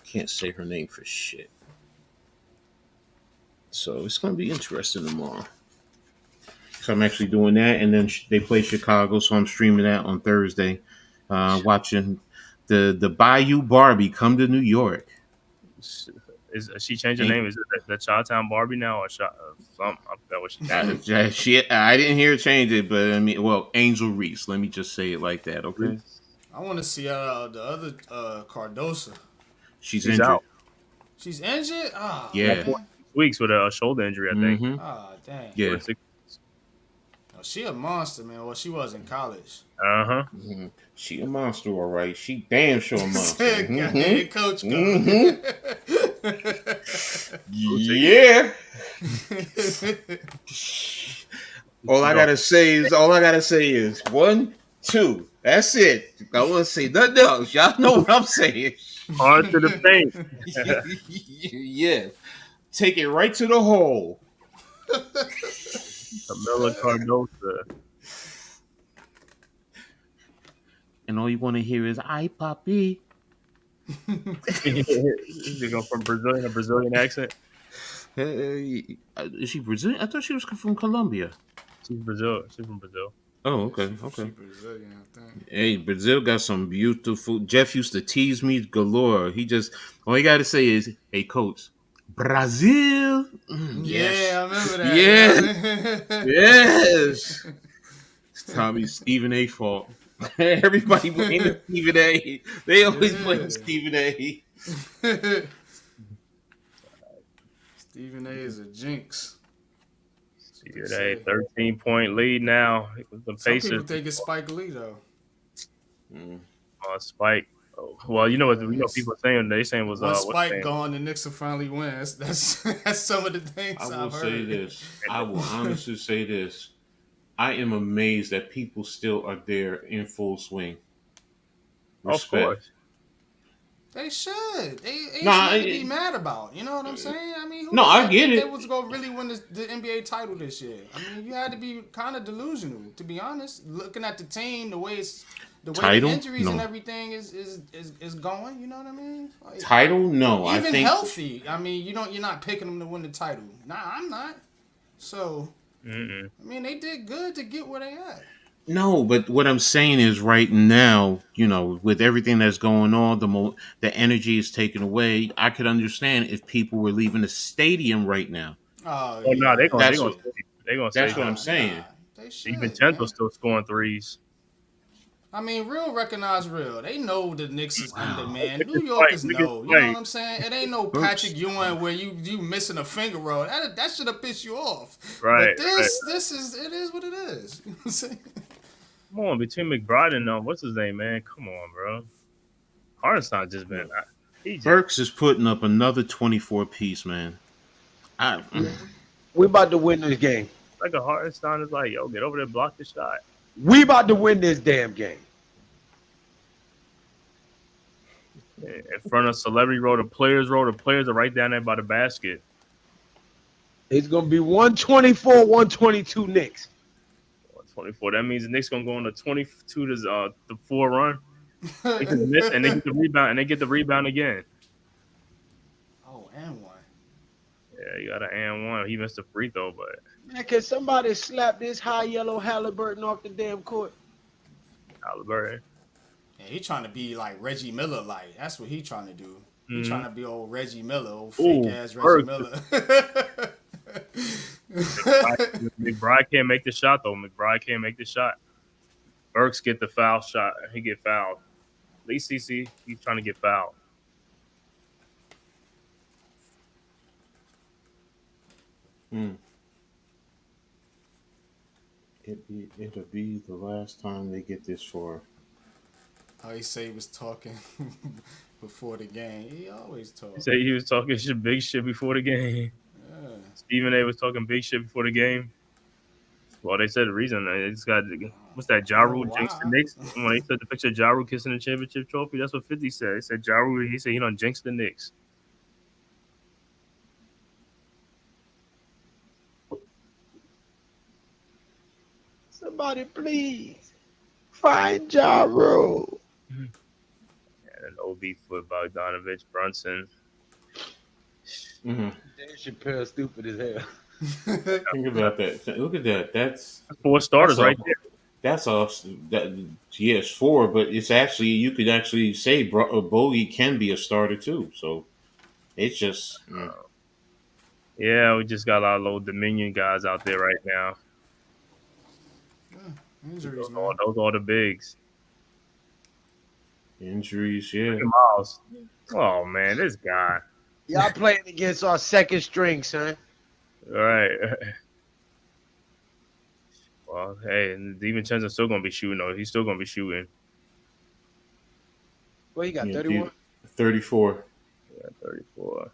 Speaker 2: can't say her name for shit. So it's going to be interesting tomorrow. So I'm actually doing that, and then they play Chicago, so I'm streaming that on Thursday. Watching the Bayou Barbie come to New York.
Speaker 1: Is she changed her name? Is it the Chi-Town Barbie now or something? I forgot what she
Speaker 2: I didn't hear her change it, but I mean, well, Angel Reese. Let me just say it like that, okay?
Speaker 3: I want to see the other Cardosa.
Speaker 2: She's
Speaker 1: She's
Speaker 2: injured.
Speaker 1: out.
Speaker 3: She's injured? Oh,
Speaker 2: Yeah.
Speaker 3: man.
Speaker 1: Weeks with a shoulder injury, I think.
Speaker 2: Mhm.
Speaker 3: Oh, dang.
Speaker 2: Yeah.
Speaker 3: Oh, she a monster, man. Well, she was in college.
Speaker 1: Uh-huh.
Speaker 2: Mhm. She a monster, all right. She damn sure a monster.
Speaker 3: Hey, Coach.
Speaker 2: Yeah. All I gotta say is 1, 2. That's it. I want to say nothing else. Y'all know what I'm saying.
Speaker 1: Hard to the paint.
Speaker 2: Yeah. Take it right to the hole.
Speaker 1: Camilla Cardosa.
Speaker 2: And all you want to hear is "Ay, papi."
Speaker 1: They go from Brazilian, a Brazilian accent.
Speaker 2: Hey, is she Brazilian? I thought she was from Colombia.
Speaker 1: She's Brazil. She's from Brazil.
Speaker 2: Oh, okay.
Speaker 3: She Brazilian, I think.
Speaker 2: Hey, Brazil got some beautiful. Jeff used to tease me galore. All he got to say is, "Hey, coach, Brazil."
Speaker 3: Yeah, I remember that.
Speaker 2: Yeah. Yes. It's Tommy Stephen A. fault. Everybody blaming Stephen A. They always blame Stephen A.
Speaker 3: Stephen A is a jinx.
Speaker 1: Yeah, they 13-point lead now. The
Speaker 3: Some
Speaker 1: Pacers.
Speaker 3: people think it's Spike Lee though.
Speaker 1: Spike. Oh, well, you know what? People are saying. They saying was
Speaker 3: Once
Speaker 1: what's
Speaker 3: Spike
Speaker 1: name?
Speaker 3: gone, the Knicks will finally win. That's some of the things
Speaker 2: I will
Speaker 3: I've
Speaker 2: say
Speaker 3: heard.
Speaker 2: this. I will honestly say this. I am amazed that people still are there in full swing.
Speaker 1: Of course.
Speaker 3: They should. They
Speaker 2: No,
Speaker 3: ain't nothing to be mad about. You know what I'm saying? I mean, who
Speaker 2: no,
Speaker 3: the
Speaker 2: I
Speaker 3: heck
Speaker 2: get
Speaker 3: think they
Speaker 2: it.
Speaker 3: was gonna really win the NBA title this year? I mean, you had to be kind of delusional, to be honest. Looking at the team, the way the
Speaker 2: Title,
Speaker 3: injuries and
Speaker 2: no.
Speaker 3: everything is going. You know what I mean? Like,
Speaker 2: Title, no. I
Speaker 3: even
Speaker 2: think
Speaker 3: healthy. I mean, you're not picking them to win the title. Nah, I'm not. So,
Speaker 1: Mm-mm.
Speaker 3: I mean, they did good to get where they at.
Speaker 2: no. But what I'm saying is, right now, with everything that's going on, the energy is taken away. I could understand if people were leaving the stadium right now.
Speaker 3: Oh
Speaker 1: Oh no,
Speaker 3: yeah,
Speaker 1: they
Speaker 2: That's
Speaker 1: gonna
Speaker 2: what
Speaker 1: stay. They gonna stay
Speaker 2: that's what
Speaker 1: doing.
Speaker 2: I'm
Speaker 3: nah.
Speaker 2: saying.
Speaker 3: They should,
Speaker 1: DiVincenzo
Speaker 3: man.
Speaker 1: still scoring threes.
Speaker 3: I mean, real recognize real. They know the Knicks is
Speaker 2: Wow,
Speaker 3: undermanned. New
Speaker 1: Niggas fight.
Speaker 3: Yorkers
Speaker 1: Niggas
Speaker 3: know. You know what
Speaker 1: fight.
Speaker 3: I'm saying? It ain't no
Speaker 2: Burks.
Speaker 3: Patrick Ewing where you missing a finger roll. That should have pissed you off.
Speaker 1: Right,
Speaker 3: But
Speaker 1: right.
Speaker 3: this is what it is. You know what I'm saying?
Speaker 1: Come on, between McBride and what's his name, man? Come on, bro. Hardenstein just been.
Speaker 2: Look,
Speaker 1: He just
Speaker 2: Burks is putting up another 24 piece, man. I,
Speaker 4: We about to win this game.
Speaker 1: like a Hardenstein is like, yo, get over there, block the shot.
Speaker 4: We about to win this damn game.
Speaker 1: In front of Celebrity Row, the players are right down there by the basket.
Speaker 4: It's gonna be 124, 122 Knicks.
Speaker 1: 24. That means the Knicks gonna go on a 22 to the 4 run. They just miss and they get the rebound again.
Speaker 3: Oh, and one.
Speaker 1: Yeah, you got an and one. He missed a free throw, but
Speaker 4: Man, can somebody slap this high yellow Halliburton off the damn court?
Speaker 1: Halliburton.
Speaker 3: Yeah, he trying to be like Reggie Miller, like that's what he trying to do. He
Speaker 1: Mm-hmm.
Speaker 3: trying to be old Reggie Miller, old fake
Speaker 1: Ooh,
Speaker 3: ass Reggie
Speaker 1: Burks.
Speaker 3: Miller.
Speaker 1: McBride can't make the shot though. McBride can't make the shot. Burks get the foul shot. He get fouled. At least CC, he's trying to get fouled.
Speaker 2: mm. It'll be the last time they get this far.
Speaker 3: How he say he was talking before the game. He always talk.
Speaker 1: He said he was talking big shit before the game.
Speaker 3: Yeah.
Speaker 1: Stephen A was talking big shit before the game. Well, they said the reason it's got what's that? Ja
Speaker 3: I know
Speaker 1: Rule jinxed the
Speaker 3: why.
Speaker 1: Knicks when they took the picture of Ja Rule kissing the championship trophy. That's what 50 said. He said Ja Rule. He said he done jinxed the Knicks.
Speaker 4: Somebody please find Ja Rule.
Speaker 1: And an OB for Bogdanovich, Brunson.
Speaker 2: Mm-hmm.
Speaker 4: Dave Chappelle stupid as hell.
Speaker 2: Think about that. Look at that. That's
Speaker 1: 4 starters
Speaker 2: that's
Speaker 1: right
Speaker 2: a
Speaker 1: there.
Speaker 2: that's a that yes 4, but it's actually you could actually say Bogey can be a starter too. So it's just
Speaker 1: Yeah, we just got a lot of low Dominion guys out there right now.
Speaker 3: Injuries,
Speaker 1: Those
Speaker 3: man.
Speaker 1: are the bigs.
Speaker 2: injuries. Yeah,
Speaker 1: Look at Miles. Oh man, this guy.
Speaker 4: Y'all playing against our second string, son.
Speaker 1: All right. Well, hey, and DiVincenzo's still gonna be shooting though. He's still gonna be shooting.
Speaker 4: Well, he got
Speaker 2: yeah
Speaker 4: 31.
Speaker 2: 34.
Speaker 1: Yeah, 34.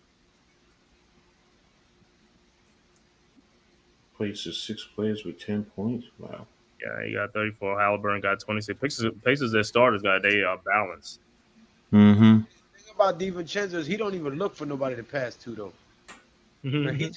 Speaker 2: Places 6 players with 10 points. Wow.
Speaker 1: Yeah, he got 34. Halliburton got 26. Pacers their starters got they are balanced.
Speaker 2: Mm-hmm.
Speaker 4: The thing about DiVincenzo is he don't even look for nobody to pass to though. He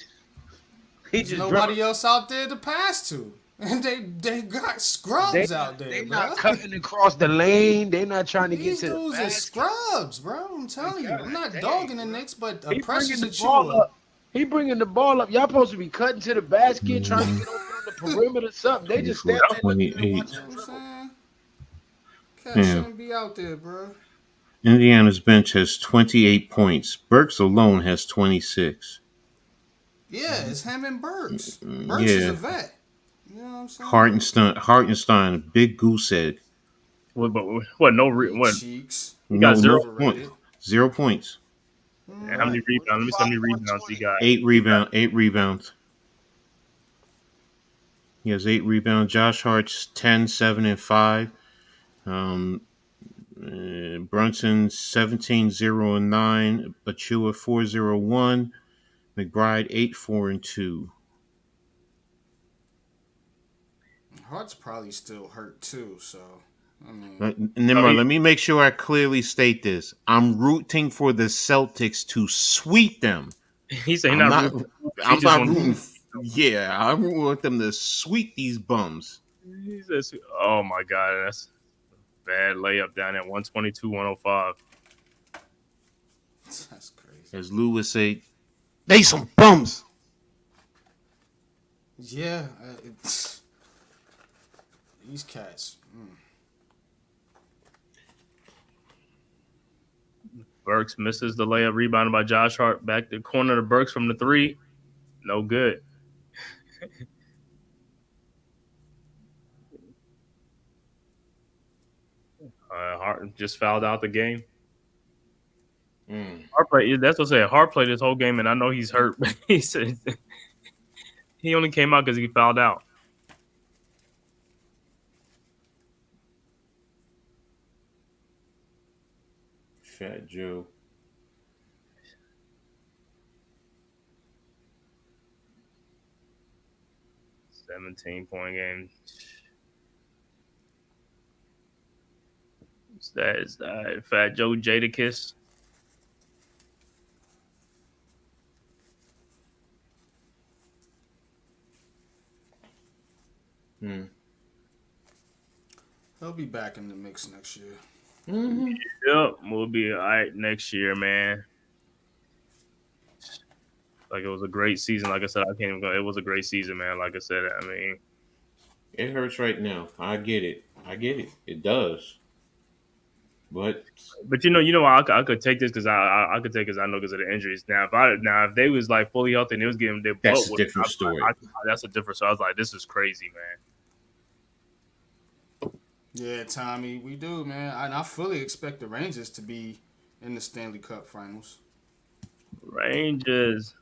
Speaker 3: There's
Speaker 4: just
Speaker 3: nobody else out there to pass to. And they got scrubs out there,
Speaker 4: They
Speaker 3: bro.
Speaker 4: not cutting across the lane. They not trying to get
Speaker 3: These
Speaker 4: to the
Speaker 3: dudes are
Speaker 4: basket.
Speaker 3: scrubs, bro. I'm telling you.
Speaker 4: God
Speaker 3: I'm not
Speaker 4: dang,
Speaker 3: dogging the
Speaker 4: bro.
Speaker 3: Knicks, but
Speaker 4: He
Speaker 3: Precious
Speaker 4: bringing the ball
Speaker 3: Achua.
Speaker 4: up. He bringing the ball up. Y'all supposed to be cutting to the basket, trying to get open on the perimeter, something. They just
Speaker 2: 24,
Speaker 4: stand there looking and
Speaker 2: 28.
Speaker 4: watching
Speaker 3: You know what I'm
Speaker 4: dribble.
Speaker 3: saying? Cat
Speaker 2: Yeah.
Speaker 3: shouldn't be out there, bro.
Speaker 2: Indiana's bench has 28 points. Burks alone has 26.
Speaker 3: Yeah, it's him and Burks.
Speaker 2: Mm,
Speaker 3: Burks is a
Speaker 2: yeah.
Speaker 3: vet. You know what I'm saying?
Speaker 2: Hartenstein, big goose egg.
Speaker 1: What?
Speaker 3: Big
Speaker 1: What?
Speaker 3: cheeks.
Speaker 1: He got zero.
Speaker 3: Overrated.
Speaker 2: 0 points.
Speaker 1: And how many rebounds? Let me see how many rebounds he got.
Speaker 2: 8 rebounds. He has 8 rebounds. Josh Hart's 10, 7, and 5. Brunson 17, 0, and 9. Achua 4, 0, 1. McBride 8, 4, and 2.
Speaker 3: Hart's probably still hurt too, so I mean,
Speaker 1: No,
Speaker 2: Nimrod, let me make sure I clearly state this. I'm rooting for the Celtics to sweep them.
Speaker 1: he said he's
Speaker 2: I'm
Speaker 1: not
Speaker 2: not.
Speaker 1: rooting for them. He
Speaker 2: I'm
Speaker 1: just
Speaker 2: not
Speaker 1: wants.
Speaker 2: rooting. Yeah, I want them to sweep these bums.
Speaker 1: He says, "Oh my God, that's a bad layup down at 122, 105."
Speaker 3: that's crazy.
Speaker 2: As Lou would say, they some bums.
Speaker 3: Yeah, it's, these cats.
Speaker 1: Burks misses the layup, rebounded by Josh Hart. Back to the corner to Burks from the three. No good. Hart just fouled out the game. Hart played. That's what I said. Hart played this whole game, and I know he's hurt. But he said he only came out because he fouled out.
Speaker 2: Fat Joe.
Speaker 1: 17-point game. Is that Fat Joe Jadakiss?
Speaker 3: He'll be back in the mix next year.
Speaker 1: Yep, we'll be all right next year, man. Like, it was a great season. Like I said, I can't even go. It was a great season, man. Like I said, I mean,
Speaker 2: It hurts right now. I get it. It does. But
Speaker 1: you know, I could take this because I could take because I know because of the injuries. Now, if they was like fully healthy and it was getting their
Speaker 2: that's
Speaker 1: butt
Speaker 2: a
Speaker 1: whipped,
Speaker 2: different story.
Speaker 1: that's a different. So I was like, this is crazy, man.
Speaker 3: Yeah, Tommy, we do, man. And I fully expect the Rangers to be in the Stanley Cup Finals.
Speaker 1: Rangers.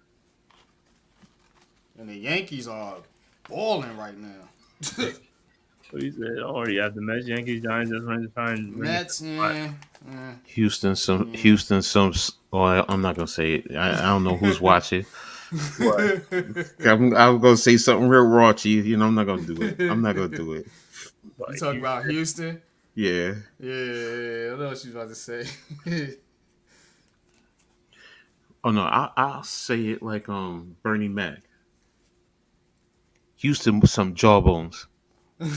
Speaker 3: And the Yankees are balling right now.
Speaker 1: What he said? Oh, you have the Mets, Yankees, Giants, just trying to
Speaker 3: Mets, yeah.
Speaker 2: Houston, some. Well, I'm not gonna say it. I don't know who's watching. I'm gonna say something real raunchy. You know, I'm not gonna do it.
Speaker 3: You talking about Houston?
Speaker 2: Yeah.
Speaker 3: Yeah, I know what you about to say.
Speaker 2: Oh no, I'll say it like Bernie Mac. Houston with some jawbones.
Speaker 1: The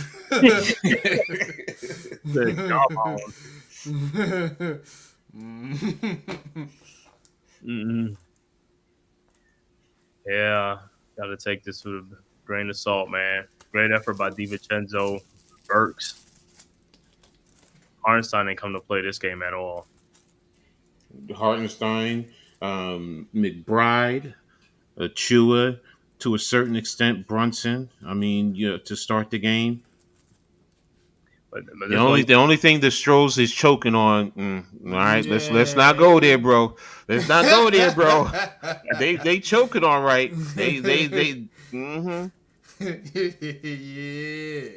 Speaker 1: jawbone. Yeah, got to take this with a grain of salt, man. Great effort by DiVincenzo, Burks. Arnstein didn't come to play this game at all.
Speaker 2: Hartenstein, McBride, Achua, to a certain extent, Brunson. I mean, to start the game.
Speaker 1: But
Speaker 2: The only thing that Strohs is choking on. All right, let's not go there, bro. Let's not go there, bro. They choking all right. They. Mm-hmm.
Speaker 3: Yeah.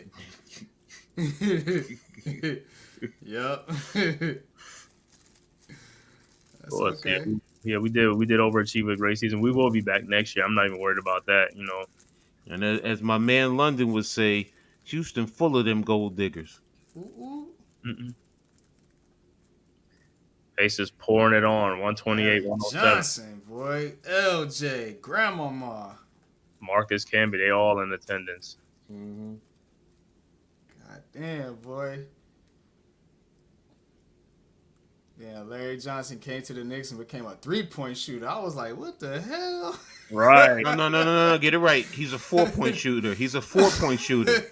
Speaker 3: Yep. That's
Speaker 1: course,
Speaker 3: okay.
Speaker 1: yeah, we did overachieve a great season. We will be back next year. I'm not even worried about that. You know.
Speaker 2: And as my man London would say, Houston full of them gold diggers.
Speaker 3: Ooh.
Speaker 1: Pacers pouring it on 128, 107.
Speaker 3: Johnson, boy. LJ, Grandmama.
Speaker 1: Marcus Camby, they all in attendance.
Speaker 2: Mm-hmm.
Speaker 3: God damn, boy. Yeah, Larry Johnson came to the Knicks and became a 3-point shooter. I was like, what the hell?
Speaker 1: Right.
Speaker 2: No. Get it right. He's a 4-point shooter. He is a 4-point shooter.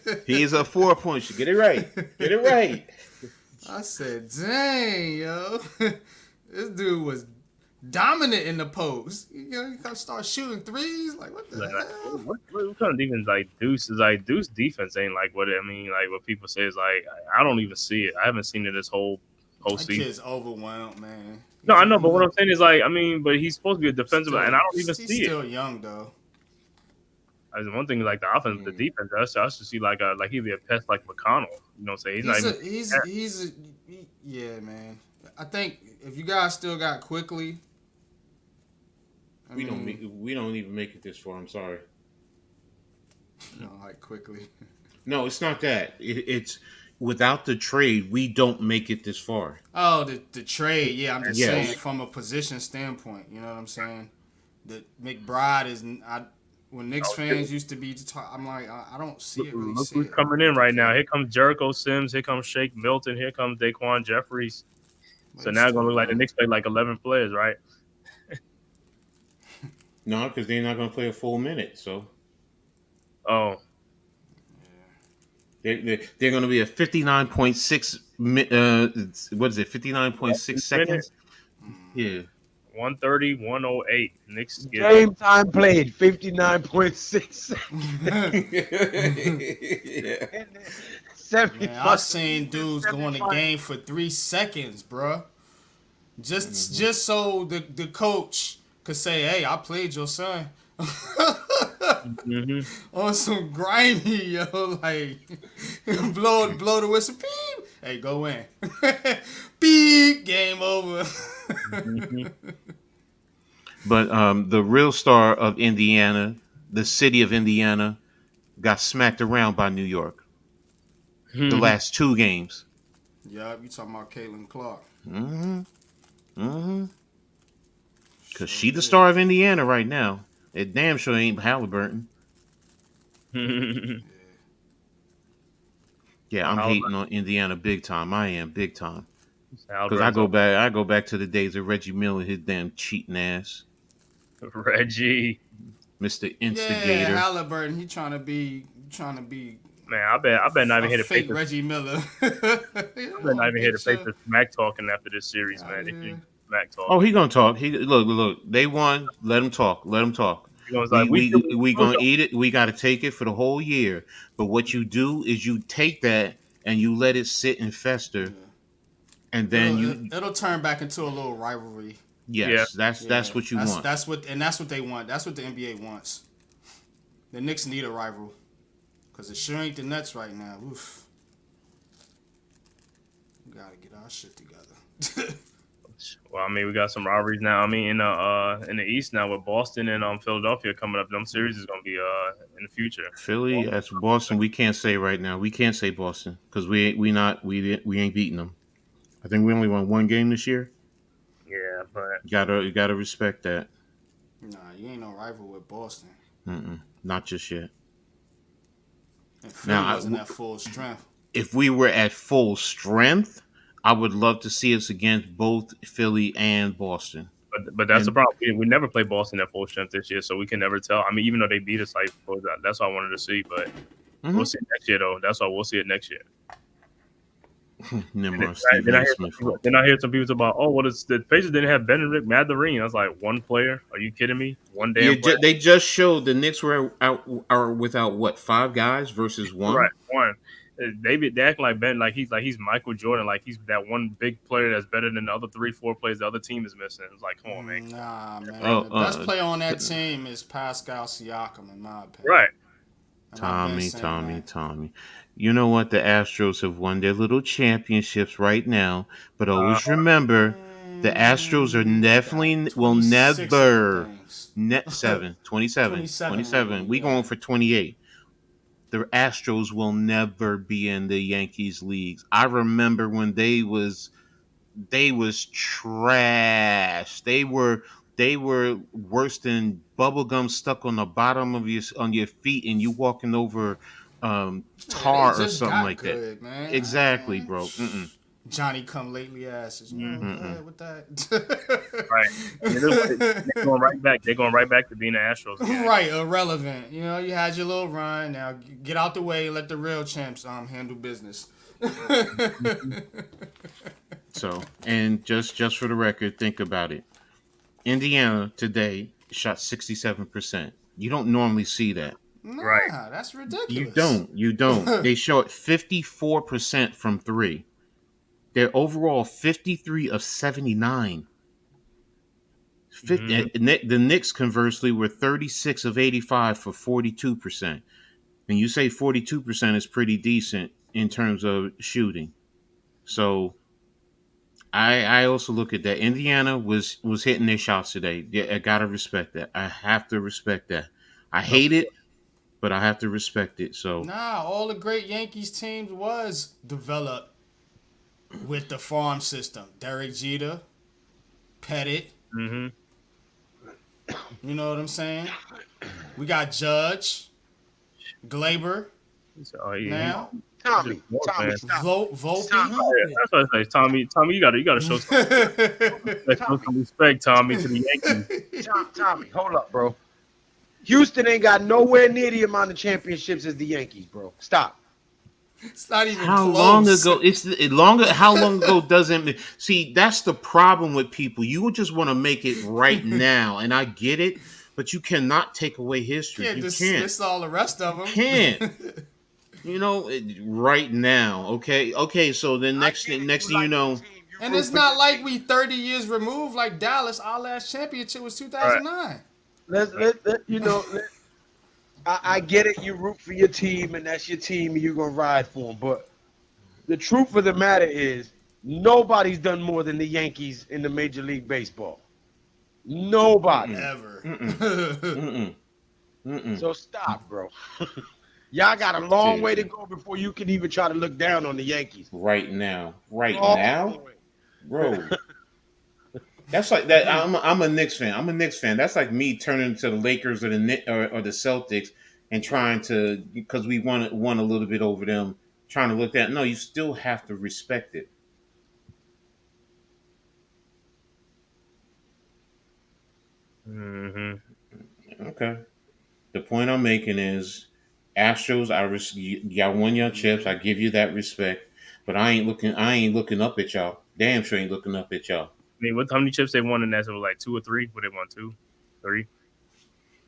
Speaker 2: Get it right.
Speaker 3: I said, dang, yo. This dude was dominant in the post. You know, he come start shooting threes. Like, what the hell?
Speaker 1: What kind of defense like Deuce is like? Deuce defense ain't like what I mean. Like what people say is like I don't even see it. I haven't seen it this whole
Speaker 3: That
Speaker 1: postseason.
Speaker 3: kid's overwhelmed, man.
Speaker 1: No, I know, but what I'm saying is like I mean, but he's supposed to be a defensive, and I don't even
Speaker 3: He's
Speaker 1: see it.
Speaker 3: still young though.
Speaker 1: As one thing is like the offense, the defense. I should see like he'd be a pest like McConnell. You know what I'm saying?
Speaker 3: Yeah, man. I think if you guys still got Quickly,
Speaker 2: we don't even make it this far. I'm sorry.
Speaker 3: No, like Quickly.
Speaker 2: No, it's not that. It's without the trade, we don't make it this far.
Speaker 3: Oh, the trade. Yeah, I'm just saying
Speaker 2: Yes.
Speaker 3: from a position standpoint. You know what I'm saying? The McBride is. When Knicks
Speaker 1: Oh, shit.
Speaker 3: fans used to be, I'm like, I don't see it. Really
Speaker 1: Look
Speaker 3: see
Speaker 1: who's
Speaker 3: it
Speaker 1: coming in
Speaker 3: with the
Speaker 1: right now.
Speaker 3: kid.
Speaker 1: Here comes Jericho Sims. Here comes Shake Milton. Here comes Daquan Jeffries.
Speaker 3: But
Speaker 1: So
Speaker 3: it's
Speaker 1: now it's gonna
Speaker 3: still
Speaker 1: look like the
Speaker 3: young.
Speaker 1: Knicks play like 11 players, right?
Speaker 2: No, because they're not going to play a full minute. So
Speaker 1: Oh,
Speaker 2: they're going to be a 59.6. What is it? 59.6
Speaker 1: minute
Speaker 2: seconds. Yeah.
Speaker 1: 130, 108. Knicks get
Speaker 4: Game time played 59.6
Speaker 2: Yeah.
Speaker 4: and then 70
Speaker 3: Man, I
Speaker 4: plus
Speaker 3: seen dudes go in the
Speaker 4: 75.
Speaker 3: game for 3 seconds, bruh.
Speaker 2: Mhm.
Speaker 3: Just so the coach could say, "Hey, I played your son."
Speaker 1: hmm
Speaker 3: On some grimy, yo, like blow the whistle, beep. Hey, go in, beep. Game over.
Speaker 1: hmm
Speaker 2: But the real star of Indiana, the city of Indiana, got smacked around by New York the last two games.
Speaker 3: Yup, you talking about Caitlin Clark?
Speaker 2: Mm-hmm. Mm-hmm. Because
Speaker 3: Sure
Speaker 2: she the
Speaker 3: did.
Speaker 2: star of Indiana right now. It damn sure ain't Halliburton. Yeah, I'm
Speaker 1: How
Speaker 2: hating on Indiana big time. I am big time. Because
Speaker 1: Albert's on
Speaker 2: I go back to the days of Reggie Miller, his damn cheating ass.
Speaker 1: Reggie.
Speaker 2: Mr.
Speaker 3: Yeah,
Speaker 2: Instigator.
Speaker 3: Halliburton. He trying to be
Speaker 1: Man, I bet not
Speaker 3: a
Speaker 1: even hear the face
Speaker 3: fake
Speaker 1: of
Speaker 3: Reggie Miller.
Speaker 1: I bet not even hear the face
Speaker 3: Bitch,
Speaker 1: of Smack talking after this series,
Speaker 3: out
Speaker 1: man.
Speaker 3: of
Speaker 1: They should
Speaker 3: here.
Speaker 1: Smack
Speaker 2: Oh,
Speaker 1: talking.
Speaker 2: he gonna talk. He look. They won. Let him talk. Let him talk.
Speaker 1: He was like,
Speaker 2: We gonna eat it. We got to take it for the whole year. But what you do is you take that and you let it sit and fester,
Speaker 3: Yeah.
Speaker 2: and then
Speaker 3: It'll turn back into a little rivalry.
Speaker 1: yeah.
Speaker 2: yes,
Speaker 3: Yeah,
Speaker 2: that's what you want.
Speaker 3: that's what they want. That's what the NBA wants. The Knicks need a rival because it sure ain't the Nets right now. Oof. We gotta get our shit together.
Speaker 1: Well, I mean, we got some rivalries now. I mean, in the East now with Boston and Philadelphia coming up, them series is gonna be in the future.
Speaker 2: Philly, as for Boston, we can't say right now. We can't say Boston because we ain't beating them. I think we only won one game this year.
Speaker 1: Yeah, but
Speaker 2: You gotta respect that.
Speaker 3: Nah, you ain't no rival with Boston.
Speaker 2: Not just yet.
Speaker 3: And Philly
Speaker 2: Now,
Speaker 3: wasn't at full strength.
Speaker 2: if we were at full strength, I would love to see us against both Philly and Boston.
Speaker 1: but that's the
Speaker 2: And
Speaker 1: problem. We never played Boston at full strength this year, so we can never tell. I mean, even though they beat us, like that's what I wanted to see. But we'll
Speaker 2: mhm.
Speaker 1: see it next year, though. That's why we'll see it next year. And
Speaker 2: Nimrod, Stephen A. Smith.
Speaker 1: then I hear some people talk about, oh, what is the Pacers didn't have Benedict Mathurin. I was like, one player? Are you kidding me? One
Speaker 2: Yeah,
Speaker 1: damn player?
Speaker 2: they just showed the Knicks were out are without what, five guys versus
Speaker 1: Right,
Speaker 2: one.
Speaker 1: one. They act like Ben, like he's Michael Jordan, like he's that one big player that's better than the other three, four players the other team is missing. It's like, come on, man.
Speaker 3: Nah, man.
Speaker 2: Oh,
Speaker 3: The best player on that team is Pascal Siakam, in my opinion.
Speaker 1: Right.
Speaker 3: And I've been
Speaker 2: Tommy,
Speaker 3: saying
Speaker 2: Tommy,
Speaker 3: that.
Speaker 2: Tommy. You know what? The Astros have won their little championships right now, but
Speaker 1: Uh,
Speaker 2: always remember the Astros are
Speaker 3: They got
Speaker 2: definitely will
Speaker 3: 26 of them
Speaker 2: never
Speaker 3: things.
Speaker 2: net 27,
Speaker 3: 27 of
Speaker 2: 27.
Speaker 3: them,
Speaker 2: We
Speaker 3: yeah.
Speaker 2: going for 28. The Astros will never be in the Yankees leagues. I remember when they was trash. They were worse than bubblegum stuck on the bottom of your on your feet and you walking over
Speaker 3: Yeah, they
Speaker 2: tar or
Speaker 3: just
Speaker 2: something
Speaker 3: got
Speaker 2: like that.
Speaker 3: good, man.
Speaker 2: Exactly, bro. Mm-mm.
Speaker 3: Johnny come lately asses. You know, go
Speaker 2: Mm-mm.
Speaker 3: ahead with
Speaker 1: right. And they're
Speaker 3: that.
Speaker 1: going right back. They're going right back to being the Astros again.
Speaker 3: Right, irrelevant. You know, you had your little run. Now get out the way and let the real champs handle business.
Speaker 2: So, and just for the record, think about it. Indiana today shot 67%. You don't normally see that.
Speaker 1: Right.
Speaker 3: Nah, that's
Speaker 2: You
Speaker 3: ridiculous.
Speaker 2: don't. You don't. They shot 54% from 3. They're overall 53 of 79.
Speaker 1: Mhm.
Speaker 2: The Knicks, conversely, were 36 of 85 for 42%. And you say 42% is pretty decent in terms of shooting. So I also look at that. Indiana was hitting their shots today. Yeah, I gotta respect that. I have to respect that. I
Speaker 1: Of
Speaker 2: hate it, but I have to respect it. So
Speaker 3: Nah, all the great Yankees teams was developed with the farm system. Derek Jeter, Pettit.
Speaker 1: Mm-hmm.
Speaker 3: You know what I'm saying? We got Judge, Glaber
Speaker 1: So
Speaker 3: now,
Speaker 1: he's just
Speaker 4: Tommy,
Speaker 1: more
Speaker 4: Tommy,
Speaker 1: man.
Speaker 4: stop.
Speaker 3: Volpe.
Speaker 4: Stop.
Speaker 1: Yeah, that's what I say, Tommy. Tommy, you gotta show
Speaker 4: Tommy,
Speaker 1: some respect, Tommy, to the Yankees.
Speaker 4: Tommy, hold up, bro. Houston ain't got nowhere near the amount of championships as the Yankees, bro. Stop.
Speaker 3: It's not even
Speaker 2: how long
Speaker 3: close.
Speaker 2: ago? It's longer. How long ago doesn't see? That's the problem with people. You would just want to make it right now, and I get it, but you cannot take away history.
Speaker 3: Can't
Speaker 2: You can't.
Speaker 3: dismiss all the rest of them.
Speaker 2: Can't. Right now. Okay. So the
Speaker 4: I
Speaker 2: next
Speaker 4: get
Speaker 2: thing,
Speaker 4: it.
Speaker 2: next
Speaker 4: You
Speaker 2: thing you
Speaker 4: like your
Speaker 2: know,
Speaker 4: team. You
Speaker 3: And
Speaker 4: root
Speaker 3: it's
Speaker 4: for
Speaker 3: not
Speaker 4: your
Speaker 3: like
Speaker 4: team.
Speaker 3: we 30 years removed like Dallas. Our last championship was
Speaker 1: Right.
Speaker 3: 2009.
Speaker 4: I get it. You root for your team, and that's your team, and you're gonna ride for them. But the truth of the matter is, nobody's done more than the Yankees in the Major League Baseball. Nobody.
Speaker 3: Ever.
Speaker 2: mm-mm, mm-mm.
Speaker 4: So stop, bro. Y'all got a long way to go before you can even try to look down on the Yankees.
Speaker 2: Right now,
Speaker 4: All the way.
Speaker 2: bro. That's like that. I'm a Knicks fan. I'm a Knicks fan. That's like me turning to the Lakers or or the Celtics and trying to, because we won a little bit over them, trying to look at. No, you still have to respect it.
Speaker 1: Mm-hmm.
Speaker 2: Okay. The point I'm making is, Astros. Y'all won your chips. I give you that respect, but I ain't looking. I ain't looking up at y'all. Damn sure ain't looking up at y'all.
Speaker 1: I mean, how many chips they won in that? So like 2 or 3? What they won, 2, 3?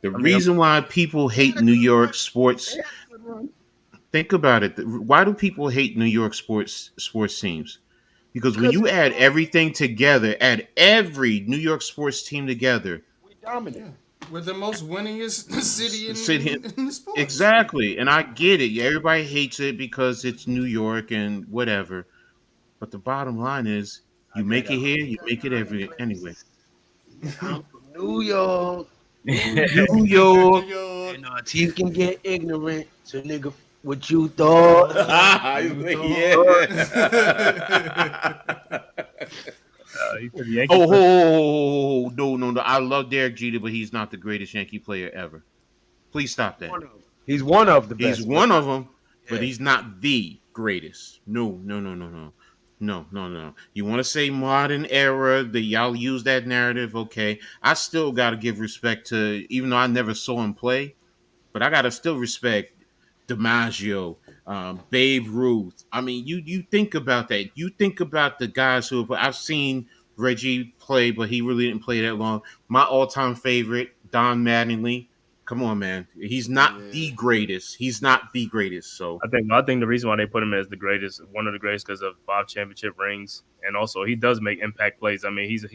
Speaker 2: The
Speaker 1: I mean,
Speaker 2: reason why people
Speaker 4: They
Speaker 2: hate
Speaker 4: had a
Speaker 2: New
Speaker 4: good
Speaker 2: York
Speaker 4: run.
Speaker 2: sports.
Speaker 4: They had a good run.
Speaker 2: Think about it. Why do people hate New York sports teams? Because when
Speaker 4: Because
Speaker 2: you
Speaker 4: it's
Speaker 2: add
Speaker 4: dominant.
Speaker 2: everything together, add every New York sports team together,
Speaker 4: We dominant.
Speaker 3: Yeah. We're the most winningest city
Speaker 2: city
Speaker 3: in the sports.
Speaker 2: exactly. And I get it. Everybody hates it because it's New York and whatever. But the bottom line is,
Speaker 4: I
Speaker 2: you
Speaker 4: got
Speaker 2: make it
Speaker 4: a
Speaker 2: here, you
Speaker 4: hundred
Speaker 2: make it
Speaker 4: other
Speaker 2: anyway.
Speaker 4: places. Yeah, I'm from New York. New
Speaker 2: New
Speaker 4: York.
Speaker 3: New
Speaker 2: York.
Speaker 3: York.
Speaker 4: And our team can get ignorant. So, nigga, what you thought?
Speaker 3: You thought.
Speaker 2: Yeah.
Speaker 1: he said the Yankees.
Speaker 2: Oh, no. I love Derek Jeter, but he's not the greatest Yankee player ever. Please stop that.
Speaker 4: He's one of the
Speaker 2: He's
Speaker 4: best.
Speaker 2: one of them, but
Speaker 4: Yeah.
Speaker 2: he's not the greatest. No. No. You want to say modern era, that y'all use that narrative, okay. I still got to give respect to, even though I never saw him play, but I got to still respect DiMaggio, Babe Ruth. I mean, you think about that. You think about the guys who I've seen Reggie play, but he really didn't play that long. My all-time favorite, Don Mattingly. Come on, man. He's not
Speaker 3: Yeah.
Speaker 2: the greatest. He's not the greatest. So
Speaker 1: I think the reason why they put him as one of the greatest, because of 5 championship rings, and also he does make impact plays. I mean, he's in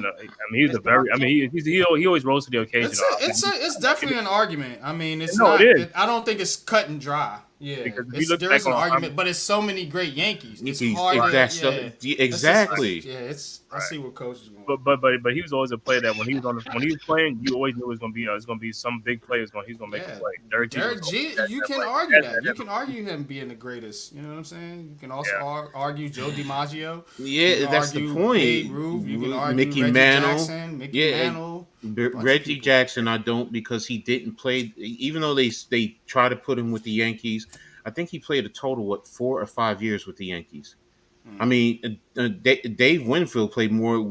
Speaker 1: a. I mean, he's a
Speaker 4: Mr.
Speaker 1: very. I mean,
Speaker 4: October.
Speaker 1: he always rose to the occasion.
Speaker 3: It's definitely an argument. I mean, it's
Speaker 1: No,
Speaker 3: not.
Speaker 1: it is.
Speaker 3: I don't think it's cut and dry. Yeah,
Speaker 1: Because if you look
Speaker 3: there
Speaker 1: back
Speaker 3: is an
Speaker 1: on,
Speaker 3: argument, but it's so many great Yankees. It's hard
Speaker 2: exactly.
Speaker 3: to. Yeah, it's. I see what coach is going.
Speaker 1: but he was always a player that when he was playing, you always knew it was gonna be some big player. He's gonna make a
Speaker 3: Yeah,
Speaker 1: play. Derek Jeter
Speaker 3: Derek
Speaker 1: was
Speaker 3: Jeter.
Speaker 1: always
Speaker 3: You
Speaker 1: that
Speaker 3: can
Speaker 1: play.
Speaker 3: argue that. You
Speaker 1: That-
Speaker 3: can argue him being the greatest. You know what I'm saying? You can also
Speaker 1: Yeah.
Speaker 3: argue Joe DiMaggio. You
Speaker 2: Yeah,
Speaker 3: can
Speaker 2: that's the
Speaker 3: argue
Speaker 2: point.
Speaker 3: Babe Ruth. You can argue
Speaker 2: Mickey
Speaker 3: Reggie
Speaker 2: Mantle.
Speaker 3: Jackson. Mickey
Speaker 2: Yeah,
Speaker 3: Mantle. bunch of
Speaker 2: Reggie
Speaker 3: people.
Speaker 2: Jackson, I don't, because he didn't play. Even though they try to put him with the Yankees, I think he played a total 4 or 5 years with the Yankees. I mean, Dave Winfield played more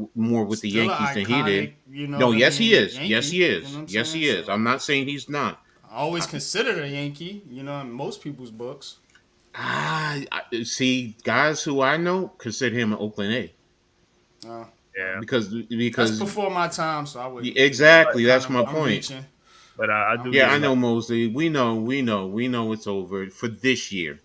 Speaker 2: with the
Speaker 3: Still
Speaker 2: Yankees
Speaker 3: an
Speaker 2: than he did.
Speaker 3: iconic, you know
Speaker 2: No,
Speaker 3: what I
Speaker 2: yes, he
Speaker 3: mean,
Speaker 2: is. Yes,
Speaker 3: Yankee,
Speaker 2: he
Speaker 3: you
Speaker 2: is.
Speaker 3: know what I'm
Speaker 2: Yes, he
Speaker 3: saying?
Speaker 2: is.
Speaker 3: So,
Speaker 2: I'm not saying he's not.
Speaker 3: always considered a Yankee, you know, in most people's books.
Speaker 2: I see guys who I know consider him an Oakland A
Speaker 3: Uh,
Speaker 1: Yeah,
Speaker 2: because
Speaker 3: that's before my time, so I wouldn't.
Speaker 2: exactly,
Speaker 3: Kind
Speaker 2: that's
Speaker 3: of,
Speaker 2: my
Speaker 3: I'm
Speaker 2: point.
Speaker 3: reaching.
Speaker 1: but I
Speaker 3: I'm
Speaker 1: do
Speaker 2: Yeah,
Speaker 1: give
Speaker 2: I
Speaker 1: him
Speaker 3: reaching.
Speaker 2: know,
Speaker 1: that.
Speaker 2: Mosley. We know it's over for this year.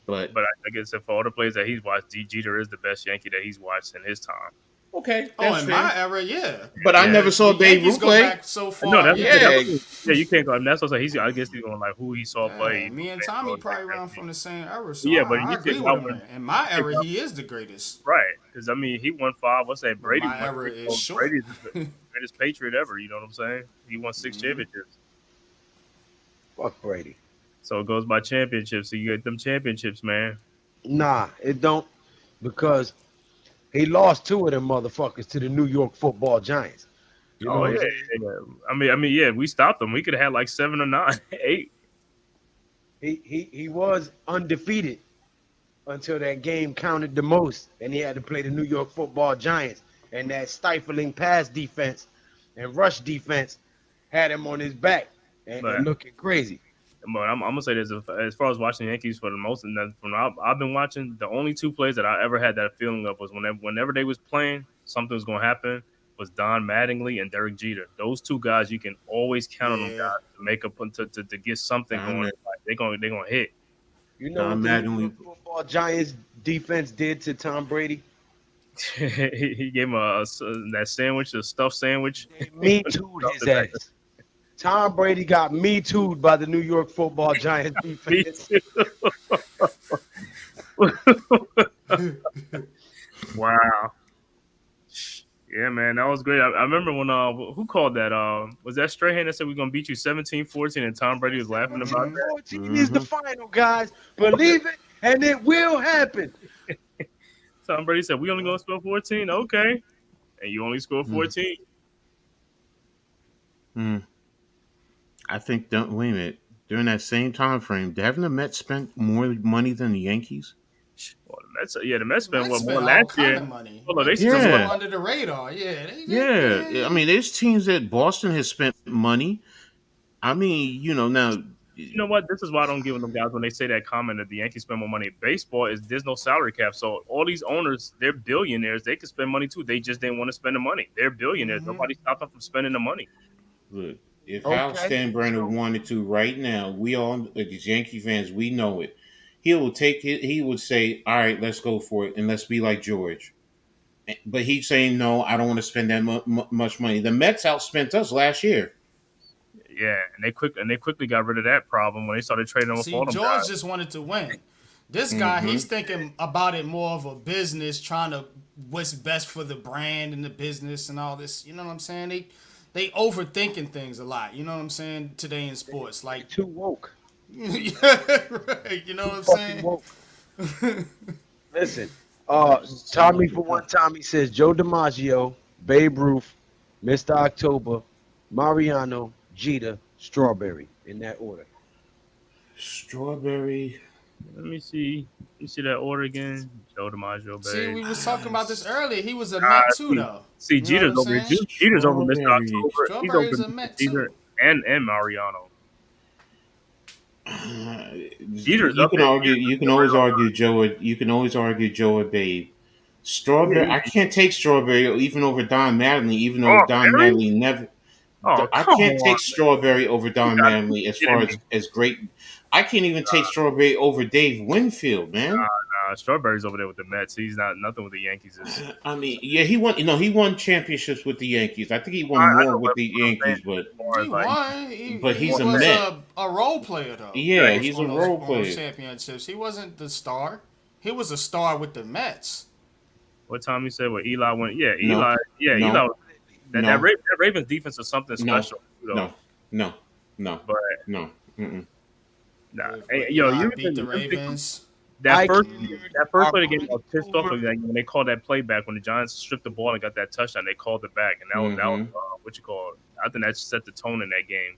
Speaker 2: But
Speaker 1: But I guess for all the players that he's watched, Jeter is the best Yankee that he's watched in his time.
Speaker 2: okay,
Speaker 3: Oh,
Speaker 2: that's
Speaker 3: in
Speaker 2: fair.
Speaker 3: my era, yeah.
Speaker 2: But I
Speaker 1: Yeah.
Speaker 2: never saw
Speaker 3: The
Speaker 2: Babe
Speaker 3: Yankees
Speaker 2: Ruth
Speaker 3: go
Speaker 2: play.
Speaker 3: back so far.
Speaker 1: No, that's
Speaker 2: Yeah.
Speaker 1: yeah. You can't go. And that's what I'm saying. I guess he's going like who he saw play.
Speaker 3: Me and Tommy probably around from the same era, so
Speaker 1: Yeah, but
Speaker 3: I
Speaker 1: you
Speaker 3: agree
Speaker 1: take
Speaker 3: with
Speaker 1: out
Speaker 3: him.
Speaker 1: when
Speaker 3: In my
Speaker 1: take
Speaker 3: era,
Speaker 1: out-
Speaker 3: he is the greatest.
Speaker 1: right, because I mean he won 5. What's that?
Speaker 3: But
Speaker 1: Brady
Speaker 3: my
Speaker 1: won.
Speaker 3: era is short.
Speaker 1: Brady's the greatest Patriot ever. You know what I'm saying? He won 6 championships.
Speaker 4: Fuck Brady.
Speaker 1: So it goes by championships. So you get them championships, man.
Speaker 4: Nah, it don't because he lost two of them motherfuckers to the New York Football Giants. You know
Speaker 1: Oh
Speaker 4: what
Speaker 1: yeah,
Speaker 4: I'm saying?
Speaker 1: yeah. Yeah. We stopped them. We could have had like 7 or 9, 8.
Speaker 4: He was undefeated until that game counted the most, and he had to play the New York Football Giants, and that stifling pass defense and rush defense had him on his back
Speaker 1: But
Speaker 4: and looking crazy.
Speaker 1: I'm gonna say this: as far as watching the Yankees for the most, and then from I've been watching, the only two plays that I ever had that feeling of was whenever they was playing, something was gonna happen. Was Don Mattingly and Derek Jeter. Those two guys, you can always count on them
Speaker 3: Yeah.
Speaker 1: guys to make up to get something
Speaker 2: Don,
Speaker 1: going. Like they're gonna hit.
Speaker 4: You know
Speaker 2: Don
Speaker 4: what the New
Speaker 2: Mattingly.
Speaker 4: York Football Giants defense did to Tom Brady?
Speaker 1: He gave him that sandwich, the stuffed sandwich.
Speaker 4: They me too'd his ass. Tom Brady got me too'd by the New York Football Giants
Speaker 1: Me
Speaker 4: defense.
Speaker 1: too. Wow. Yeah, man, that was great. I remember when who called that? Was that Strahan that said we're gonna beat you 17-14 and Tom Brady was laughing about that?
Speaker 4: 14 is the final, guys. Believe it, and it will happen.
Speaker 1: Tom Brady said we only gonna score 14, okay, and you only scored 14.
Speaker 2: Mm. I think. Don't wait a minute. During that same time frame, haven't the Mets spent more money than the Yankees?
Speaker 1: Well, the Mets spent
Speaker 3: Mets
Speaker 1: what more
Speaker 3: spent all
Speaker 1: last
Speaker 3: kind
Speaker 1: year?
Speaker 3: of money.
Speaker 1: Hold on, they
Speaker 3: Mets
Speaker 1: spent
Speaker 3: just
Speaker 1: what?
Speaker 3: flew
Speaker 2: Yeah,
Speaker 3: under the radar. Yeah,
Speaker 2: yeah. I mean, there's teams that Boston has spent money. I mean, now.
Speaker 1: You know what? This is why I don't give them guys when they say that comment that the Yankees spend more money. Baseball is there's no salary cap, so all these owners they're billionaires. They can spend money too. They just didn't want to spend the money. They're billionaires. Nobody stopped them from spending the money.
Speaker 2: Look, if Hal
Speaker 4: Okay.
Speaker 2: Steinbrenner
Speaker 4: So
Speaker 2: wanted to right now, we all, as Yankee fans, we know it. He will take it. He would say, "All right, let's go for it, and let's be like George." But he's saying, "No, I don't want to spend that much money." The Mets outspent us last year.
Speaker 1: Yeah, and they quickly got rid of that problem when they started trading them with
Speaker 3: See,
Speaker 1: all them
Speaker 3: George
Speaker 1: guys.
Speaker 3: just wanted to win. This guy,
Speaker 2: Hmm.
Speaker 3: he's thinking about it more of a business, trying to what's best for the brand and the business and all this. You know what I'm saying? They overthinking things a lot. You know what I'm saying today in sports,
Speaker 4: you're
Speaker 3: like
Speaker 4: too woke.
Speaker 3: yeah, right. You know
Speaker 4: Too
Speaker 3: what I'm
Speaker 4: fucking
Speaker 3: saying?
Speaker 4: woke. Listen, Tommy for one time he says Joe DiMaggio, Babe Ruth, Mr. October, Mariano, Jeter, Strawberry in that order.
Speaker 2: Strawberry.
Speaker 1: Let me see. You see that order again? Joe DiMaggio,
Speaker 3: See,
Speaker 1: babe.
Speaker 3: we was talking about this earlier. He was a Met
Speaker 1: Uh,
Speaker 3: too,
Speaker 1: see,
Speaker 3: though.
Speaker 1: see,
Speaker 3: You know what
Speaker 1: Jeter's
Speaker 3: I'm
Speaker 1: over here.
Speaker 3: saying?
Speaker 1: Jeter's over Mr.
Speaker 2: Strawberry.
Speaker 1: October. He's
Speaker 3: Strawberry
Speaker 1: over
Speaker 3: is a
Speaker 1: Mr.
Speaker 3: Met
Speaker 1: Jeter
Speaker 3: too.
Speaker 1: and Mariano. Jeter's
Speaker 2: You
Speaker 1: up
Speaker 2: can
Speaker 1: there.
Speaker 2: argue.
Speaker 1: Jeter's
Speaker 2: You can
Speaker 1: the
Speaker 2: always
Speaker 1: real.
Speaker 2: argue Joe. You can always argue Joe or Babe.
Speaker 1: Yeah,
Speaker 2: Strawberry. I
Speaker 1: easy.
Speaker 2: can't take Strawberry even over Don Mattingly, even though
Speaker 1: Oh,
Speaker 2: Don
Speaker 1: really?
Speaker 2: Mattingly never.
Speaker 1: Oh,
Speaker 2: I
Speaker 1: come
Speaker 2: can't
Speaker 1: on.
Speaker 2: take Strawberry over
Speaker 1: You
Speaker 2: Don
Speaker 1: got to be
Speaker 2: Mattingly as
Speaker 1: kidding
Speaker 2: far
Speaker 1: me.
Speaker 2: as great. I can't even take Strawberry over Dave Winfield, man.
Speaker 1: Strawberry's over there with the Mets. He's not nothing with the Yankees. Is
Speaker 2: I mean, yeah, he won. He won championships with the Yankees. I think he won
Speaker 1: I
Speaker 2: more
Speaker 1: know
Speaker 2: with
Speaker 1: what
Speaker 2: the
Speaker 1: I'm saying
Speaker 2: Yankees,
Speaker 1: is as
Speaker 2: but
Speaker 1: far
Speaker 3: He
Speaker 1: as like
Speaker 3: won.
Speaker 2: but
Speaker 3: He
Speaker 2: he's a
Speaker 3: was
Speaker 2: Met.
Speaker 3: a role player though.
Speaker 2: Yeah,
Speaker 1: yeah,
Speaker 2: he's a
Speaker 3: On
Speaker 2: role
Speaker 3: those
Speaker 2: player.
Speaker 3: championships. He wasn't the star. He was a star with the Mets.
Speaker 1: what time you said what Eli went? Yeah,
Speaker 2: No,
Speaker 1: Eli.
Speaker 2: no, no,
Speaker 1: That Ravens defense is something
Speaker 2: no,
Speaker 1: special though.
Speaker 2: no, no, no,
Speaker 1: But
Speaker 2: no. Mm-mm.
Speaker 1: nah,
Speaker 3: Where
Speaker 1: hey, yo,
Speaker 3: Eli
Speaker 1: you
Speaker 3: beat the
Speaker 1: remember
Speaker 3: Ravens.
Speaker 1: that
Speaker 4: Ike
Speaker 1: first
Speaker 3: Mm.
Speaker 1: that first play of the game? I was pissed off
Speaker 4: October.
Speaker 1: when they called that play back when the Giants stripped the ball and got that touchdown. They called it back, and that was
Speaker 2: Mm-hmm.
Speaker 1: what you call it. I think that set the tone in that game.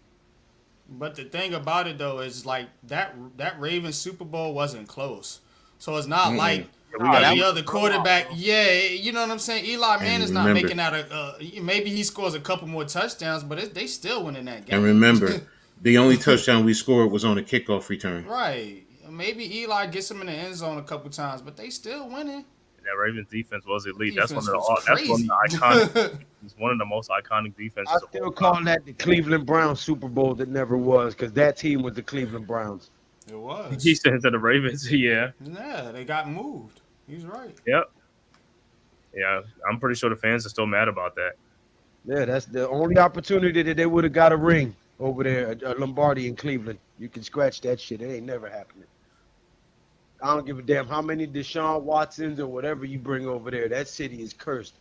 Speaker 3: But the thing about it though is like that Ravens Super Bowl wasn't close. So it's not like
Speaker 2: Mm-mm.
Speaker 1: Yeah, we
Speaker 4: Nah,
Speaker 1: got
Speaker 4: that
Speaker 3: every
Speaker 1: beat.
Speaker 4: was
Speaker 3: other
Speaker 4: a blowout,
Speaker 3: quarterback.
Speaker 4: bro.
Speaker 3: Yeah, you know what I'm saying. Eli
Speaker 2: And
Speaker 3: Manning's not
Speaker 2: remember,
Speaker 3: making out maybe he scores a couple more touchdowns, but they still winning that
Speaker 2: and
Speaker 3: game.
Speaker 2: remember, the only touchdown we scored was on a kickoff return.
Speaker 3: Right. Maybe Eli gets him in the end zone a couple times, but they still winning.
Speaker 1: That Ravens defense was elite.
Speaker 3: Defense was
Speaker 1: That's one of
Speaker 3: crazy.
Speaker 1: the iconic. It's one of the most iconic
Speaker 4: I
Speaker 1: defenses of all
Speaker 4: still
Speaker 1: time.
Speaker 4: call that the Cleveland Browns Super Bowl that never was, because that team was the Cleveland Browns.
Speaker 3: It
Speaker 1: He
Speaker 3: was.
Speaker 1: said to the Ravens, yeah,
Speaker 3: Yeah, they got moved. He's right.
Speaker 1: yep, yeah. I'm pretty sure the fans are still mad about that.
Speaker 4: Yeah, that's the only opportunity that they would have got a ring over there, a Lombardi in Cleveland. You can scratch that shit. It ain't never happening. I don't give a damn how many Deshaun Watsons or whatever you bring over there. That city is cursed.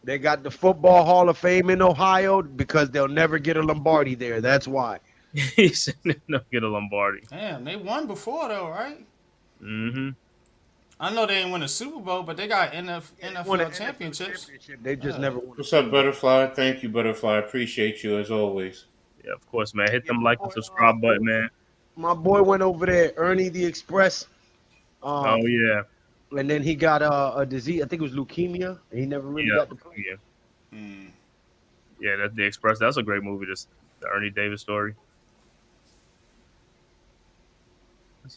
Speaker 4: They got the Football Hall of Fame in Ohio because they'll never get a Lombardi there. That's why.
Speaker 1: He said no get a Lombardi.
Speaker 3: Damn, they won before though, right?
Speaker 1: Mm-hmm.
Speaker 3: I know they didn't win a Super Bowl, but they got
Speaker 4: Yeah, they won an
Speaker 3: NFL
Speaker 4: NFL
Speaker 3: championships.
Speaker 4: championship. They just never won a
Speaker 2: What's up,
Speaker 4: Super Bowl.
Speaker 2: Butterfly? Thank you, Butterfly. Appreciate you as always.
Speaker 1: Yeah, of course, man. Hit
Speaker 4: Yeah,
Speaker 1: them like and subscribe button, man.
Speaker 4: my boy went over there, Ernie the Express.
Speaker 1: Oh
Speaker 4: Um,
Speaker 1: yeah,
Speaker 4: and then he got a disease. I think it was leukemia. And he never really
Speaker 1: yeah,
Speaker 4: got to play.
Speaker 1: yeah,
Speaker 3: Mm.
Speaker 1: yeah. That's the Express. That's a great movie. Just the Ernie Davis story.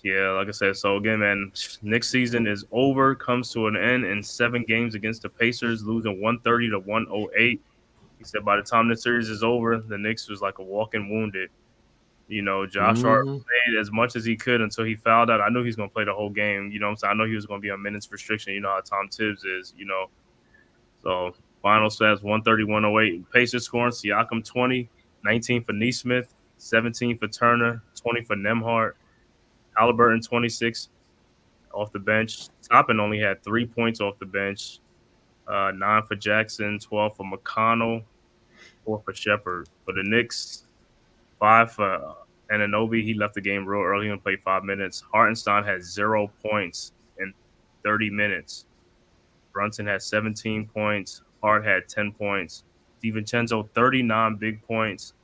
Speaker 1: Yeah, like I said. So again, man, next season is over. Comes to an end in 7 games against the Pacers, losing 130 to 108. He said by the time the series is over, the Knicks was like a walking wounded. You know, Josh Hart
Speaker 2: Mhm.
Speaker 1: played as much as he could until he fouled out. I knew he was going to play the whole game. You know what I'm saying? I know he was going to be on minutes restriction. You know how Tom Tibbs is, you know. So, final stats 130, 108. Pacers scoring Siakam 20, 19 for Neesmith, 17 for Turner, 20 for Nemhart, Halliburton 26 off the bench. Toppin only had 3 points off the bench, 9 for Jackson, 12 for McConnell, 4 for Shepard. For the Knicks, 5 for Ananobi. He left the game real early and played 5 minutes. Hartenstein had 0 points in 30 minutes. Brunson had 17 points. Hart had 10 points. DiVincenzo, 39 big points.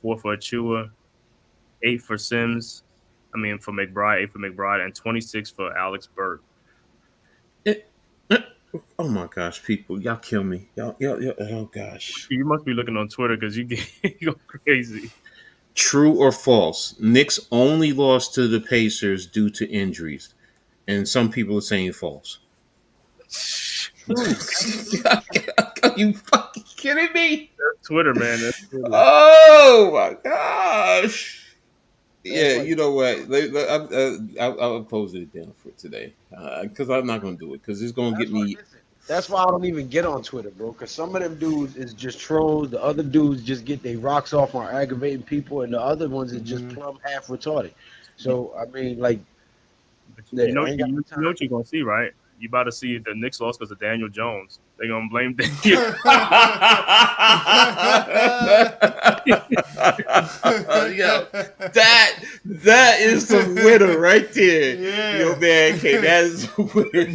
Speaker 1: 4 for Achua, 8 for Sims. For McBride, 8 for McBride, and 26 for Alex Burke.
Speaker 2: Oh my gosh, people, y'all kill me. Y'all, oh gosh.
Speaker 1: You must be looking on Twitter because you go crazy.
Speaker 2: True or false? Knicks only lost to the Pacers due to injuries, and some people are saying false.
Speaker 4: True.
Speaker 2: Are you fucking kidding me?
Speaker 1: That's Twitter, man. That's Twitter.
Speaker 2: Oh my gosh! Yeah,
Speaker 4: like-
Speaker 2: you know what? I'll close it down for today because I'm not gonna do it because it's gonna get me.
Speaker 4: That's why I don't even get on Twitter, bro. Because some of them dudes is just trolls. The other dudes just get their rocks off on aggravating people, and the other ones is just plumb half retarded. So I mean, like,
Speaker 1: But
Speaker 4: yeah,
Speaker 1: you know,
Speaker 4: I ain't got
Speaker 1: you
Speaker 4: no
Speaker 1: know what
Speaker 4: time.
Speaker 1: you're gonna see, right? You about to see the Knicks lost because of Daniel Jones. They're gonna blame Daniel.
Speaker 2: Yo, that is the winner right there.
Speaker 3: Yeah.
Speaker 2: Yo, man, okay, that is the winner.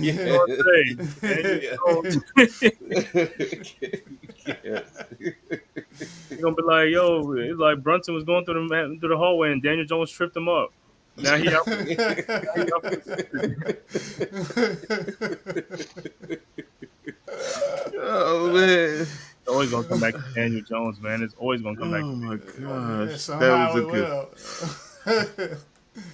Speaker 1: You're gonna be like, yo, it's like Brunson was going through the hallway and Daniel Jones tripped him up. Now he out.
Speaker 2: Oh man.
Speaker 1: It's always gonna come back to Daniel Jones, man. It's always gonna come back.
Speaker 2: Oh my
Speaker 3: Yeah,
Speaker 2: gosh.
Speaker 3: somehow
Speaker 2: That
Speaker 3: it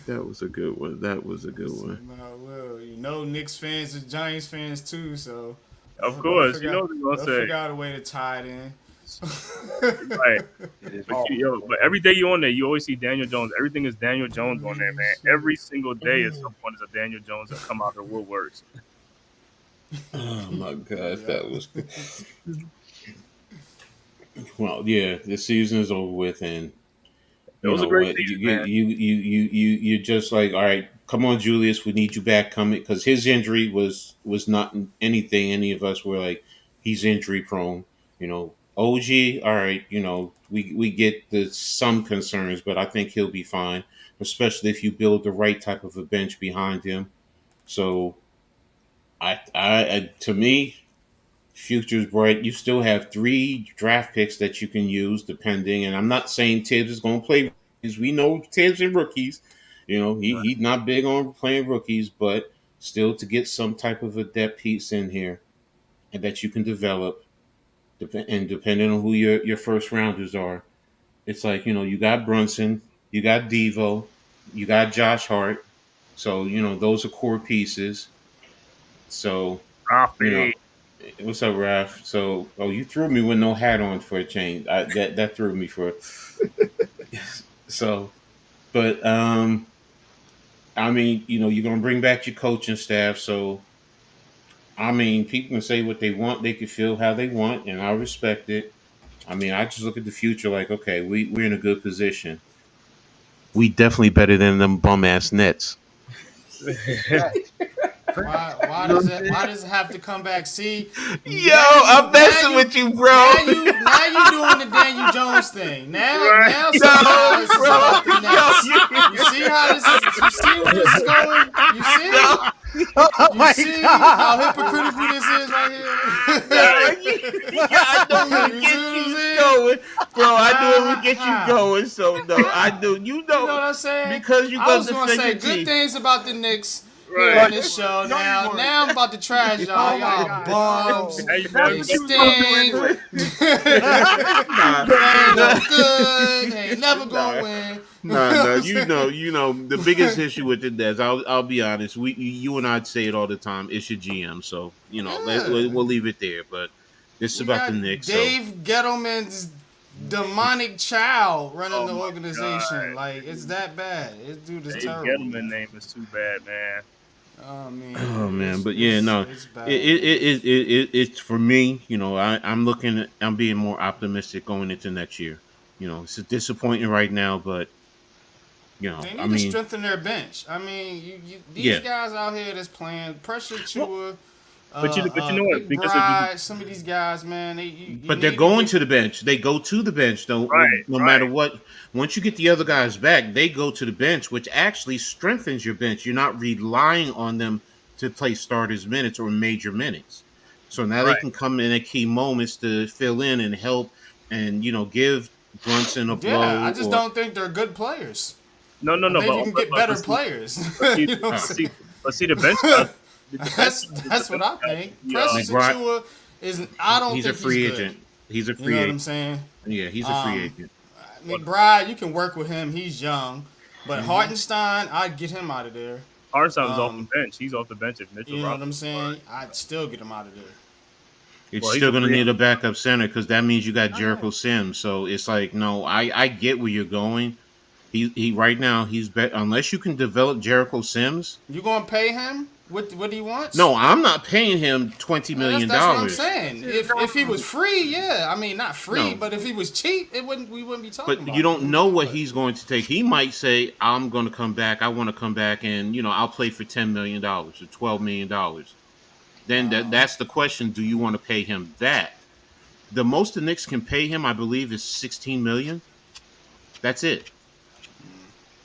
Speaker 3: will.
Speaker 2: was a good one. That was a good one.
Speaker 3: Somehow it will. You know, Knicks fans are Giants fans too, so
Speaker 1: Of course, you know what they're gonna
Speaker 3: they'll
Speaker 1: say.
Speaker 3: figure out a way to tie it in.
Speaker 1: Right. But every day you're on there, you always see Daniel Jones. Everything is Daniel Jones on there, man. Every single day at some point is a Daniel Jones that come out of the woodworks.
Speaker 2: Oh my gosh, that was good. Well, yeah, the season is over with, and
Speaker 1: It
Speaker 2: you
Speaker 1: was a
Speaker 2: know
Speaker 1: great
Speaker 2: what?
Speaker 1: season,
Speaker 2: You
Speaker 1: man.
Speaker 2: you're just like, all right, come on, Julius, we need you back. Coming because his injury was not anything. Any of us were like, he's injury prone. You know, OG, all right, you know, we get the some concerns, but I think he'll be fine, especially if you build the right type of a bench behind him. So, I to me, future's bright. You still have 3 draft picks that you can use, depending. And I'm not saying Tibbs is going to play rookies. We know Tibbs and rookies. You know, he's not big on playing rookies, but still to get some type of a depth piece in here and that you can develop. And depending on who your first rounders are, it's like, you know, you got Brunson, you got Devo, you got Josh Hart. So, you know, those are core pieces. So, you know,
Speaker 1: Rafi.
Speaker 2: what's up, Raf? So, you threw me with no hat on for a change. That threw me for. So, but I mean, you know, you're gonna bring back your coaching staff. So, I mean, people can say what they want. They can feel how they want, and I respect it. I mean, I just look at the future like, okay, we're in a good position. We definitely better than them bum ass Nets.
Speaker 3: Why
Speaker 4: You know
Speaker 3: does
Speaker 4: what I'm
Speaker 3: it?
Speaker 4: saying?
Speaker 3: Why does it have to come back? See,
Speaker 2: Yo, I'm messing with you, bro.
Speaker 3: now you doing the Daniel Jones thing.
Speaker 1: Right.
Speaker 3: Now somehow
Speaker 2: No,
Speaker 3: this is
Speaker 2: bro.
Speaker 3: about the Nets.
Speaker 2: No,
Speaker 3: You see how this is? You see where this is going? You see?
Speaker 2: no,
Speaker 4: Oh
Speaker 3: You
Speaker 4: my
Speaker 3: see how
Speaker 4: god!
Speaker 3: hypocritical this is right
Speaker 2: no.
Speaker 3: here?
Speaker 2: Yeah, I know where to
Speaker 3: You see
Speaker 2: get
Speaker 3: what I'm
Speaker 2: you
Speaker 3: saying?
Speaker 2: going, bro. I know where to get you going. So no, I do. You
Speaker 3: You know
Speaker 2: know,
Speaker 3: what I'm saying?
Speaker 2: because you're
Speaker 3: I
Speaker 2: gonna
Speaker 3: was gonna
Speaker 2: defend
Speaker 3: say
Speaker 2: your
Speaker 3: good
Speaker 2: team.
Speaker 3: things about the Knicks here
Speaker 1: Right.
Speaker 3: on
Speaker 4: But
Speaker 3: this show.
Speaker 6: No, you weren't.
Speaker 3: Now I'm about to trash y'all.
Speaker 4: oh my
Speaker 3: Y'all
Speaker 4: god!
Speaker 3: bums.
Speaker 1: Now you
Speaker 4: If
Speaker 1: brought
Speaker 4: that's
Speaker 3: They
Speaker 1: it
Speaker 4: what
Speaker 1: back.
Speaker 4: you was gonna do
Speaker 3: stink.
Speaker 4: anyway.
Speaker 2: Nah,
Speaker 3: They ain't
Speaker 2: nah,
Speaker 3: no good. They ain't never gonna
Speaker 2: nah.
Speaker 3: win.
Speaker 2: No. You know, the biggest issue with it is, I'll be honest. You and I'd say it all the time. It's your GM, so
Speaker 3: Yeah.
Speaker 2: we'll leave it there. But this is
Speaker 3: We
Speaker 2: about the
Speaker 3: got
Speaker 2: Knicks, so
Speaker 3: Dave Gettleman's demonic child running
Speaker 1: Oh
Speaker 3: the
Speaker 1: my
Speaker 3: organization.
Speaker 1: God.
Speaker 3: Like it's that bad. This dude is
Speaker 1: Dave
Speaker 3: terrible,
Speaker 1: Gettleman
Speaker 3: man.
Speaker 1: name is too bad, man.
Speaker 3: I
Speaker 2: oh
Speaker 3: mean,
Speaker 2: man. But yeah, no,
Speaker 3: it's
Speaker 2: it
Speaker 3: bad,
Speaker 2: it,
Speaker 3: man.
Speaker 2: it, it, it it's for me. I'm being more optimistic going into next year. It's disappointing right now, but
Speaker 3: They
Speaker 2: I
Speaker 3: need to
Speaker 2: mean,
Speaker 3: strengthen their bench. I mean, these
Speaker 2: yeah.
Speaker 3: guys out here that's playing pressure
Speaker 2: Well,
Speaker 3: Chua,
Speaker 1: But you know what? Because of
Speaker 3: McBride. Some of these guys, man, you
Speaker 2: but they're
Speaker 3: need to
Speaker 2: going
Speaker 3: get
Speaker 2: to the bench. They go to the bench, though.
Speaker 1: right,
Speaker 2: No matter
Speaker 1: right,
Speaker 2: what, once you get the other guys back, they go to the bench, which actually strengthens your bench. You're not relying on them to play starters minutes or major minutes. So now they
Speaker 1: right.
Speaker 2: can come in at key moments to fill in and help, and give Brunson a
Speaker 3: Yeah, I
Speaker 2: blow
Speaker 3: just
Speaker 2: or
Speaker 3: don't think they're good players.
Speaker 1: No.
Speaker 3: Maybe you can get better players.
Speaker 1: But see,
Speaker 3: You know what I'm
Speaker 1: but
Speaker 2: uh,
Speaker 1: see,
Speaker 3: saying?
Speaker 1: but see, the bench guys, the bench
Speaker 3: That's
Speaker 1: guys, the
Speaker 3: that's what
Speaker 1: bench
Speaker 3: I
Speaker 1: guys,
Speaker 3: think.
Speaker 1: the,
Speaker 3: Precious
Speaker 2: McBride.
Speaker 3: Achua is. I don't
Speaker 2: He's a
Speaker 3: think he's
Speaker 2: free
Speaker 3: good.
Speaker 2: agent. He's a
Speaker 3: You know
Speaker 2: free
Speaker 3: what I'm
Speaker 2: agent.
Speaker 3: saying?
Speaker 2: Yeah, he's a free
Speaker 3: Um,
Speaker 2: agent.
Speaker 1: what,
Speaker 3: McBride, you can work with him. He's young, but
Speaker 2: Hmm.
Speaker 3: Hartenstein, I'd get him out of there.
Speaker 1: Hartenstein is off the
Speaker 3: Um,
Speaker 1: bench. He's off the bench if Mitchell
Speaker 3: you know what I'm
Speaker 1: Robinson.
Speaker 3: saying? I'd still get him out of there.
Speaker 2: It's
Speaker 1: Well, he's
Speaker 2: still
Speaker 1: a
Speaker 2: going to
Speaker 1: free
Speaker 2: need a
Speaker 1: agent.
Speaker 2: backup center because that means you got
Speaker 6: Not yet.
Speaker 2: Jericho Sims. So it's like, no, I get where you're going. He right now he's unless you can develop Jericho Sims.
Speaker 3: You gonna pay him what he wants?
Speaker 2: No, I'm not paying him $20
Speaker 3: That's
Speaker 2: million
Speaker 3: that's what I'm
Speaker 2: dollars.
Speaker 3: saying.
Speaker 4: Shit,
Speaker 3: If he
Speaker 4: no.
Speaker 3: was free, yeah. I mean, not free,
Speaker 2: No,
Speaker 3: but if he was cheap, we wouldn't be talking
Speaker 2: but you
Speaker 3: about it.
Speaker 2: don't know what
Speaker 3: But
Speaker 2: he's going to take. He might say, "I'm going to come back. I want to come back, and I'll play for $10 million or $12 million." Then that's the question: do you want to pay him that? The most the Knicks can pay him, I believe, is 16 million. That's it.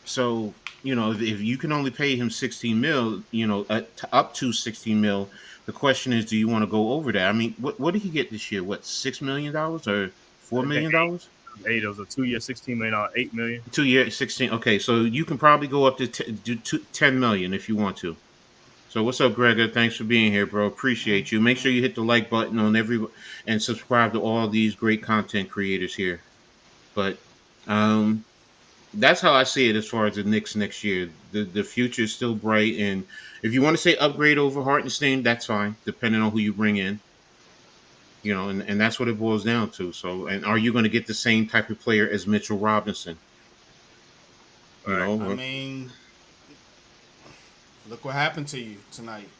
Speaker 2: So if you can only pay him 16 mil, up to 16 mil, the question is, do you want to go over that? I mean, what did he get this year? What, $6 million or four
Speaker 1: I think
Speaker 2: million dollars?
Speaker 1: eight. It was a 2 year, $16 million, 8 million.
Speaker 2: 2 year 16. Okay, so you can probably go up to 10 million if you want to. So what's up, Gregor? Thanks for being here, bro. Appreciate you. Make sure you hit the like button on and subscribe to all these great content creators here. But um, that's how I see it as far as the Knicks next year. The future is still bright, and if you want to say upgrade over Hartenstein, that's fine, depending on who you bring in. And that's what it boils down to. So, and are you going to get the same type of player as Mitchell Robinson? You
Speaker 1: Right.
Speaker 3: I
Speaker 2: know,
Speaker 3: mean, look what happened to you tonight.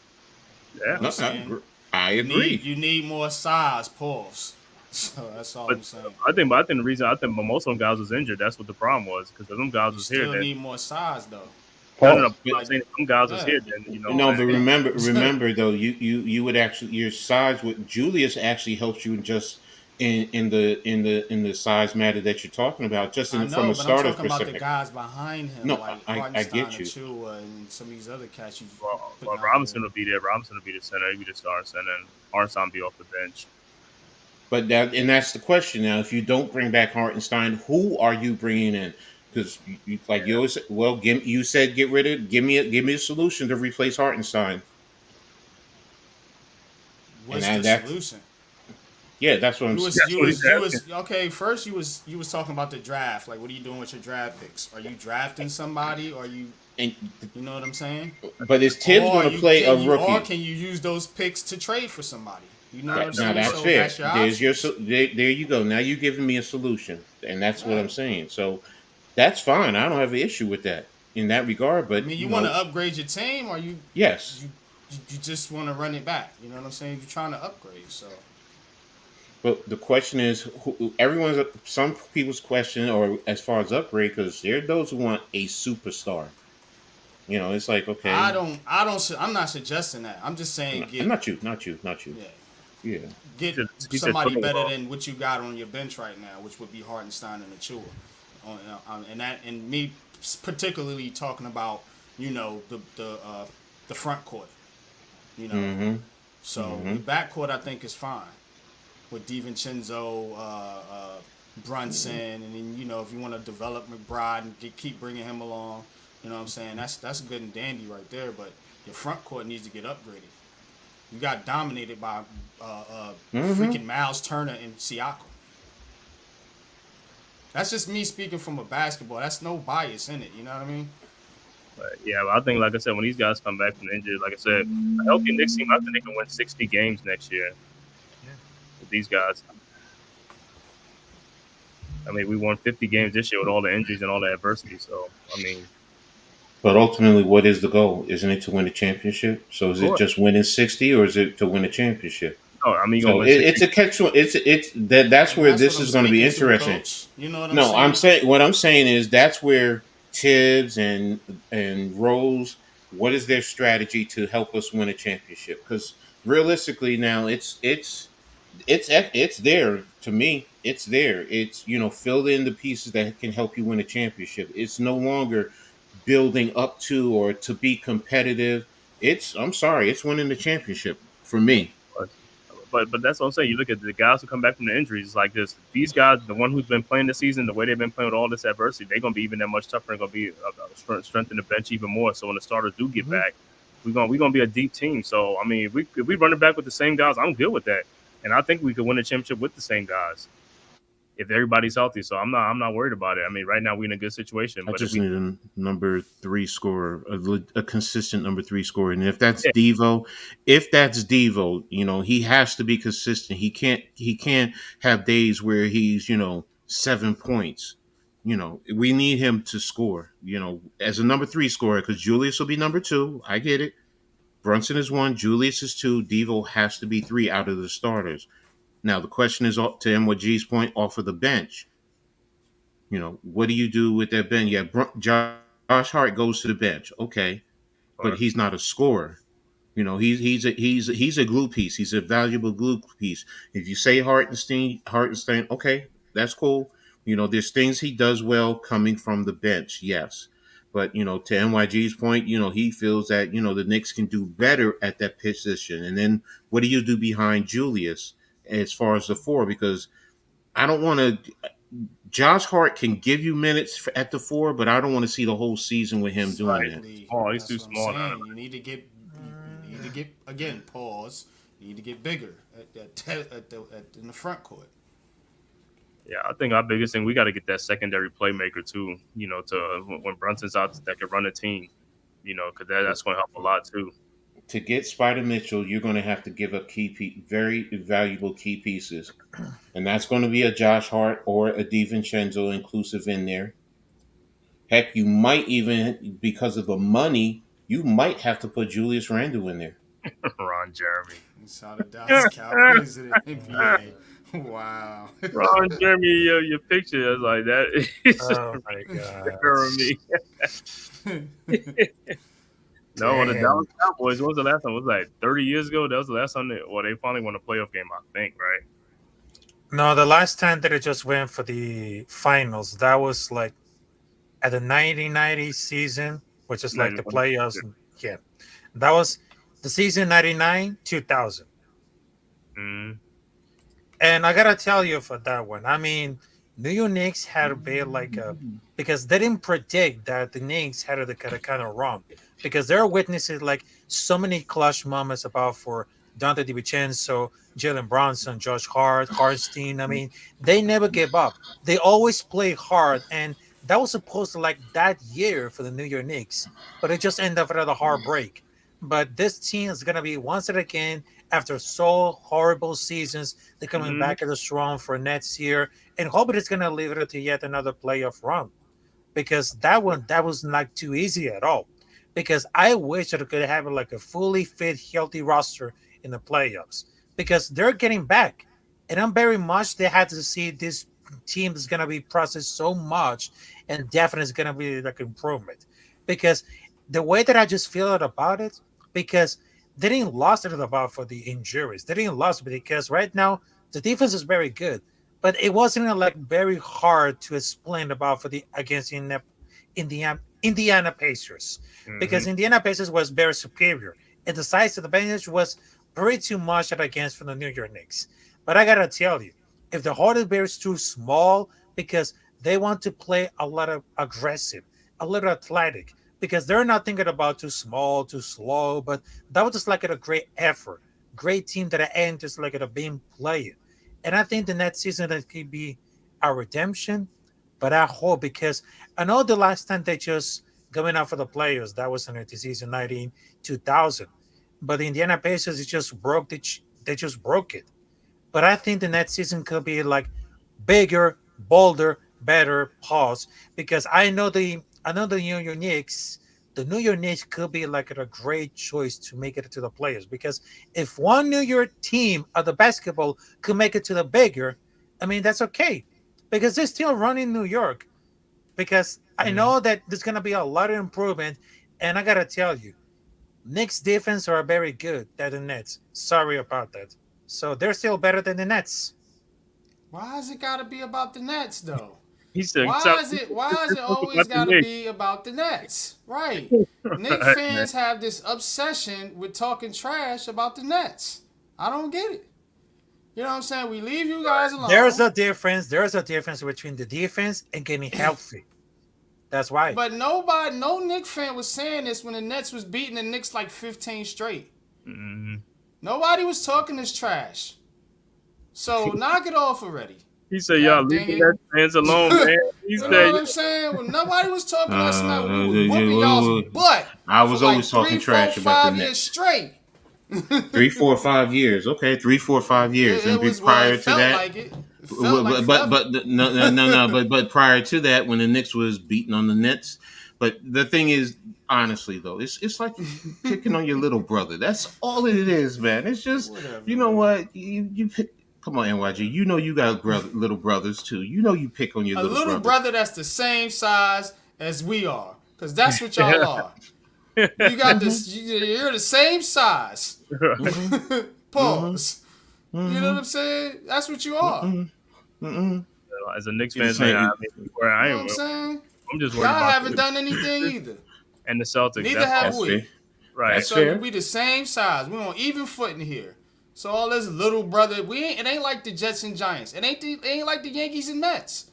Speaker 3: You know
Speaker 1: Yeah.
Speaker 3: what I'm saying?
Speaker 2: I
Speaker 3: You
Speaker 2: agree.
Speaker 3: need more size, pause. So that's all
Speaker 1: But
Speaker 3: I'm saying.
Speaker 1: I think the reason most of them guys was injured. That's what the problem was because if them guys
Speaker 3: You
Speaker 1: was here,
Speaker 3: still
Speaker 1: then
Speaker 3: need more size though.
Speaker 1: no.
Speaker 4: Pause.
Speaker 1: But I'm
Speaker 3: Like,
Speaker 1: saying if them guys was
Speaker 3: yeah,
Speaker 1: here, then
Speaker 2: No, but
Speaker 3: pause.
Speaker 2: remember though, you would actually your size with Julius actually helps you just in the size matter that you're talking about, just
Speaker 3: I
Speaker 2: from
Speaker 3: know,
Speaker 2: a
Speaker 3: but I'm
Speaker 2: starter's
Speaker 3: talking about the
Speaker 2: perspective.
Speaker 3: guys behind him,
Speaker 2: No,
Speaker 3: like
Speaker 2: I
Speaker 3: Hartenstein
Speaker 2: get
Speaker 3: and
Speaker 2: you.
Speaker 3: Chua and some of these other cats you
Speaker 1: well,
Speaker 3: putting out there.
Speaker 1: Robinson will be there. Robinson will be the center. He'll be the starting center, and Hartenstein be off the bench.
Speaker 2: But that's the question now. If you don't bring back Hartenstein, who are you bringing in? Because like you always, well, you said get rid of. Give me a solution to replace Hartenstein, and
Speaker 3: What's the
Speaker 2: that's
Speaker 3: solution?
Speaker 2: yeah, that's what I'm.
Speaker 1: That's what he's
Speaker 3: You
Speaker 1: asking.
Speaker 3: was okay. First, you was talking about the draft. Like, what are you doing with your draft picks? Are you drafting somebody? Or
Speaker 2: And
Speaker 3: you know what I'm saying?
Speaker 2: but is Tibbs
Speaker 3: Or
Speaker 2: going to play a
Speaker 3: or
Speaker 2: rookie?
Speaker 3: can you use those picks to trade for somebody? You know what I'm
Speaker 2: Now
Speaker 3: saying?
Speaker 2: that's
Speaker 3: So
Speaker 2: fair.
Speaker 3: that's your
Speaker 2: There's your
Speaker 3: options.
Speaker 2: there you go. Now you're giving me a solution, and that's what I'm
Speaker 3: Right.
Speaker 2: saying. So that's fine. I don't have an issue with that in that regard.
Speaker 3: I
Speaker 2: But
Speaker 3: mean, you want to upgrade your team, or
Speaker 2: yes.
Speaker 3: you just want to run it back. You know what I'm saying? You're trying to upgrade. So
Speaker 2: But the question is, some people's question, or as far as upgrade, because there are those who want a superstar. It's like,
Speaker 3: I
Speaker 2: okay,
Speaker 3: don't. I don't. I'm not suggesting that. I'm just saying get.
Speaker 2: not you, not you, not you.
Speaker 3: Yeah.
Speaker 2: Yeah.
Speaker 3: Get
Speaker 1: He said
Speaker 3: somebody better
Speaker 1: Toro.
Speaker 3: than what you got on your bench right now, which would be Hartenstein and Achua. And that and me particularly talking about the front court. You know,
Speaker 2: Mm-hmm.
Speaker 3: so
Speaker 2: Mm-hmm.
Speaker 3: your back court I think is fine with DiVincenzo, Brunson, and then if you want to develop McBride and keep bringing him along, you know what I'm saying? That's good and dandy right there. But your front court needs to get upgraded. You got dominated by
Speaker 2: Mm-hmm.
Speaker 3: freaking Miles Turner and Siakam. That's just me speaking from a basketball. That's no bias in it. You know what I mean?
Speaker 1: But yeah, I think, like I said, when these guys come back from injury, like I said, a healthy Knicks team, I think they can win 60 games next year
Speaker 5: Yeah.
Speaker 1: with these guys. I mean, we won 50 games this year with all the injuries and all the adversity. So, I mean,
Speaker 2: But ultimately, what is the goal? Isn't it to win a championship? So
Speaker 1: of
Speaker 2: is it
Speaker 1: course.
Speaker 2: just winning 60, or is it to win a championship?
Speaker 1: No, I mean, you're going
Speaker 2: So
Speaker 1: to win 60.
Speaker 2: it's a catch. It's that's
Speaker 3: And
Speaker 2: where
Speaker 3: that's what
Speaker 2: this
Speaker 3: I'm
Speaker 2: is going to be
Speaker 3: speaking to,
Speaker 2: interesting.
Speaker 3: Coach. You know what I'm
Speaker 2: No, I'm
Speaker 3: saying?
Speaker 2: saying what I'm saying is that's where Tibbs and Rose. What is their strategy to help us win a championship? Because realistically, now it's there to me. It's there. It's fill in the pieces that can help you win a championship. It's no longer building up to or to be competitive. I'm sorry, it's winning the championship for me.
Speaker 1: But that's what I'm saying. You look at the guys who come back from the injuries like this. These guys, the one who's been playing this season, the way they've been playing with all this adversity, they're gonna be even that much tougher and gonna be strengthen the bench even more. So when the starters do get
Speaker 4: Mm-hmm.
Speaker 1: back, we're gonna be a deep team. So I mean, if we run it back with the same guys, I'm good with that, and I think we could win a championship with the same guys if everybody's healthy. So I'm not worried about it. I mean, right now we're in a good situation,
Speaker 2: I
Speaker 1: but if
Speaker 2: just
Speaker 1: we
Speaker 2: need a number three scorer, a consistent number three scorer. And
Speaker 1: yeah,
Speaker 2: If that's Devo, he has to be consistent. He can't have days where he's 7 points. We need him to score. As a number three scorer, because Julius will be number two. I get it. Brunson is one, Julius is two. Devo has to be three out of the starters. Now the question is, to MYG's point, off of the bench. What do you do with that bench? Yeah, Josh Hart goes to the bench. Okay, but
Speaker 1: but
Speaker 2: he's not a scorer. He's a glue piece. He's a valuable glue piece. If you say Hartenstein, okay, that's cool. There's things he does well coming from the bench, yes. But to NYG's point, he feels that the Knicks can do better at that position. And then what do you do behind Julius as far as the four? Because I don't want to. Josh Hart can give you minutes at the four, but I don't want to see the whole season with him doing
Speaker 1: right,
Speaker 2: that.
Speaker 1: he's
Speaker 3: Exactly.
Speaker 1: small. He's too
Speaker 3: That's what I'm
Speaker 1: small down
Speaker 3: saying. You need to get again. Pause. You need to get bigger in the front court.
Speaker 1: Yeah, I think our biggest thing we got to get that secondary playmaker too. To when Brunson's out, that can run a team. Because that's going to help a lot too.
Speaker 2: To get Spider Mitchell, you're going to have to give up very valuable key pieces, and that's going to be a Josh Hart or a DiVincenzo inclusive in there. Heck, you might even, because of the money, you might have to put Julius Randle in there.
Speaker 1: Ron Jeremy.
Speaker 3: You saw the Dallas Cowboys in the NBA. Wow.
Speaker 1: Ron Jeremy, your picture is like that. It's just
Speaker 5: Oh my god.
Speaker 1: scaring me. No, when the
Speaker 5: Damn.
Speaker 1: Dallas Cowboys, when was the last time? It was like 30 years ago. That was the last time they finally won a playoff game, I think, right?
Speaker 5: No, the last time that it just went for the finals, that was like at the 1990 season, which is
Speaker 1: Not
Speaker 5: like
Speaker 1: even
Speaker 5: the
Speaker 1: one.
Speaker 5: playoffs. Yeah, that was the season 99 2000.
Speaker 1: Mm,
Speaker 5: And I gotta tell you for that one, I mean, New York Knicks had a bit like a because they didn't predict that the Knicks had the kind of run because they're witnessing like so many clutch moments about for Dante DiVincenzo, Jalen Bronson, Josh Hart, Harstein. I mean, they never gave up. They always play hard, and that was supposed to like that year for the New York Knicks, but it just ended up at a heartbreak. But this team is gonna be once again after so horrible seasons they're coming
Speaker 1: mm,
Speaker 5: back at the strong for next year, and hope it's going to lead it to yet another playoff run. Because that was not too easy at all. Because I wish that it could have like a fully fit, healthy roster in the playoffs. Because they're getting back, and I'm very much they had to see this team is going to be processed so much, and definitely is going to be like improvement. Because the way that I just feel it about it, because they didn't lost it about for the injuries. They didn't lost it because right now the defense is very good, but it wasn't like very hard to explain about for the against Indiana Pacers,
Speaker 1: Hmm.
Speaker 5: because Indiana Pacers was very superior and the size of the bench was pretty much at against from the New York Knicks. But I gotta tell you, if the Hornets is too small, because they want to play a lot of aggressive, a little athletic, because they're not thinking about too small, too slow. But that was just like a great effort, great team that I end just like a being playing. And I think the next season that could be a redemption. But I hope, because I know the last time they just going out for the players, that was in the season 19 2000. But the Indiana Pacers just broke they just broke it. But I think the next season could be like bigger, bolder, better. Pause, because I know the New York Knicks. The New York Knicks could be like a great choice to make it to the players, because if one New York team of the basketball could make it to the bigger, I mean that's okay, because they're still running New York. Because I
Speaker 1: Hmm.
Speaker 5: know that there's gonna be a lot of improvement, and I gotta tell you, Knicks defense are very good than the Nets. Sorry about that. So they're still better than the Nets.
Speaker 3: Why is it got to be about the Nets though?
Speaker 1: He said, "So
Speaker 3: Why is it
Speaker 1: talk
Speaker 3: always
Speaker 1: about the
Speaker 3: got to
Speaker 1: Knicks."
Speaker 3: be about the Nets? Right. Knicks
Speaker 1: Right, man.
Speaker 3: fans have this obsession with talking trash about the Nets. I don't get it. You know what I'm saying? We leave you guys
Speaker 5: There's
Speaker 3: alone,
Speaker 5: a difference. There's a difference between the defense and getting healthy. That's why.
Speaker 3: but no Knicks fan was saying this when the Nets was beating the Knicks like 15 straight.
Speaker 1: Mhm.
Speaker 3: Nobody was talking this trash. So knock it off already.
Speaker 1: He said, "Y'all
Speaker 3: God
Speaker 1: leave
Speaker 3: dang
Speaker 1: the
Speaker 3: it.
Speaker 1: Nets fans alone, man." He
Speaker 3: You
Speaker 1: said,
Speaker 3: know what I'm saying? When nobody was talking that smack, when we was whooping y'all's
Speaker 2: yeah,
Speaker 3: butt
Speaker 2: I
Speaker 3: for
Speaker 2: was always
Speaker 3: like
Speaker 2: talking
Speaker 3: three, four,
Speaker 2: trash about the
Speaker 3: 5 years
Speaker 2: Knicks.
Speaker 3: straight.
Speaker 2: 3, 4, 5 years. Okay, 3, 4, 5 years,
Speaker 3: It
Speaker 2: and
Speaker 3: was well, it
Speaker 2: prior to
Speaker 3: felt
Speaker 2: that,
Speaker 3: like it. It felt like forever.
Speaker 2: but no, no, no, no. But prior to that, when the Knicks was beating on the Nets, but the thing is, honestly though, it's like you picking on your little brother. That's all it is, man. It's just,
Speaker 3: Whatever,
Speaker 2: you know
Speaker 3: man.
Speaker 2: what, you pick. Come on, NYG. You know you got little brothers too. You know you pick on your
Speaker 3: A
Speaker 2: little
Speaker 3: little
Speaker 2: brothers.
Speaker 3: brother that's the same size as we are, cause that's what y'all
Speaker 1: "Yeah."
Speaker 3: are. You got this. You're the same size.
Speaker 2: Mm-hmm. Mm-hmm.
Speaker 3: Pause. You know what
Speaker 2: Mm-hmm.
Speaker 3: I'm saying? That's what you are.
Speaker 2: Mm-hmm. Mm-hmm.
Speaker 1: As a Knicks
Speaker 2: You're the
Speaker 1: fans, man, I
Speaker 2: same.
Speaker 1: mean, where
Speaker 3: You
Speaker 1: I
Speaker 3: know what
Speaker 1: am,
Speaker 3: I'm saying?
Speaker 1: I'm just worried
Speaker 3: Y'all
Speaker 1: about
Speaker 3: haven't
Speaker 1: the
Speaker 3: done anything
Speaker 1: Pacers
Speaker 3: either.
Speaker 1: and the Celtics.
Speaker 3: Neither
Speaker 1: That's
Speaker 3: have
Speaker 1: all.
Speaker 2: That's fair.
Speaker 3: we.
Speaker 1: Right.
Speaker 2: That's
Speaker 3: So
Speaker 2: fair.
Speaker 3: we the same size. We on even footing here. So all this little brother, we ain't. It ain't like the Jets and Giants. It ain't like the Yankees and Mets.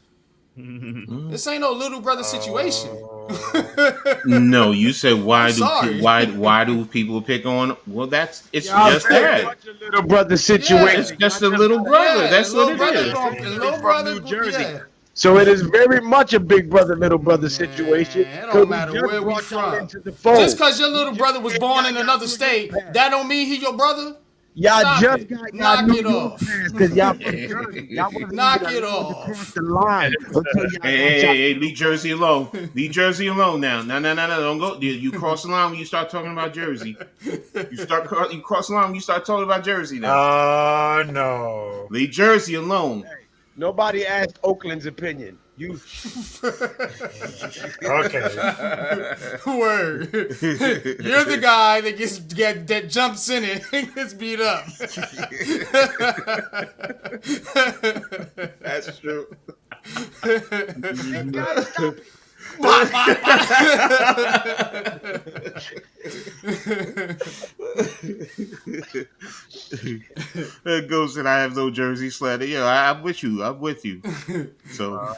Speaker 2: Mm-hmm.
Speaker 3: This ain't no little brother situation.
Speaker 5: Oh,
Speaker 2: No, you said
Speaker 3: I'm
Speaker 2: why do
Speaker 3: sorry.
Speaker 2: why do people pick on? Well, that's it's
Speaker 4: Y'all
Speaker 2: just
Speaker 4: very
Speaker 2: that.
Speaker 4: much a little brother
Speaker 2: It's
Speaker 3: Yeah,
Speaker 4: situation.
Speaker 2: just
Speaker 4: Y'all
Speaker 2: a
Speaker 4: just
Speaker 2: little
Speaker 4: gotta
Speaker 2: brother.
Speaker 3: yeah.
Speaker 2: That's what
Speaker 3: Little
Speaker 2: it
Speaker 3: brother
Speaker 2: is.
Speaker 3: going.
Speaker 4: originally
Speaker 3: Little
Speaker 4: from
Speaker 3: brother.
Speaker 4: New Jersey.
Speaker 3: Yeah.
Speaker 4: So it is very much a big brother, little brother situation.
Speaker 3: Man, it
Speaker 4: Cause
Speaker 3: don't
Speaker 4: we
Speaker 3: matter
Speaker 4: just
Speaker 3: where we
Speaker 4: brought y'all
Speaker 3: from.
Speaker 4: into the
Speaker 3: Just
Speaker 4: fold.
Speaker 3: cause your
Speaker 4: We
Speaker 3: little
Speaker 4: just
Speaker 3: brother was
Speaker 4: gave
Speaker 3: born in
Speaker 4: y'all
Speaker 3: another
Speaker 4: New York
Speaker 3: state,
Speaker 4: pass.
Speaker 3: that don't mean he your brother.
Speaker 4: Y'all
Speaker 3: Stop
Speaker 4: just
Speaker 3: it.
Speaker 4: got y'all
Speaker 3: Knock
Speaker 4: New
Speaker 3: it
Speaker 4: York
Speaker 3: off.
Speaker 4: pass because y'all from Jersey. Y'all wasn't even
Speaker 3: Knock it
Speaker 4: allowed to cross
Speaker 3: off.
Speaker 4: the line until y'all
Speaker 2: Hey,
Speaker 4: got
Speaker 2: hey,
Speaker 4: y'all
Speaker 2: hey, hey,
Speaker 4: New
Speaker 2: leave
Speaker 4: York pass.
Speaker 2: Jersey alone. Leave Jersey alone now. No, no, no, no. Don't go. You cross the line when you start talking about Jersey. You cross the line when you start talking about Jersey now.
Speaker 5: oh no.
Speaker 2: Leave Jersey alone.
Speaker 4: Hey, nobody asked Oakland's opinion. You
Speaker 5: Okay.
Speaker 3: Word. You're the guy that that jumps in it and gets beat up.
Speaker 2: That's true.
Speaker 4: guys stop it.
Speaker 3: Bop, bop, bop.
Speaker 2: It goes that I have no Jersey slander. Yeah, I'm with you. I'm with you. So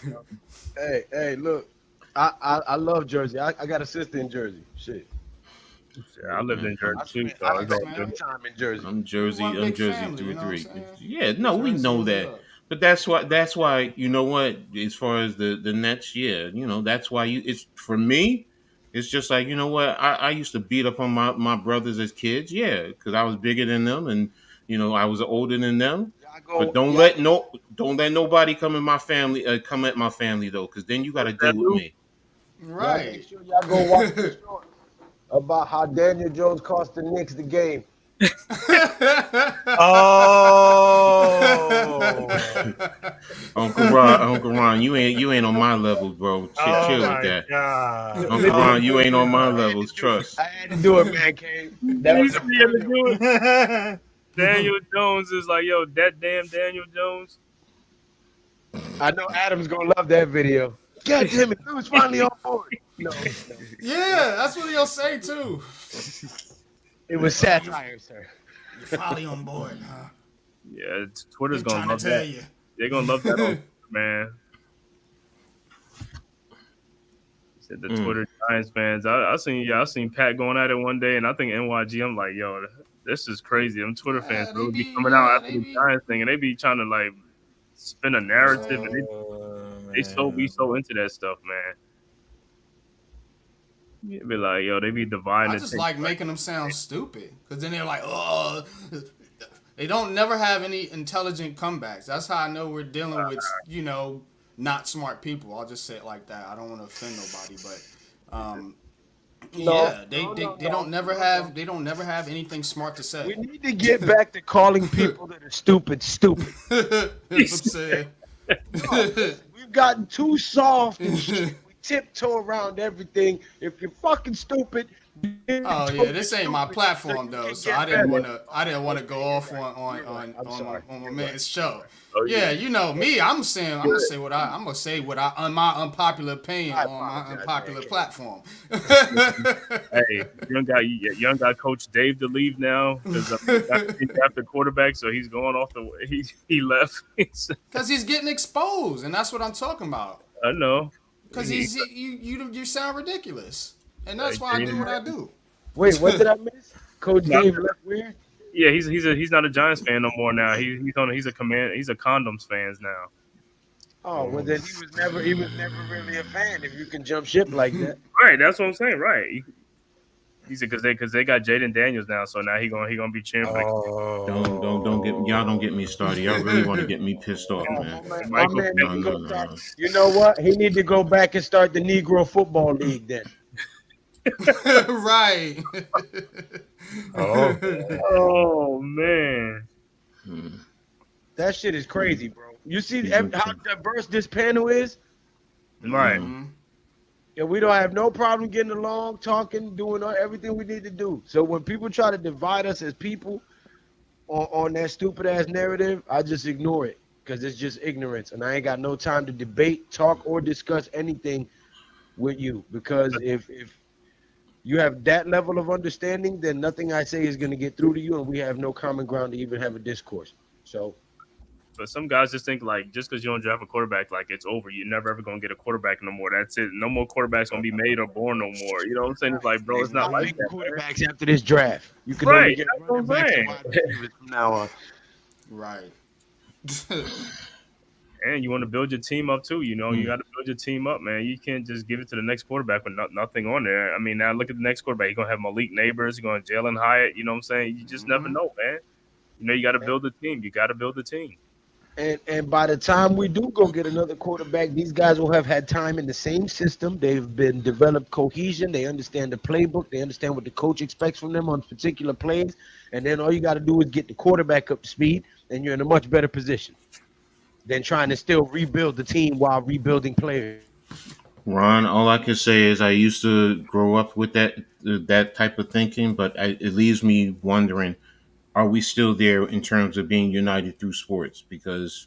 Speaker 4: Hey, look. I love Jersey. I got a sister in Jersey. Shit.
Speaker 1: Yeah, I lived in
Speaker 2: I'm,
Speaker 1: Jersey too, so
Speaker 3: Facts,
Speaker 1: it's all
Speaker 3: man.
Speaker 1: good.
Speaker 4: Time in Jersey.
Speaker 2: I'm
Speaker 3: We
Speaker 2: Jersey.
Speaker 3: one
Speaker 2: I'm
Speaker 3: big
Speaker 2: Jersey
Speaker 3: family,
Speaker 2: through
Speaker 3: you
Speaker 2: and
Speaker 3: know what I'm
Speaker 2: three.
Speaker 3: saying?
Speaker 2: Yeah, no, we
Speaker 3: Jersey
Speaker 2: know
Speaker 3: on the
Speaker 2: that.
Speaker 3: hook.
Speaker 2: But that's why. That's why. You know what? As far as the Nets, yeah, that's why you. It's for me. It's just like, you know what? I used to beat up on my brothers as kids, yeah, because I was bigger than them, and I was older than them.
Speaker 4: Y'all
Speaker 2: But
Speaker 4: go. Y'all go.
Speaker 2: don't let nobody come in my family. Come at my family though, because then you got to
Speaker 1: What's that,
Speaker 2: deal with
Speaker 1: Lou?
Speaker 2: me.
Speaker 4: Y'all make
Speaker 3: Right.
Speaker 4: sure y'all go watch the short about how Daniel Jones cost the Knicks the game.
Speaker 5: Oh.
Speaker 2: Uncle Ron, you ain't on my level, bro. Chill,
Speaker 5: Oh
Speaker 2: chill with
Speaker 5: my
Speaker 2: that.
Speaker 5: god.
Speaker 2: Uncle
Speaker 4: Listen,
Speaker 2: Ron,
Speaker 5: Oh
Speaker 2: you
Speaker 5: my
Speaker 2: ain't on my
Speaker 5: god.
Speaker 4: I had to
Speaker 2: levels.
Speaker 4: do it.
Speaker 2: Trust.
Speaker 4: I had to do it, man, Kane. That
Speaker 1: He
Speaker 4: was a
Speaker 1: said he had to
Speaker 4: brilliant
Speaker 1: do
Speaker 4: one.
Speaker 1: it. Daniel Jones is like, yo, that damn Daniel Jones.
Speaker 4: I know Adam's gonna love that video. God damn it, Lou's finally on board. No, no,
Speaker 3: Yeah, that's what he'll say too.
Speaker 4: it was
Speaker 3: Oh, you
Speaker 4: satire, sir.
Speaker 3: you finally on board, huh?
Speaker 1: Yeah, Twitter's
Speaker 3: Been
Speaker 1: gonna
Speaker 3: trying to
Speaker 1: love
Speaker 3: tell
Speaker 1: that.
Speaker 3: you.
Speaker 1: They're gonna love that on Twitter, man. Said the
Speaker 2: Mm.
Speaker 1: Twitter Giants fans. I seen Pat going at it one day, and I think NYG. I'm like, yo, this is crazy. Them Twitter fans really be coming out after
Speaker 3: They
Speaker 1: the
Speaker 3: be.
Speaker 1: Giants thing, and they be trying to like spin a narrative, and
Speaker 3: Yeah.
Speaker 5: Oh
Speaker 1: they so be
Speaker 5: man.
Speaker 1: so into that stuff, man. You be like, yo, they be dividing
Speaker 3: I
Speaker 1: the
Speaker 3: just
Speaker 1: attention.
Speaker 3: like making them sound stupid, cause then they're like, oh, they don't never have any intelligent comebacks. That's how I know we're dealing with not smart people. I'll just say it like that. I don't want to offend nobody, but
Speaker 4: No,
Speaker 3: yeah,
Speaker 4: no, no,
Speaker 3: they
Speaker 4: no,
Speaker 3: don't never
Speaker 4: no,
Speaker 3: have
Speaker 4: no.
Speaker 3: anything smart to say.
Speaker 4: We need to get back to calling people that are stupid stupid.
Speaker 3: That's what I'm saying.
Speaker 4: No, listen, we've gotten too soft and shit. We tiptoe around everything. If you're fucking stupid, you're
Speaker 3: Oh yeah,
Speaker 4: totally
Speaker 3: this ain't my
Speaker 4: stupid, so
Speaker 3: platform
Speaker 4: you
Speaker 3: though,
Speaker 4: can
Speaker 3: so
Speaker 4: get better.
Speaker 3: I didn't wanna go
Speaker 4: Okay, you're
Speaker 3: off
Speaker 4: right. You're right. I'm sorry.
Speaker 3: on my
Speaker 4: You're right.
Speaker 3: man's show.
Speaker 1: Oh
Speaker 3: Yeah,
Speaker 1: yeah,
Speaker 3: you know me. I'm gonna say what I on my unpopular opinion
Speaker 4: I
Speaker 3: on my
Speaker 4: apologize, man.
Speaker 3: unpopular platform.
Speaker 1: hey, you don't got Coach Dave to leave now because they got to after quarterback, so he's going off the he left.
Speaker 3: Cause he's getting exposed, and that's what I'm talking about.
Speaker 1: I know.
Speaker 3: Cause
Speaker 1: He,
Speaker 3: you sound ridiculous, and that's why I do what I
Speaker 1: Jaden,
Speaker 3: do.
Speaker 4: Wait, what did I miss? Coach
Speaker 1: no,
Speaker 4: Dave left where?
Speaker 1: yeah, he's not a Giants fan no more now. He's a condoms fans now.
Speaker 4: Oh, well then he was never really a fan if you can jump ship like that.
Speaker 1: Right, that's what I'm saying. Right, he said because they got Jaden Daniels now, so now he gonna be cheering for the
Speaker 2: Don't get me started. Y'all really want to
Speaker 5: Oh.
Speaker 2: get me pissed off,
Speaker 4: Oh,
Speaker 2: man.
Speaker 4: my
Speaker 1: Michael.
Speaker 4: man need
Speaker 2: No,
Speaker 4: to
Speaker 2: no,
Speaker 4: go
Speaker 2: no,
Speaker 4: start.
Speaker 2: no.
Speaker 4: You know what? He need to go back and start the Negro Football League then.
Speaker 3: Right.
Speaker 5: Oh.
Speaker 1: Oh man,
Speaker 2: Mm.
Speaker 4: That shit is crazy, bro. You see
Speaker 2: He's in
Speaker 4: how diverse this panel is?
Speaker 1: right.
Speaker 2: Mm.
Speaker 4: Yeah, we don't have no problem getting along, talking, doing everything we need to do. So when people try to divide us as people on that stupid ass narrative, I just ignore it because it's just ignorance, and I ain't got no time to debate, talk, or discuss anything with you. Because if you have that level of understanding, then nothing I say is gonna get through to you, and we have no common ground to even have a discourse. So
Speaker 1: But some guys just think like just because you don't draft a quarterback, like it's over. You're never ever gonna get a quarterback no more. That's it. No more quarterbacks gonna be made or born no more. You know what I'm saying? It's like, bro, it's not
Speaker 4: stop
Speaker 1: like
Speaker 4: making
Speaker 1: that, man.
Speaker 4: quarterbacks after this draft. You can only
Speaker 1: Right.
Speaker 4: get
Speaker 1: That's what
Speaker 4: running
Speaker 1: I'm
Speaker 4: backs and
Speaker 1: saying.
Speaker 4: wide receivers from now on.
Speaker 3: Right.
Speaker 1: And you want to build your team up too. You know, you
Speaker 2: Mm.
Speaker 1: got to build your team up, man. You can't just give it to the next quarterback with nothing on there. I mean, now look at the next quarterback. You're gonna have Malik Neighbors. You're gonna Jalen Hyatt. You know what I'm saying? You just never know, man. You know, you got to build a team. You got to build a team.
Speaker 4: And by the time we do go get another quarterback, these guys will have had time in the same system. They've been developed cohesion. They understand the playbook. They understand what the coach expects from them on particular plays. And then all you got to do is get the quarterback up to speed, and you're in a much better position than trying to still rebuild the team while rebuilding players.
Speaker 2: Ron, all I can say is I used to grow up with that type of thinking, but it leaves me wondering: are we still there in terms of being united through sports? Because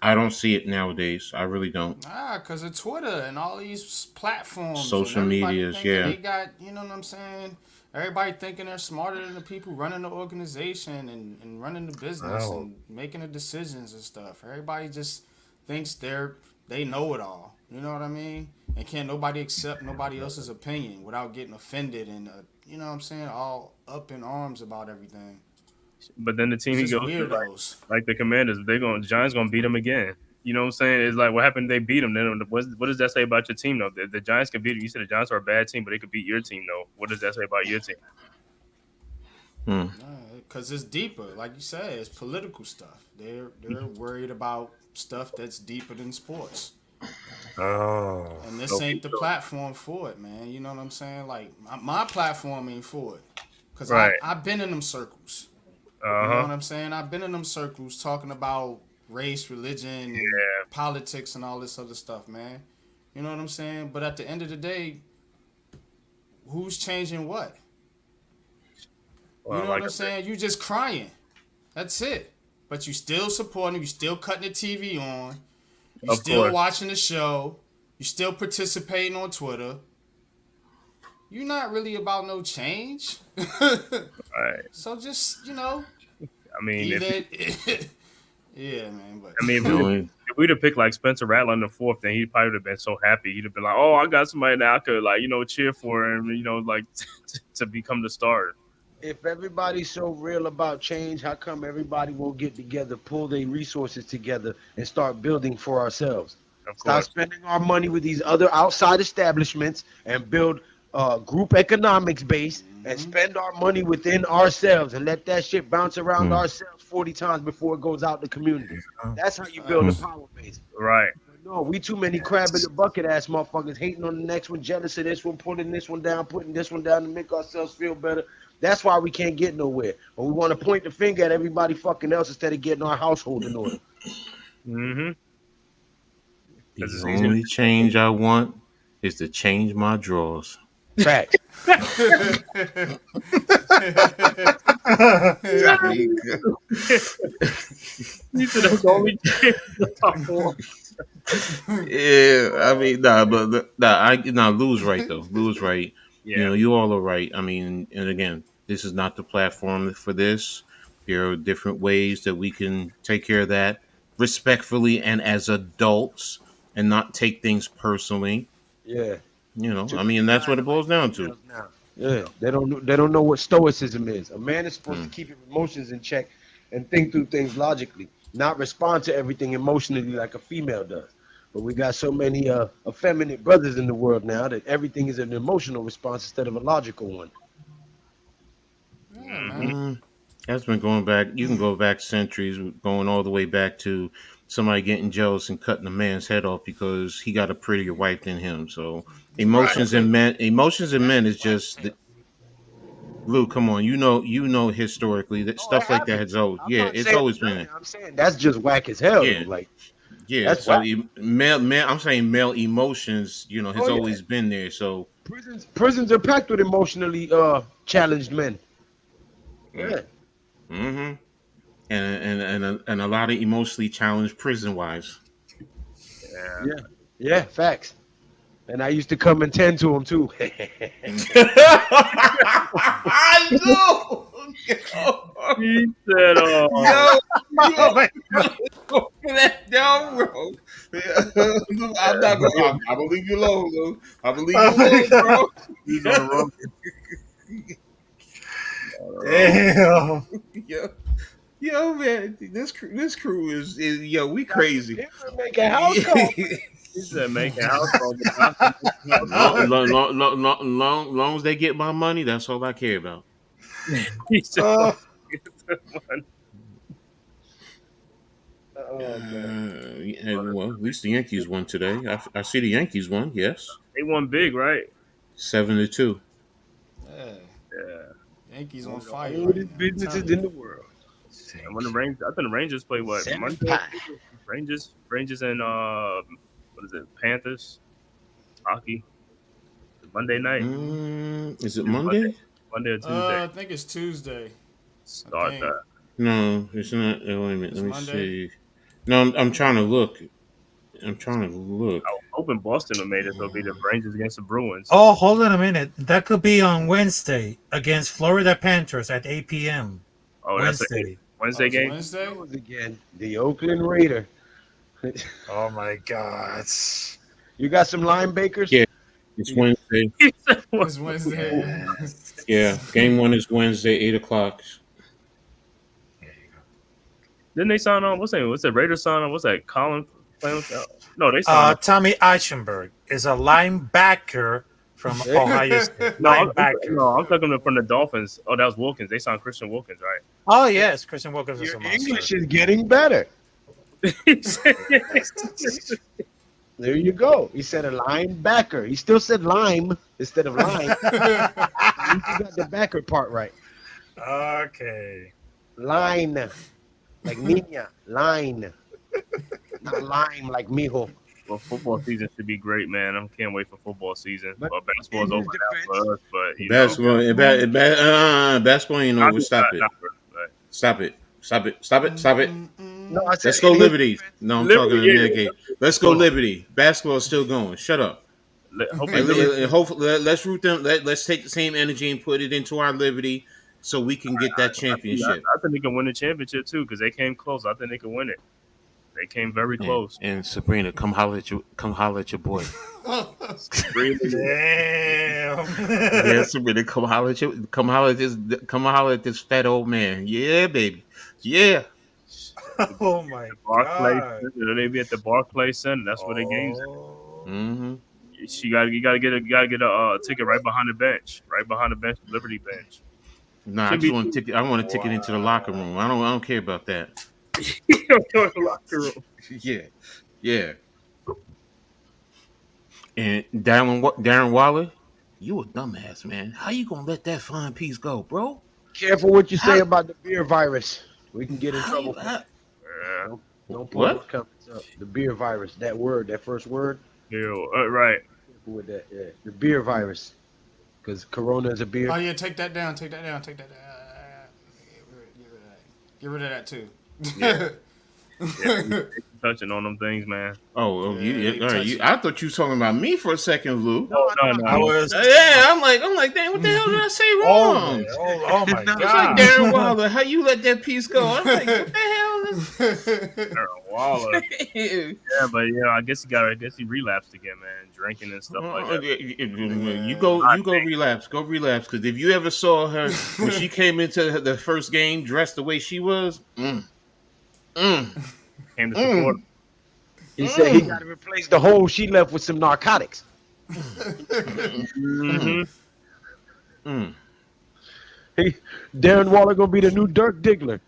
Speaker 2: I don't see it nowadays. I really don't.
Speaker 3: Cause of Twitter and all these platforms and
Speaker 2: Social
Speaker 3: everybody
Speaker 2: medias,
Speaker 3: thinking
Speaker 2: yeah.
Speaker 3: they got, you know what I'm saying? Everybody thinking they're smarter than the people running the organization and running the business
Speaker 5: Oh.
Speaker 3: and making the decisions and stuff. Everybody just thinks they know it all. You know what I mean? And can't nobody accept nobody else's opinion without getting offended and you know what I'm saying? All up in arms about everything.
Speaker 1: But then the team
Speaker 3: It's
Speaker 1: he
Speaker 3: just
Speaker 1: goes to,
Speaker 3: weirdos.
Speaker 1: like the Commanders, Giants gonna beat them again. You know what I'm saying? It's like what happened? They beat them. Then what does that say about your team though? The Giants can beat you. You said the Giants are a bad team, but they could beat your team though. What does that say about your team?
Speaker 2: Hmm.
Speaker 3: Because it's deeper, like you said, it's political stuff. They're worried about stuff that's deeper than sports,
Speaker 5: Oh.
Speaker 3: and this
Speaker 1: Okay,
Speaker 3: ain't the
Speaker 1: so
Speaker 3: platform for it, man. You know what I'm saying? Like my platform ain't for it, Because
Speaker 1: Right.
Speaker 3: I've been in them circles. You know
Speaker 1: Uh-huh.
Speaker 3: what I'm saying? I've been in them circles talking about race, religion, and
Speaker 1: Yeah.
Speaker 3: politics and all this other stuff, man. You know what I'm saying? But at the end of the day, who's changing what? You
Speaker 1: Well,
Speaker 3: know what
Speaker 1: like
Speaker 3: I'm
Speaker 1: I said,
Speaker 3: saying? You just crying. That's it. But you still supporting, you still cutting the TV on, you
Speaker 1: of
Speaker 3: still
Speaker 1: course.
Speaker 3: watching the show, you still participating on Twitter. You're not really about no change.
Speaker 1: Right.
Speaker 3: So just, you know,
Speaker 1: I mean, if
Speaker 3: either yeah, man, but
Speaker 1: I mean,
Speaker 2: No,
Speaker 1: if we'd have picked like Spencer Rattler in the fourth, then he probably would have been so happy. He'd have been like, "Oh, I got somebody that I could like, cheer for him, like to become the starter."
Speaker 4: If everybody's so real about change, how come everybody won't get together, pull their resources together, and start building for ourselves?
Speaker 1: Of
Speaker 4: Stop
Speaker 1: course.
Speaker 4: spending our money with these other outside establishments and build group economics base and spend our money within ourselves and let that shit bounce around
Speaker 2: mm,
Speaker 4: ourselves 40 times before it goes out to communities. That's how you build a
Speaker 2: mm.
Speaker 3: facts.
Speaker 4: power base.
Speaker 1: Right.
Speaker 4: No, we too many crab in the bucket ass motherfuckers hating on the next one, jealous of this one, putting this one down, putting this one down to make ourselves feel better. That's why we can't get nowhere. But we want to point the finger at everybody fucking else instead of getting our household in order.
Speaker 1: Mm-hmm. Because
Speaker 2: The
Speaker 1: it's easy.
Speaker 2: only change I want is to change my drawers.
Speaker 4: Facts.
Speaker 2: I mean,
Speaker 1: These are the only
Speaker 2: yeah, I mean, nah, but Lou's right though. Lou's right.
Speaker 1: Yeah.
Speaker 2: You all are right. I mean, and again, this is not the platform for this. There are different ways that we can take care of that respectfully and as adults, and not take things personally.
Speaker 4: Yeah. Too
Speaker 2: I
Speaker 4: many
Speaker 2: mean, that's
Speaker 4: guys
Speaker 2: what
Speaker 4: are
Speaker 2: it
Speaker 4: like
Speaker 2: boils down to.
Speaker 4: females now. Yeah, they don't know what stoicism is. A man is supposed to
Speaker 2: Mm.
Speaker 4: keep his emotions in check and think through things logically, not respond to everything emotionally like a female does. But we got so many effeminate brothers in the world now that everything is an emotional response instead of a logical one.
Speaker 3: Yeah,
Speaker 1: Mm-hmm.
Speaker 3: man.
Speaker 2: That's been going back. You can go back centuries, going all the way back to somebody getting jealous and cutting a man's head off because he got a prettier wife than him. So
Speaker 4: Right.
Speaker 2: emotions in men is just Lou. Come on, historically that
Speaker 4: Oh, it
Speaker 2: stuff like that
Speaker 4: happens.
Speaker 2: has always,
Speaker 4: I'm
Speaker 2: yeah,
Speaker 4: not
Speaker 2: it's
Speaker 4: saying
Speaker 2: always
Speaker 4: it's
Speaker 2: been
Speaker 4: nothing.
Speaker 2: there.
Speaker 4: I'm saying that's just whack as hell though.
Speaker 2: Yeah,
Speaker 4: Like
Speaker 2: yeah.
Speaker 4: that's
Speaker 2: So
Speaker 4: whack.
Speaker 2: I'm saying male emotions,
Speaker 4: Oh
Speaker 2: has
Speaker 4: yeah.
Speaker 2: always been there. So
Speaker 4: Prisons are packed with emotionally challenged men. Yeah.
Speaker 2: mm-hmm. And a lot of emotionally challenged prison wives.
Speaker 1: Yeah.
Speaker 4: Yeah. Yeah. Facts. And I used to come and tend to them too.
Speaker 2: I know.
Speaker 1: He said, "Oh,
Speaker 2: Yo,
Speaker 5: Oh
Speaker 2: yo,
Speaker 5: my
Speaker 2: yo, that down, bro. I'm not gonna. I believe you alone, though. I believe you
Speaker 5: Oh my
Speaker 2: alone,
Speaker 5: god.
Speaker 2: bro.
Speaker 1: he's on the road."
Speaker 5: Damn.
Speaker 2: Yo, yo, man, this crew is yo, we crazy.
Speaker 4: People make a house call.
Speaker 1: He said, "Making house calls, but not to make house calls."
Speaker 2: Long as they get my money, that's all I care about.
Speaker 1: He said,
Speaker 5: Oh,
Speaker 4: Oh man.
Speaker 2: And, well, at least the Yankees won today. I see the Yankees won. Yes,
Speaker 1: "They won big, right?"
Speaker 2: 7-2.
Speaker 3: Yeah.
Speaker 1: Yeah.
Speaker 3: Yankees on
Speaker 4: One of the
Speaker 3: fire right
Speaker 4: oldest
Speaker 3: now. I'm
Speaker 4: businesses
Speaker 3: telling
Speaker 4: in
Speaker 3: you.
Speaker 4: the world.
Speaker 1: And when the Rangers, I think the Rangers play what
Speaker 4: Seven
Speaker 1: Monday.
Speaker 4: pie.
Speaker 1: Rangers and what is it? Panthers hockey Monday night.
Speaker 2: Is it
Speaker 1: It's
Speaker 2: Monday?
Speaker 1: Monday or Tuesday.
Speaker 3: I think it's Tuesday.
Speaker 1: Start
Speaker 3: think.
Speaker 1: that.
Speaker 2: No, it's not. Wait a minute.
Speaker 3: It's
Speaker 2: Let me
Speaker 3: Monday.
Speaker 2: see. No, I'm trying to look. I'm trying to look.
Speaker 1: I was hoping Boston would made it. So it'll be the Rangers against the Bruins.
Speaker 5: oh, hold on a minute. That could be on Wednesday against Florida Panthers at 8 p.m.
Speaker 1: Oh, that's a
Speaker 5: Wednesday.
Speaker 1: Wednesday
Speaker 3: It's
Speaker 1: game.
Speaker 3: Wednesday.
Speaker 4: Those again. The Oakland Raider.
Speaker 5: Oh my God.
Speaker 4: You got some linebackers?
Speaker 2: Yeah. It's Wednesday.
Speaker 1: He said,
Speaker 3: It's Wednesday.
Speaker 2: Yeah, game one is Wednesday, 8 o'clock.
Speaker 1: Didn't they sign on? What's the Raiders sign on? What's that? Colin playing with No, they signed on.
Speaker 5: Tommy Eichenberg is a linebacker from Ohio State.
Speaker 1: No,
Speaker 5: Linebacker.
Speaker 1: I'm talking from the Dolphins. Oh, that was Wilkins. They signed Christian Wilkins, right?
Speaker 5: Oh yes, Christian Wilkins is
Speaker 4: Your
Speaker 5: a monster.
Speaker 4: English is getting better.
Speaker 1: He said-
Speaker 4: There you go. He said a linebacker. He still said lime instead of line. You got the backer part right.
Speaker 5: Okay.
Speaker 4: Line. Like Nina. Line. Not lime like mijo.
Speaker 1: Well, football season should be great, man. I can't wait for football season.
Speaker 4: But
Speaker 1: Well, basketball's
Speaker 4: in
Speaker 1: over
Speaker 4: his
Speaker 1: now
Speaker 4: defense,
Speaker 1: for us, but
Speaker 2: Basketball ain't
Speaker 1: not,
Speaker 2: over. Stop it.
Speaker 1: not but
Speaker 2: Stop it. Stop it. Stop it. Stop it.
Speaker 4: no, I said
Speaker 2: Let's go
Speaker 4: in his
Speaker 2: Liberty.
Speaker 4: defense.
Speaker 2: No, I'm talking
Speaker 1: Liberty,
Speaker 2: to
Speaker 1: yeah.
Speaker 2: Ned. Let's go
Speaker 1: Hold on.
Speaker 2: Liberty. Basketball's still going. Shut up.
Speaker 1: Hopefully,
Speaker 2: And,
Speaker 1: Liberty.
Speaker 2: hopefully, let's root them. Let's take the same energy and put it into our Liberty, so we can get that championship.
Speaker 1: I think they can win the championship too because they came close. I think they can win it. They came very close.
Speaker 2: And Sabrina, come holler at your boy.
Speaker 1: Really,
Speaker 5: Damn.
Speaker 2: Yeah, Sabrina, come holler at this fat old man. Yeah, baby. Yeah.
Speaker 5: Oh my
Speaker 1: Barclays
Speaker 5: god.
Speaker 1: Center. They be at the Barclays Center. That's where the games.
Speaker 5: Oh.
Speaker 2: Mm-hmm.
Speaker 1: You gotta get a ticket right behind the bench, Liberty bench.
Speaker 2: Nah, I
Speaker 1: Should
Speaker 2: just
Speaker 1: be
Speaker 2: want a ticket. I want a ticket into the locker room. I don't care about that.
Speaker 1: Go to the locker room.
Speaker 2: Yeah. Yeah. And Darren Waller, you a dumbass, man. How you gonna let that fine piece go, bro?
Speaker 4: Careful what you say
Speaker 2: How-
Speaker 4: about the beer virus. We can get in
Speaker 2: How
Speaker 4: trouble.
Speaker 2: you-
Speaker 4: For
Speaker 2: how-
Speaker 4: that.
Speaker 1: Yeah,
Speaker 4: Don't pull
Speaker 2: What?
Speaker 4: those comments up. The beer virus. That word. That first word.
Speaker 1: yeah, right.
Speaker 4: Careful with that. Yeah. The beer virus. Because Corona is a beer.
Speaker 3: Oh yeah, take that down. Take that down. Get rid of that too.
Speaker 1: Yeah, touching on them things, man.
Speaker 2: Oh,
Speaker 3: Yeah,
Speaker 2: you,
Speaker 3: they
Speaker 2: all right,
Speaker 3: touched
Speaker 2: I thought you was talking about me for a second, Lou.
Speaker 1: No,
Speaker 5: I was.
Speaker 2: Yeah, I'm like, damn, what the hell did I say wrong?
Speaker 5: Oh my
Speaker 4: No,
Speaker 2: It's like
Speaker 5: god.
Speaker 2: Darren Waller. How you let that piece go? I'm like, what the hell is
Speaker 1: Darren Waller. Yeah, but I guess he relapsed again, man, drinking and stuff like that.
Speaker 2: You go relapse. Go relapse. Because if you ever saw her when she came into the first game dressed the way she was,
Speaker 1: Came to support.
Speaker 4: He said he got to replace the hole she left with some narcotics.
Speaker 1: Mm-hmm.
Speaker 4: Darren Waller gonna be the new Dirk Diggler.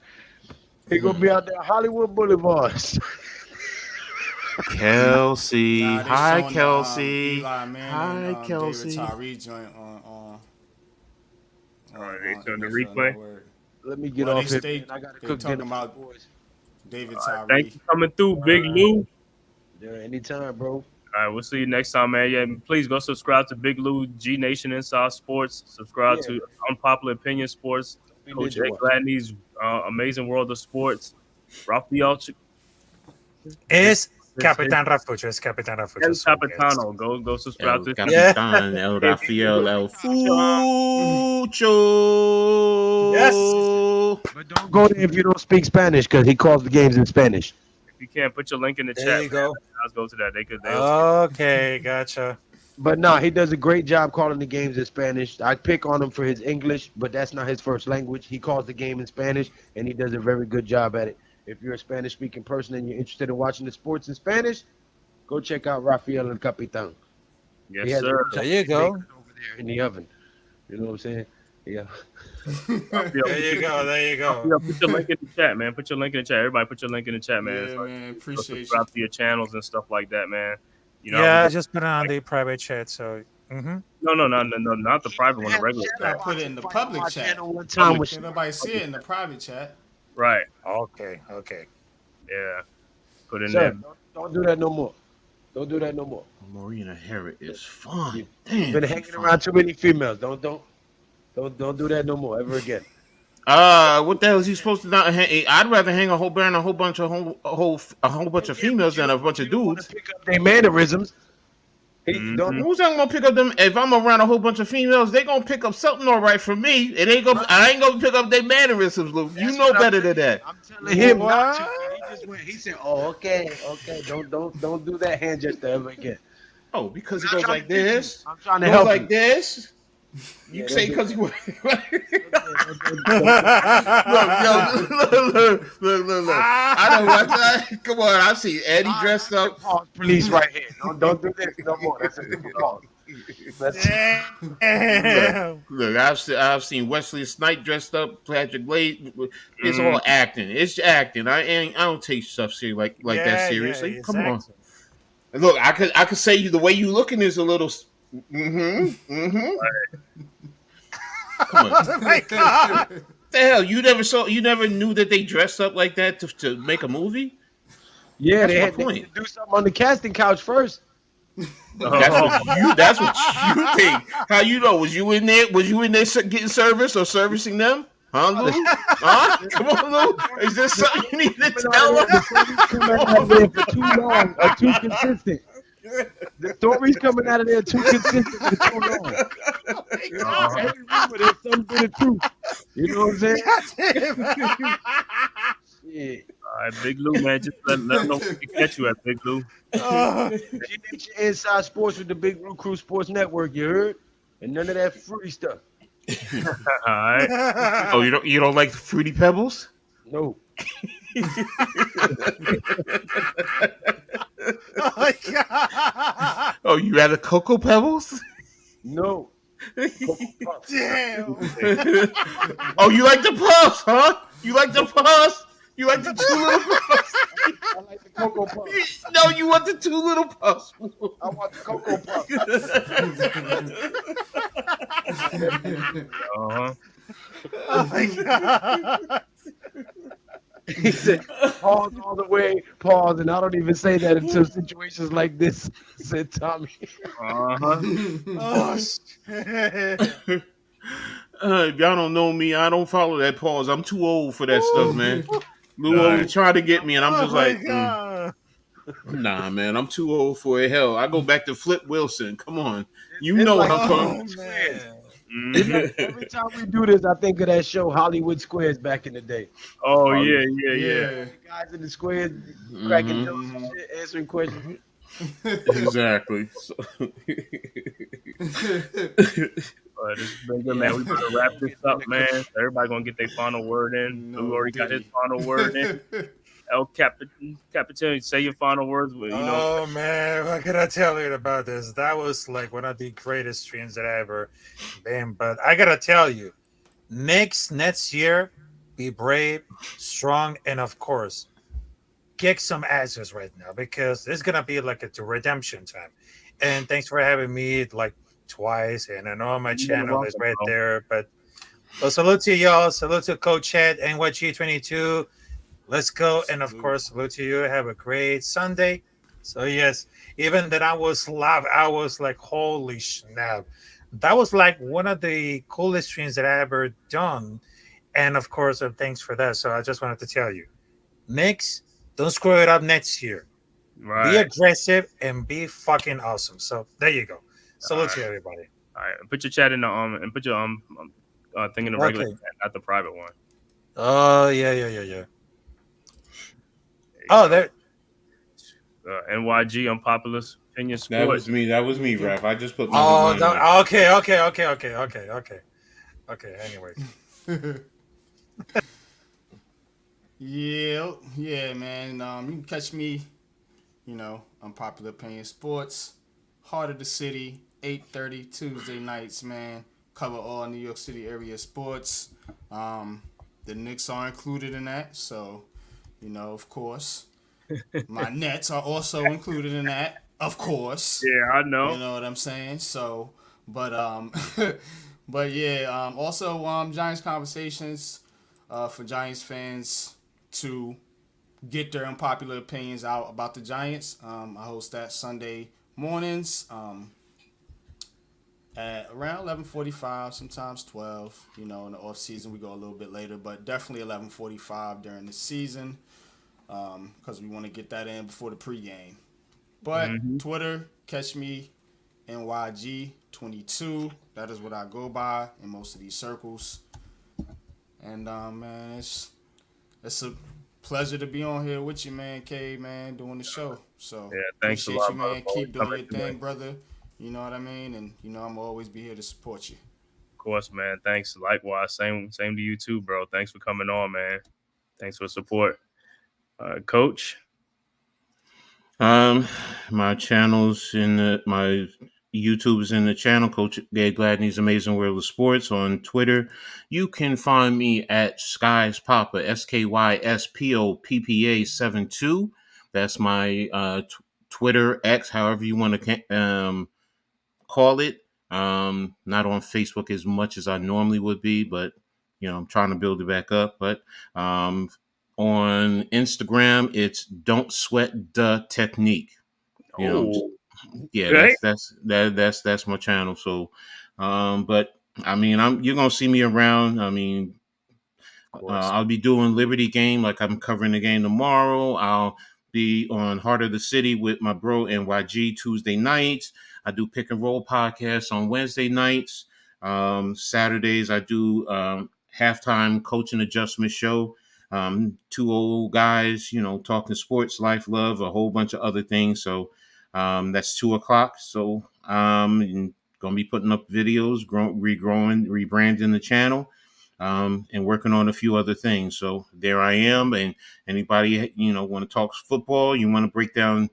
Speaker 4: He gonna be out there Hollywood Boulevard.
Speaker 2: Kelsey.
Speaker 3: Nah, they
Speaker 2: Hi,
Speaker 3: showing,
Speaker 2: Kelsey.
Speaker 3: Eli Manning,
Speaker 2: Hi, Kelsey.
Speaker 3: David Tyree joint on.
Speaker 1: Alright, they showing the
Speaker 3: NFL
Speaker 1: replay?
Speaker 3: Network.
Speaker 4: Let me get
Speaker 3: Well,
Speaker 4: off
Speaker 3: they
Speaker 4: here.
Speaker 3: stayed-
Speaker 4: Man. I gotta
Speaker 3: they
Speaker 4: cook
Speaker 3: talking
Speaker 4: dinner for
Speaker 3: about-
Speaker 4: the boys.
Speaker 3: David
Speaker 1: Thanks
Speaker 3: Tyree.
Speaker 1: for coming through, Big Lou.
Speaker 4: Yeah, anytime, bro.
Speaker 1: All right, we'll see you next time, man. Yeah, please go subscribe to Big Lou, G Nation Inside Sports. Subscribe
Speaker 4: Yeah.
Speaker 1: to Unpopular Opinion Sports.
Speaker 4: Be
Speaker 1: Coach
Speaker 4: ninja
Speaker 1: Ed
Speaker 4: watch.
Speaker 1: Gladney's Amazing World of Sports. Rafael
Speaker 5: Es Capitan Rafucho. Es Capitan Rafucho.
Speaker 1: El
Speaker 5: so yes.
Speaker 1: Capitano. Go subscribe
Speaker 2: El
Speaker 1: to
Speaker 2: Capitan, El Rafael, El Fucho.
Speaker 5: Yes.
Speaker 4: But don't go there if you don't speak Spanish, because he calls the games in Spanish.
Speaker 1: If you can't, put your link in the
Speaker 5: There
Speaker 1: chat.
Speaker 5: you go.
Speaker 1: Let's go to that.
Speaker 5: Okay, gotcha.
Speaker 4: But no, he does a great job calling the games in Spanish. I pick on him for his English, but that's not his first language. He calls the game in Spanish, and he does a very good job at it. If you're a Spanish-speaking person and you're interested in watching the sports in Spanish, go check out Rafael El Capitan.
Speaker 1: Yes,
Speaker 4: He has
Speaker 1: sir.
Speaker 4: a
Speaker 5: There you go.
Speaker 4: bacon over there in the oven. You know what I'm saying? Yeah.
Speaker 5: There you go. There you go.
Speaker 1: Put your link in the chat, man. Put your link in the chat. Everybody, put your link in the chat, man.
Speaker 3: Yeah,
Speaker 1: So
Speaker 3: man.
Speaker 1: go
Speaker 3: Appreciate you.
Speaker 1: subscribe to your channels and stuff like that, man. You know,
Speaker 5: Yeah, I just put it on the private chat. So.
Speaker 1: no, not the private one, the regular
Speaker 3: I
Speaker 1: chat.
Speaker 3: put it in the public chat.
Speaker 4: One time with
Speaker 3: Can't nobody see it in the private chat.
Speaker 1: Right.
Speaker 5: Okay. Okay.
Speaker 1: Yeah. Put in
Speaker 4: Sir,
Speaker 1: there.
Speaker 4: don't do that no more. Don't do that no more.
Speaker 2: Marina Harris is fun.
Speaker 4: You've
Speaker 2: Damn,
Speaker 4: been
Speaker 2: she
Speaker 4: hanging
Speaker 2: fine.
Speaker 4: around too many females. Don't do that no more ever again.
Speaker 2: What the hell is he supposed to not hang? I'd rather hang a whole bunch of females than a bunch of
Speaker 4: You don't wanna
Speaker 2: dudes.
Speaker 4: pick up their mannerisms.
Speaker 2: Who's not gonna pick up them? If I'm around a whole bunch of females, they gonna pick up something all right from me. It ain't gonna. I ain't gonna pick up their mannerisms, Luke. You
Speaker 4: That's
Speaker 2: know
Speaker 4: what I'm
Speaker 2: better than that.
Speaker 4: I'm telling him not to.
Speaker 5: What?
Speaker 4: He just went. He said, "Oh, okay. Don't do that hand gesture ever again."
Speaker 2: Oh, because it
Speaker 4: I'm
Speaker 2: goes
Speaker 4: trying
Speaker 2: like
Speaker 4: to teach you.
Speaker 2: this.
Speaker 4: I'm trying to
Speaker 2: Goes
Speaker 4: help
Speaker 2: like
Speaker 4: you.
Speaker 2: this. You
Speaker 4: Yeah,
Speaker 2: say
Speaker 4: don't
Speaker 2: because
Speaker 4: do
Speaker 2: you
Speaker 4: that.
Speaker 2: look. I don't watch that. Come on, I see Eddie dressed up.
Speaker 4: Pause, police, right here. Don't do this no more. That's a super pause. That's
Speaker 5: Damn.
Speaker 2: Look, I've seen Wesley Snipes dressed up, Patrick Blade. It's all acting. It's acting. I don't take stuff serious like
Speaker 5: Yeah,
Speaker 2: that seriously.
Speaker 5: yeah,
Speaker 2: Come on.
Speaker 5: exactly.
Speaker 2: Look, I could say you the way you looking is a little. Come on.
Speaker 5: Oh my god.
Speaker 2: The hell, you never knew that they dressed up like that to make a movie?
Speaker 4: Yeah,
Speaker 2: That's my
Speaker 4: they had
Speaker 2: point.
Speaker 4: to do something on the casting couch first.
Speaker 1: Oh,
Speaker 2: That's what you think. How you know? Was you in there? Was you in there getting service or servicing them? Huh, Lou? Huh? Come on, Lou. Is there something you need to tell
Speaker 4: The
Speaker 2: us?
Speaker 4: story's coming
Speaker 2: Come
Speaker 4: out of
Speaker 2: on,
Speaker 4: there
Speaker 2: Lou.
Speaker 4: for too long or too consistent. The story's coming out of there too consistent for too long.
Speaker 1: uh-huh.
Speaker 4: Every rumor, there's some bit of truth. You know what I'm saying? Yeah.
Speaker 1: All right, Big Lou, man. Just let them know where to catch you at, Big Lou.
Speaker 3: Oh,
Speaker 4: Get your inside sports with the Big Blue Crew Sports Network, you heard? And none of that fruity stuff.
Speaker 1: All right.
Speaker 2: Oh, you don't like the fruity pebbles?
Speaker 4: No.
Speaker 3: oh my god!
Speaker 2: Oh, you rather cocoa pebbles?
Speaker 4: No. Cocoa Puffs.
Speaker 3: Damn!
Speaker 2: Oh, you like the puffs, huh? You like the puffs? You like the two little puffs?
Speaker 4: I like the Cocoa Puffs.
Speaker 2: No, you want the two little puffs.
Speaker 4: I want the Cocoa Puffs.
Speaker 1: Uh-huh.
Speaker 3: Oh my god!
Speaker 4: He said, pause all the way, pause, and I don't even say that until situations like this, said Tommy.
Speaker 1: Uh-huh.
Speaker 3: Oh shit!
Speaker 2: If y'all don't know me, I don't follow that pause. I'm too old for that stuff, man. Lou
Speaker 1: Right.
Speaker 2: always trying to get me, and I'm
Speaker 3: Oh
Speaker 2: just
Speaker 3: my
Speaker 2: like,
Speaker 3: god!
Speaker 2: nah, man, I'm too old for it. Hell, I go back to Flip Wilson. Come on, you
Speaker 4: It's
Speaker 2: know
Speaker 4: like-
Speaker 2: what I'm
Speaker 3: Oh
Speaker 2: talking.
Speaker 3: man!
Speaker 1: Mhm.
Speaker 4: Every time we do this, I think of that show Hollywood Squares back in the day.
Speaker 1: Oh, yeah.
Speaker 4: Guys in the squares cracking
Speaker 2: Mhm.
Speaker 4: jokes and shit, answering questions.
Speaker 2: Exactly. So,
Speaker 1: But it's been good, man. We better wrap this up, man. Everybody gonna get their final word in. Lou already got his final word in. El Capitan, say your final words. You know,
Speaker 5: Oh man, what can I tell you about this? That was like one of the greatest streams that I ever been. But I gotta tell you, Knicks next year, be brave, strong, and of course, kick some asses right now because it's gonna be like a redemption time. And thanks for having me like twice, and I know my
Speaker 1: You're
Speaker 5: channel is
Speaker 1: welcome,
Speaker 5: right
Speaker 1: bro.
Speaker 5: there. But well, salute to y'all, salute to Coach Ed, NYG22. Let's go. And of course, salute to you. Have a great Sunday. So, yes, even that I was live, I was like, holy snap. That was like one of the coolest streams that I ever done. And of course, thanks for that. So, I just wanted to tell you, Knicks, don't screw it up next year. Be
Speaker 1: right?
Speaker 5: aggressive and be fucking awesome. So, there you go. Salute
Speaker 1: All
Speaker 5: to
Speaker 1: right.
Speaker 5: everybody.
Speaker 1: All right. Put your chat in the and put your thing in the regular
Speaker 5: Okay.
Speaker 1: chat, not the private one.
Speaker 5: Oh, yeah.
Speaker 1: There you
Speaker 5: Oh,
Speaker 1: go.
Speaker 5: there.
Speaker 1: NYG Unpopular Opinion
Speaker 2: that
Speaker 1: Sports.
Speaker 2: was me, Rap. I just put my
Speaker 5: Oh,
Speaker 2: little line there.
Speaker 5: Okay. Anyway.
Speaker 3: Yeah, man. You can catch me, Unpopular Opinion Sports, Heart of the City, 8:30 Tuesday nights, man. Cover all New York City area sports. The Knicks are included in that, so, of course. My Nets are also included in that, of course.
Speaker 1: Yeah, I know.
Speaker 3: You know what I'm saying? So, but but yeah. Also, Giants conversations for Giants fans to get their unpopular opinions out about the Giants. I host that Sunday mornings at around 11:45, sometimes 12. In the off season we go a little bit later, but definitely 11:45 during the season because we want to get that in before the pregame. But Twitter, catch me NYG22. That is what I go by in most of these circles. And man, it's a pleasure to be on here with you, man, K, man, doing the show. So
Speaker 1: Yeah, thanks a
Speaker 3: appreciate
Speaker 1: lot,
Speaker 3: you, man.
Speaker 1: brother, for
Speaker 3: Keep doing
Speaker 1: coming
Speaker 3: your thing,
Speaker 1: through.
Speaker 3: brother. You know what I mean? And I'm always be here to support you.
Speaker 1: Of course, man. Thanks. Likewise. Same to you too, bro. Thanks for coming on, man. Thanks for support. Coach.
Speaker 2: My channels my YouTube is in the channel, Coach Gay Gladney's Amazing World of Sports on Twitter. You can find me at Skies Papa, SKYSPOPPA 72. That's my Twitter X, however you want to call it. Not on Facebook as much as I normally would be, but I'm trying to build it back up. But on Instagram, it's Don't Sweat the Technique.
Speaker 1: Oh,
Speaker 2: Yeah,
Speaker 1: okay.
Speaker 2: that's my channel. So, but I mean, you're gonna see me around. I mean,
Speaker 1: Of course.
Speaker 2: I'll be doing Liberty game, like I'm covering the game tomorrow. I'll be on Heart of the City with my bro NYG Tuesday nights. I do Pick and Roll podcasts on Wednesday nights. Saturdays I do halftime coaching adjustment show. Two old guys, talking sports, life, love, a whole bunch of other things. So that's 2:00. So gonna be putting up videos, rebranding the channel, and working on a few other things. So there I am. And anybody, want to talk football, you want to break down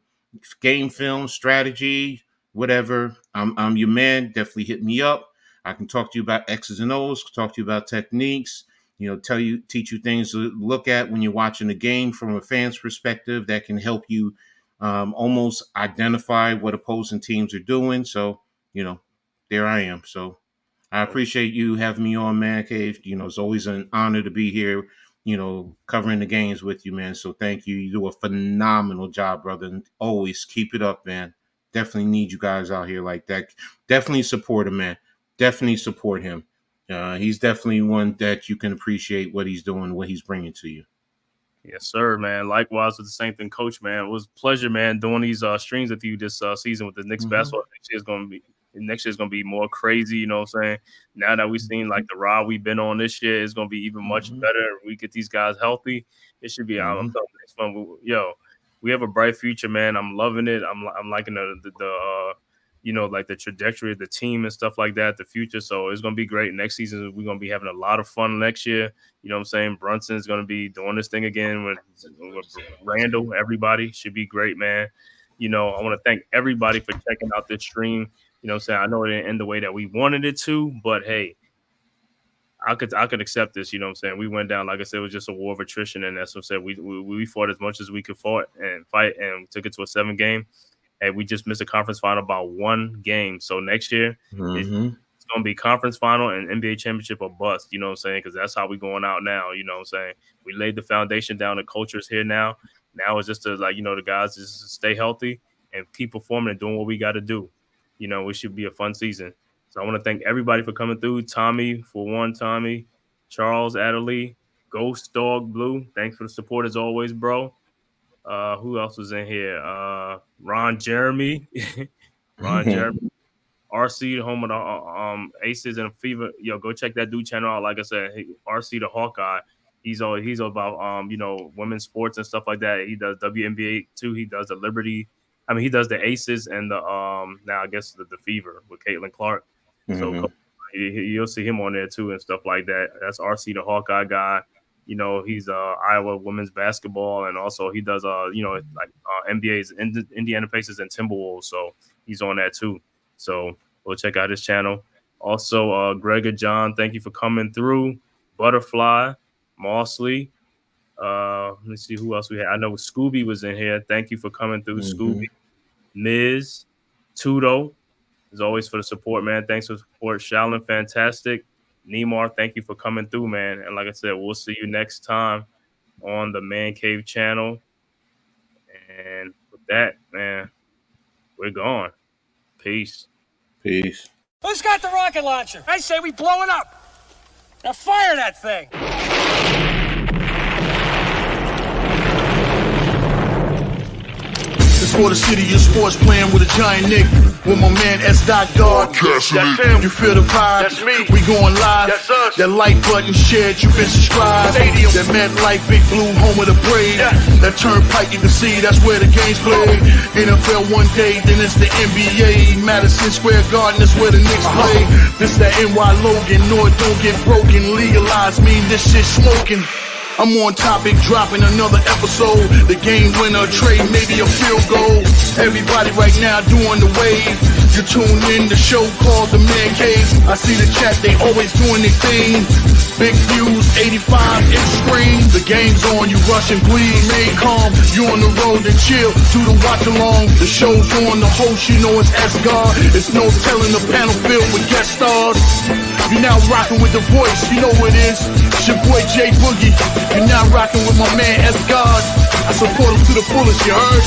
Speaker 2: game film, strategy, whatever, I'm your man. Definitely hit me up. I can talk to you about X's and O's, talk to you about techniques, teach you things to look at when you're watching the game from a fan's perspective that can help you almost identify what opposing teams are doing. So, there I am. So I appreciate you having me on, Man Cave. It's always an honor to be here, covering the games with you, man. So thank you. You do a phenomenal job, brother. And always keep it up, man. Definitely need you guys out here like that. Definitely support him, man. Definitely support him. He's definitely one that you can appreciate what he's doing, what he's bringing to you.
Speaker 1: Yes, sir, man. Likewise with the same thing, Coach, man. It was a pleasure, man, doing these streams with you this season with the Knicks basketball. Next year's gonna be more crazy, you know what I'm saying? Now that we've seen like the ride we've been on this year, it's gonna be even much better. We get these guys healthy. It should be I'm telling you, it's fun. We have a bright future, man. I'm loving it. I'm liking the like the trajectory of the team and stuff like that, the future. So it's going to be great. Next season, we're going to be having a lot of fun next year. You know what I'm saying? Brunson's going to be doing this thing again with Randall. Everybody should be great, man. I want to thank everybody for checking out this stream. You know what I'm saying? I know it didn't end the way that we wanted it to, but hey, I could accept this. You know what I'm saying? We went down, like I said, it was just a war of attrition. And that's what I said. We fought as much as we could fight and took it to a 7-game. And we just missed a conference final by 1 game. So next year, it's going to be conference final and NBA championship or bust. You know what I'm saying? Because that's how we're going out now. You know what I'm saying? We laid the foundation down. The culture's here now. Now it's just to, the guys just stay healthy and keep performing and doing what we got to do. It should be a fun season. So I want to thank everybody for coming through. Tommy, Charles, Adderley, Ghost Dog Blue. Thanks for the support as always, bro. Who else was in here? Ron Jeremy, RC, the home of the Aces and Fever. Go check that dude channel out. Like I said, RC the Hawkeye. He's about women's sports and stuff like that. He does WNBA too. He does the Liberty. I mean, he does the Aces and the now I guess the Fever with Caitlin Clark. So you'll see him on there too and stuff like that. That's RC the Hawkeye guy. He's Iowa women's basketball, and also he does NBA's Indiana Pacers and Timberwolves. So he's on that too. So go check out his channel. Also, Gregor John, thank you for coming through. Butterfly, Mossley. Let me see who else we had. I know Scooby was in here. Thank you for coming through, Scooby. Miz, Tudo, as always for the support, man. Thanks for the support. Shaolin, fantastic. Neymar, thank you for coming through, man. And like I said, we'll see you next time on the Man Cave channel. And with that, man, we're gone. Peace.
Speaker 2: Peace.
Speaker 6: Who's got the rocket launcher? I say we blow it up. Now fire that thing.
Speaker 7: It's for the city of sports, playing with a giant Nick. With my man S. Dot Dog.
Speaker 8: That's him.
Speaker 7: You feel the vibe?
Speaker 8: That's me.
Speaker 7: We going live.
Speaker 8: That's us.
Speaker 7: That like button shared, you been subscribed.
Speaker 8: Stadium.
Speaker 7: That MetLife Big Blue, home of the Braves.
Speaker 8: Yeah.
Speaker 7: That turnpike you can see, that's where the game's played. NFL one day, then it's the NBA. Madison Square Garden, that's where the Knicks play. This that NY Logan, no it don't get broken. Legalized mean this shit smoking. I'm on topic, dropping another episode. The game winner, trade, maybe a field goal. Everybody right now doing the wave. You tune in, the show called The Man Cave. I see the chat, they always doing their thing. Big views, 85 inch screen. The game's on, you rush and bleed. Remain calm, you on the road and chill. Do the watch along. The show's on, the host, you know it's S-God. It's no telling the panel filled with guest stars. You now rocking with the voice, you know what it is. boy J Boogie. You're now rocking with my man S God. I support him to the fullest, you heard?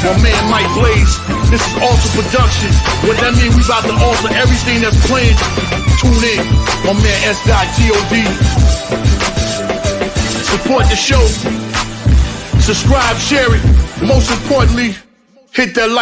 Speaker 7: My man Mike Blaze. This is Alter Production. What that mean? We about to alter everything that's playing. Tune in. My man S. G.O.D. Support the show. Subscribe, share it. Most importantly, hit that like.